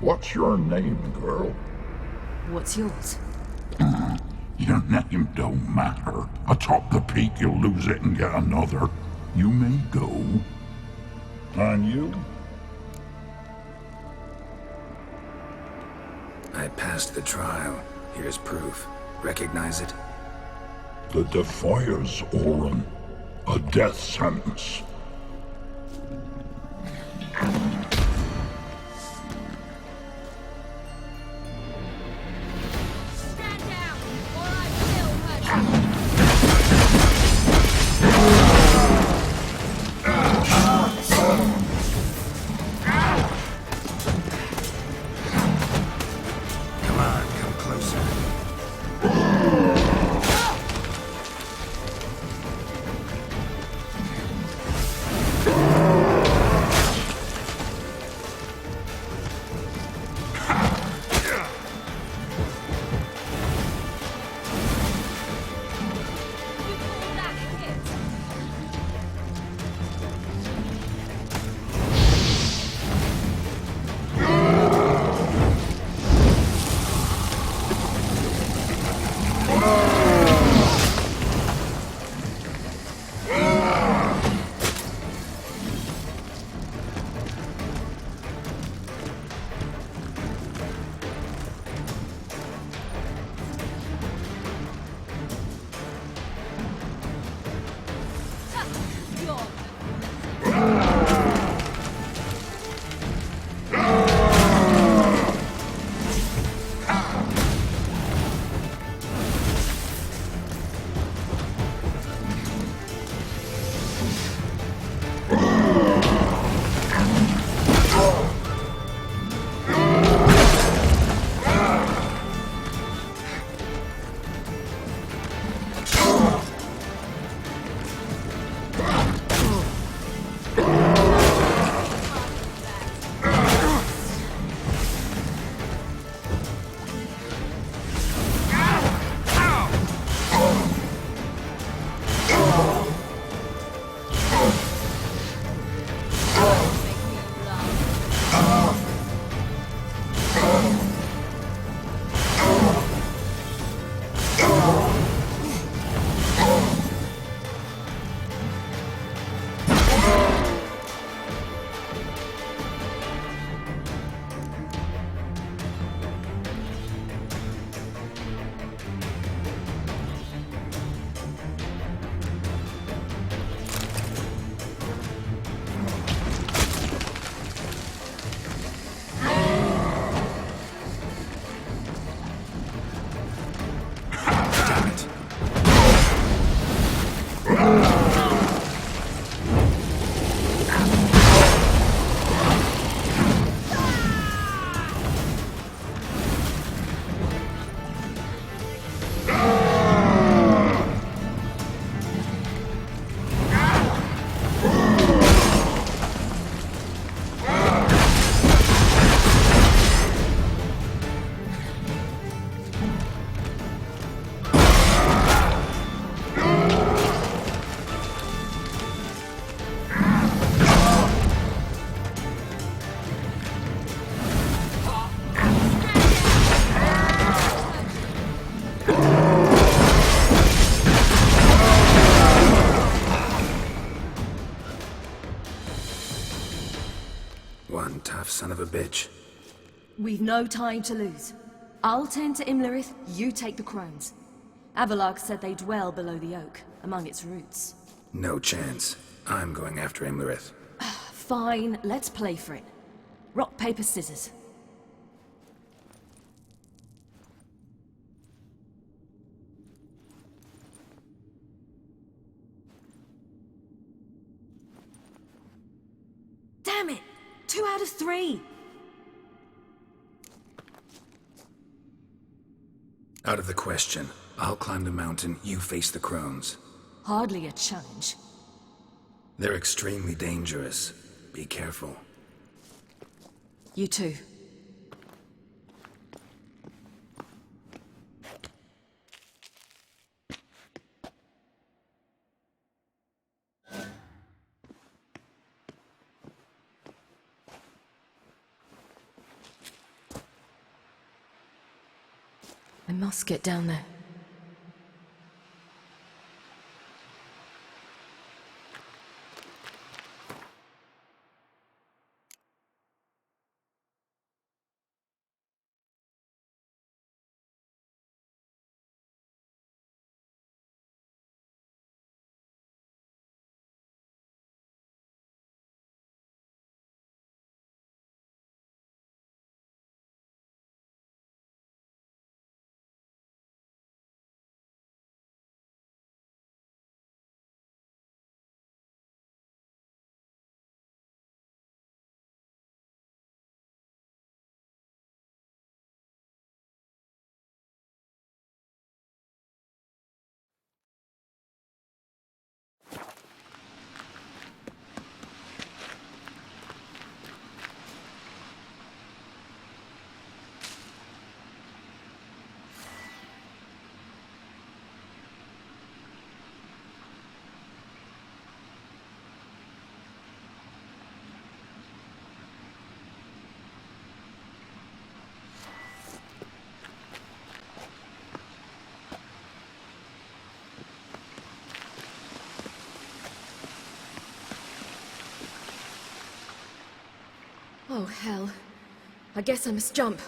What's your name, girl? What's yours? Your name don't matter. Atop the peak, you'll lose it and get another. You may go. And you? I passed the trial. Here's proof. Recognize it? The Defier's Orin. A death sentence. son of a bitch. We've no time to lose. I'll tend to Imlerith, you take the crones. Avalok said they dwell below the oak, among its roots. No chance. I'm going after Imlerith. Fine, let's play for it. Rock, paper, scissors. Damn it! 2 out of 3! Out of the question. I'll climb the mountain, you face the crones. Hardly a challenge. They're extremely dangerous. Be careful. You too. I must get down there. Oh, hell. I guess I must jump.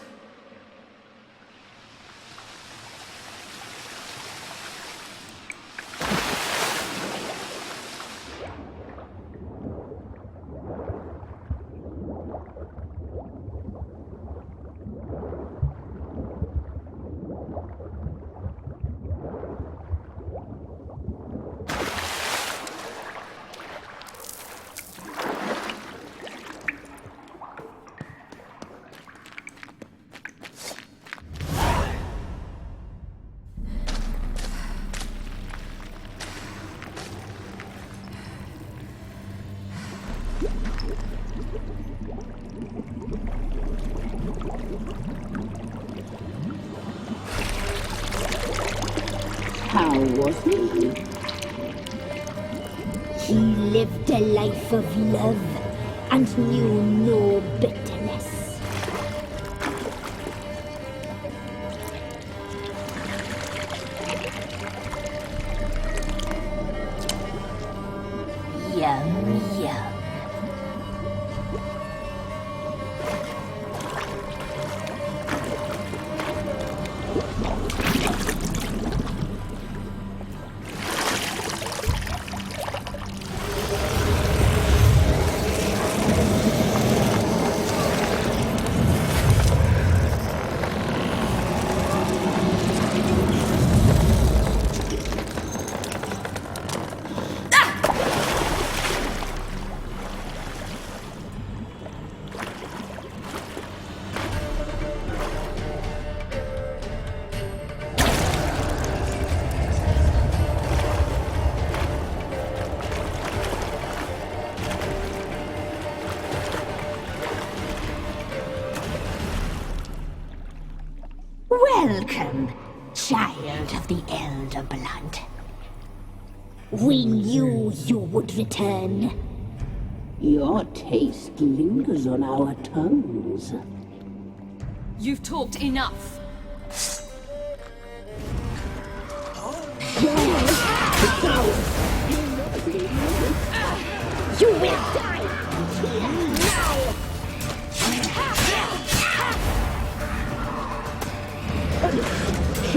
How was he? He lived a life of love and knew no bitterness. Yum, yum. Welcome, child of the Elder Blood. We knew you would return. Your taste lingers on our tongues. You've talked enough. You will die here now!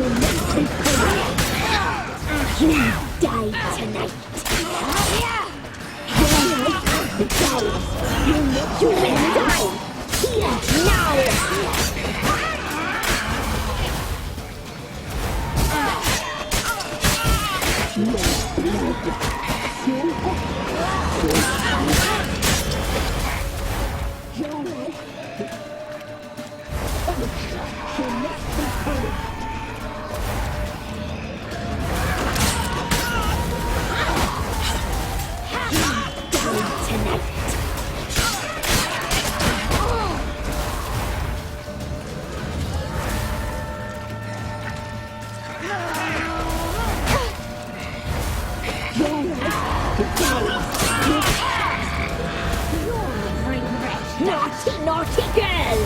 You die tonight. You will die here now. Naughty, naughty girl!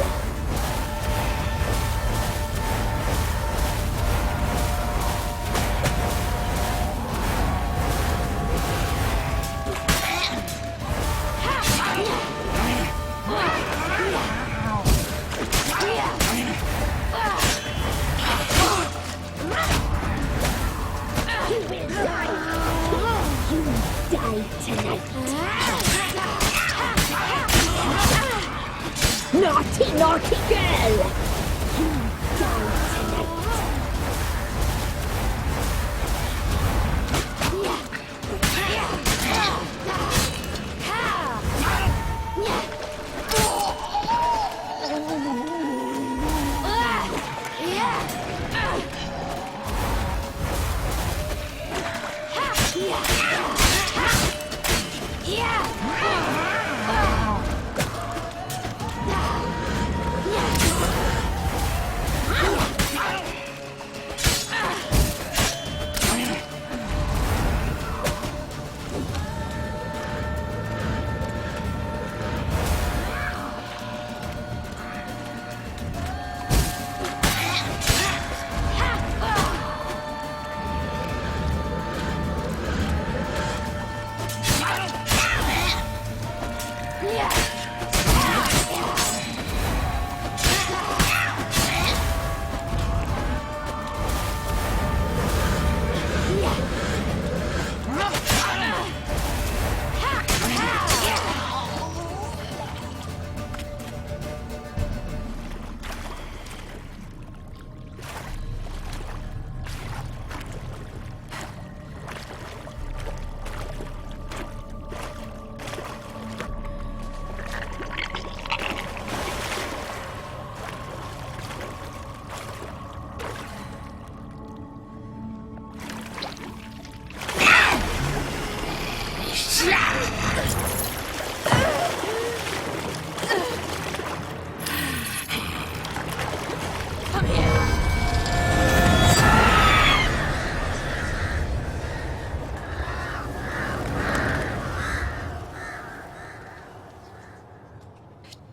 Naughty, naughty girl!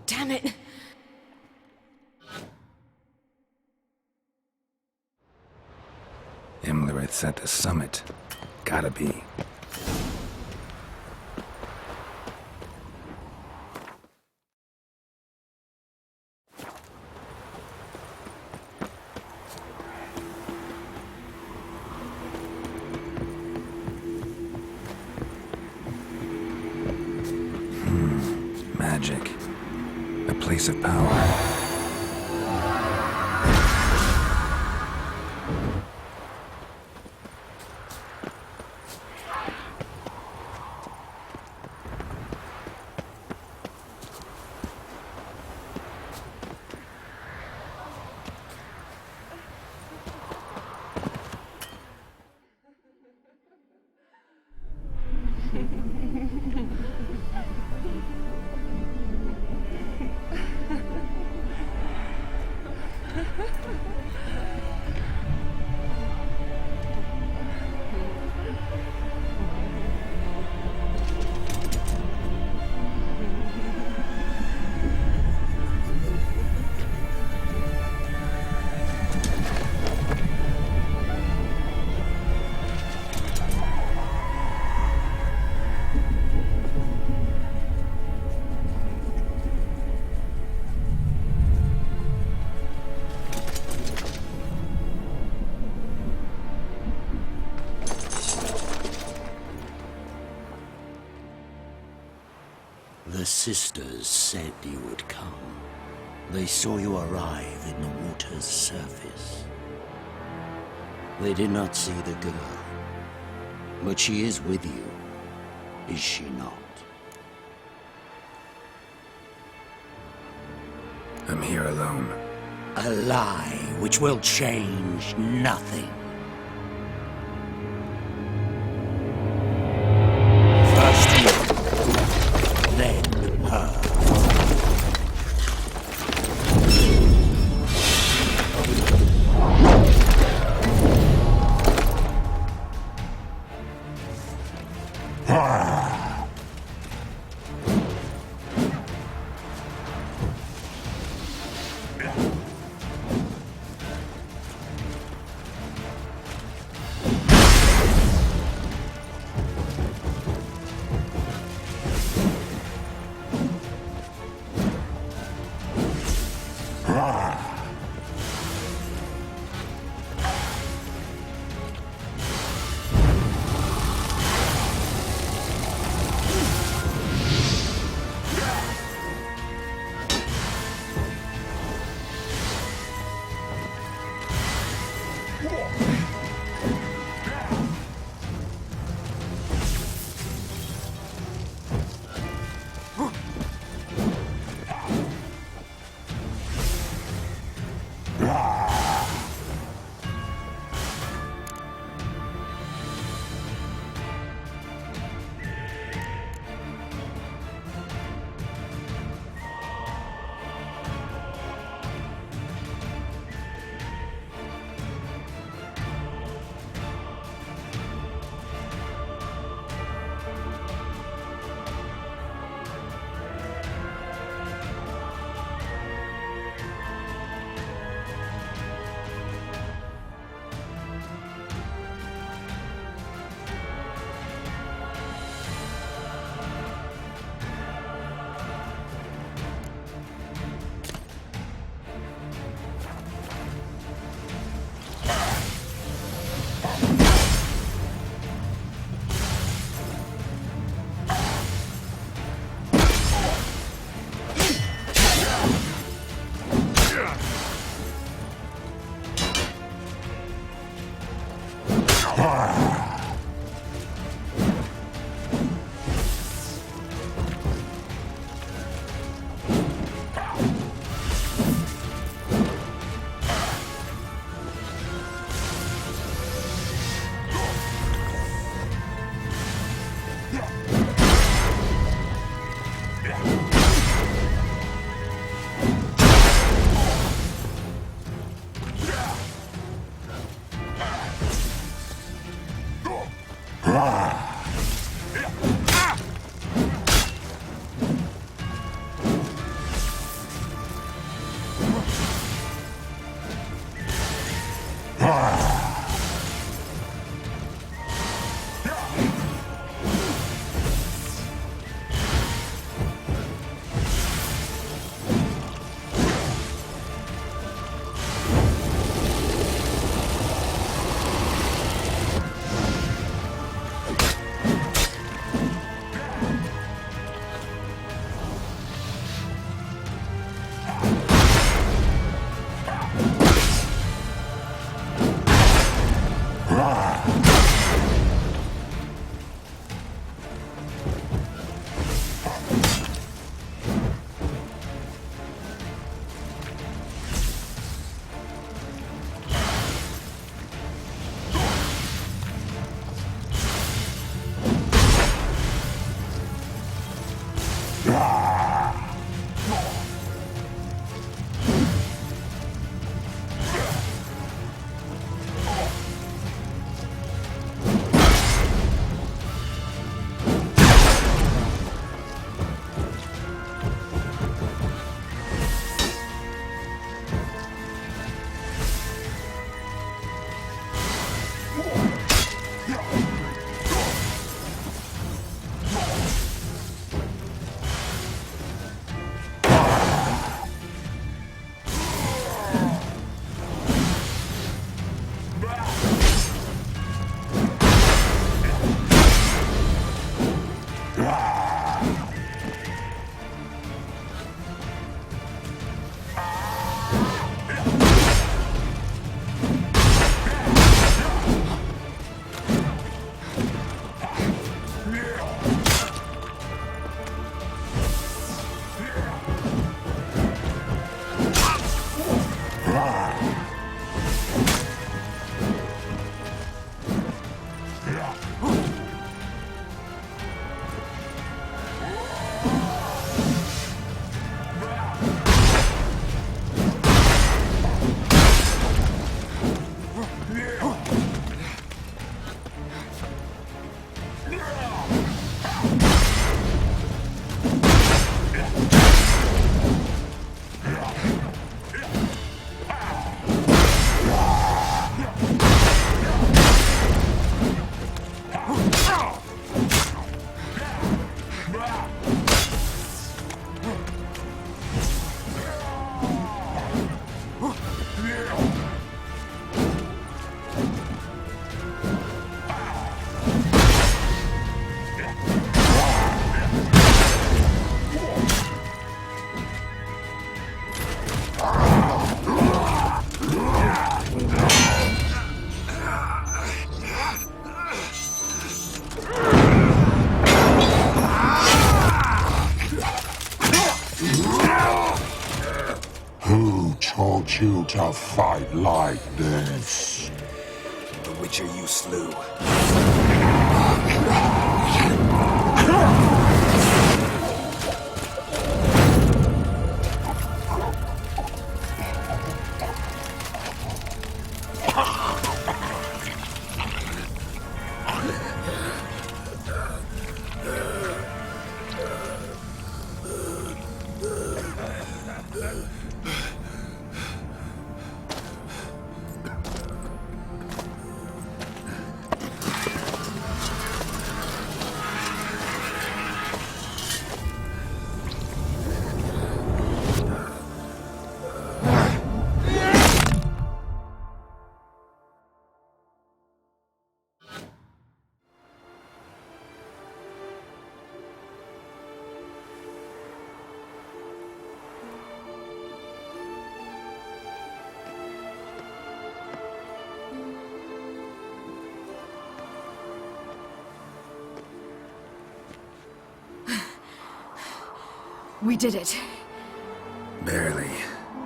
Damn it! Imlerith's at the summit. Gotta be. Magic. A place of power. The sisters said you would come. They saw you arrive in the water's surface. They did not see the girl. But she is with you, is she not? I'm here alone. A lie which will change nothing. First you, then her. you to fight like this? The Witcher you slew. We did it. Barely.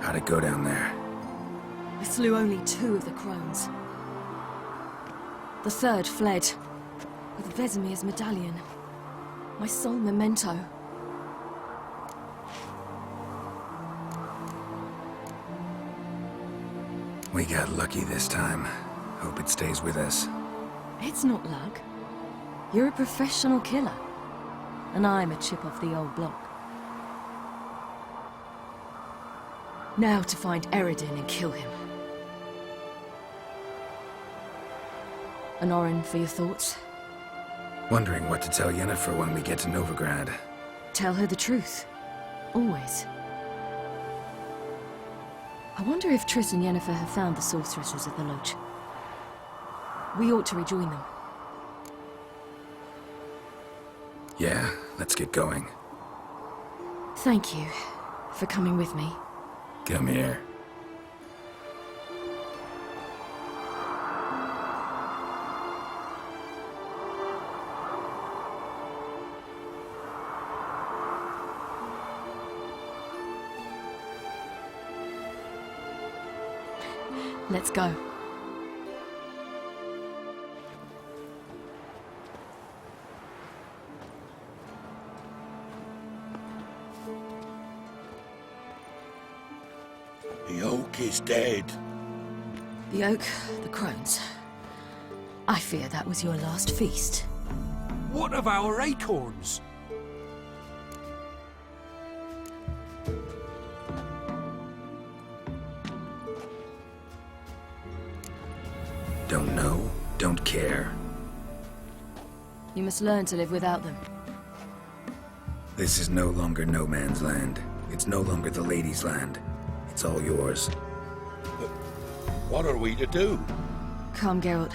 How'd it go down there? I slew only 2 of the crones. The third fled, with Vesemir's medallion. My sole memento. We got lucky this time. Hope it stays with us. It's not luck. You're a professional killer. And I'm a chip off the old block. Now to find Eredin and kill him. Anorin, for your thoughts? Wondering what to tell Yennefer when we get to Novigrad. Tell her the truth. Always. I wonder if Triss and Yennefer have found the sorceresses at the lodge. We ought to rejoin them. Yeah, let's get going. Thank you for coming with me. Come here. Let's go. The oak is dead. The oak, the crones. I fear that was your last feast. What of our acorns? Don't know, don't care. You must learn to live without them. This is no longer no man's land. It's no longer the lady's land. It's all yours. But what are we to do? Come, Geralt.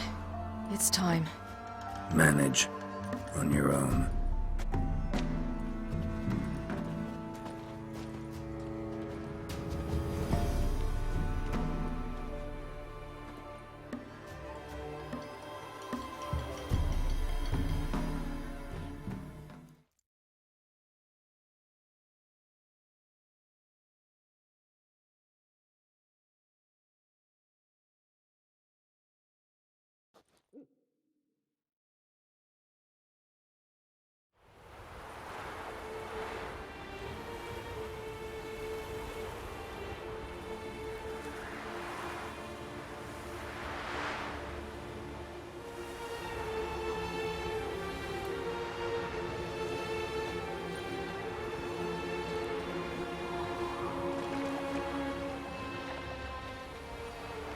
It's time. Manage. On your own.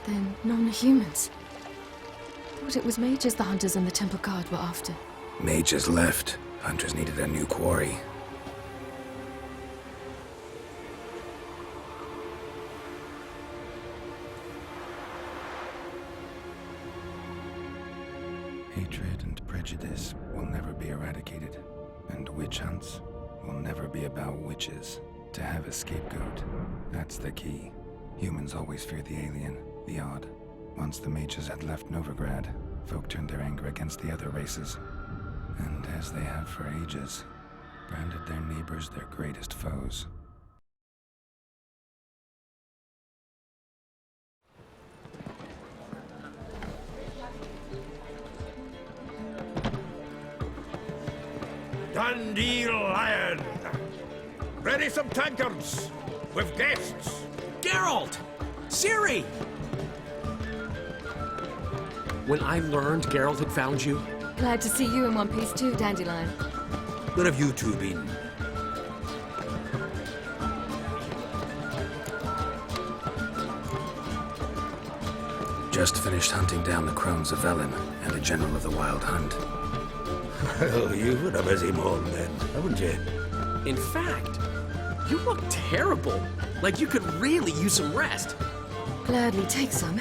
Then non-humans. Thought it was mages the hunters and the Temple Guard were after. Mages left. Hunters needed a new quarry. Hatred and prejudice will never be eradicated. And witch hunts will never be about witches. To have a scapegoat, that's the key. Humans always fear the alien, the odd. Once the mages had left Novigrad, folk turned their anger against the other races. And as they have for ages, branded their neighbors their greatest foes. Dandelion! Ready some tankards! With guests! Geralt! Ciri! When I learned Geralt had found you... Glad to see you in one piece too, Dandelion. Where have you two been? Just finished hunting down the crones of Velen and the general of the Wild Hunt. Well, you've had a busy morning then, haven't you? In fact, you look terrible. Like you could really use some rest. Gladly take some.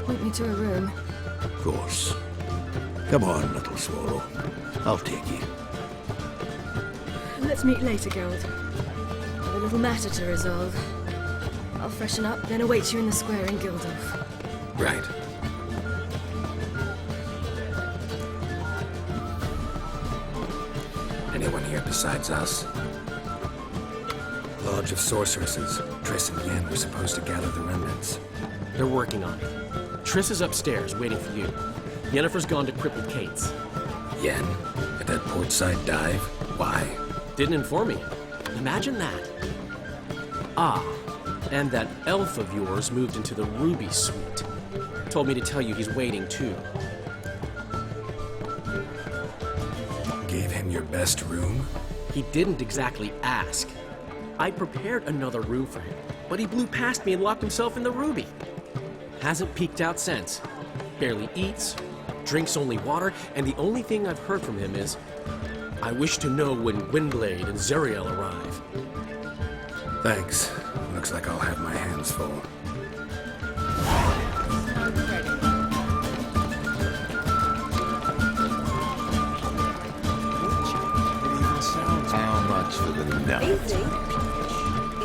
Point me to a room. Of course. Come on, little swallow. I'll take you. Let's meet later, Geralt. I've a little matter to resolve. I'll freshen up, then await you in the square in Gildorf. Right. Anyone here besides us? Lodge of Sorceresses. Triss and Yen were supposed to gather the remnants. They're working on it. Triss is upstairs, waiting for you. Yennefer's gone to Crippled Kate's. Yen? At that portside dive? Why? Didn't inform me. Imagine that. Ah, and that elf of yours moved into the Ruby Suite. Told me to tell you he's waiting, too. Gave him your best room? He didn't exactly ask. I prepared another room for him, but he blew past me and locked himself in the Ruby. Hasn't peeked out since. Barely eats, drinks only water, and the only thing I've heard from him is, I wish to know when Windblade and Zeriel arrive. Thanks. Looks like I'll have my hands full. How much for the nut? Easy.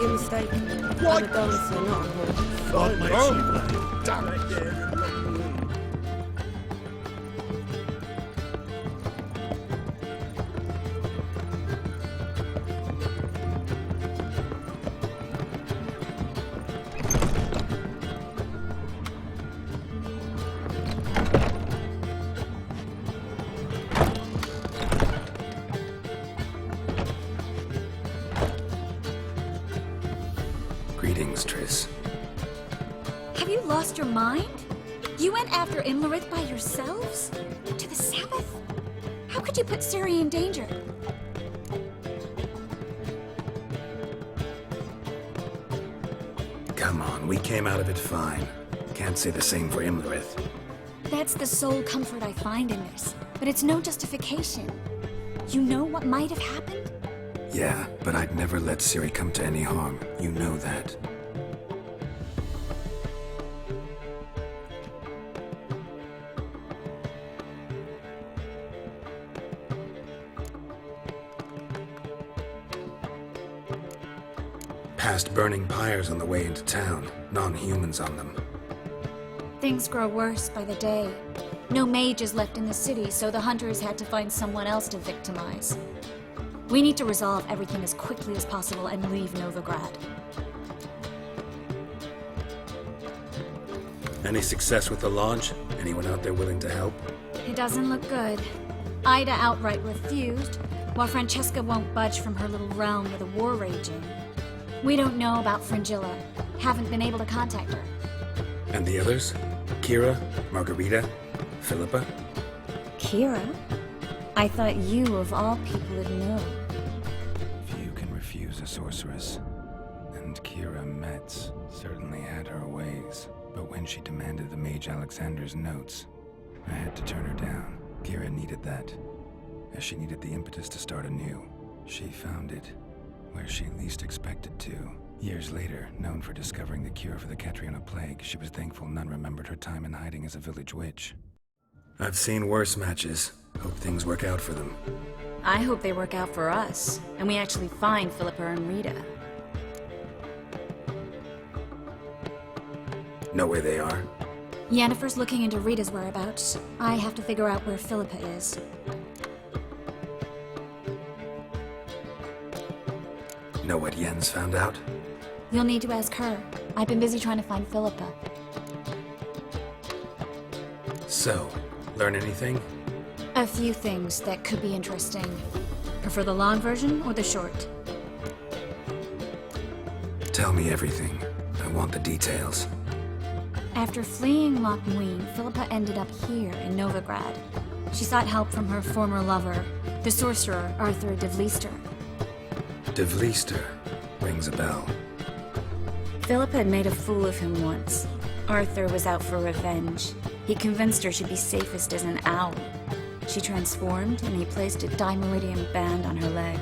You're mistaken. What? I'm a dancer, not a whore. God makes you bloody damn it. Greetings, Triss. Have you lost your mind? You went after Imlerith by yourselves? To the Sabbath? How could you put Ciri in danger? Come on, we came out of it fine. Can't say the same for Imlerith. That's the sole comfort I find in this. But it's no justification. You know what might have happened? Yeah, but I'd never let Ciri come to any harm. You know that. Past burning pyres on the way into town. Non-humans on them. Things grow worse by the day. No mages left in the city, so the hunters had to find someone else to victimize. We need to resolve everything as quickly as possible and leave Novigrad. Any success with the Lodge? Anyone out there willing to help? It doesn't look good. Ida outright refused, while Francesca won't budge from her little realm with a war raging. We don't know about Fringilla. Haven't been able to contact her. And the others? Kira? Margarita? Philippa? Kira? I thought you, of all people, would know. Few can refuse a sorceress. And Kira Metz certainly had her ways. But when she demanded the Mage Alexander's notes, I had to turn her down. Kira needed that, as she needed the impetus to start anew. She found it where she least expected to. Years later, known for discovering the cure for the Catriona plague, she was thankful none remembered her time in hiding as a village witch. I've seen worse matches. Hope things work out for them. I hope they work out for us, and we actually find Philippa and Rita. Know where they are? Yennefer's looking into Rita's whereabouts. I have to figure out where Philippa is. Know what Yen's found out? You'll need to ask her. I've been busy trying to find Philippa. So, learn anything? A few things that could be interesting. Prefer the long version or the short? Tell me everything. I want the details. After fleeing Loch Muin, Philippa ended up here in Novigrad. She sought help from her former lover, the sorcerer Arthur de Vlister. De Vliester rings a bell. Philippa had made a fool of him once. Arthur was out for revenge. He convinced her she'd be safest as an owl. She transformed, and he placed a dimeridium band on her leg.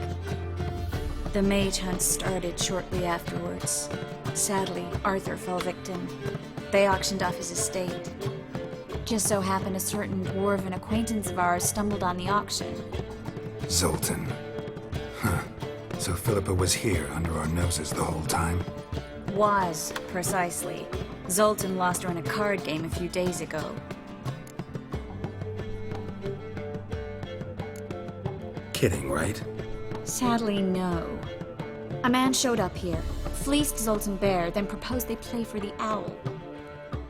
The mage hunt started shortly afterwards. Sadly, Arthur fell victim. They auctioned off his estate. Just so happened a certain dwarven acquaintance of ours stumbled on the auction. Zoltan. Huh. So Philippa was here under our noses the whole time? Was, precisely. Zoltan lost her in a card game a few days ago. Kidding, right? Sadly, no. A man showed up here, fleeced Zoltan bare, then proposed they play for the owl.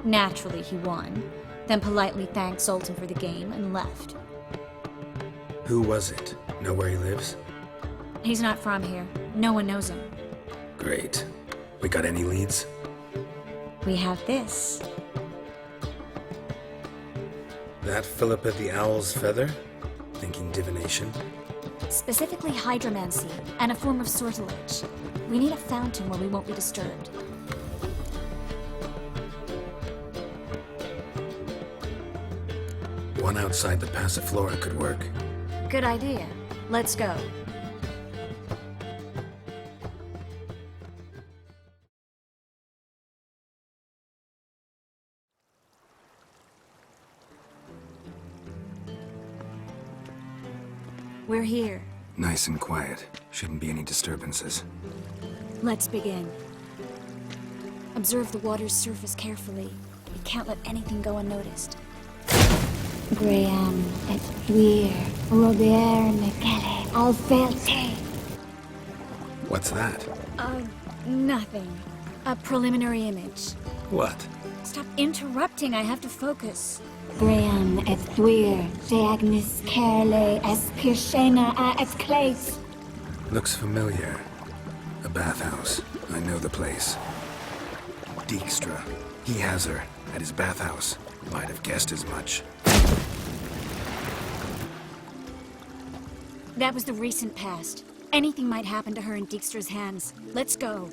Naturally, he won, then politely thanked Zoltan for the game and left. Who was it? Know where he lives? He's not from here. No one knows him. Great. We got any leads? We have this. That Philippa the Owl's feather? Thinking divination? Specifically hydromancy, and a form of sortilege. We need a fountain where we won't be disturbed. One outside the Passiflora could work. Good idea. Let's go. We're here. Nice and quiet. Shouldn't be any disturbances. Let's begin. Observe the water's surface carefully. We can't let anything go unnoticed. Graham et Thuir, Robert Mekele, Alfelte. What's that? Nothing. A preliminary image. What? Stop interrupting, I have to focus. Graham et Thuir, Deagnis Kerle, es Kirshena a es Claes. Looks familiar. A bathhouse. I know the place. Dijkstra. He has her at his bathhouse. Might have guessed as much. That was the recent past. Anything might happen to her in Dijkstra's hands. Let's go.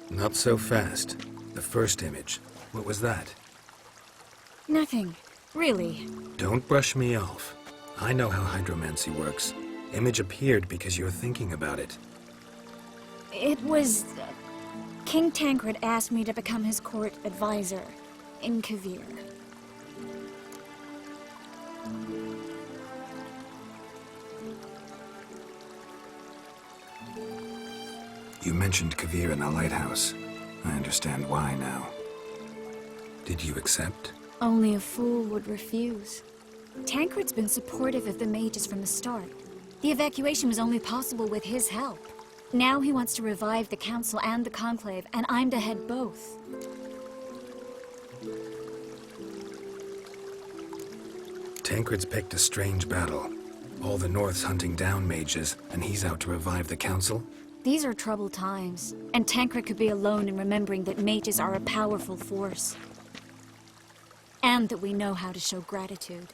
Not so fast. The first image. What was that? Nothing. Really. Don't brush me off. I know how hydromancy works. Image appeared because you're thinking about it. It was... King Tancred asked me to become his court advisor in Kaer. You mentioned Kaer in the lighthouse. I understand why now. Did you accept? Only a fool would refuse. Tancred's been supportive of the mages from the start. The evacuation was only possible with his help. Now he wants to revive the Council and the Conclave, and I'm to head both. Tancred's picked a strange battle. All the North's hunting down mages, and he's out to revive the Council? These are troubled times, and Tancred could be alone in remembering that mages are a powerful force. And that we know how to show gratitude.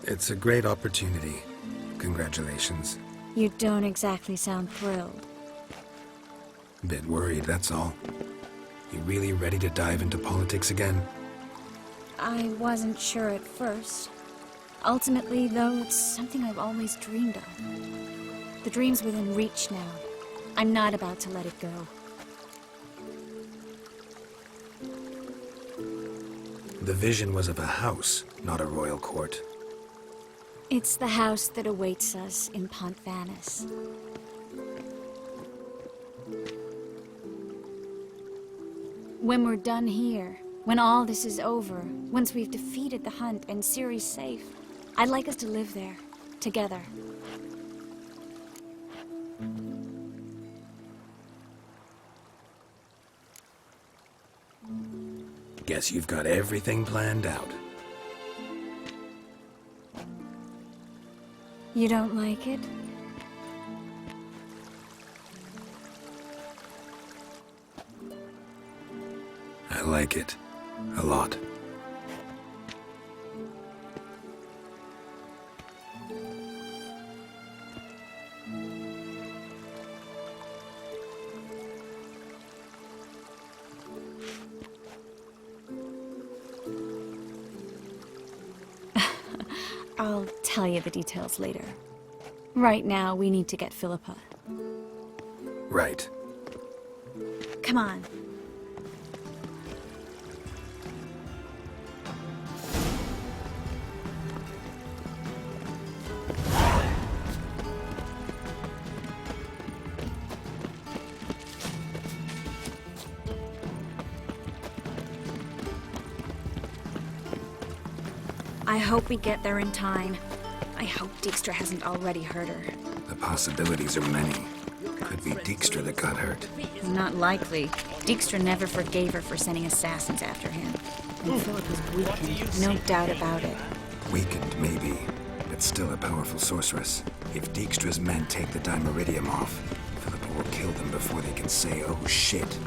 It's a great opportunity. Congratulations. You don't exactly sound thrilled. Bit worried, that's all. You really ready to dive into politics again? I wasn't sure at first. Ultimately, though, it's something I've always dreamed of. The dream's within reach now. I'm not about to let it go. The vision was of a house, not a royal court. It's the house that awaits us in Pont Vanis. When we're done here, when all this is over, once we've defeated the hunt and Ciri's safe, I'd like us to live there, together. Guess you've got everything planned out. You don't like it? I like it. A lot. I'll tell you the details later. Right now, we need to get Philippa. Right. Come on. I hope we get there in time. I hope Dijkstra hasn't already hurt her. The possibilities are many. Could be Dijkstra that got hurt. Not likely. Dijkstra never forgave her for sending assassins after him. And Philip was weakened, no doubt about it. Weakened, maybe, but still a powerful sorceress. If Dijkstra's men take the Dimeridium off, Philippa will kill them before they can say, oh shit.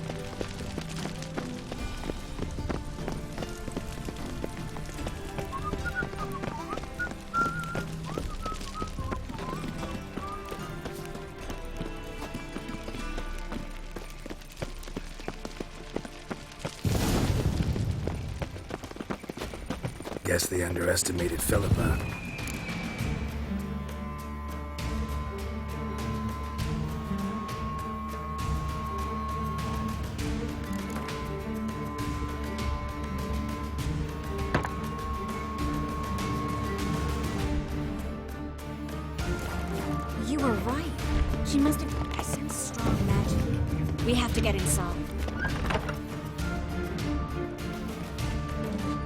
Guess they underestimated Philippa. You were right. She must have sensed strong magic. We have to get inside.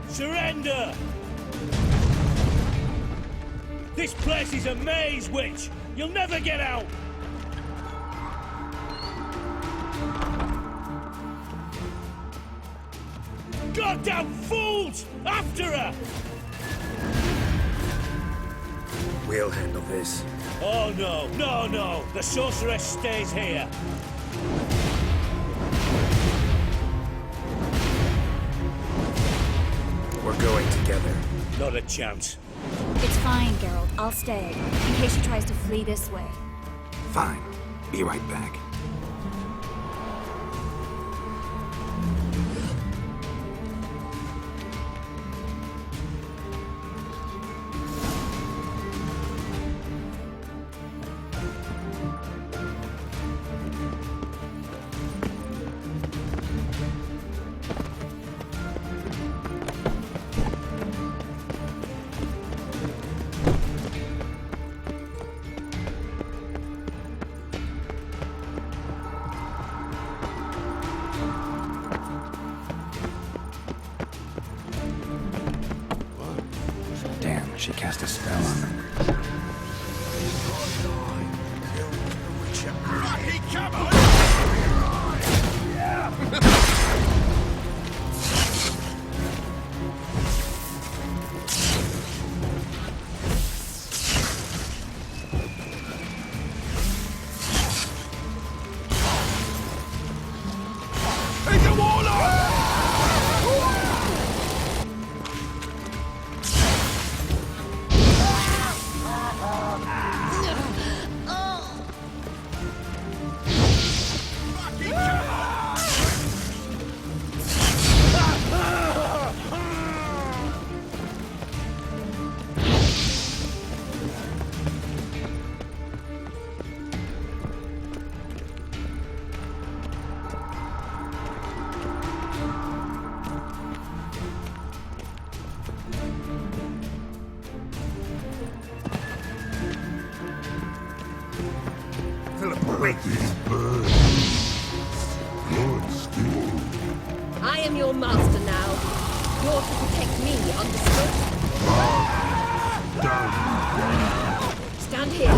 Surrender! This place is a maze, witch! You'll never get out! Goddamn fools! After her! We'll handle this. Oh no, no, no! The sorceress stays here! We're going together. Not a chance. It's fine, Geralt. I'll stay, in case she tries to flee this way. Fine. Be right back. Damn, she cast a spell on them. I am your master now. You're to protect me, understood? Stand here.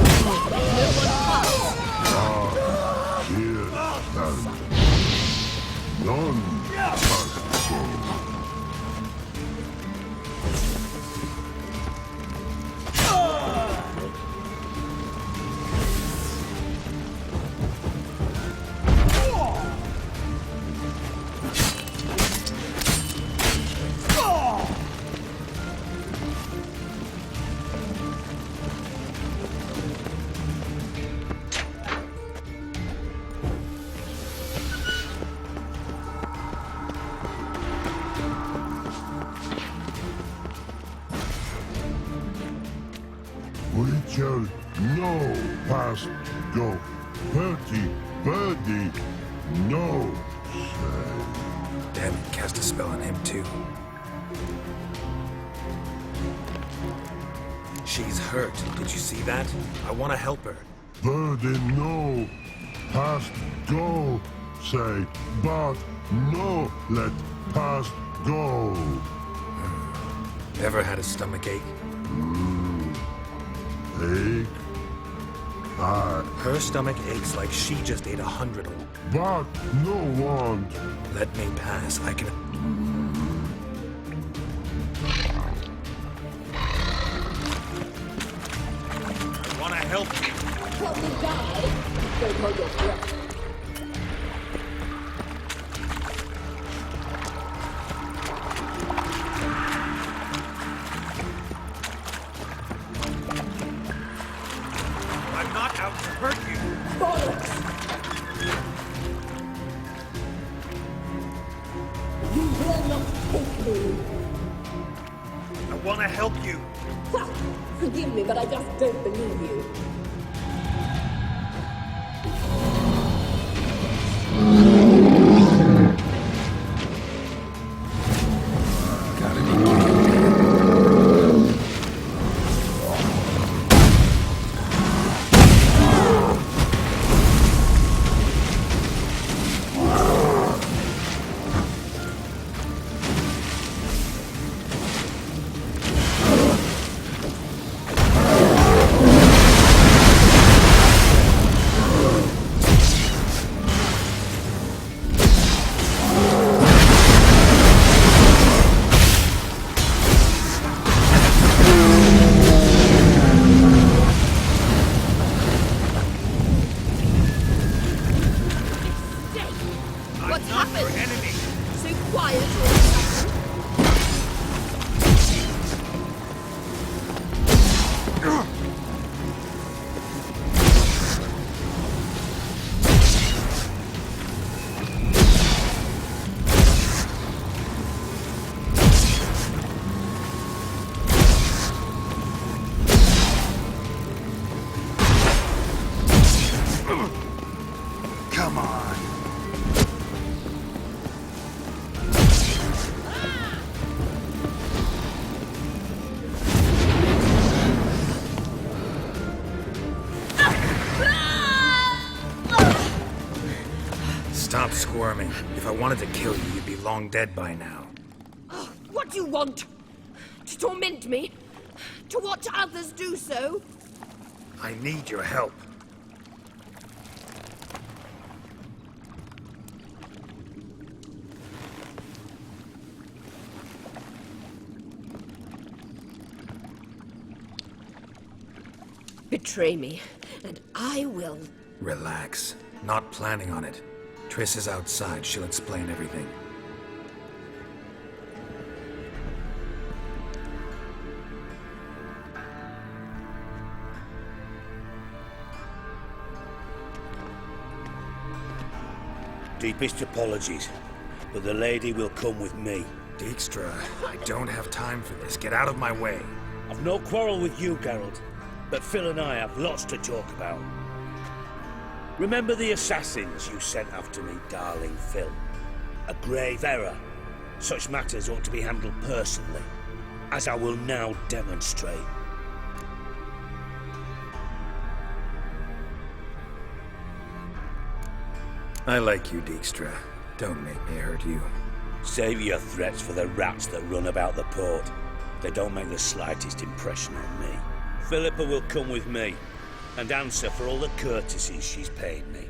Let no one pass. None must go. past go. Bertie, birdie, no, say. Damn it, cast a spell on him too. She's hurt. Did you see that? I want to help her. Birdie, no, past go, say. But no, let past go. Ever had a stomach ache? Ache? Her stomach aches like she just ate 100 of them. But no want. Let me pass. I can... I want to help you. Help me die. Don't hold your breath. I'm not out to hurt you. Bollocks! You will not take me. I want to help you. Ha! Forgive me, but I just don't believe you. What's happened? So quiet all of a Come on. Stop squirming. If I wanted to kill you, you'd be long dead by now. What do you want? To torment me? To watch others do so? I need your help. Betray me, and I will. Relax. Not planning on it. Triss is outside. She'll explain everything. Deepest apologies, but the lady will come with me. Dijkstra, I don't have time for this. Get out of my way. I've no quarrel with you, Geralt, but Phil and I have lots to talk about. Remember the assassins you sent after me, darling Phil? A grave error. Such matters ought to be handled personally, as I will now demonstrate. I like you, Dijkstra. Don't make me hurt you. Save your threats for the rats that run about the port. They don't make the slightest impression on me. Philippa will come with me and answer for all the courtesies she's paid me.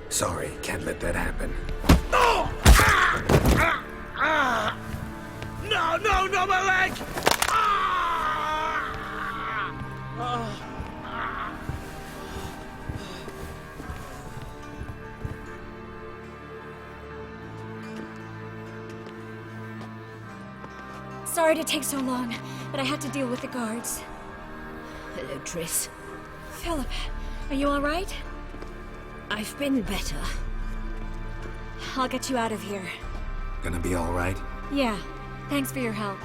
Sorry, can't let that happen. Oh! No, no, no, my leg! Sorry to take so long, but I had to deal with the guards. Hello, Triss. Philip, are you all right? I've been better. I'll get you out of here. Gonna be all right? Yeah, thanks for your help.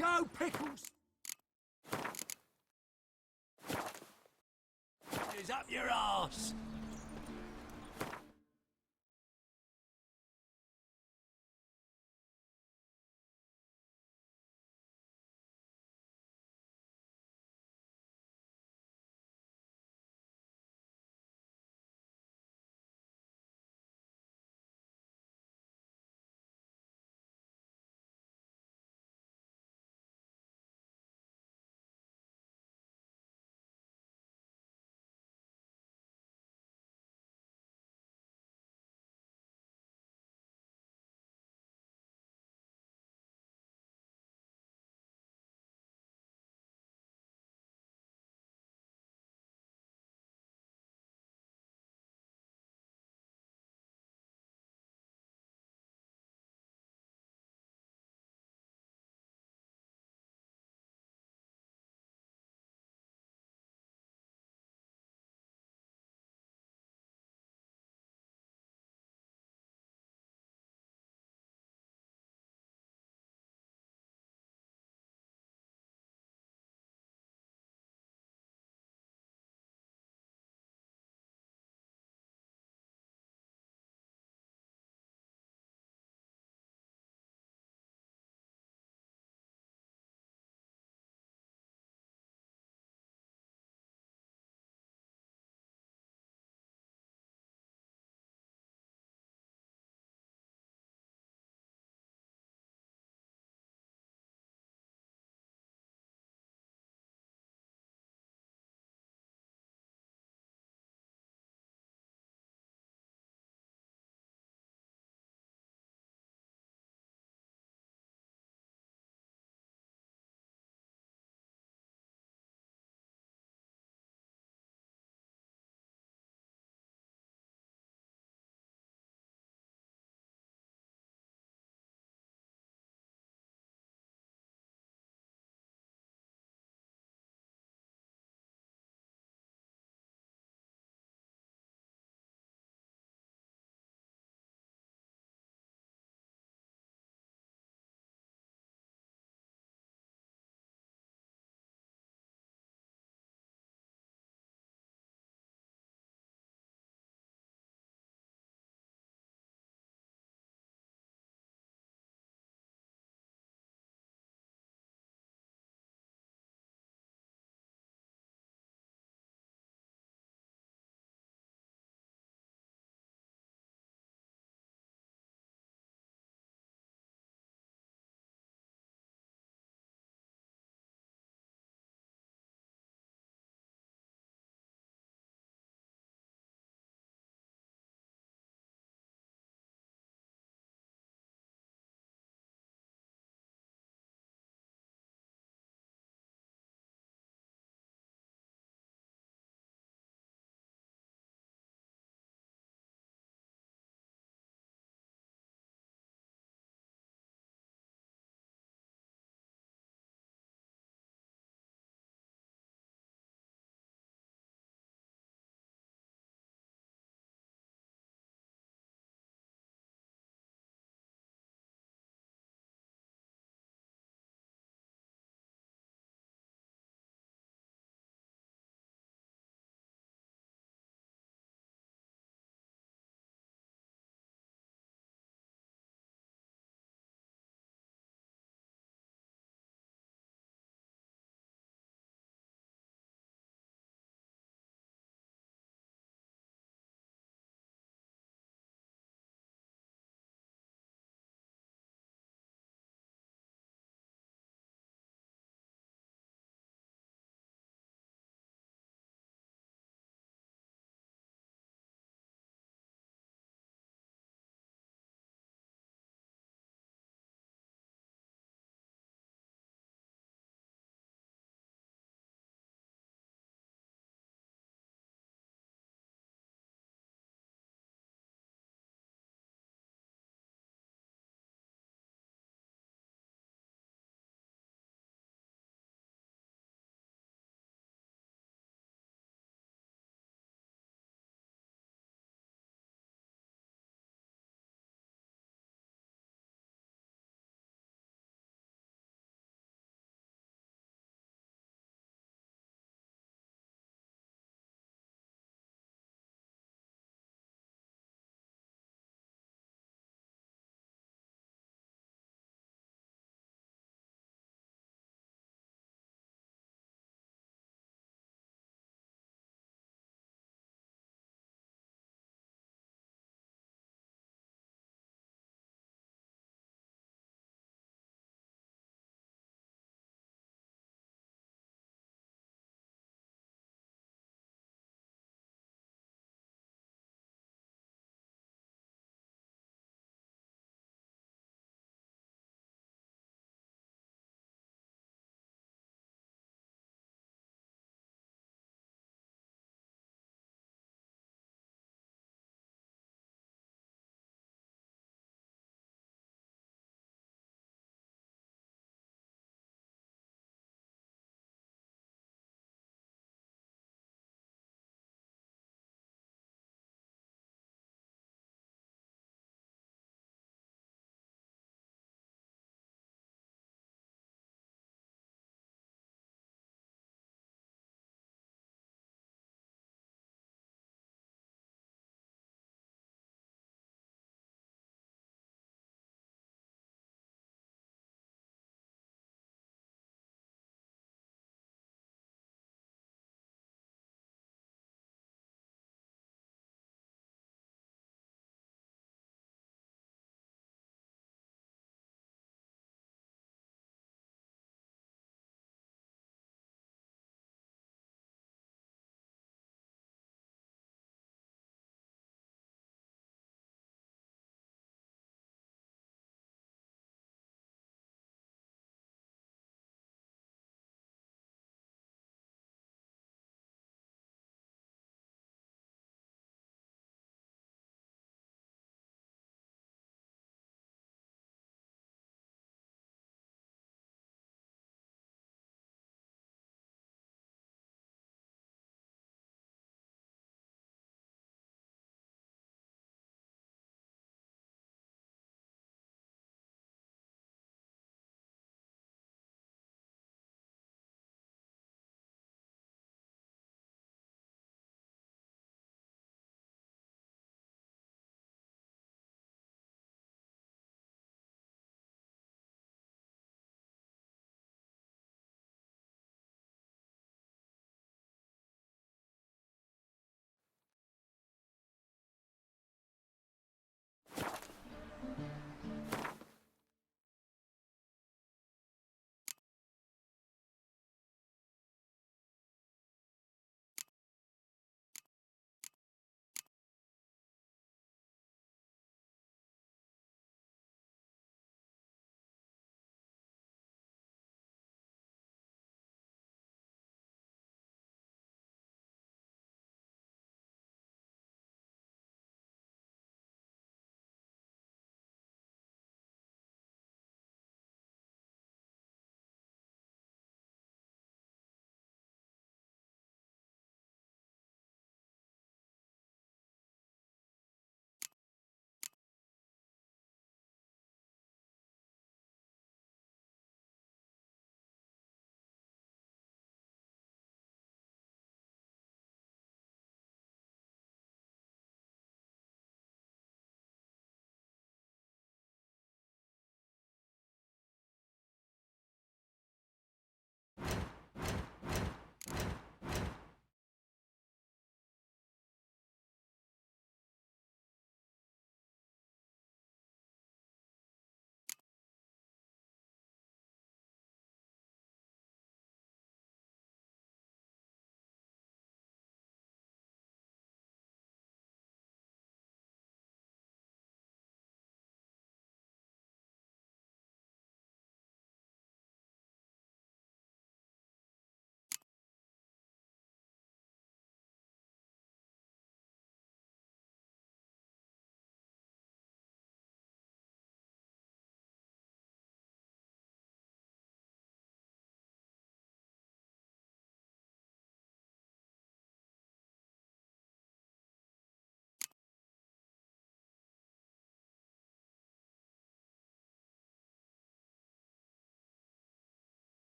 Go, Pickles! Is up your arse!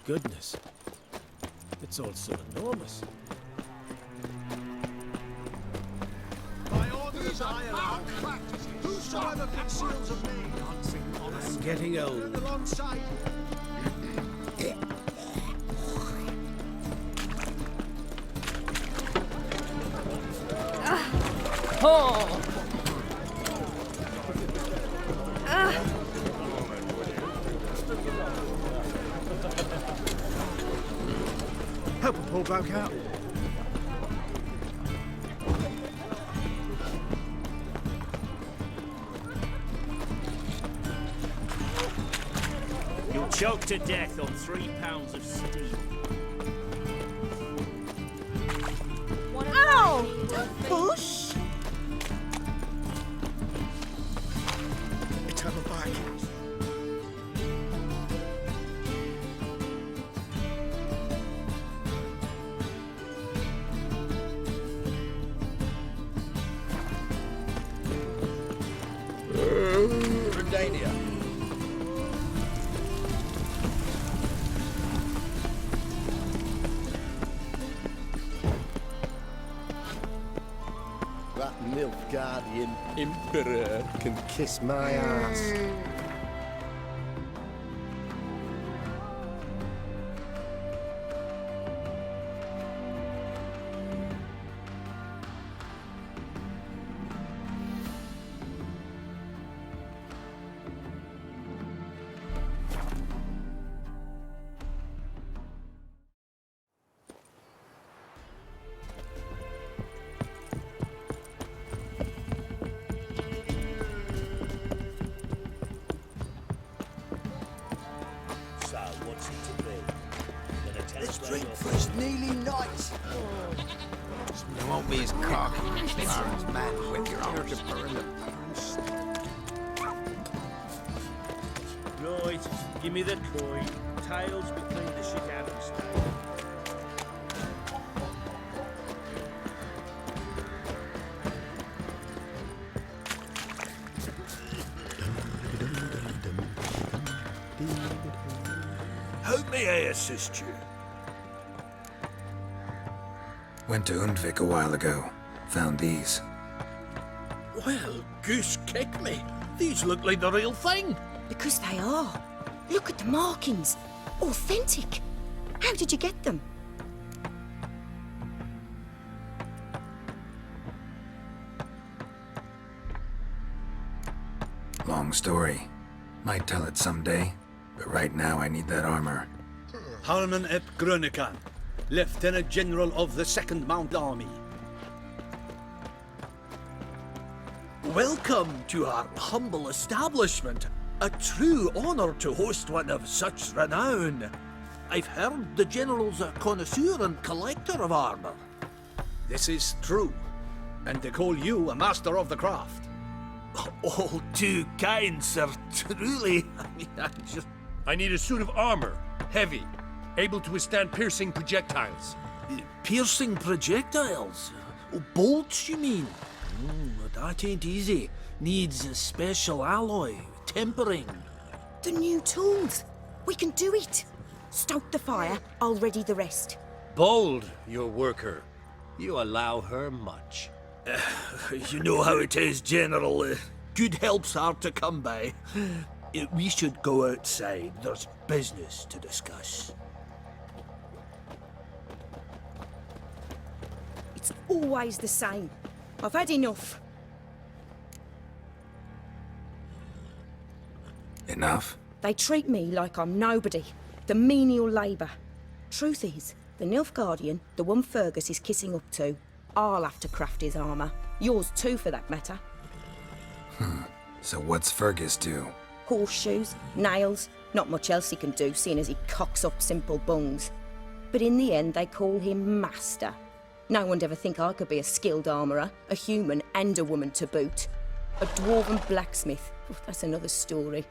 goodness. It's all so enormous. By orders I allow, whosoever conceals of me, I'm getting old. alongside. Oh! Help a poor bloke out. You'll choke to death on 3 pounds of steam. Ow! Don't push! Eternal back. Redania. That Nilfgaardian Emperor can kiss my ass. So, what's it to be? Gonna tell Let's us drink where for his kneeling knights. You won't be as cocky as Baron's man with your honor to burn the Right, give me the coin. Tails, we clean the shit out of the stable. How may I assist you? Went to Undvik a while ago. Found these. Well, goose kick me. These look like the real thing. Because they are. Look at the markings. Authentic. How did you get them? Long story. Might tell it someday, but right now I need that armor. Harman ep Grönekan, Lieutenant General of the 2nd Mount Army. Welcome to our humble establishment. A true honor to host one of such renown. I've heard the General's a connoisseur and collector of armor. This is true, and they call you a master of the craft. All too kind, sir. Truly. I need a suit of armor. Heavy. Able to withstand piercing projectiles. Piercing projectiles? Oh, bolts, you mean? That ain't easy. Needs a special alloy. Tempering. The new tools. We can do it. Stoke the fire, I'll ready the rest. Bold, your worker. You allow her much. You know how it is, General. Good help's hard to come by. We should go outside. There's business to discuss. It's always the same. I've had enough. Enough? They treat me like I'm nobody. The menial labour. Truth is, the Nilfgaardian, the one Fergus is kissing up to, I'll have to craft his armour. Yours too, for that matter. So what's Fergus do? Horseshoes, nails, not much else he can do, seeing as he cocks up simple bungs. But in the end, they call him Master. No one'd ever think I could be a skilled armourer, a human and a woman to boot. A dwarven blacksmith. Oh, that's another story.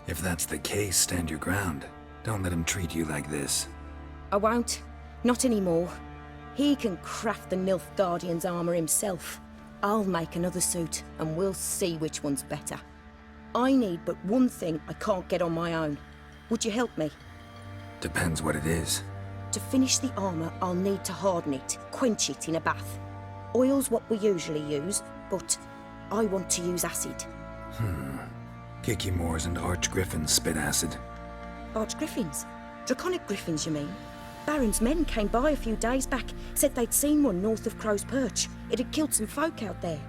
If that's the case, stand your ground. Don't let him treat you like this. I won't. Not anymore. He can craft the Nilfgaardian's armor himself. I'll make another suit, and we'll see which one's better. I need but one thing I can't get on my own. Would you help me? Depends what it is. To finish the armor, I'll need to harden it, quench it in a bath. Oil's what we usually use, but I want to use acid. Kikimoors and Archgriffins spit acid. Archgriffins? Draconic griffins, you mean? Baron's men came by a few days back, said they'd seen one north of Crow's Perch. It had killed some folk out there.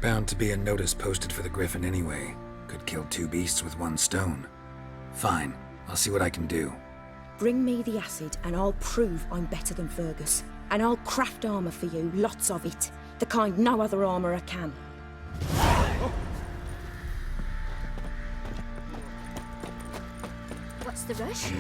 Bound to be a notice posted for the Griffin anyway. Could kill two beasts with one stone. Fine, I'll see what I can do. Bring me the acid and I'll prove I'm better than Fergus. And I'll craft armor for you, lots of it. The kind no other armorer can. What's the rush?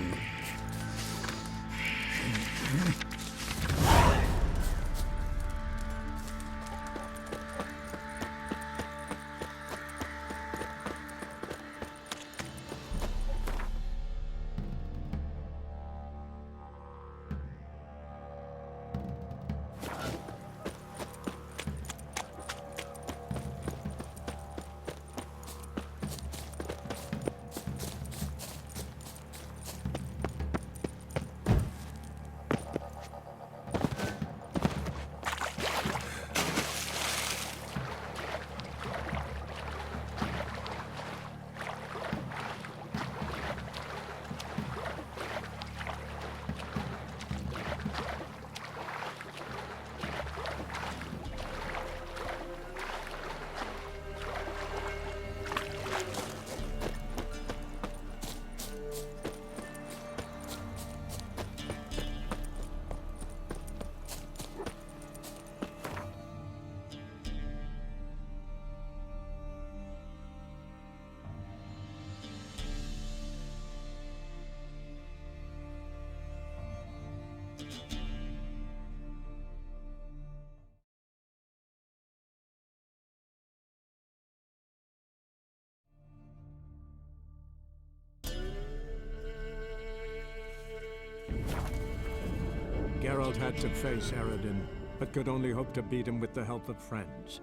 Geralt had to face Eredin, but could only hope to beat him with the help of friends.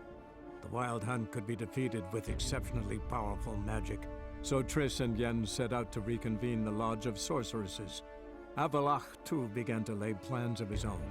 The Wild Hunt could be defeated with exceptionally powerful magic, so Triss and Yen set out to reconvene the Lodge of Sorceresses. Avalach, too, began to lay plans of his own.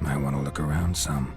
Might want to look around some.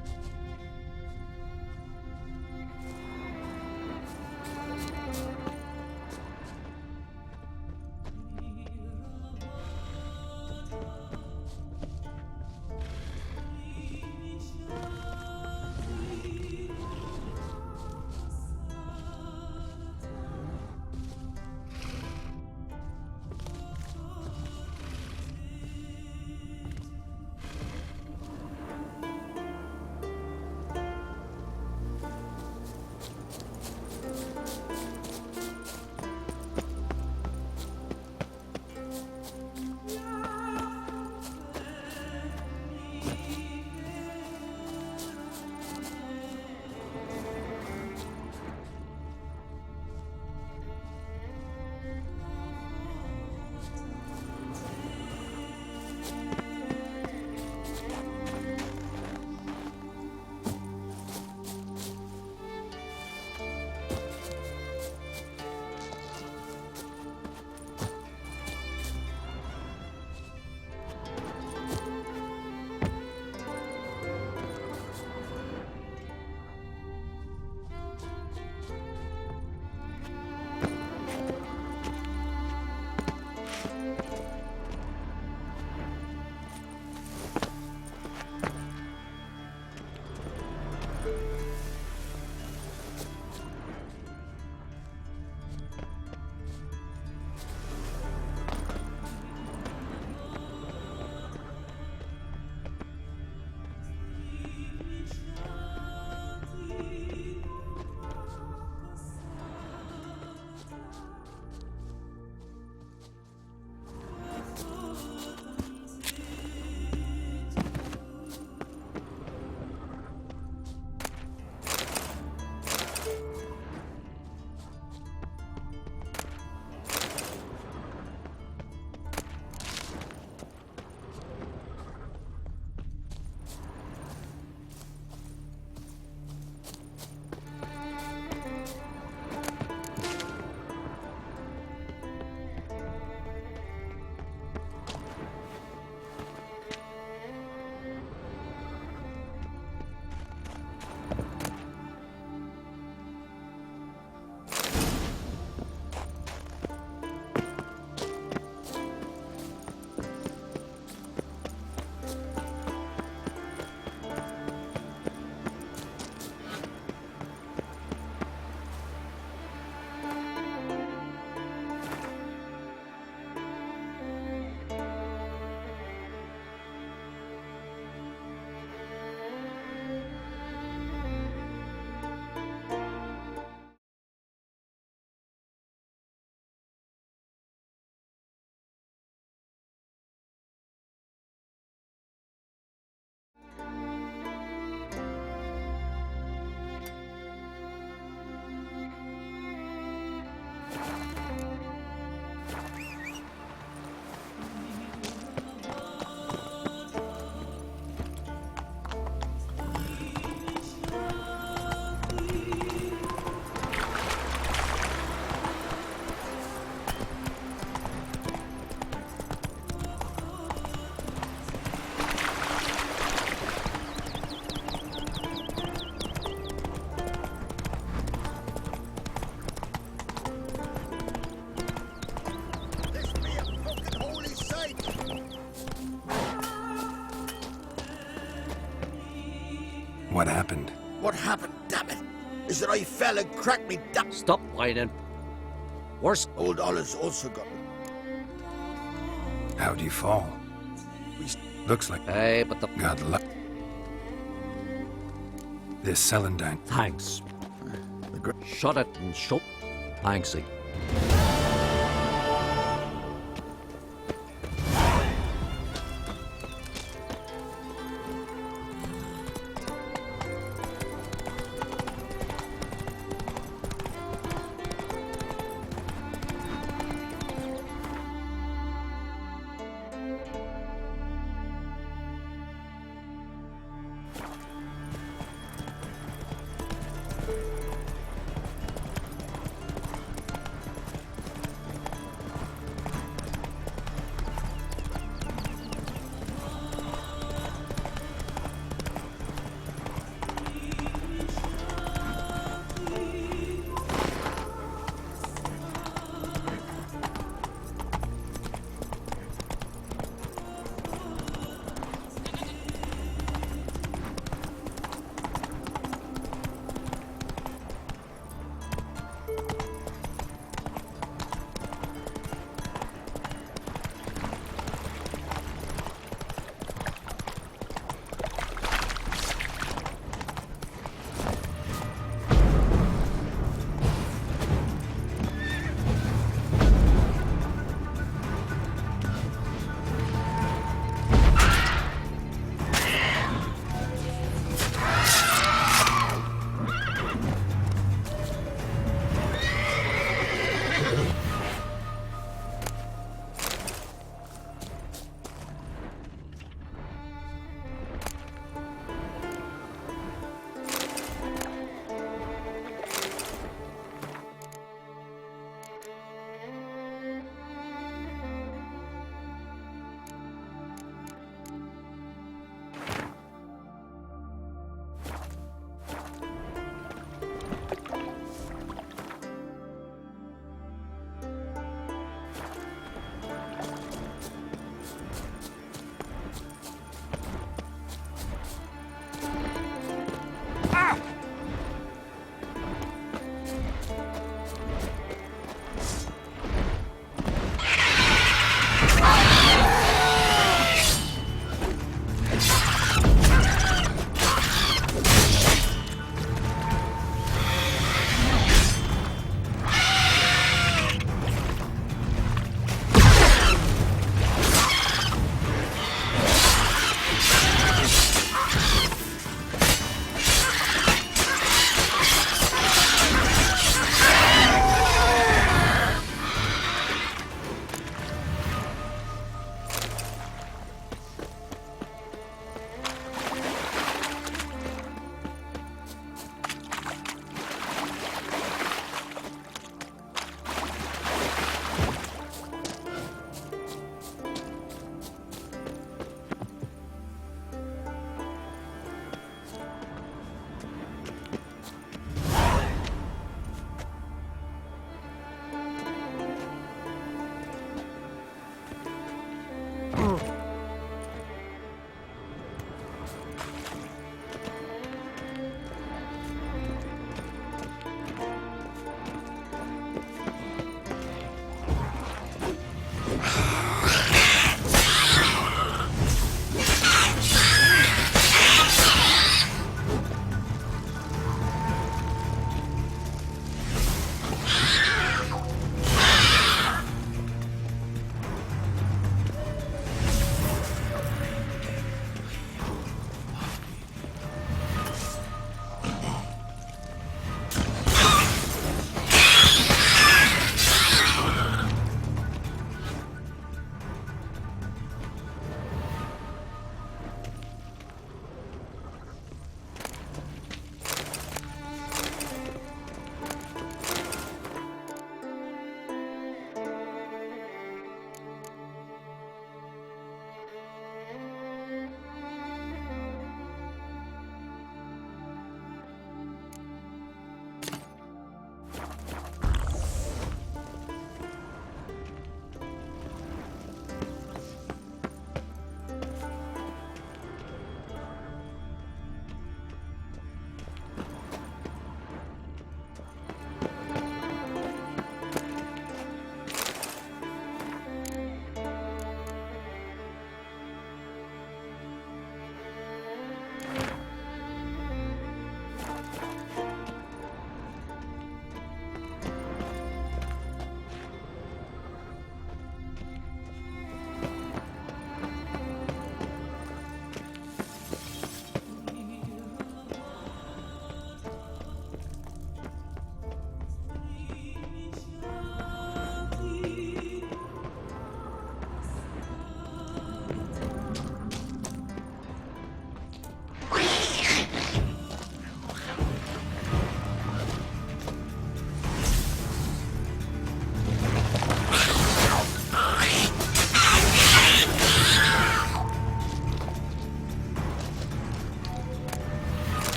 What happened, damn it? Is that I fell and cracked me damn... Stop whining. Worse. Old Olive's also got... How'd you fall? Looks like... Hey, but the... God luck. This Celandine. Thanks. Shut it and show. Thanksy.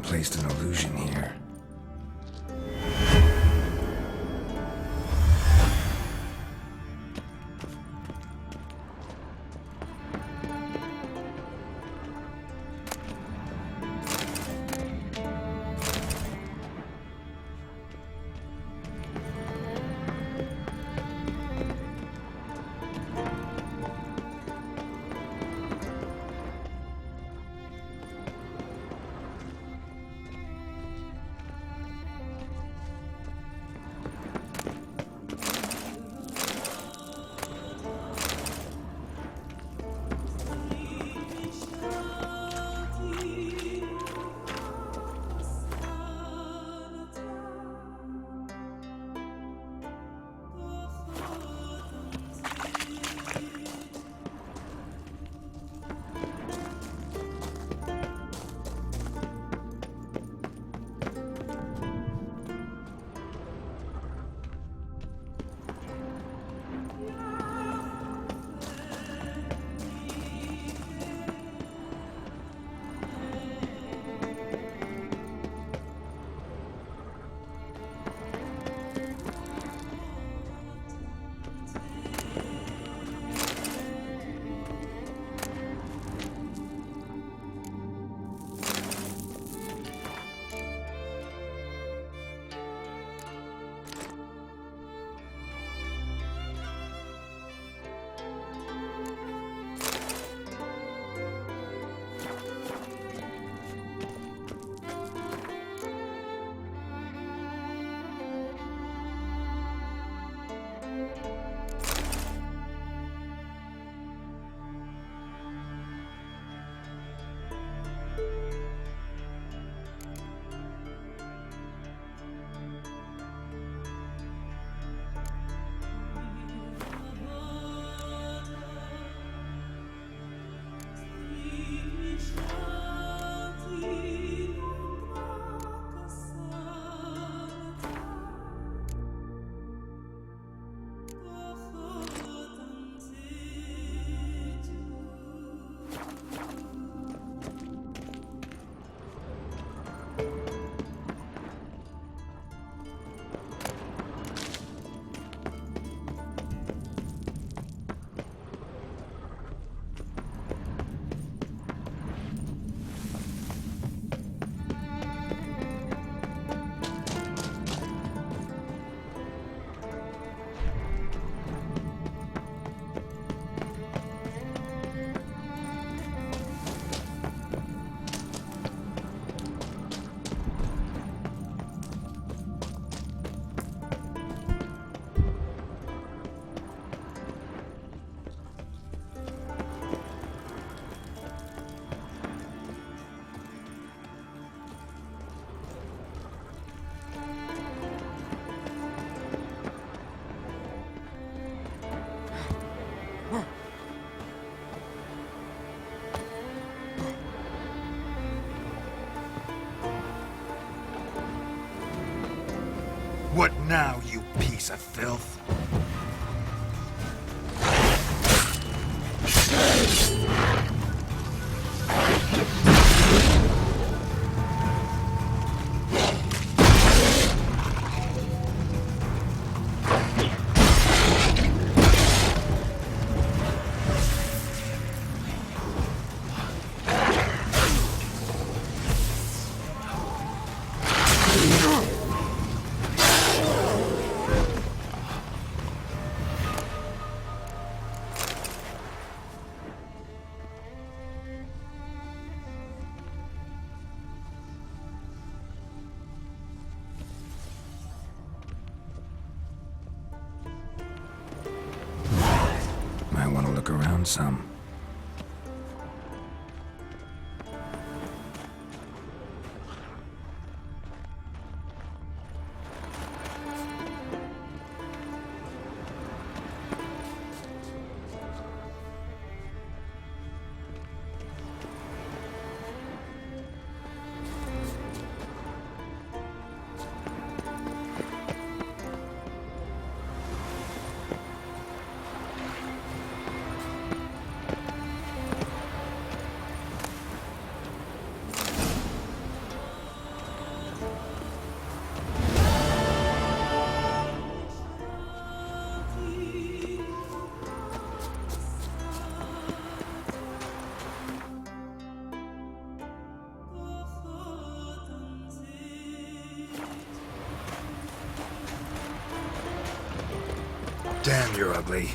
placed an illusion here. What now, you piece of filth? Might want to look around some. Damn, you're ugly.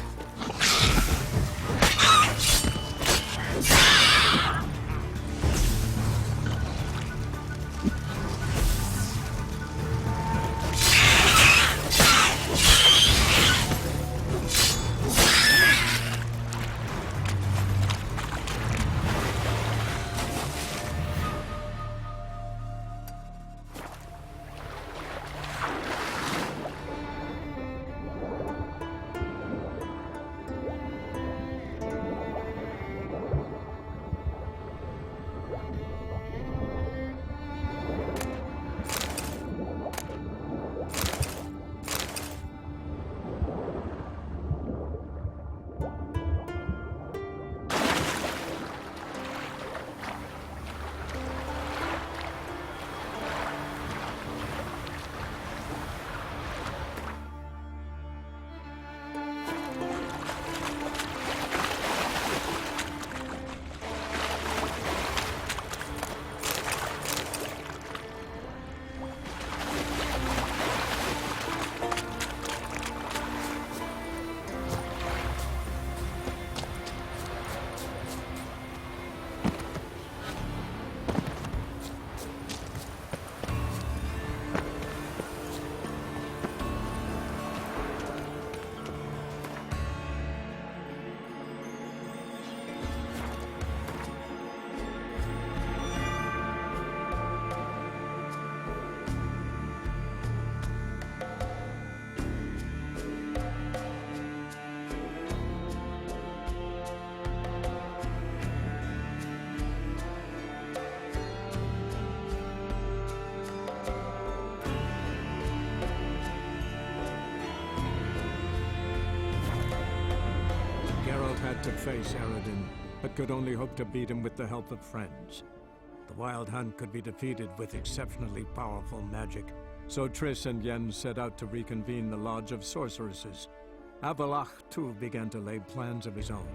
Had to face Eredin, but could only hope to beat him with the help of friends. The Wild Hunt could be defeated with exceptionally powerful magic, so Triss and Yen set out to reconvene the Lodge of Sorceresses. Avalach, too, began to lay plans of his own.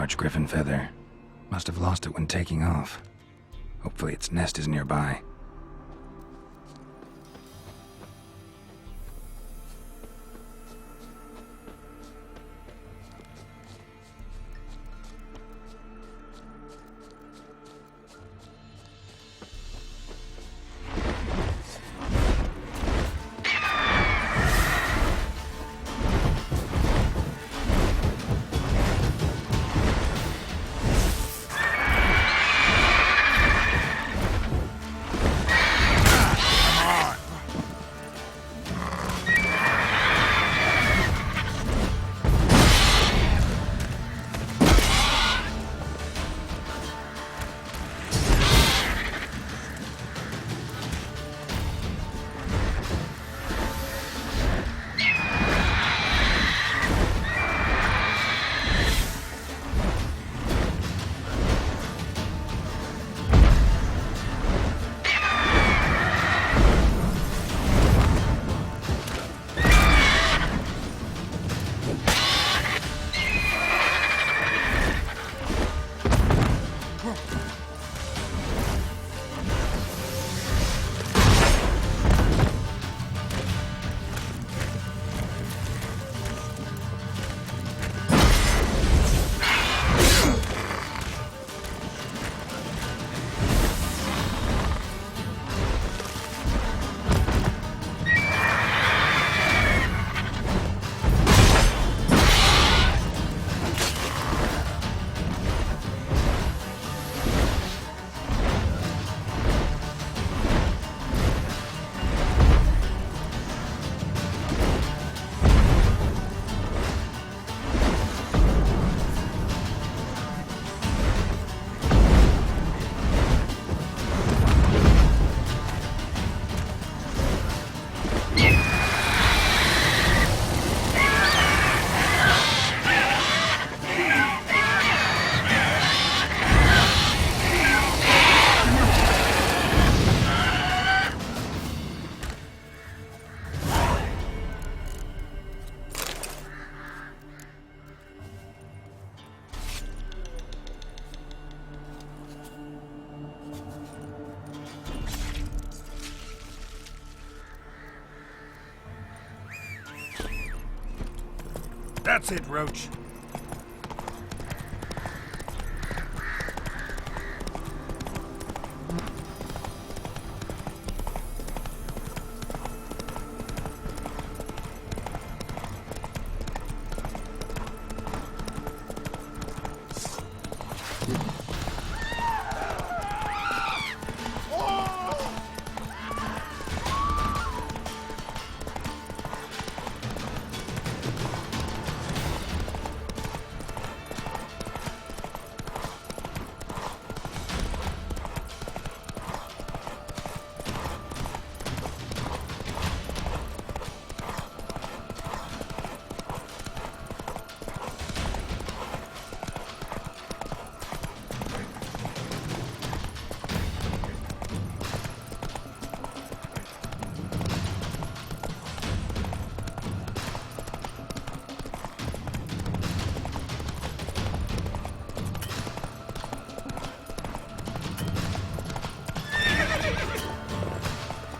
large griffin feather. Must have lost it when taking off. Hopefully its nest is nearby. That's it, Roach.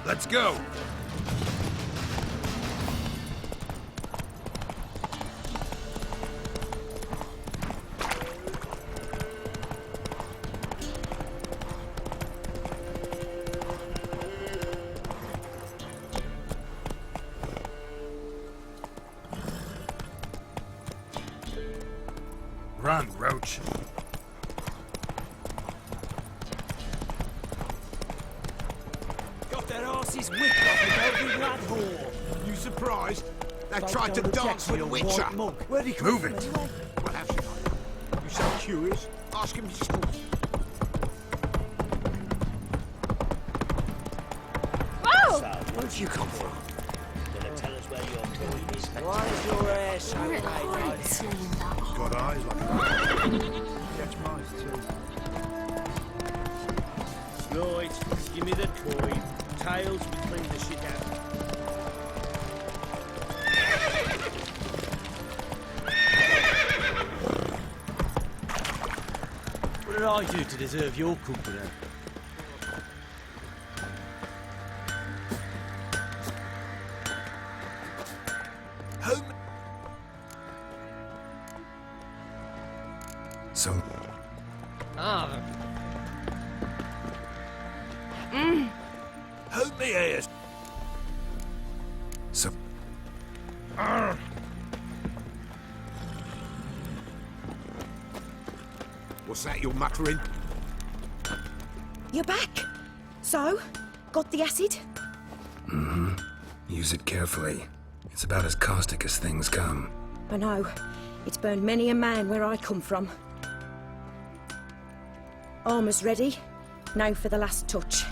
Let's go! Run, Roach. Got their asses whipped off with every lad whore. You surprised? They tried to dance with a witcher. Where'd he come Move from it. anyway? What have you done? You so curious? Ask him yourself. Whoa! Where'd you come from? Gonna tell us where your coin is? Why is your hair so red? Got eyes like a... Catch mice, too. Right, give me the coin. Tails, we clean the shit out. I do to deserve your company? So, Ah. Help me, ass. so What's that you're muttering? You're back. So, got the acid? use it carefully. It's about as caustic as things come. I know. It's burned many a man where I come from. Armour's ready. Now for the last touch.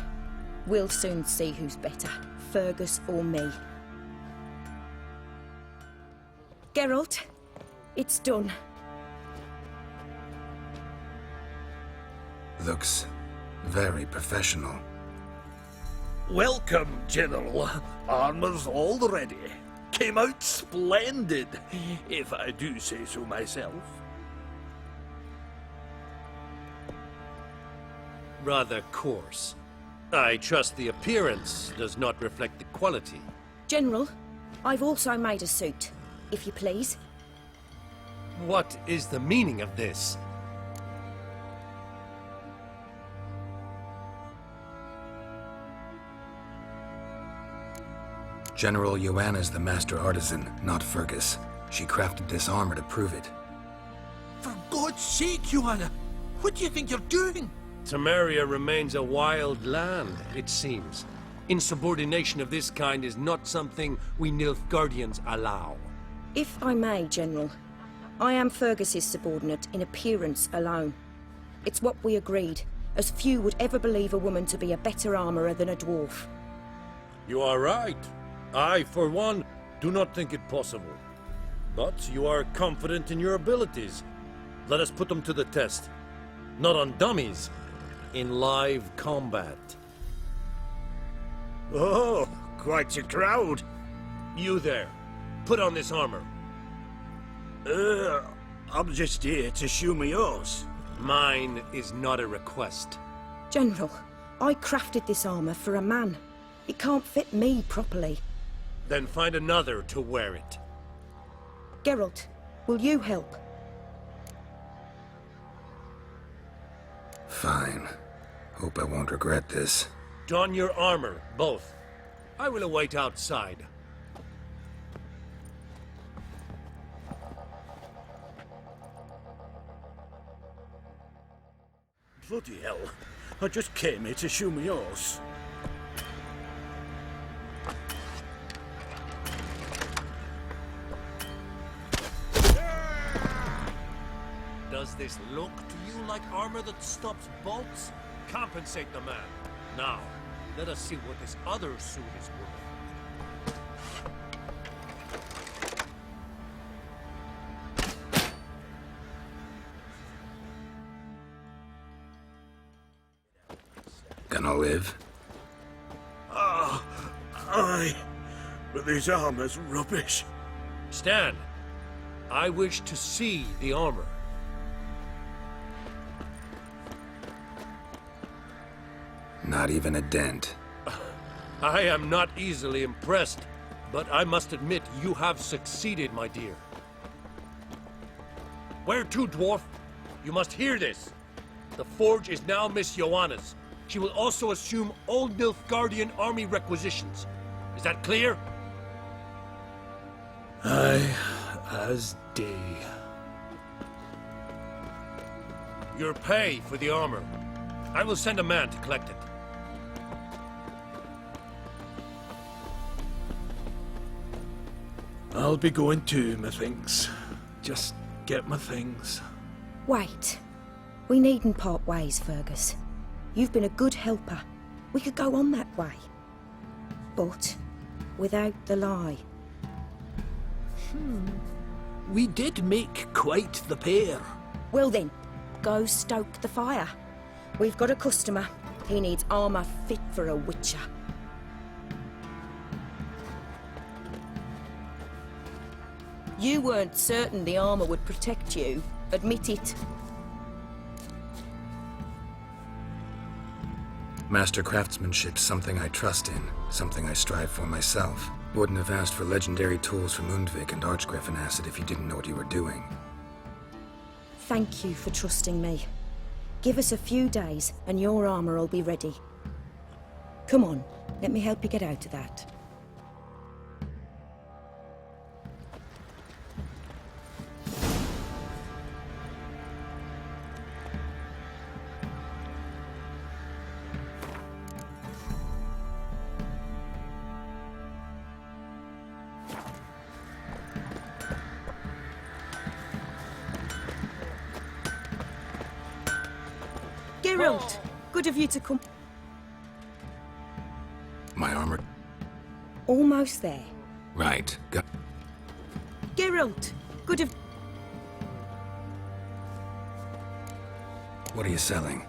We'll soon see who's better, Fergus or me. Geralt, it's done. Looks very professional. Welcome, General. Armor's all ready. Came out splendid, if I do say so myself. Rather coarse. I trust the appearance does not reflect the quality. General, I've also made a suit, if you please. What is the meaning of this? General Joanna's the master artisan, not Fergus. She crafted this armor to prove it. For God's sake, Joanna! What do you think you're doing? Temeria remains a wild land, it seems. Insubordination of this kind is not something we Nilfgaardians allow. If I may, General, I am Fergus's subordinate in appearance alone. It's what we agreed, as few would ever believe a woman to be a better armourer than a dwarf. You are right. I, for one, do not think it possible. But you are confident in your abilities. Let us put them to the test. Not on dummies, in live combat. Oh, quite a crowd. You there, put on this armor. I'm just here to show me yours. Mine is not a request. General, I crafted this armour for a man. It can't fit me properly. Then find another to wear it. Geralt, will you help? Fine. Hope I won't regret this. Don your armor, both. I will await outside. Bloody hell. I just came here to show me yours. Does this look to you like armor that stops bolts? Compensate the man. Now, let us see what this other suit is worth. Gonna live? Aye. But this armor's rubbish. Stand. I wish to see the armor. Not even a dent. I am not easily impressed, but I must admit you have succeeded, my dear. Where to, dwarf? You must hear this. The forge is now Miss Joanna's. She will also assume all Nilfgaardian army requisitions. Is that clear? Aye, as day. Your pay for the armor. I will send a man to collect it. I'll be going too, methinks. Just get my things. Wait. We needn't part ways, Fergus. You've been a good helper. We could go on that way. But without the lie. We did make quite the pair. Well then, go stoke the fire. We've got a customer. He needs armour fit for a witcher. You weren't certain the armour would protect you. Admit it. Master craftsmanship's something I trust in, something I strive for myself. Wouldn't have asked for legendary tools from Undvik and Archgriffin Acid if you didn't know what you were doing. Thank you for trusting me. Give us a few days, and your armor will be ready. Come on, let me help you get out of that. Geralt, good of you to come. My armor? Almost there. Right. Geralt, good of... What are you selling?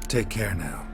Take care now.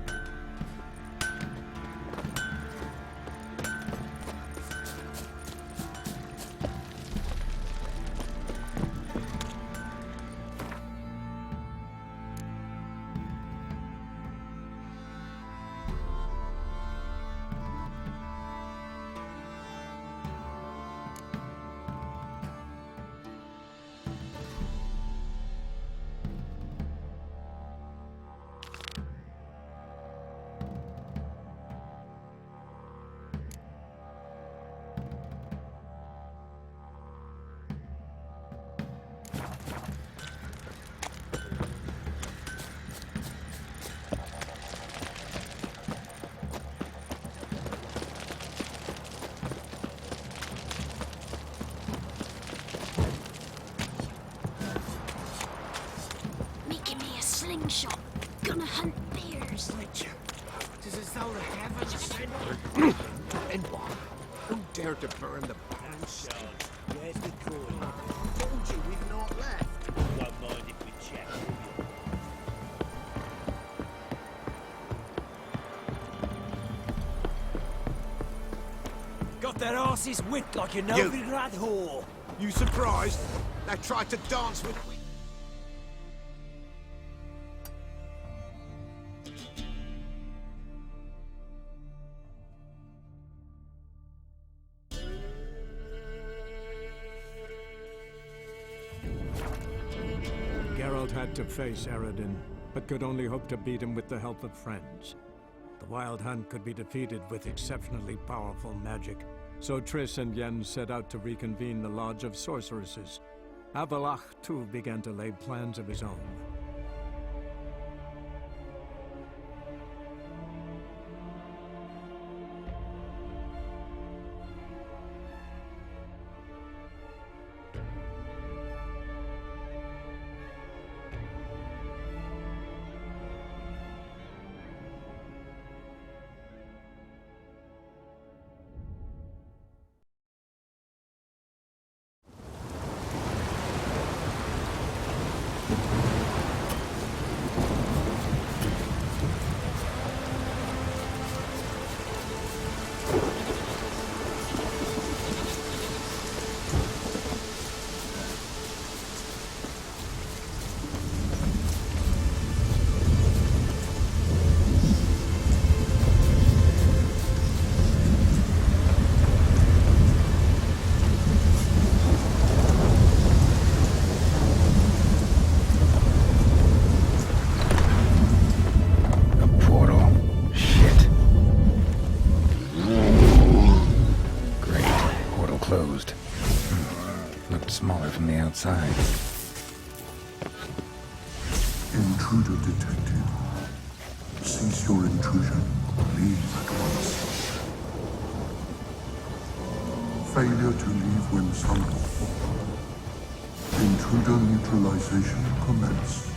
Making me a slingshot. Gonna hunt bears. Tis as though the heavens sent. And what? Who dared to burn the pants? Where's the coin? Told you we've not left. Don't mind if we check. Got their asses whipped like a Novigrad whore. You surprised? They tried to dance with... Geralt had to face Eredin, but could only hope to beat him with the help of friends. The Wild Hunt could be defeated with exceptionally powerful magic, so Triss and Yen set out to reconvene the Lodge of Sorceresses. Avallac'h, too, began to lay plans of his own. Outside. Intruder detected. Cease your intrusion. Leave at once. failure to leave Winston. Intruder neutralization commenced.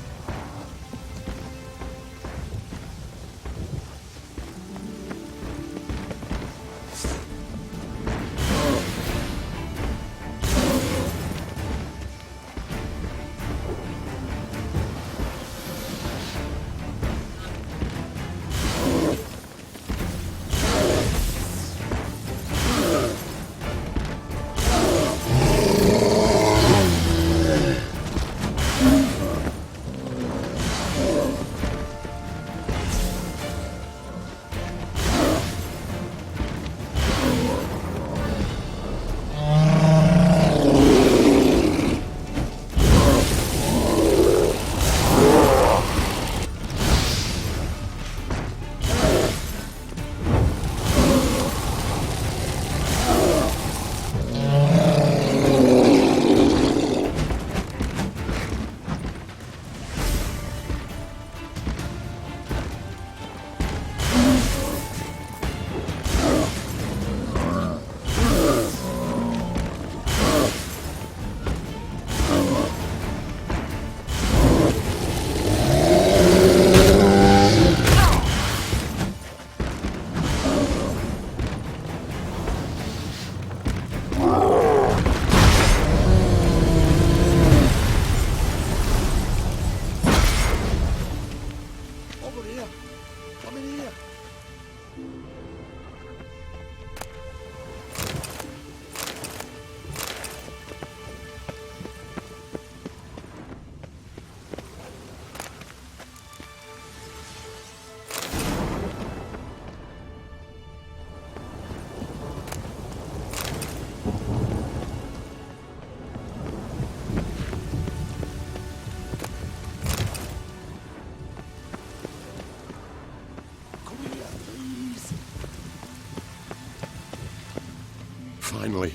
Finally,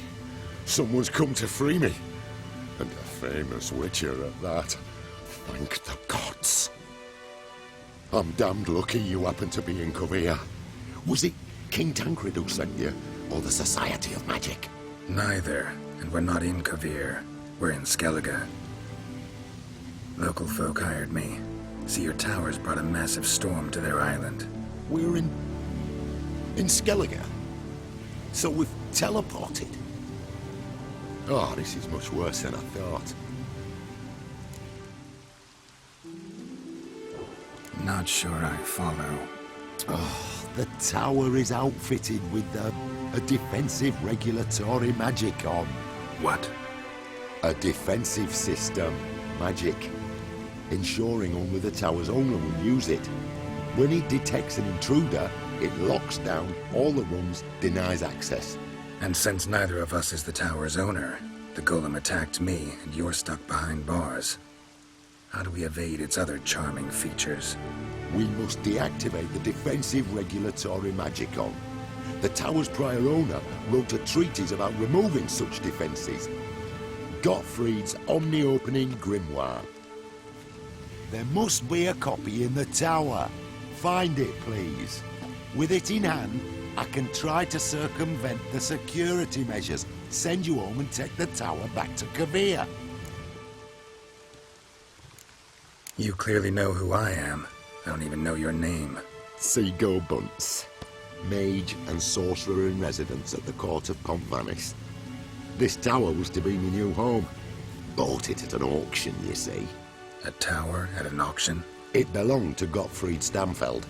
someone's come to free me. And a famous witcher at that. Thank the gods. I'm damned lucky you happened to be in Kaer. Was it King Tancred who sent you, or the Society of Magic? Neither, and we're not in Kaer. We're in Skellige. Local folk hired me. See, your towers brought a massive storm to their island. We're in Skellige? So we've teleported? Oh, this is much worse than I thought. Not sure I follow. Oh, the tower is outfitted with a defensive regulatory magic on. What? A defensive system. Magic. Ensuring only the tower's owner will use it. When it detects an intruder, it locks down all the rooms, denies access. And since neither of us is the tower's owner, the golem attacked me and you're stuck behind bars. How do we evade its other charming features? We must deactivate the defensive regulatory magicon. The tower's prior owner wrote a treatise about removing such defenses. Gottfried's Omni-Opening Grimoire. There must be a copy in the tower. Find it, please. With it in hand, I can try to circumvent the security measures, send you home and take the tower back to Kaer. You clearly know who I am. I don't even know your name. Seago Bunce. Mage and sorcerer in residence at the court of Pontvanis. This tower was to be my new home. Bought it at an auction, you see. A tower at an auction? It belonged to Gottfried Stamfeld,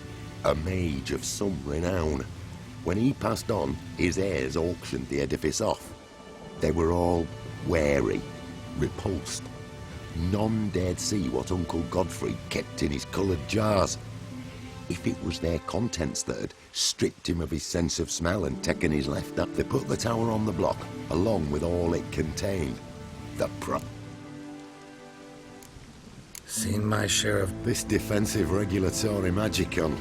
a mage of some renown. When he passed on, his heirs auctioned the edifice off. They were all wary, repulsed. None dared see what Uncle Godfrey kept in his coloured jars. If it was their contents that had stripped him of his sense of smell and taken his left up, they put the tower on the block, along with all it contained. The prop. Seen my share of this defensive regulatory magicon.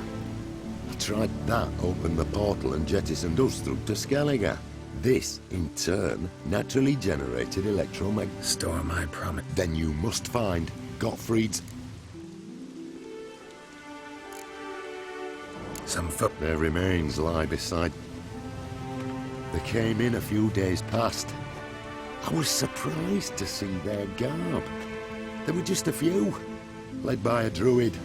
I tried that, opened the portal and jettisoned us through to Skellige. This, in turn, naturally generated electromag... Store my promise. Then you must find Gottfried's... Some foot... Their remains lie beside... They came in a few days past. I was surprised to see their garb. There were just a few, led by a druid.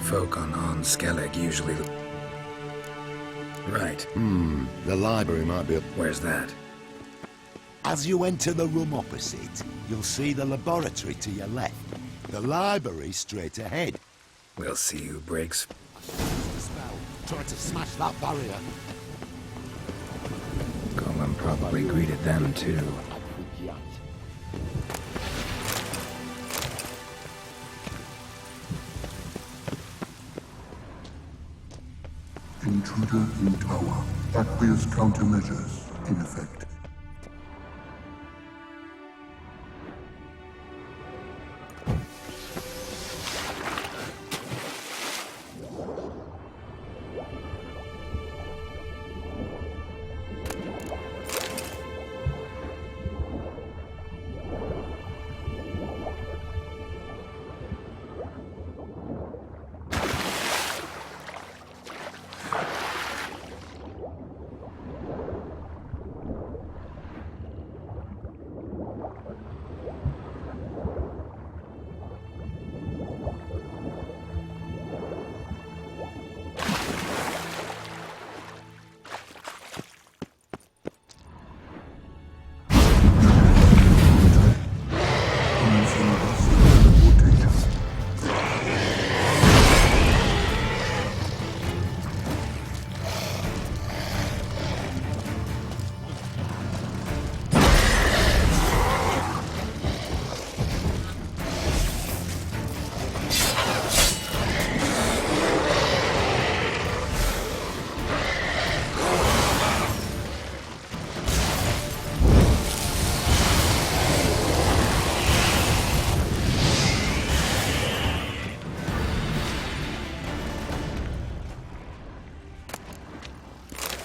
Folk on Skellige usually... Right. The library might be up. Where's that? As you enter the room opposite, you'll see the laboratory to your left. The library straight ahead. We'll see who breaks. The spell. Try to smash that barrier. Golem probably greeted them too. Intruder in tower. Aqueous countermeasures in effect.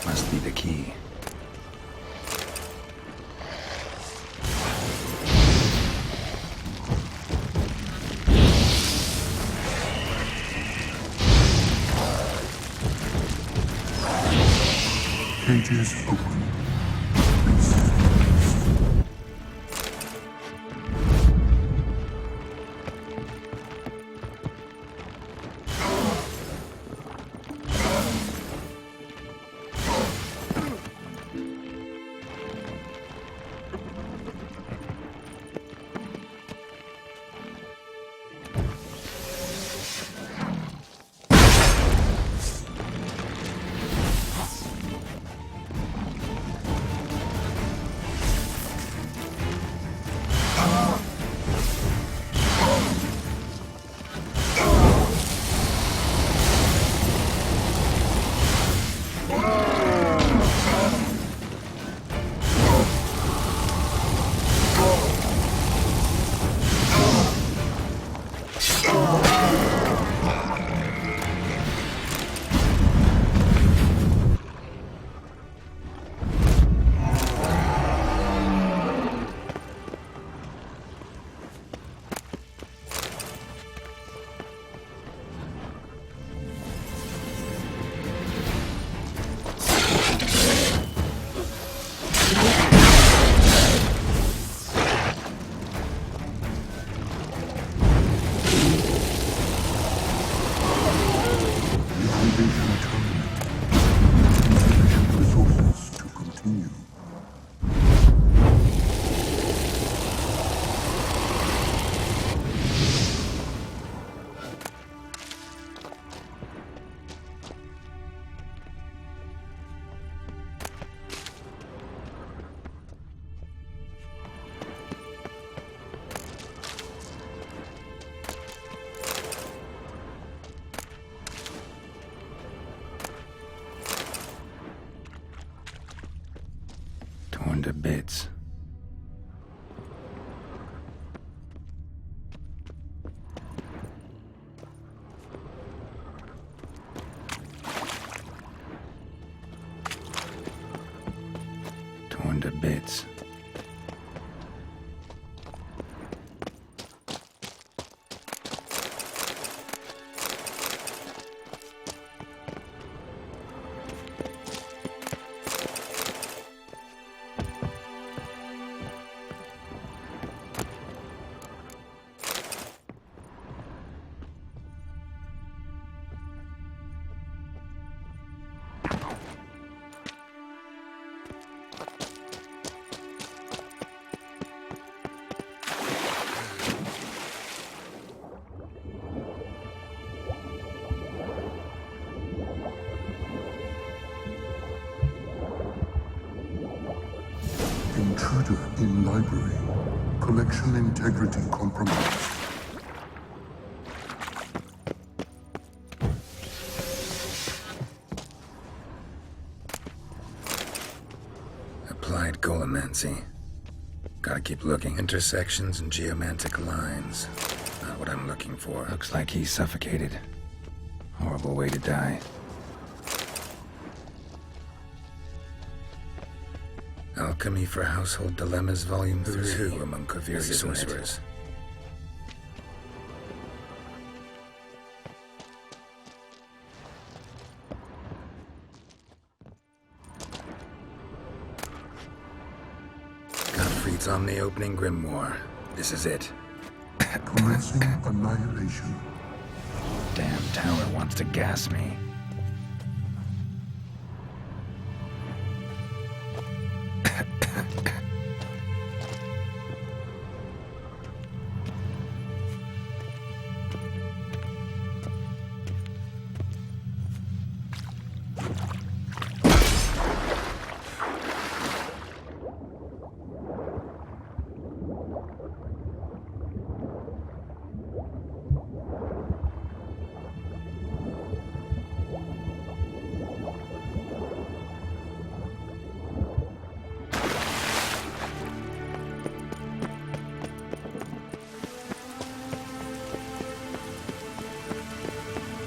Must be the key. Cages open. Torn to bits. Torn to bits. Intruder in library. Collection integrity compromised. Applied Golomancy. Gotta keep looking. Intersections and geomantic lines. Not what I'm looking for. Looks like he's suffocated. Horrible way to die. Alchemy for Household Dilemmas, Volume 3. 2 among Kaviri sorcerers. Gottfried's Omni-Opening Grimoire. This is it. Commencing annihilation. Damn tower wants to gas me.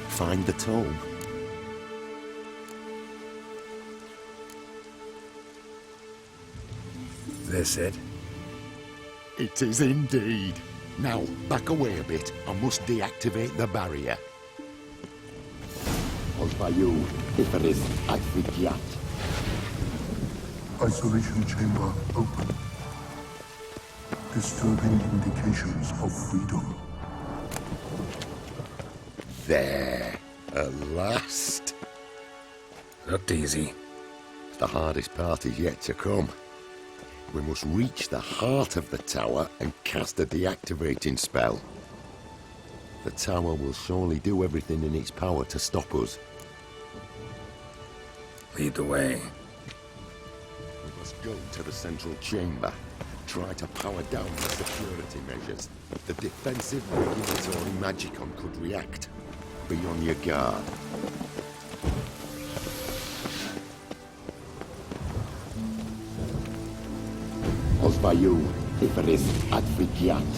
Find the tome. This it? It is indeed. Now, back away a bit. I must deactivate the barrier. Osvayu, Iferis, Advigiat. Isolation chamber open. Disturbing indications of freedom. There. At last. Looked easy. The hardest part is yet to come. We must reach the heart of the tower and cast a deactivating spell. The tower will surely do everything in its power to stop us. Lead the way. We must go to the central chamber. Try to power down the security measures. The defensive regulatory magicon could react. Be on your guard. Osvayu, Iferis, Advigiat.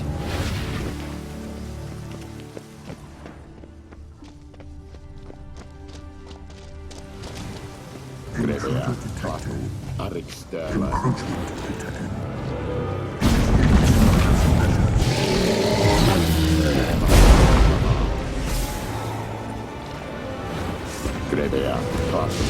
Grebea, Klatu, Ariksterla. Encroachment detected. Grebea, Klatu.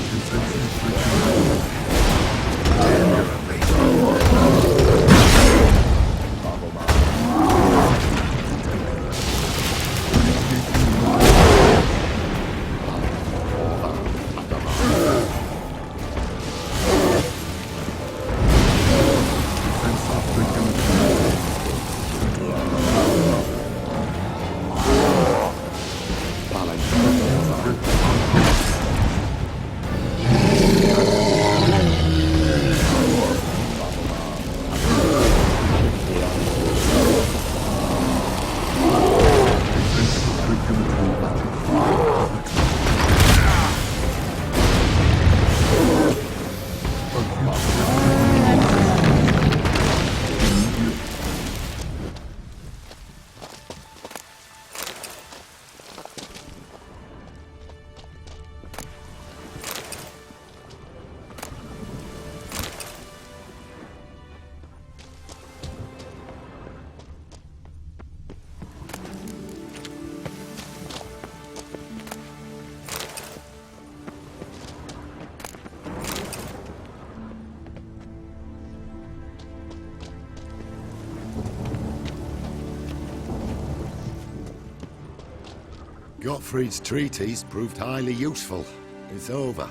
Gottfried's treatise proved highly useful. It's over.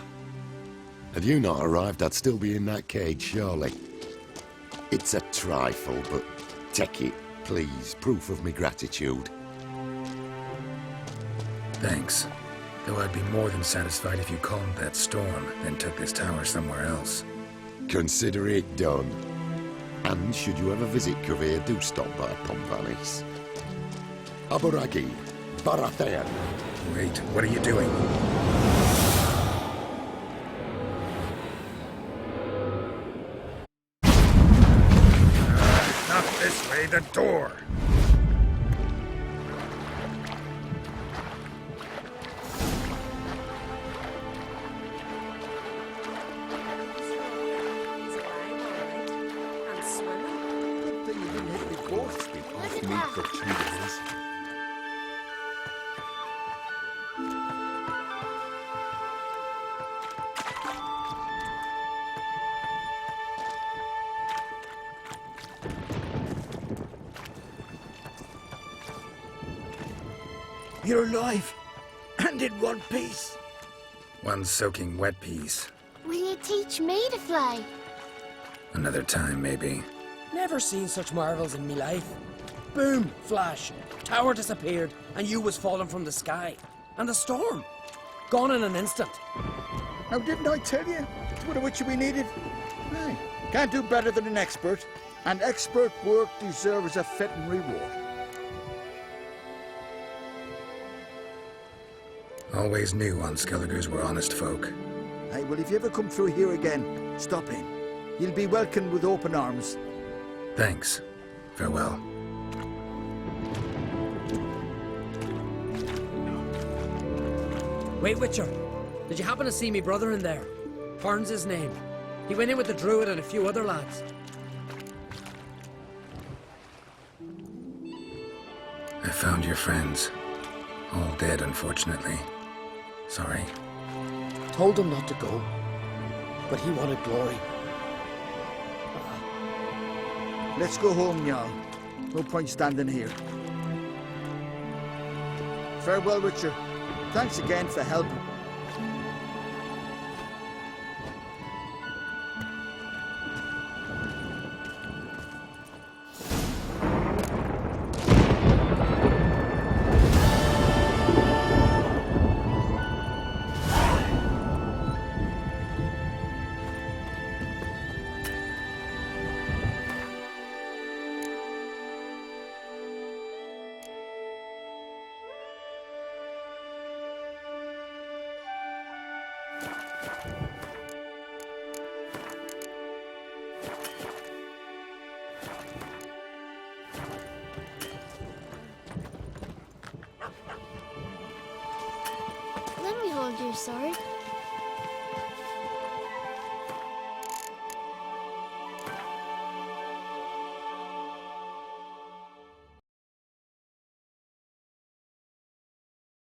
Had you not arrived, I'd still be in that cage, surely. It's a trifle, but take it, please. Proof of me gratitude. Thanks. Though I'd be more than satisfied if you calmed that storm, then took this tower somewhere else. Consider it done. And should you ever visit Kaer, do stop by Pomvanis. Aburagi, Baratheon. Wait, what are you doing? Not this way, the door. Good thing you didn't hit me both. Off me for 2 days. You're alive, and in one piece. One soaking wet piece. Will you teach me to fly? Another time, maybe. Never seen such marvels in me life. Boom, flash, tower disappeared, and you was falling from the sky. And the storm, gone in an instant. Now, didn't I tell you? It's what a witcher we needed. Hey, can't do better than an expert. And expert work deserves a fitting reward. Always knew on Skelligers were honest folk. Hey, well, if you ever come through here again, stop in. You'll be welcomed with open arms. Thanks. Farewell. Wait, Witcher. Did you happen to see me brother in there? Horn's his name. He went in with the druid and a few other lads. I found your friends. All dead, unfortunately. Sorry. Told him not to go, but he wanted glory. Let's go home, Jarl. No point standing here. Farewell, Witcher. Thanks again for helping. Let me hold your sword.